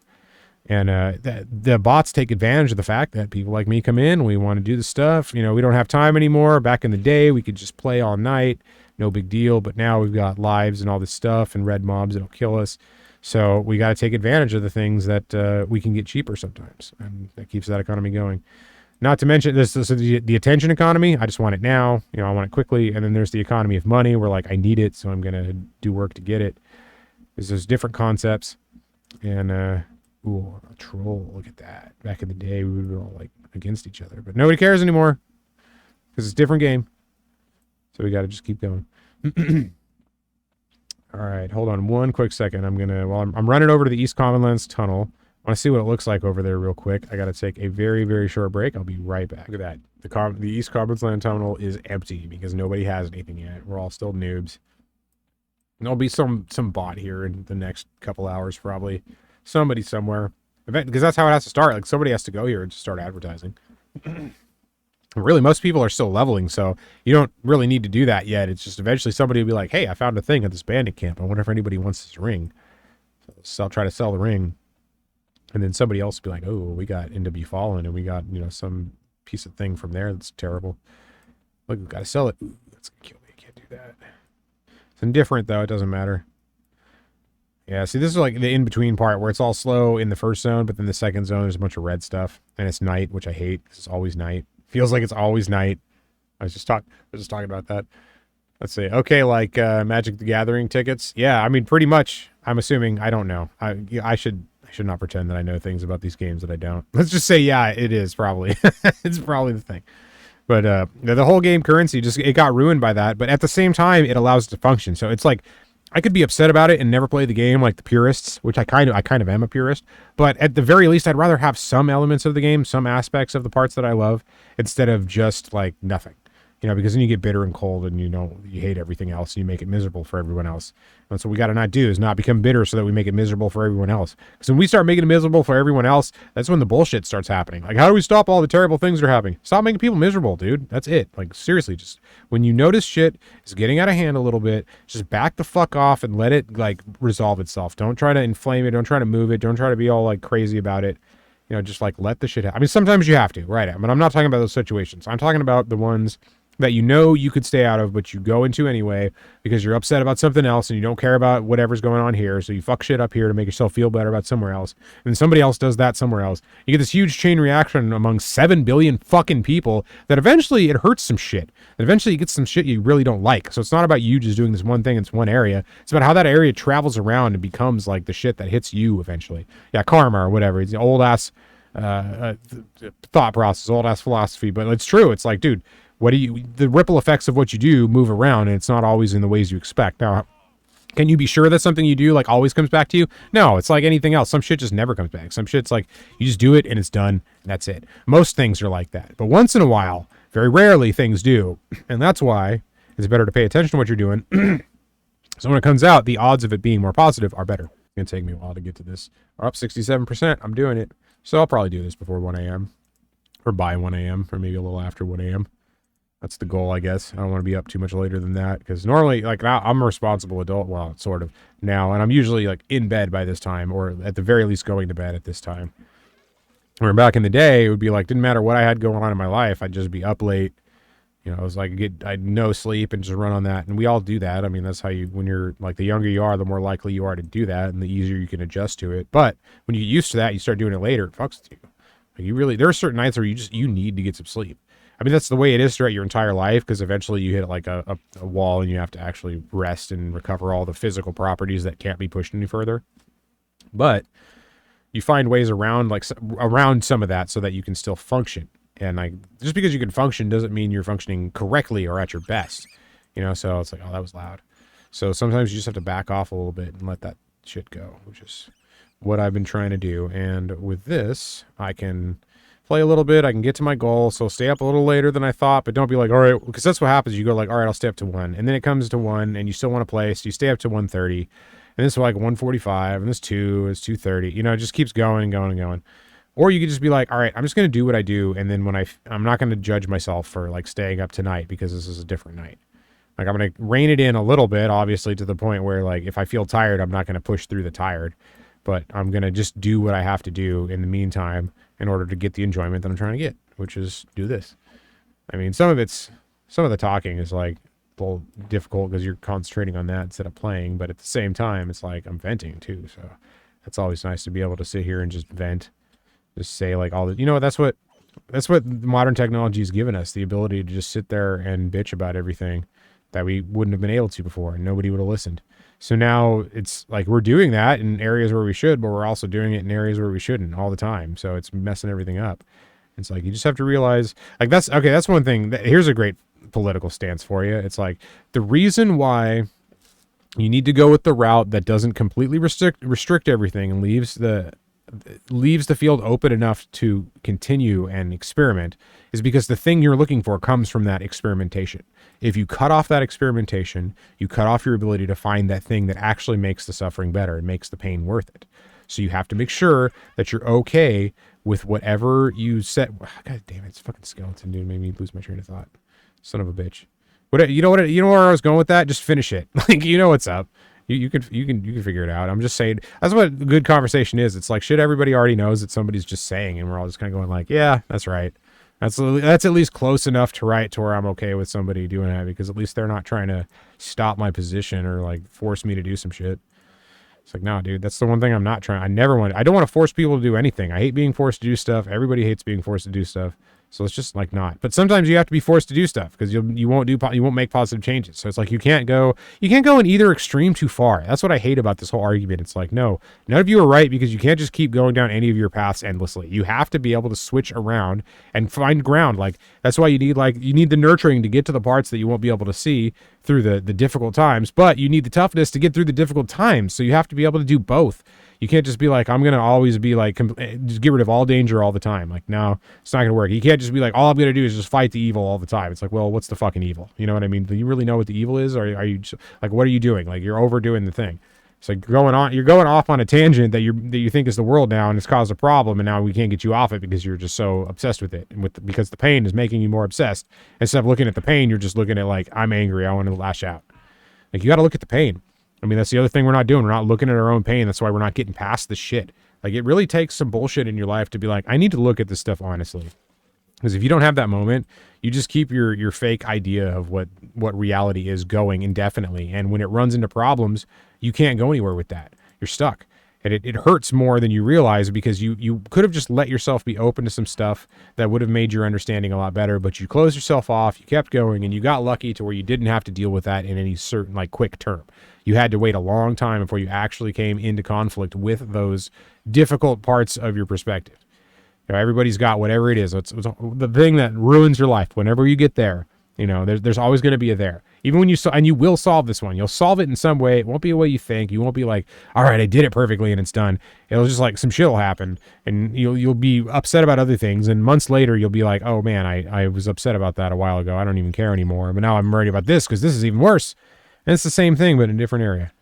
And the bots take advantage of the fact that people like me come in, we want to do the stuff. We don't have time anymore. Back in the day, we could just play all night, no big deal. But now we've got lives and all this stuff and red mobs that'll kill us. So we got to take advantage of the things that we can get cheaper sometimes, and that keeps that economy going. Not to mention the attention economy. I just want it now. I want it quickly. And then there's the economy of money where like I need it, so I'm going to do work to get it. There's different concepts. And, a troll. Look at that. Back in the day, we would be all like against each other. But nobody cares anymore because it's a different game. So we got to just keep going. All right, hold on one quick second. I'm running over to the East Commonlands Tunnel. I want to see what it looks like over there real quick. I got to take a very, very short break. I'll be right back. Look at that. The East Commonlands Tunnel is empty because nobody has anything yet. We're all still noobs. And there'll be some bot here in the next couple hours probably. Somebody somewhere. Because that's how it has to start. Like somebody has to go here and just start advertising. Really, most people are still leveling, so you don't really need to do that yet. It's just eventually somebody will be like, hey, I found a thing at this bandit camp. I wonder if anybody wants this ring. So I'll try to sell the ring. And then somebody else will be like, oh, we got NW Fallen, and we got, some piece of thing from there that's terrible. Look, we've got to sell it. Ooh, that's going to kill me. I can't do that. It's indifferent, though. It doesn't matter. Yeah, see, this is like the in-between part where it's all slow in the first zone, but then the second zone, there's a bunch of red stuff. And it's night, which I hate because it's always night. Feels like it's always night. I was just talking about that. Let's see. Okay, like Magic the Gathering tickets. Yeah, pretty much. I'm assuming. I don't know. I should not pretend that I know things about these games that I don't. Let's just say, yeah, it is probably. It's probably the thing. But the whole game currency it got ruined by that. But at the same time, it allows it to function. So it's like I could be upset about it and never play the game like the purists, which I kind of am a purist. But at the very least, I'd rather have some elements of the game, some aspects of the parts that I love, instead of just like nothing. Because then you get bitter and cold and you hate everything else and you make it miserable for everyone else. And so what we got to not do is not become bitter so that we make it miserable for everyone else. Because when we start making it miserable for everyone else, that's when the bullshit starts happening. Like, how do we stop all the terrible things that are happening? Stop making people miserable, dude. That's it. Like, seriously, just when you notice shit is getting out of hand a little bit, just back the fuck off and let it like resolve itself. Don't try to inflame it. Don't try to move it. Don't try to be all like crazy about it. Just like let the shit happen. Sometimes you have to, right? But I'm not talking about those situations. I'm talking about the ones that you could stay out of, but you go into anyway because you're upset about something else and you don't care about whatever's going on here. So you fuck shit up here to make yourself feel better about somewhere else. And then somebody else does that somewhere else. You get this huge chain reaction among 7 billion fucking people that eventually it hurts some shit. And eventually you get some shit you really don't like. So it's not about you just doing this one thing. It's one area. It's about how that area travels around and becomes like the shit that hits you eventually. Yeah, karma or whatever. It's the old ass thought process, old ass philosophy. But it's true. It's like, dude, the ripple effects of what you do move around, and it's not always in the ways you expect. Now, can you be sure that something you do like always comes back to you? No, it's like anything else. Some shit just never comes back. Some shit's like you just do it and it's done and that's it. Most things are like that. But once in a while, very rarely things do. And that's why it's better to pay attention to what you're doing. So when it comes out, the odds of it being more positive are better. It's going to take me a while to get to this. We're up 67%. I'm doing it. So I'll probably do this before 1 a.m. or by 1 a.m. or maybe a little after 1 a.m. That's the goal, I guess. I don't want to be up too much later than that because normally, like, I'm a responsible adult, well, sort of, now, and I'm usually, like, in bed by this time or at the very least going to bed at this time. Where back in the day, it would be like, didn't matter what I had going on in my life, I'd just be up late. You know, it was like I'd no sleep and just run on that. And we all do that. I mean, that's how when you're like, the younger you are, the more likely you are to do that and the easier you can adjust to it. But when you get used to that, you start doing it later, it fucks with you. Like there are certain nights where you need to get some sleep. I mean, that's the way it is throughout your entire life, because eventually you hit like a wall and you have to actually rest and recover all the physical properties that can't be pushed any further. But you find ways around some of that so that you can still function. And like, just because you can function doesn't mean you're functioning correctly or at your best, you know? So it's like, oh, that was loud. So sometimes you just have to back off a little bit and let that shit go, which is what I've been trying to do. And with this, I can play a little bit. I can get to my goal. So stay up a little later than I thought, but don't be like, all right, because that's what happens. You go like, all right, I'll stay up to 1. And then it comes to 1 and you still want to play. So you stay up to 1:30. And this is like 1:45 and this 2 is 2:30. You know, it just keeps going and going and going. Or you could just be like, all right, I'm just going to do what I do. And then when I'm not going to judge myself for like staying up tonight because this is a different night. Like, I'm going to rein it in a little bit, obviously, to the point where like, if I feel tired, I'm not going to push through the tired, but I'm going to just do what I have to do in the meantime in order to get the enjoyment that I'm trying to get, which is do this. I mean, some of the talking is like a little difficult because you're concentrating on that instead of playing. But at the same time, it's like I'm venting too. So that's always nice to be able to sit here and just vent. Just say like all the, you know, that's what modern technology has given us, the ability to just sit there and bitch about everything that we wouldn't have been able to before, and nobody would have listened. So now it's like we're doing that in areas where we should, but we're also doing it in areas where we shouldn't all the time. So it's messing everything up. It's like, you just have to realize, like, that's one thing. Here's a great political stance for you. It's like, the reason why you need to go with the route that doesn't completely restrict everything and leaves the field open enough to continue and experiment is because the thing you're looking for comes from that experimentation. If you cut off that experimentation, you cut off your ability to find that thing that actually makes the suffering better and makes the pain worth it. So you have to make sure that you're okay with whatever you set. God damn it, it's fucking skeleton, dude. Made me lose my train of thought. Son of a bitch. You know where I was going with that? Just finish it. Like, you know what's up. You can figure it out. I'm just saying, that's what good conversation is. It's like shit everybody already knows that somebody's just saying, and we're all just kind of going like, yeah, that's right. That's at least close enough to right to where I'm okay with somebody doing that, because at least they're not trying to stop my position or like force me to do some shit. It's like, no, dude, that's the one thing I'm not trying. I don't want to force people to do anything. I hate being forced to do stuff. Everybody hates being forced to do stuff. So it's just like not. But sometimes you have to be forced to do stuff because you won't make positive changes. So it's like you can't go in either extreme too far. That's what I hate about this whole argument. It's like, no, none of you are right, because you can't just keep going down any of your paths endlessly. You have to be able to switch around and find ground. Like, that's why you need the nurturing to get to the parts that you won't be able to see through the difficult times, but you need the toughness to get through the difficult times. So you have to be able to do both. You can't just be like, I'm going to always be like, just get rid of all danger all the time. Like, no, it's not going to work. You can't just be like, all I'm going to do is just fight the evil all the time. It's like, well, what's the fucking evil? You know what I mean? Do you really know what the evil is? Or are you just, like, what are you doing? Like, you're overdoing the thing. It's like you're going off on a tangent that you think is the world now, and it's caused a problem, and now we can't get you off it because you're just so obsessed with it, and because the pain is making you more obsessed. Instead of looking at the pain, you're just looking at like, I'm angry, I want to lash out. Like, you got to look at the pain. I mean, that's the other thing we're not doing. We're not looking at our own pain. That's why we're not getting past the shit. Like, it really takes some bullshit in your life to be like, I need to look at this stuff honestly. Because if you don't have that moment, you just keep your fake idea of what reality is going indefinitely. And when it runs into problems, you can't go anywhere with that. You're stuck. And it hurts more than you realize, because you could have just let yourself be open to some stuff that would have made your understanding a lot better, but you closed yourself off, you kept going, and you got lucky to where you didn't have to deal with that in any certain like quick term. You had to wait a long time before you actually came into conflict with those difficult parts of your perspective. You know, everybody's got whatever it is. It's the thing that ruins your life. Whenever you get there, you know, there's always going to be a there. Even when and you will solve this one. You'll solve it in some way. It won't be the way you think. You won't be like, all right, I did it perfectly and it's done. It'll just like some shit will happen, and you'll be upset about other things. And months later, you'll be like, oh man, I was upset about that a while ago. I don't even care anymore. But now I'm worried about this because this is even worse. And it's the same thing, but in a different area.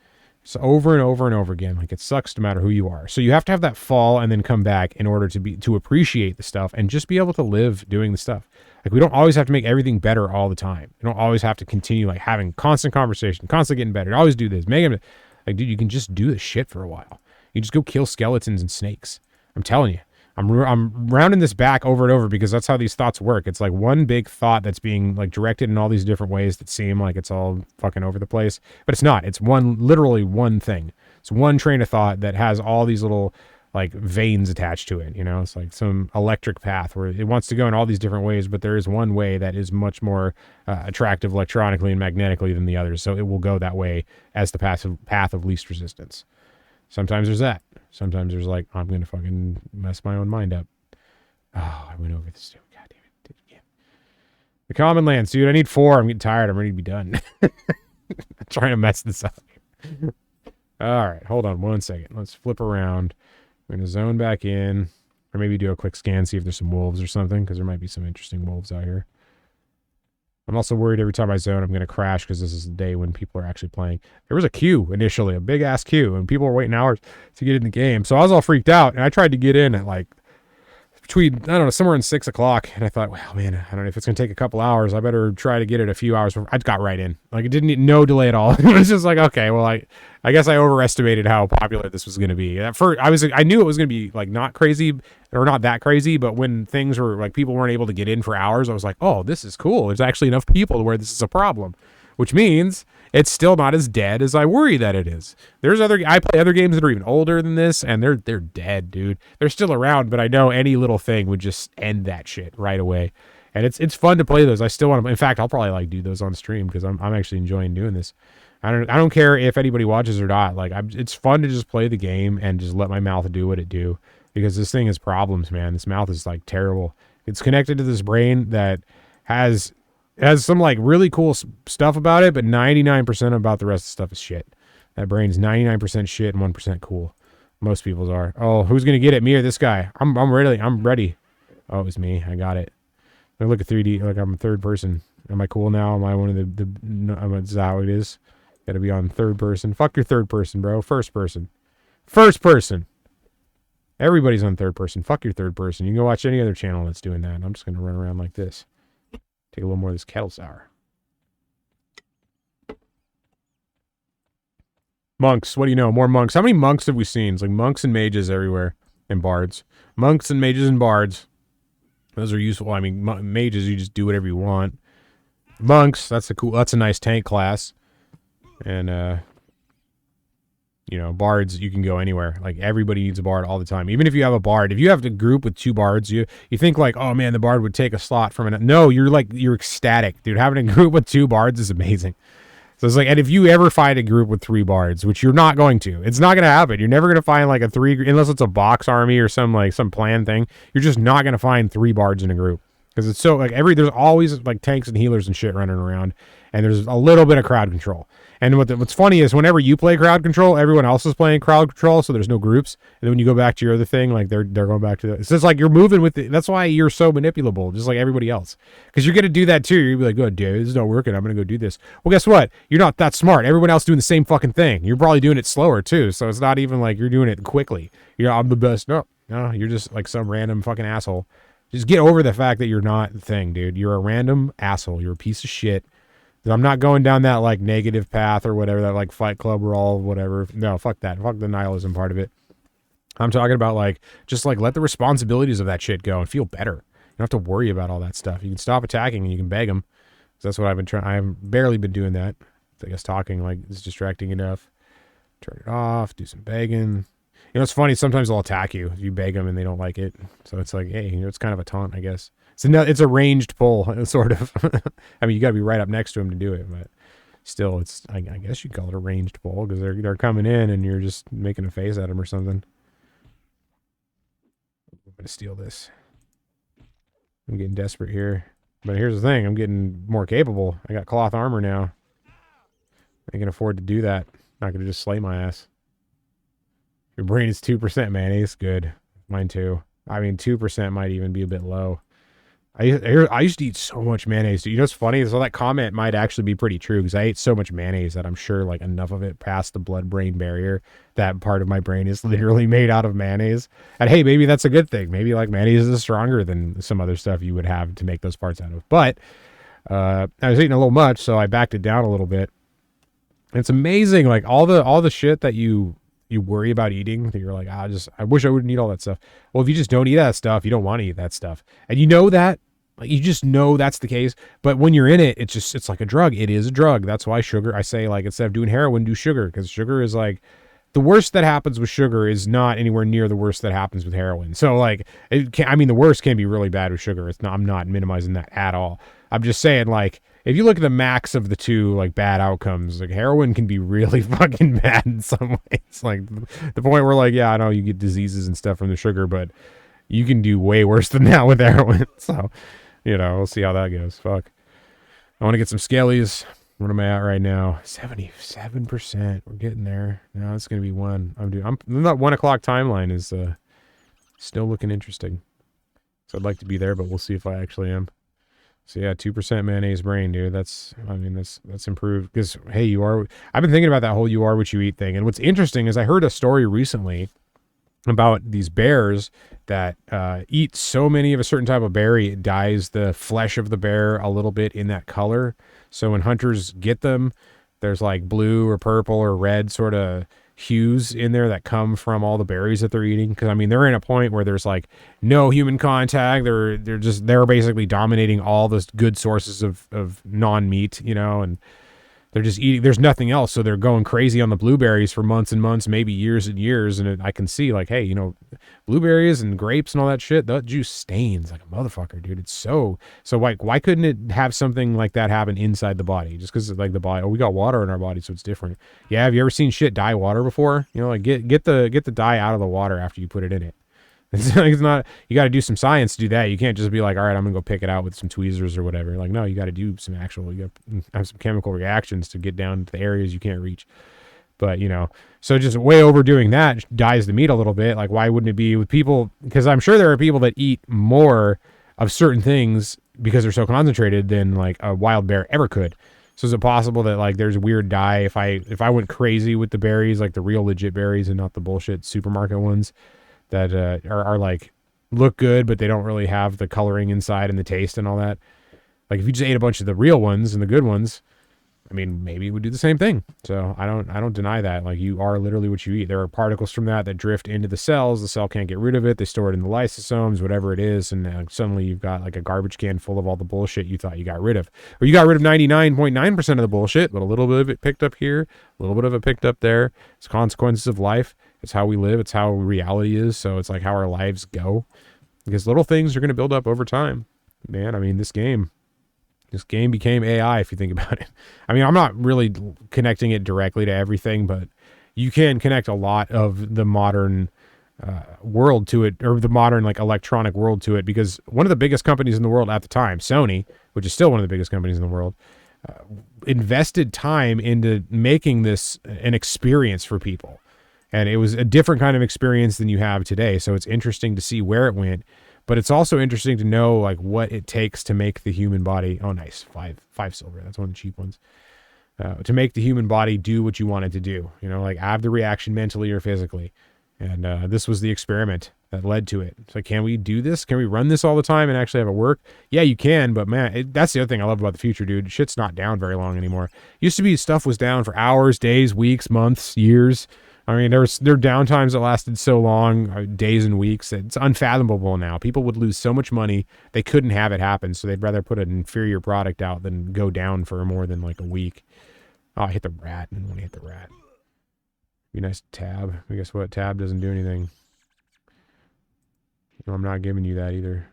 So over and over and over again, like, it sucks no matter who you are. So you have to have that fall and then come back in order to appreciate the stuff and just be able to live doing the stuff. Like, we don't always have to make everything better all the time. We don't always have to continue like having constant conversation, constantly getting better. Always do this. Like, dude, you can just do this shit for a while. You just go kill skeletons and snakes. I'm telling you. I'm rounding this back over and over because that's how these thoughts work. It's like one big thought that's being like directed in all these different ways that seem like it's all fucking over the place, but it's not. It's literally one thing. It's one train of thought that has all these little like veins attached to it. It's like some electric path where it wants to go in all these different ways, but there is one way that is much more attractive electronically and magnetically than the others. So it will go that way as the path of least resistance. Sometimes there's that. Sometimes there's like, I'm going to fucking mess my own mind up. Oh, I went over this. God damn it. Did it again. The common lands, dude. I need 4. I'm getting tired. I'm ready to be done. I'm trying to mess this up. All right. Hold on 1 second. Let's flip around. We're going to zone back in. Or maybe do a quick scan, see if there's some wolves or something, because there might be some interesting wolves out here. I'm also worried every time I zone, I'm going to crash because this is the day when people are actually playing. There was a queue initially, a big-ass queue, and people were waiting hours to get in the game. So I was all freaked out, and I tried to get in at like between, I don't know, somewhere in 6 o'clock. And I thought, well, man, I don't know if it's going to take a couple hours. I better try to get it a few hours. I got right in. Like, it didn't need no delay at all. It was just like, okay, well, I guess I overestimated how popular this was going to be. At first, I knew it was going to be like not crazy or not that crazy, but when things were like people weren't able to get in for hours, I was like, oh, this is cool. There's actually enough people to where this is a problem, which means it's still not as dead as I worry that it is. I play other games that are even older than this, and they're dead, dude. They're still around, but I know any little thing would just end that shit right away. And it's fun to play those. I still want to. In fact, I'll probably like do those on stream because I'm actually enjoying doing this. I don't care if anybody watches or not. Like it's fun to just play the game and just let my mouth do what it do, because this thing has problems, man. This mouth is like terrible. It's connected to this brain that has some like really cool stuff about it, but 99% about the rest of the stuff is shit. That brain's 99% shit and 1% cool. Most people's are. Oh, who's gonna get it? Me or this guy? I'm ready. Oh, it was me. I got it. Look at 3D. Like I'm third person. Am I cool now? Am I one of the is that how it is? Got to be on third person. Fuck your third person, bro. First person. First person. Everybody's on third person. Fuck your third person. You can go watch any other channel that's doing that. I'm just gonna run around like this. Take a little more of this kettle sour. Monks. What do you know? More monks. How many monks have we seen? It's like monks and mages everywhere. And bards. Monks and mages and bards. Those are useful. I mean, mages, you just do whatever you want. Monks, that's a nice tank class. And, bards, you can go anywhere. Like, everybody needs a bard all the time. Even if you have a bard, if you have a group with 2 bards, you think like, oh man, the bard would take a slot from it. No, you're ecstatic, dude. Having a group with 2 bards is amazing. So it's like, and if you ever find a group with 3 bards, which you're not going to, it's not going to happen. You're never going to find like a 3, unless it's a box army or some planned thing. You're just not going to find 3 bards in a group. Because it's so like there's always like tanks and healers and shit running around, and there's a little bit of crowd control. And what's funny is whenever you play crowd control, everyone else is playing crowd control, so there's no groups. And then when you go back to your other thing, like they're going back to the. It's just like you're moving with it. That's why you're so manipulable, just like everybody else. Because you're gonna do that too. You're gonna be like, "Oh, dude, this is not working. I'm gonna go do this." Well, guess what? You're not that smart. Everyone else doing the same fucking thing. You're probably doing it slower too. So it's not even like you're doing it quickly. I'm the best. No, you're just like some random fucking asshole. Just get over the fact that you're not the thing, dude. You're a random asshole. You're a piece of shit. I'm not going down that like negative path or whatever, that like Fight Club role, whatever. No, fuck that. Fuck the nihilism part of it. I'm talking about like, just like let the responsibilities of that shit go and feel better. You don't have to worry about all that stuff. You can stop attacking and you can beg them. That's what I've been trying. I've barely been doing that. I guess talking like is distracting enough. Turn it off, do some begging. It's funny. Sometimes they'll attack you if you beg them and they don't like it. So it's like, hey, it's kind of a taunt, I guess. It's a ranged pull, sort of. I mean, you got to be right up next to them to do it, but still, I guess you'd call it a ranged pull because they're coming in and you're just making a face at them or something. I'm gonna steal this. I'm getting desperate here, but here's the thing: I'm getting more capable. I got cloth armor now. I can afford to do that. Not gonna just slay my ass. Your brain is 2% mayonnaise. Good. Mine too. I mean, 2% might even be a bit low. I used to eat so much mayonnaise. You know what's funny? So that comment might actually be pretty true because I ate so much mayonnaise that I'm sure like enough of it passed the blood-brain barrier. That part of my brain is literally made out of mayonnaise. And hey, maybe that's a good thing. Maybe like mayonnaise is stronger than some other stuff you would have to make those parts out of. But I was eating a little much, so I backed it down a little bit. And it's amazing, like all the shit that you you worry about eating, that you're like, I wish I wouldn't eat all that stuff. Well, if you just don't eat that stuff, you don't want to eat that stuff. And you know that, like, you just know that's the case. But when you're in it, it's like a drug. It is a drug. That's why sugar, I say, like, instead of doing heroin, do sugar, because sugar is like, the worst that happens with sugar is not anywhere near the worst that happens with heroin. So, like, the worst can be really bad with sugar. I'm not minimizing that at all. I'm just saying, like, if you look at the max of the two, like, bad outcomes, like, heroin can be really fucking bad in some ways. Like, the point where, like, yeah, I know you get diseases and stuff from the sugar, but you can do way worse than that with heroin. So, we'll see how that goes. Fuck. I want to get some scalies. What am I at right now? 77%. We're getting there. Now it's going to be one. That 1 o'clock timeline is still looking interesting. So I'd like to be there, but we'll see if I actually am. So yeah, 2% mayonnaise brain, dude. That's improved because, hey, I've been thinking about that whole you are what you eat thing. And what's interesting is I heard a story recently about these bears that eat so many of a certain type of berry, it dyes the flesh of the bear a little bit in that color. So when hunters get them, there's like blue or purple or red sort of hues in there that come from all the berries that they're eating. Because they're in a point where there's like no human contact. They're basically dominating all the good sources of non-meat, and they're just eating. There's nothing else, so they're going crazy on the blueberries for months and months, maybe years and years. And I can see, like, hey, blueberries and grapes and all that shit, that juice stains like a motherfucker, dude. It's so like, why couldn't it have something like that happen inside the body? Just because, like, the body, we got water in our body, so it's different. Yeah, have you ever seen shit dye water before? Like, get the dye out of the water after you put it in it. It's not, you got to do some science to do that. You can't just be like, all right, I'm gonna go pick it out with some tweezers or whatever. Like, no, you got to do some you got to have some chemical reactions to get down to the areas you can't reach. But, so just way overdoing that dyes the meat a little bit. Like, why wouldn't it be with people? Because I'm sure there are people that eat more of certain things because they're so concentrated than like a wild bear ever could. So is it possible that, like, there's a weird dye if I went crazy with the berries, like the real legit berries and not the bullshit supermarket ones that are like look good, but they don't really have the coloring inside and the taste and all that. Like, if you just ate a bunch of the real ones and the good ones, maybe it would do the same thing. So I don't deny that. Like, you are literally what you eat. There are particles from that drift into the cells. The cell can't get rid of it. They store it in the lysosomes, whatever it is. And suddenly you've got like a garbage can full of all the bullshit you thought you got rid of. Or you got rid of 99.9% of the bullshit, but a little bit of it picked up here, a little bit of it picked up there. It's consequences of life. It's how we live. It's how reality is. So it's like how our lives go. Because little things are going to build up over time. Man, this game became AI if you think about it. I'm not really connecting it directly to everything, but you can connect a lot of the modern world to it, or the modern like electronic world to it, because one of the biggest companies in the world at the time, Sony, which is still one of the biggest companies in the world, invested time into making this an experience for people. And it was a different kind of experience than you have today. So it's interesting to see where it went. But it's also interesting to know like what it takes to make the human body. Oh, nice. Five silver. That's one of the cheap ones. To make the human body do what you want it to do. Like have the reaction mentally or physically. And this was the experiment that led to it. So can we do this? Can we run this all the time and actually have it work? Yeah, you can. But man, that's the other thing I love about the future, dude. Shit's not down very long anymore. Used to be stuff was down for hours, days, weeks, months, years. There were downtimes that lasted so long, days and weeks. It's unfathomable now. People would lose so much money, they couldn't have it happen, so they'd rather put an inferior product out than go down for more than like a week. Oh, I hit the rat. I didn't want to hit the rat. Be nice to tab. I guess what? Tab doesn't do anything. I'm not giving you that either.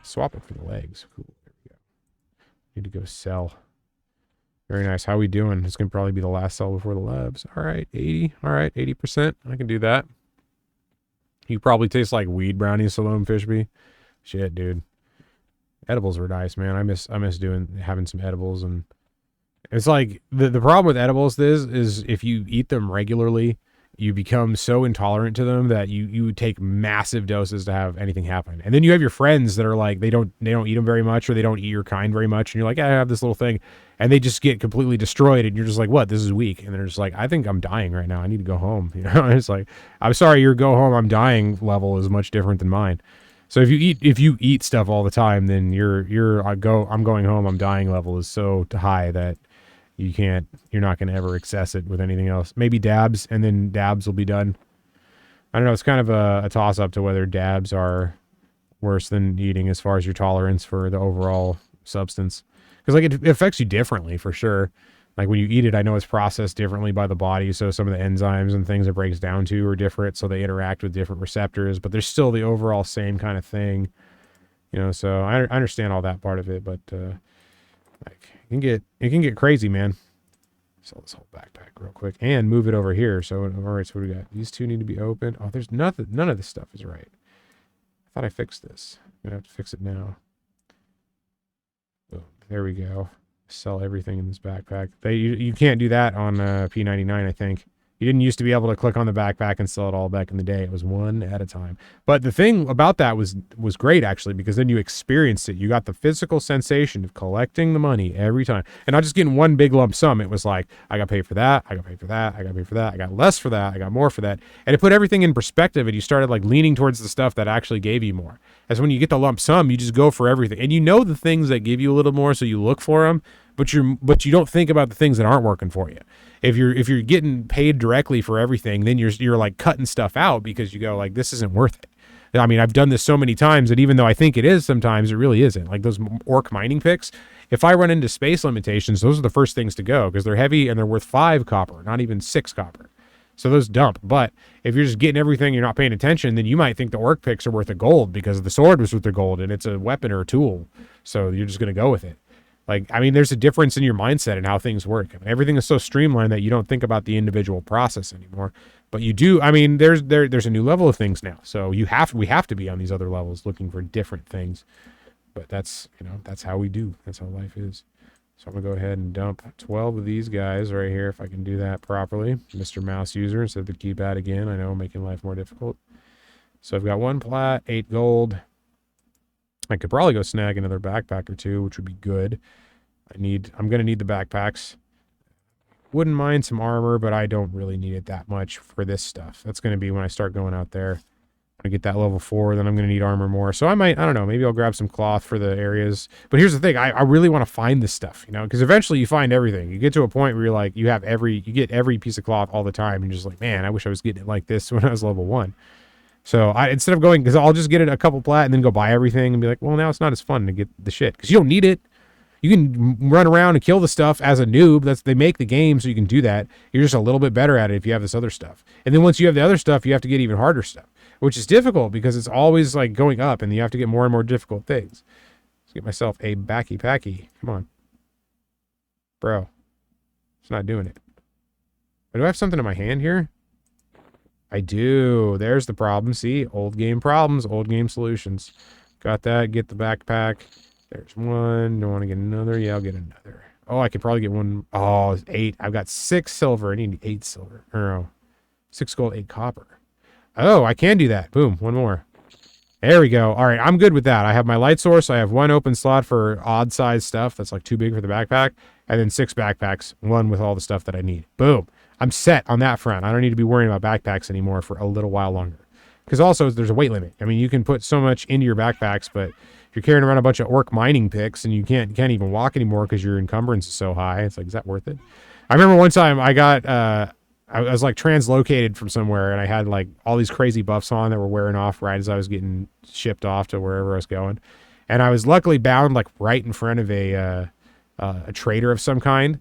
Swap it for the legs. Cool. There we go. Need to go sell. Very nice. How we doing? It's going to probably be the last sell before the labs. All right, 80. All right, 80%. I can do that. You probably taste like weed brownies, Salome Fishby. Shit, dude. Edibles were nice, man. I miss having some edibles. And it's like the problem with edibles is if you eat them regularly, you become so intolerant to them that you take massive doses to have anything happen. And then you have your friends that are like, they don't eat them very much, or they don't eat your kind very much. And you're like, I have this little thing. And they just get completely destroyed. And you're just like, what? This is weak. And they're just like, I think I'm dying right now. I need to go home. And it's like, I'm sorry, your go home, I'm dying level is much different than mine. So if you eat stuff all the time, then I'm going home, I'm dying level is so high that you're not going to ever access it with anything else. Maybe dabs, and then dabs will be done. I don't know. It's kind of a toss up to whether dabs are worse than eating as far as your tolerance for the overall substance. Because like it affects you differently for sure. Like when you eat it, I know it's processed differently by the body. So some of the enzymes and things it breaks down to are different. So they interact with different receptors, but there's still the overall same kind of thing. You know, so I understand all that part of it, but like it can get crazy, man. Sell this whole backpack real quick and move it over here. So all right, so what do we got? These two need to be open. Oh, there's nothing. None of this stuff is right. I thought I fixed this. I'm gonna have to fix it now. Boom. There we go. Sell everything in this backpack. You can't do that on P99, I think. You didn't used to be able to click on the backpack and sell it all back in the day. It was one at a time. But the thing about that was great, actually, because then you experienced it. You got the physical sensation of collecting the money every time. And not just getting one big lump sum. It was like, I got paid for that. I got paid for that. I got paid for that. I got less for that. I got more for that. And it put everything in perspective, and you started like leaning towards the stuff that actually gave you more. As when you get the lump sum, you just go for everything. And you know the things that give you a little more, so you look for them. But you don't think about the things that aren't working for you. If you're getting paid directly for everything, then you're like cutting stuff out because you go like, this isn't worth it. I mean, I've done this so many times that even though I think it is, sometimes it really isn't. Like those orc mining picks, if I run into space limitations, those are the first things to go because they're heavy and they're worth 5 copper, not even 6 copper. So those dump. But if you're just getting everything, you're not paying attention, then you might think the orc picks are worth a gold because the sword was worth a gold and it's a weapon or a tool. So you're just going to go with it. Like, I mean, there's a difference in your mindset and how things work. I mean, everything is so streamlined that you don't think about the individual process anymore. But you do. I mean, there's a new level of things now. So we have to be on these other levels looking for different things. But that's how we do. That's how life is. So I'm going to go ahead and dump 12 of these guys right here if I can do that properly. Mr. Mouse user instead of the keypad again. I know, making life more difficult. So I've got 1 plat, 8 gold. I could probably go snag another backpack or 2, which would be good. I'm going to need the backpacks. Wouldn't mind some armor, but I don't really need it that much for this stuff. That's going to be when I start going out there. I get that level 4, then I'm going to need armor more. So I don't know, maybe I'll grab some cloth for the areas. But here's the thing, I really want to find this stuff, because eventually you find everything. You get to a point where you're like, you get every piece of cloth all the time, and you're just like, man, I wish I was getting it like this when I was level 1. So instead of going, because I'll just get it a couple plat and then go buy everything and be like, well, now it's not as fun to get the shit because you don't need it. You can run around and kill the stuff as a noob. They make the game so you can do that. You're just a little bit better at it if you have this other stuff. And then once you have the other stuff, you have to get even harder stuff, which is difficult because it's always like going up and you have to get more and more difficult things. Let's get myself a backy packy. Come on. Bro. It's not doing it. But do I have something in my hand here? I do. There's the problem. See? Old game problems, old game solutions. Got that. Get the backpack. There's one. Don't want to get another. Yeah, I'll get another. Oh, I could probably get one. Oh, 8. I've got 6 silver. I need 8 silver. Or no. 6 gold, 8 copper. Oh, I can do that. Boom. One more. There we go. All right. I'm good with that. I have my light source. I have 1 open slot for odd size stuff. That's like too big for the backpack. And then 6 backpacks. 1 with all the stuff that I need. Boom. I'm set on that front. I don't need to be worrying about backpacks anymore for a little while longer. Because also, there's a weight limit. I mean, you can put so much into your backpacks, but if you're carrying around a bunch of orc mining picks and you can't even walk anymore because your encumbrance is so high, it's like, is that worth it? I remember one time I got, I was like translocated from somewhere and I had like all these crazy buffs on that were wearing off right as I was getting shipped off to wherever I was going. And I was luckily bound like right in front of a trader of some kind.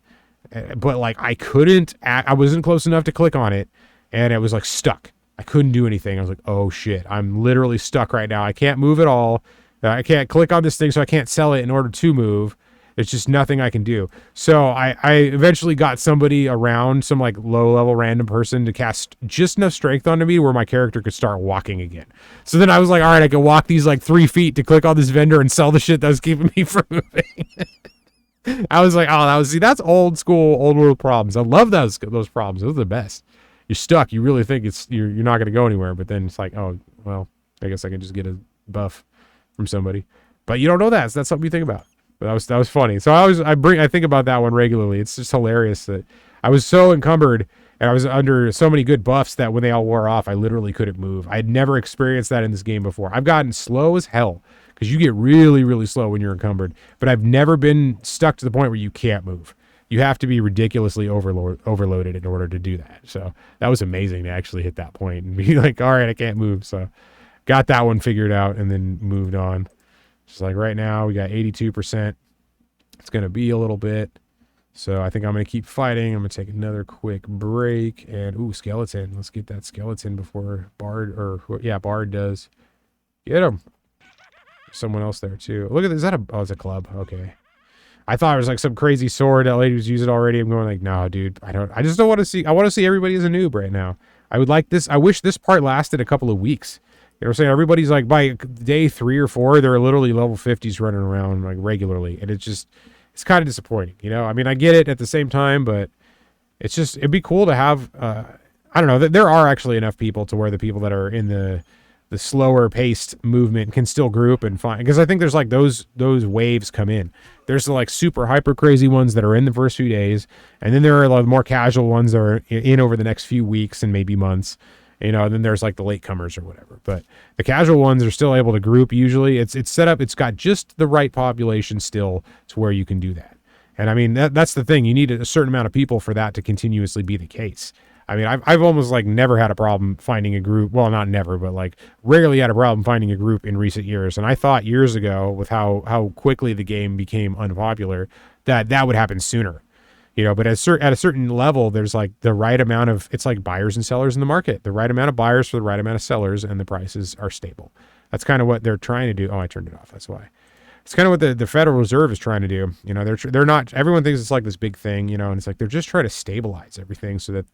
But like I wasn't close enough to click on it and it was like stuck. I couldn't do anything. I was like, oh shit, I'm literally stuck right now. I can't move at all. I can't click on this thing, so I can't sell it in order to move. There's just nothing I can do. So I eventually got somebody around, some like low level random person to cast just enough strength onto me where my character could start walking again. So then I was like, all right, I can walk these like 3 feet to click on this vendor and sell the shit that was keeping me from moving. I was like, oh, that's old school, old world problems. I love those problems. Those are the best. You're stuck. You really think you're not going to go anywhere, but then it's like, oh, well, I guess I can just get a buff from somebody. But you don't know that. So that's something you think about. But that was funny. So I think about that one regularly. It's just hilarious that I was so encumbered and I was under so many good buffs that when they all wore off, I literally couldn't move. I had never experienced that in this game before. I've gotten slow as hell because you get really, really slow when you're encumbered. But I've never been stuck to the point where you can't move. You have to be ridiculously overloaded in order to do that. So that was amazing to actually hit that point and be like, all right, I can't move. So got that one figured out and then moved on. Just like right now we got 82%. It's going to be a little bit. So I think I'm going to keep fighting. I'm going to take another quick break and skeleton. Let's get that skeleton before Bard Bard does. Get him. Someone else there too. Look at this. Is that it's a club. Okay. I thought it was like some crazy sword that lady was using already. I'm going like, no, dude, I just don't want to see. I want to see everybody as a noob right now. I would like this. I wish this part lasted a couple of weeks. You know what I'm saying? Everybody's like by day 3 or 4, they're literally level 50s running around like regularly. And it's kind of disappointing. You know, I mean, I get it at the same time, but it'd be cool to have, I don't know, there are actually enough people to where the people that are in the slower paced movement can still group and find, because I think there's like those waves come in. There's the like super hyper crazy ones that are in the first few days, and then there are a lot of more casual ones that are in over the next few weeks and maybe months, you know, and then there's like the latecomers or whatever. But the casual ones are still able to group. Usually it's set up, it's got just the right population still to where you can do that. And I mean, that's the thing. You need a certain amount of people for that to continuously be the case. I mean, I've almost like never had a problem finding a group. Well, not never, but like rarely had a problem finding a group in recent years. And I thought years ago with how quickly the game became unpopular that would happen sooner, you know, but at a certain level, there's like the right amount of, it's like buyers and sellers in the market, the right amount of buyers for the right amount of sellers, and the prices are stable. That's kind of what they're trying to do. Oh, I turned it off. That's why. It's kind of what the Federal Reserve is trying to do. You know, they're not, everyone thinks it's like this big thing, you know, and it's like they're just trying to stabilize everything so that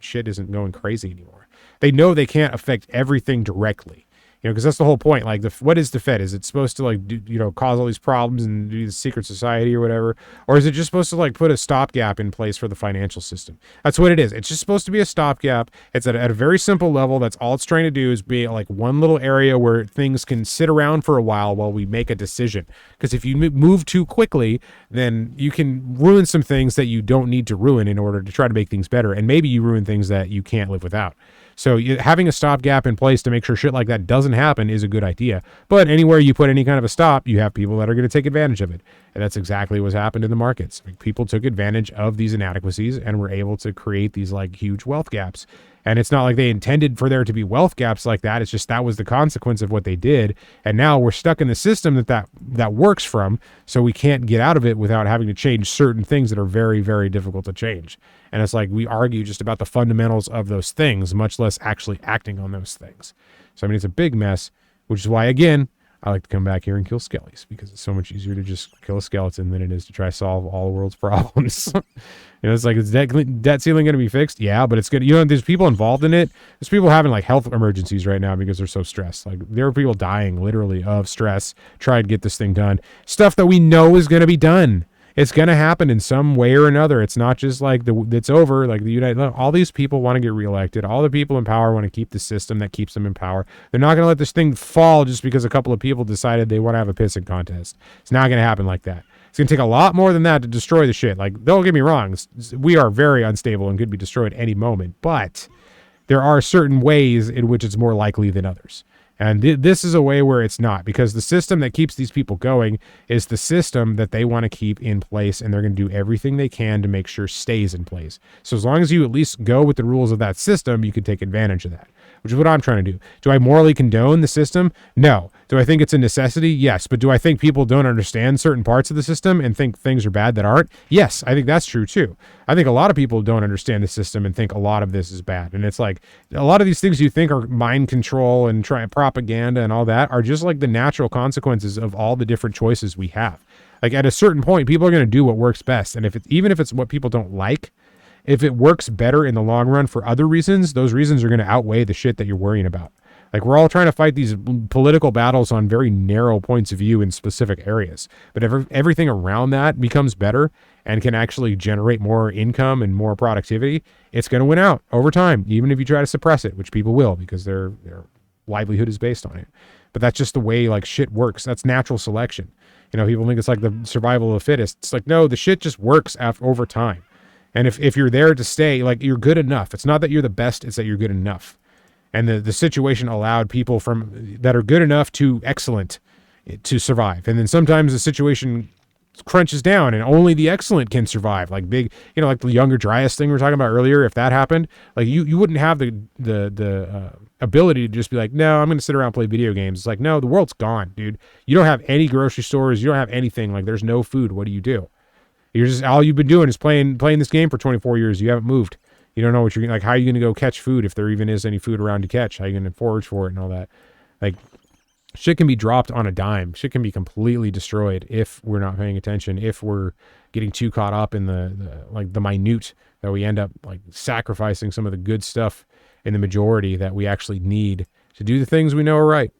shit isn't going crazy anymore. They know they can't affect everything directly, you know, because that's the whole point. Like, what is the Fed? Is it supposed to like do, you know, cause all these problems and do the secret society or whatever? Or is it just supposed to like put a stopgap in place for the financial system? That's what it is. It's just supposed to be a stopgap. It's at a very simple level. That's all it's trying to do, is be like one little area where things can sit around for a while we make a decision. Because if you move too quickly, then you can ruin some things that you don't need to ruin in order to try to make things better. And maybe you ruin things that you can't live without. So having a stopgap in place to make sure shit like that doesn't happen is a good idea. But anywhere you put any kind of a stop, you have people that are going to take advantage of it. And that's exactly what's happened in the markets. I mean, people took advantage of these inadequacies and were able to create these like huge wealth gaps. And it's not like they intended for there to be wealth gaps like that. It's just that was the consequence of what they did. And now we're stuck in the system that works from, so we can't get out of it without having to change certain things that are very, very difficult to change. And it's like we argue just about the fundamentals of those things, much less actually acting on those things. So, I mean, it's a big mess, which is why, again, I like to come back here and kill skellies, because it's so much easier to just kill a skeleton than it is to try to solve all the world's problems. You know, it's like, is debt ceiling going to be fixed? Yeah, but it's good. You know, there's people involved in it. There's people having like health emergencies right now because they're so stressed. Like, there are people dying literally of stress trying to get this thing done. Stuff that we know is going to be done. It's going to happen in some way or another. It's not just like it's over. Like all these people want to get reelected. All the people in power want to keep the system that keeps them in power. They're not going to let this thing fall just because a couple of people decided they want to have a pissing contest. It's not going to happen like that. It's going to take a lot more than that to destroy the shit. Like, don't get me wrong. We are very unstable and could be destroyed any moment. But there are certain ways in which it's more likely than others. And this is a way where it's not, because the system that keeps these people going is the system that they want to keep in place, and they're going to do everything they can to make sure stays in place. So as long as you at least go with the rules of that system, you can take advantage of that, which is what I'm trying to do. Do I morally condone the system? No. Do I think it's a necessity? Yes. But do I think people don't understand certain parts of the system and think things are bad that aren't? Yes, I think that's true too. I think a lot of people don't understand the system and think a lot of this is bad. And it's like, a lot of these things you think are mind control and propaganda and all that are just like the natural consequences of all the different choices we have. Like, at a certain point, people are going to do what works best. And even if it's what people don't like, if it works better in the long run for other reasons, those reasons are going to outweigh the shit that you're worrying about. Like, we're all trying to fight these political battles on very narrow points of view in specific areas. But if everything around that becomes better and can actually generate more income and more productivity, it's going to win out over time, even if you try to suppress it, which people will, because their livelihood is based on it. But that's just the way like shit works. That's natural selection. You know, people think it's like the survival of the fittest. It's like, no, the shit just works over time. And if you're there to stay, like, you're good enough. It's not that you're the best, it's that you're good enough. And the situation allowed people that are good enough to excellent to survive. And then sometimes the situation crunches down and only the excellent can survive. Like big, like the Younger Dryas thing we were talking about earlier. If that happened, like you wouldn't have the ability to just be like, no, I'm going to sit around and play video games. It's like, no, the world's gone, dude. You don't have any grocery stores. You don't have anything. Like there's no food. What do you do? You're just, all you've been doing is playing this game for 24 years. You haven't moved. You don't know what you're like. How are you going to go catch food if there even is any food around to catch? How are you going to forage for it and all that? Like, shit can be dropped on a dime. Shit can be completely destroyed if we're not paying attention. If we're getting too caught up in the minute, that we end up like sacrificing some of the good stuff in the majority that we actually need to do the things we know are right.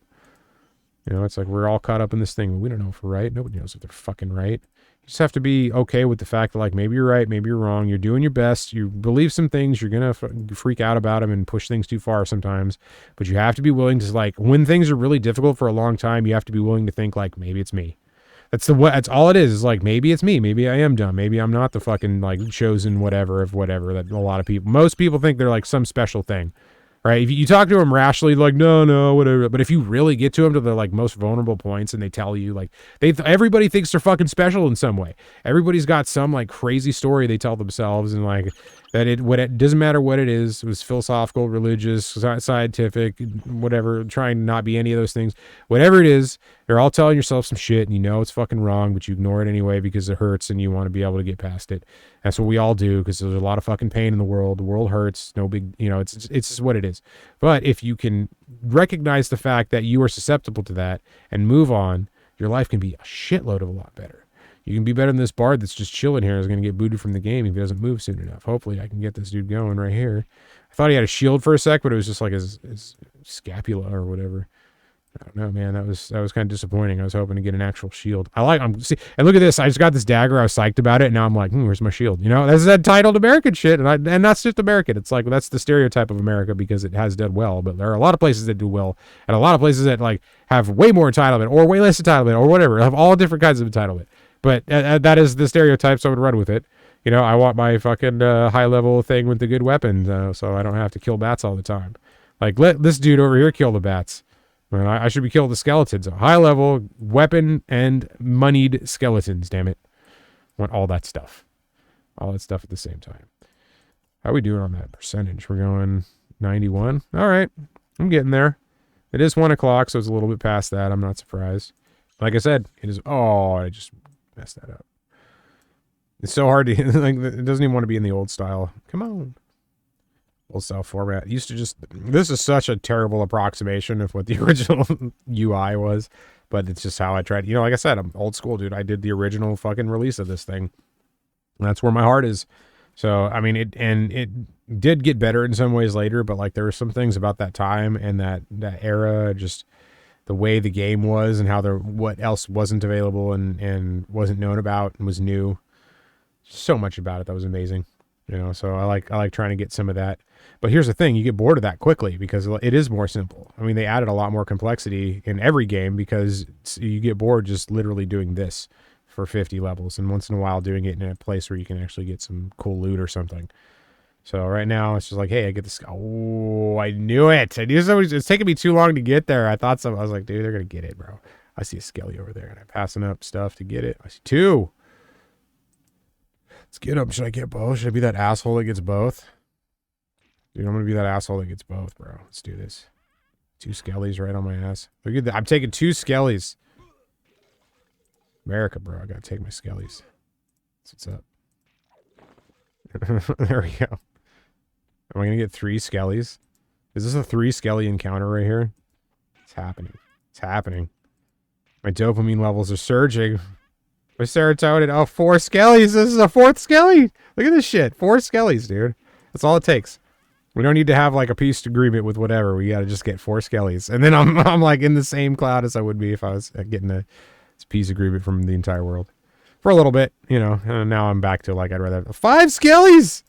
It's like we're all caught up in this thing. We don't know if we're right. Nobody knows if they're fucking right. You just have to be okay with the fact that, like, maybe you're right, maybe you're wrong. You're doing your best. You believe some things. You're going to freak out about them and push things too far sometimes. But you have to be willing to, like, when things are really difficult for a long time, you have to be willing to think, like, maybe it's me. That's all it is like, maybe it's me. Maybe I am dumb. Maybe I'm not the fucking, like, chosen whatever that a lot of people, most people think they're, like, some special thing. Right? If you talk to them rationally, like, no, whatever. But if you really get to them to the, like, most vulnerable points and they tell you, like, everybody thinks they're fucking special in some way. Everybody's got some, like, crazy story they tell themselves, and, like, that it doesn't matter what it is. It was philosophical, religious, scientific, whatever, trying to not be any of those things. Whatever it is, you're all telling yourself some shit and you know it's fucking wrong, but you ignore it anyway because it hurts and you want to be able to get past it. That's what we all do because there's a lot of fucking pain in the world. The world hurts. No big, it's just what it is. But if you can recognize the fact that you are susceptible to that and move on, your life can be a shitload of a lot better. You can be better than this bard that's just chilling here. Is going to get booted from the game if he doesn't move soon enough. Hopefully I can get this dude going right here. I thought he had a shield for a sec, but it was just like his scapula or whatever. I don't know, man. That was kind of disappointing. I was hoping to get an actual shield. And look at this. I just got this dagger. I was psyched about it, and now I'm like, where's my shield? That's that titled American shit, and that's just American. It's like that's the stereotype of America because it has done well, but there are a lot of places that do well, and a lot of places that like have way more entitlement or way less entitlement or whatever. Have all different kinds of entitlement. But that is the stereotype, so I would run with it. I want my fucking high-level thing with the good weapons, so I don't have to kill bats all the time. Like, let this dude over here kill the bats. I should be killing the skeletons. High-level weapon and moneyed skeletons, damn it. I want all that stuff. All that stuff at the same time. How are we doing on that percentage? We're going 91. All right. I'm getting there. It is 1 o'clock, so it's a little bit past that. I'm not surprised. Like I said, it is... Oh, I just... messed that up. It's so hard to like. It doesn't even want to be in the old style. Come on, old style format. Used to just. This is such a terrible approximation of what the original UI was, but it's just how I tried. Like I said, I'm old school, dude. I did the original fucking release of this thing. And that's where my heart is. So I mean, it did get better in some ways later, but like there were some things about that time and that era just. The way the game was and how what else wasn't available and wasn't known about and was new. So much about it that was amazing. So I like trying to get some of that. But here's the thing, you get bored of that quickly because it is more simple. I mean, they added a lot more complexity in every game because you get bored just literally doing this for 50 levels and once in a while doing it in a place where you can actually get some cool loot or something. So right now it's just like, hey, I get this. Oh, I knew it. I knew somebody. It's taking me too long to get there. I thought so. I was like, dude, they're gonna get it, bro. I see a skelly over there, and I'm passing up stuff to get it. I see 2. Let's get them. Should I get both? Should I be that asshole that gets both? Dude, I'm gonna be that asshole that gets both, bro. Let's do this. 2 skellies right on my ass. Look at that. I'm taking 2 skellies. America, bro. I gotta take my skellies. That's what's up. There we go. Am I going to get 3 skellies? Is this a 3 skelly encounter right here? It's happening. It's happening. My dopamine levels are surging. My serotonin. Oh, 4 skellies. This is a 4th skelly. Look at this shit. 4 skellies, dude. That's all it takes. We don't need to have like a peace agreement with whatever. We got to just get 4 skellies. And then I'm like in the same cloud as I would be if I was getting a peace agreement from the entire world. For a little bit, and now I'm back to like, I'd rather have 5 skellies.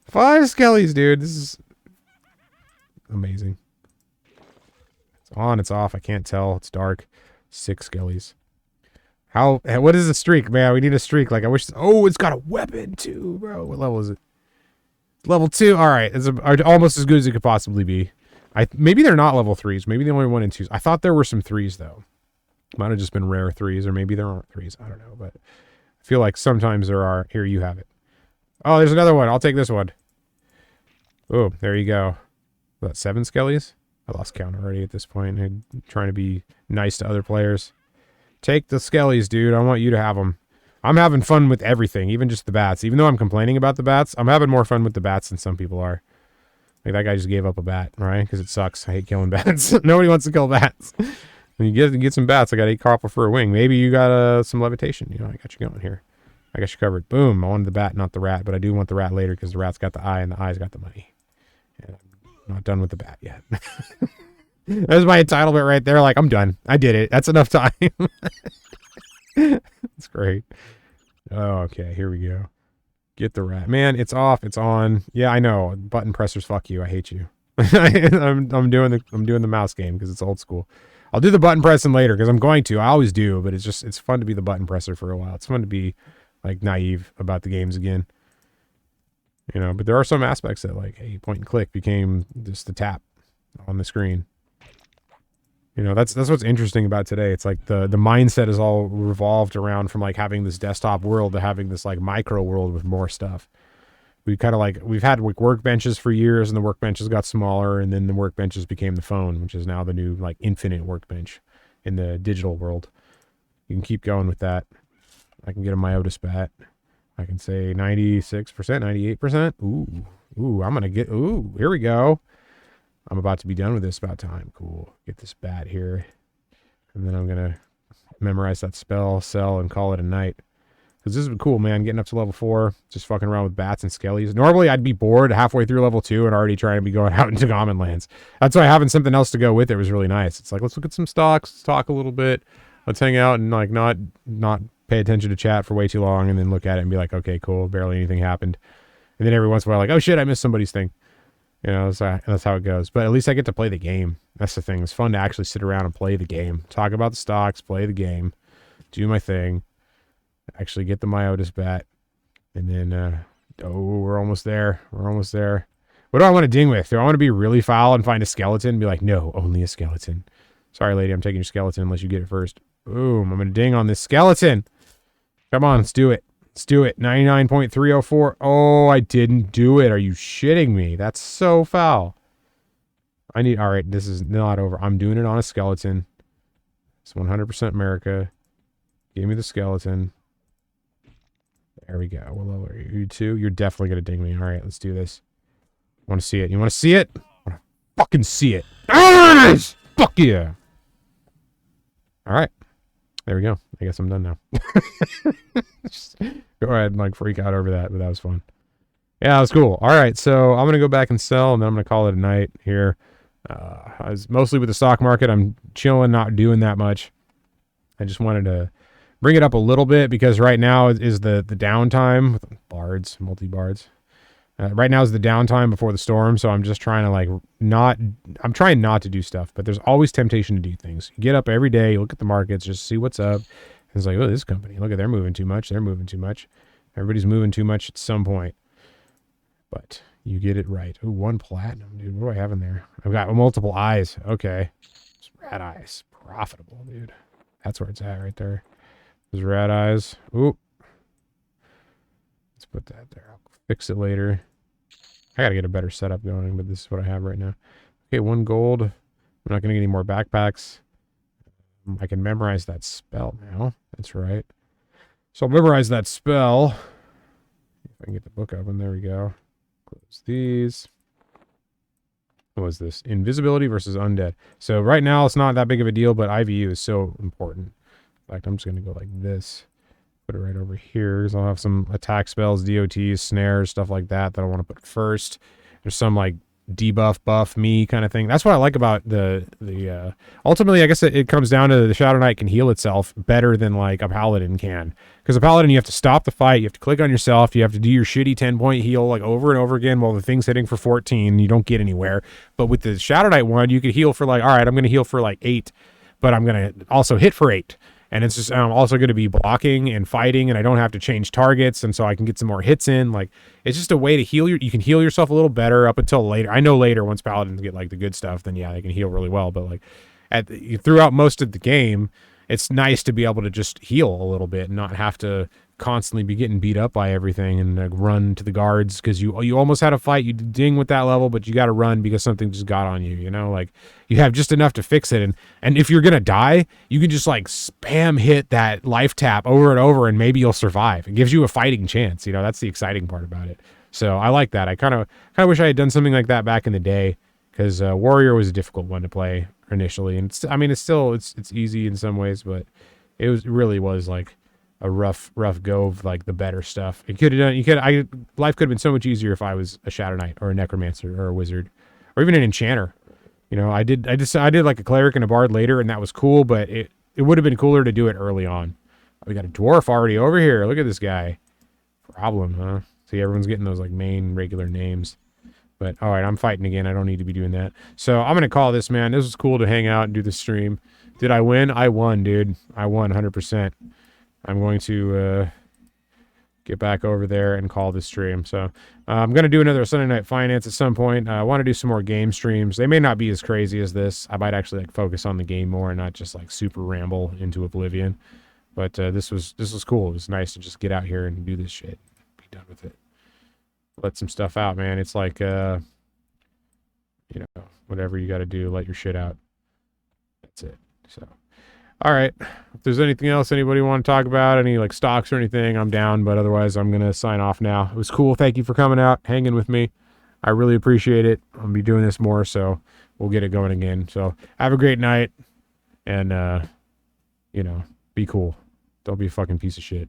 5 skellies, dude. This is amazing. It's on, it's off. I can't tell. It's dark. 6 skellies. What is the streak, man? We need a streak. Like, I wish. Oh, it's got a weapon too, bro. What level is it? Level 2. All right. It's almost as good as it could possibly be. Maybe they're not level 3s. Maybe they only 1 and 2s. I thought there were some 3s though. Might have just been rare 3s, or maybe there aren't 3s. I don't know, but I feel like sometimes there are. Here, you have it. Oh, there's another one. I'll take this one. Oh, there you go. Was that 7 skellies? I lost count already at this point. I'm trying to be nice to other players. Take the skellies, dude. I want you to have them. I'm having fun with everything, even just the bats. Even though I'm complaining about the bats, I'm having more fun with the bats than some people are. Like, that guy just gave up a bat, right? Because it sucks. I hate killing bats. Nobody wants to kill bats. When you get some bats, I got 8 copper for a wing. Maybe you got some levitation. You know, I got you going here. I got you covered. Boom. I wanted the bat, not the rat. But I do want the rat later because the rat's got the eye and the eye's got the money. And I'm not done with the bat yet. There's my entitlement right there. Like, I'm done. I did it. That's enough time. That's great. Oh, okay. Here we go. Get the rat. Man, it's off. It's on. Yeah, I know. Button pressers, fuck you. I hate you. I'm doing the mouse game because it's old school. I'll do the button pressing later because I'm going to. I always do, but it's fun to be the button presser for a while. It's fun to be like naive about the games again. You know, but there are some aspects that, like, hey, point and click became just the tap on the screen. You know, that's what's interesting about today. It's like the mindset is all revolved around from like having this desktop world to having this like micro world with more stuff. We kind of like, we've had workbenches for years, and the workbenches got smaller, and then the workbenches became the phone, which is now the new like infinite workbench in the digital world. You can keep going with that. I can get a Myotis bat. I can say 96%, 98%. Ooh, I'm going to get, here we go. I'm about to be done with this. About time. Cool. Get this bat here. And then I'm going to memorize that spell, sell, and call it a night. Because this is cool, man. Getting up to level 4, just fucking around with bats and skellies. Normally, I'd be bored halfway through level 2 and already trying to be going out into common lands. That's why having something else to go with it was really nice. It's like, let's look at some stocks, let's talk a little bit, let's hang out and like not pay attention to chat for way too long, and then look at it and be like, okay, cool, barely anything happened. And then every once in a while, like, oh shit, I missed somebody's thing. You know, so that's how it goes. But at least I get to play the game. That's the thing. It's fun to actually sit around and play the game. Talk about the stocks, play the game, do my thing, actually get the Myotis bat. And then, we're almost there. We're almost there. What do I want to ding with? Do I want to be really foul and find a skeleton and be like, no, only a skeleton? Sorry, lady, I'm taking your skeleton unless you get it first. Boom, I'm going to ding on this skeleton. Come on, let's do it. Let's do it. 99.304. Oh, I didn't do it. Are you shitting me? That's so foul. All right, this is not over. I'm doing it on a skeleton. It's 100% America. Give me the skeleton. There we go. What level are you? You 2? You're definitely going to ding me. All right, let's do this. Want to see it? You want to see it? I want to fucking see it. Fuck yeah. All right. There we go. I guess I'm done now. Just go ahead and like freak out over that, but that was fun. Yeah, it was cool. All right, so I'm going to go back and sell, and then I'm going to call it a night here. I was mostly with the stock market. I'm chilling, not doing that much. I just wanted to bring it up a little bit because right now is the downtime with bards, multi-bards. Right now is the downtime before the storm, so I'm just trying to like I'm trying not to do stuff, but there's always temptation to do things. You get up every day, you look at the markets, just see what's up. And it's like, oh, this company, look at, they're moving too much. They're moving too much. Everybody's moving too much at some point. But you get it right. Oh, 1 platinum, dude. What do I have in there? I've got multiple eyes. Okay. It's rat eyes. Profitable, dude. That's where it's at right there. There's rat eyes. Ooh. Let's put that there. I'll fix it later. I gotta get a better setup going, but this is what I have right now. Okay, 1 gold. I'm not gonna get any more backpacks. I can memorize that spell now. That's right. So I'll memorize that spell. If I can get the book open, there we go. Close these. What was this? Invisibility versus undead. So right now it's not that big of a deal, but IVU is so important. In fact, I'm just gonna go like this. Put it right over here because I'll have some attack spells, DOTs, snares, stuff like that I want to put first. There's some like debuff, buff me kind of thing. That's what I like about the ultimately, I guess it comes down to the Shadow Knight can heal itself better than like a Paladin can. Because a Paladin, you have to stop the fight, you have to click on yourself, you have to do your shitty 10-point heal like over and over again while the thing's hitting for 14, you don't get anywhere. But with the Shadow Knight one, you could heal for like, all right, I'm going to heal for like 8, but I'm going to also hit for 8. And it's just, I'm also going to be blocking and fighting, and I don't have to change targets, and so I can get some more hits in. Like, it's just a way to heal you can heal yourself a little better up until later. I know later, once Paladins get, like, the good stuff, then, yeah, they can heal really well. But, like, throughout most of the game, it's nice to be able to just heal a little bit and not have to constantly be getting beat up by everything and like run to the guards because you almost had a fight, you ding with that level, but you got to run because something just got on you, you know, like you have just enough to fix it. And if you're gonna die, you can just like spam hit that life tap over and over and maybe you'll survive. It gives you a fighting chance, you know. That's the exciting part about it. So I like that. I kind of wish I had done something like that back in the day, because Warrior was a difficult one to play initially, and it's easy in some ways, but it really was like a rough go of like the better stuff. It could have done. Life could have been so much easier if I was a Shadow Knight or a Necromancer or a Wizard or even an Enchanter. You know, I did like a Cleric and a Bard later, and that was cool, but it would have been cooler to do it early on. We got a Dwarf already over here. Look at this guy. Problem, huh? See, everyone's getting those like main regular names. But all right, I'm fighting again. I don't need to be doing that. So I'm going to call this, man. This was cool to hang out and do the stream. Did I win? I won, dude. I won 100%. I'm going to get back over there and call this stream. So I'm going to do another Sunday Night Finance at some point. I want to do some more game streams. They may not be as crazy as this. I might actually like focus on the game more and not just like super ramble into oblivion. But this was cool. It was nice to just get out here and do this shit. Be done with it. Let some stuff out, man. It's like, you know, whatever you got to do, let your shit out. That's it. So, all right. If there's anything else anybody want to talk about, any like stocks or anything, I'm down. But otherwise, I'm going to sign off now. It was cool. Thank you for coming out, hanging with me. I really appreciate it. I'll be doing this more, so we'll get it going again. So have a great night, and, you know, be cool. Don't be a fucking piece of shit.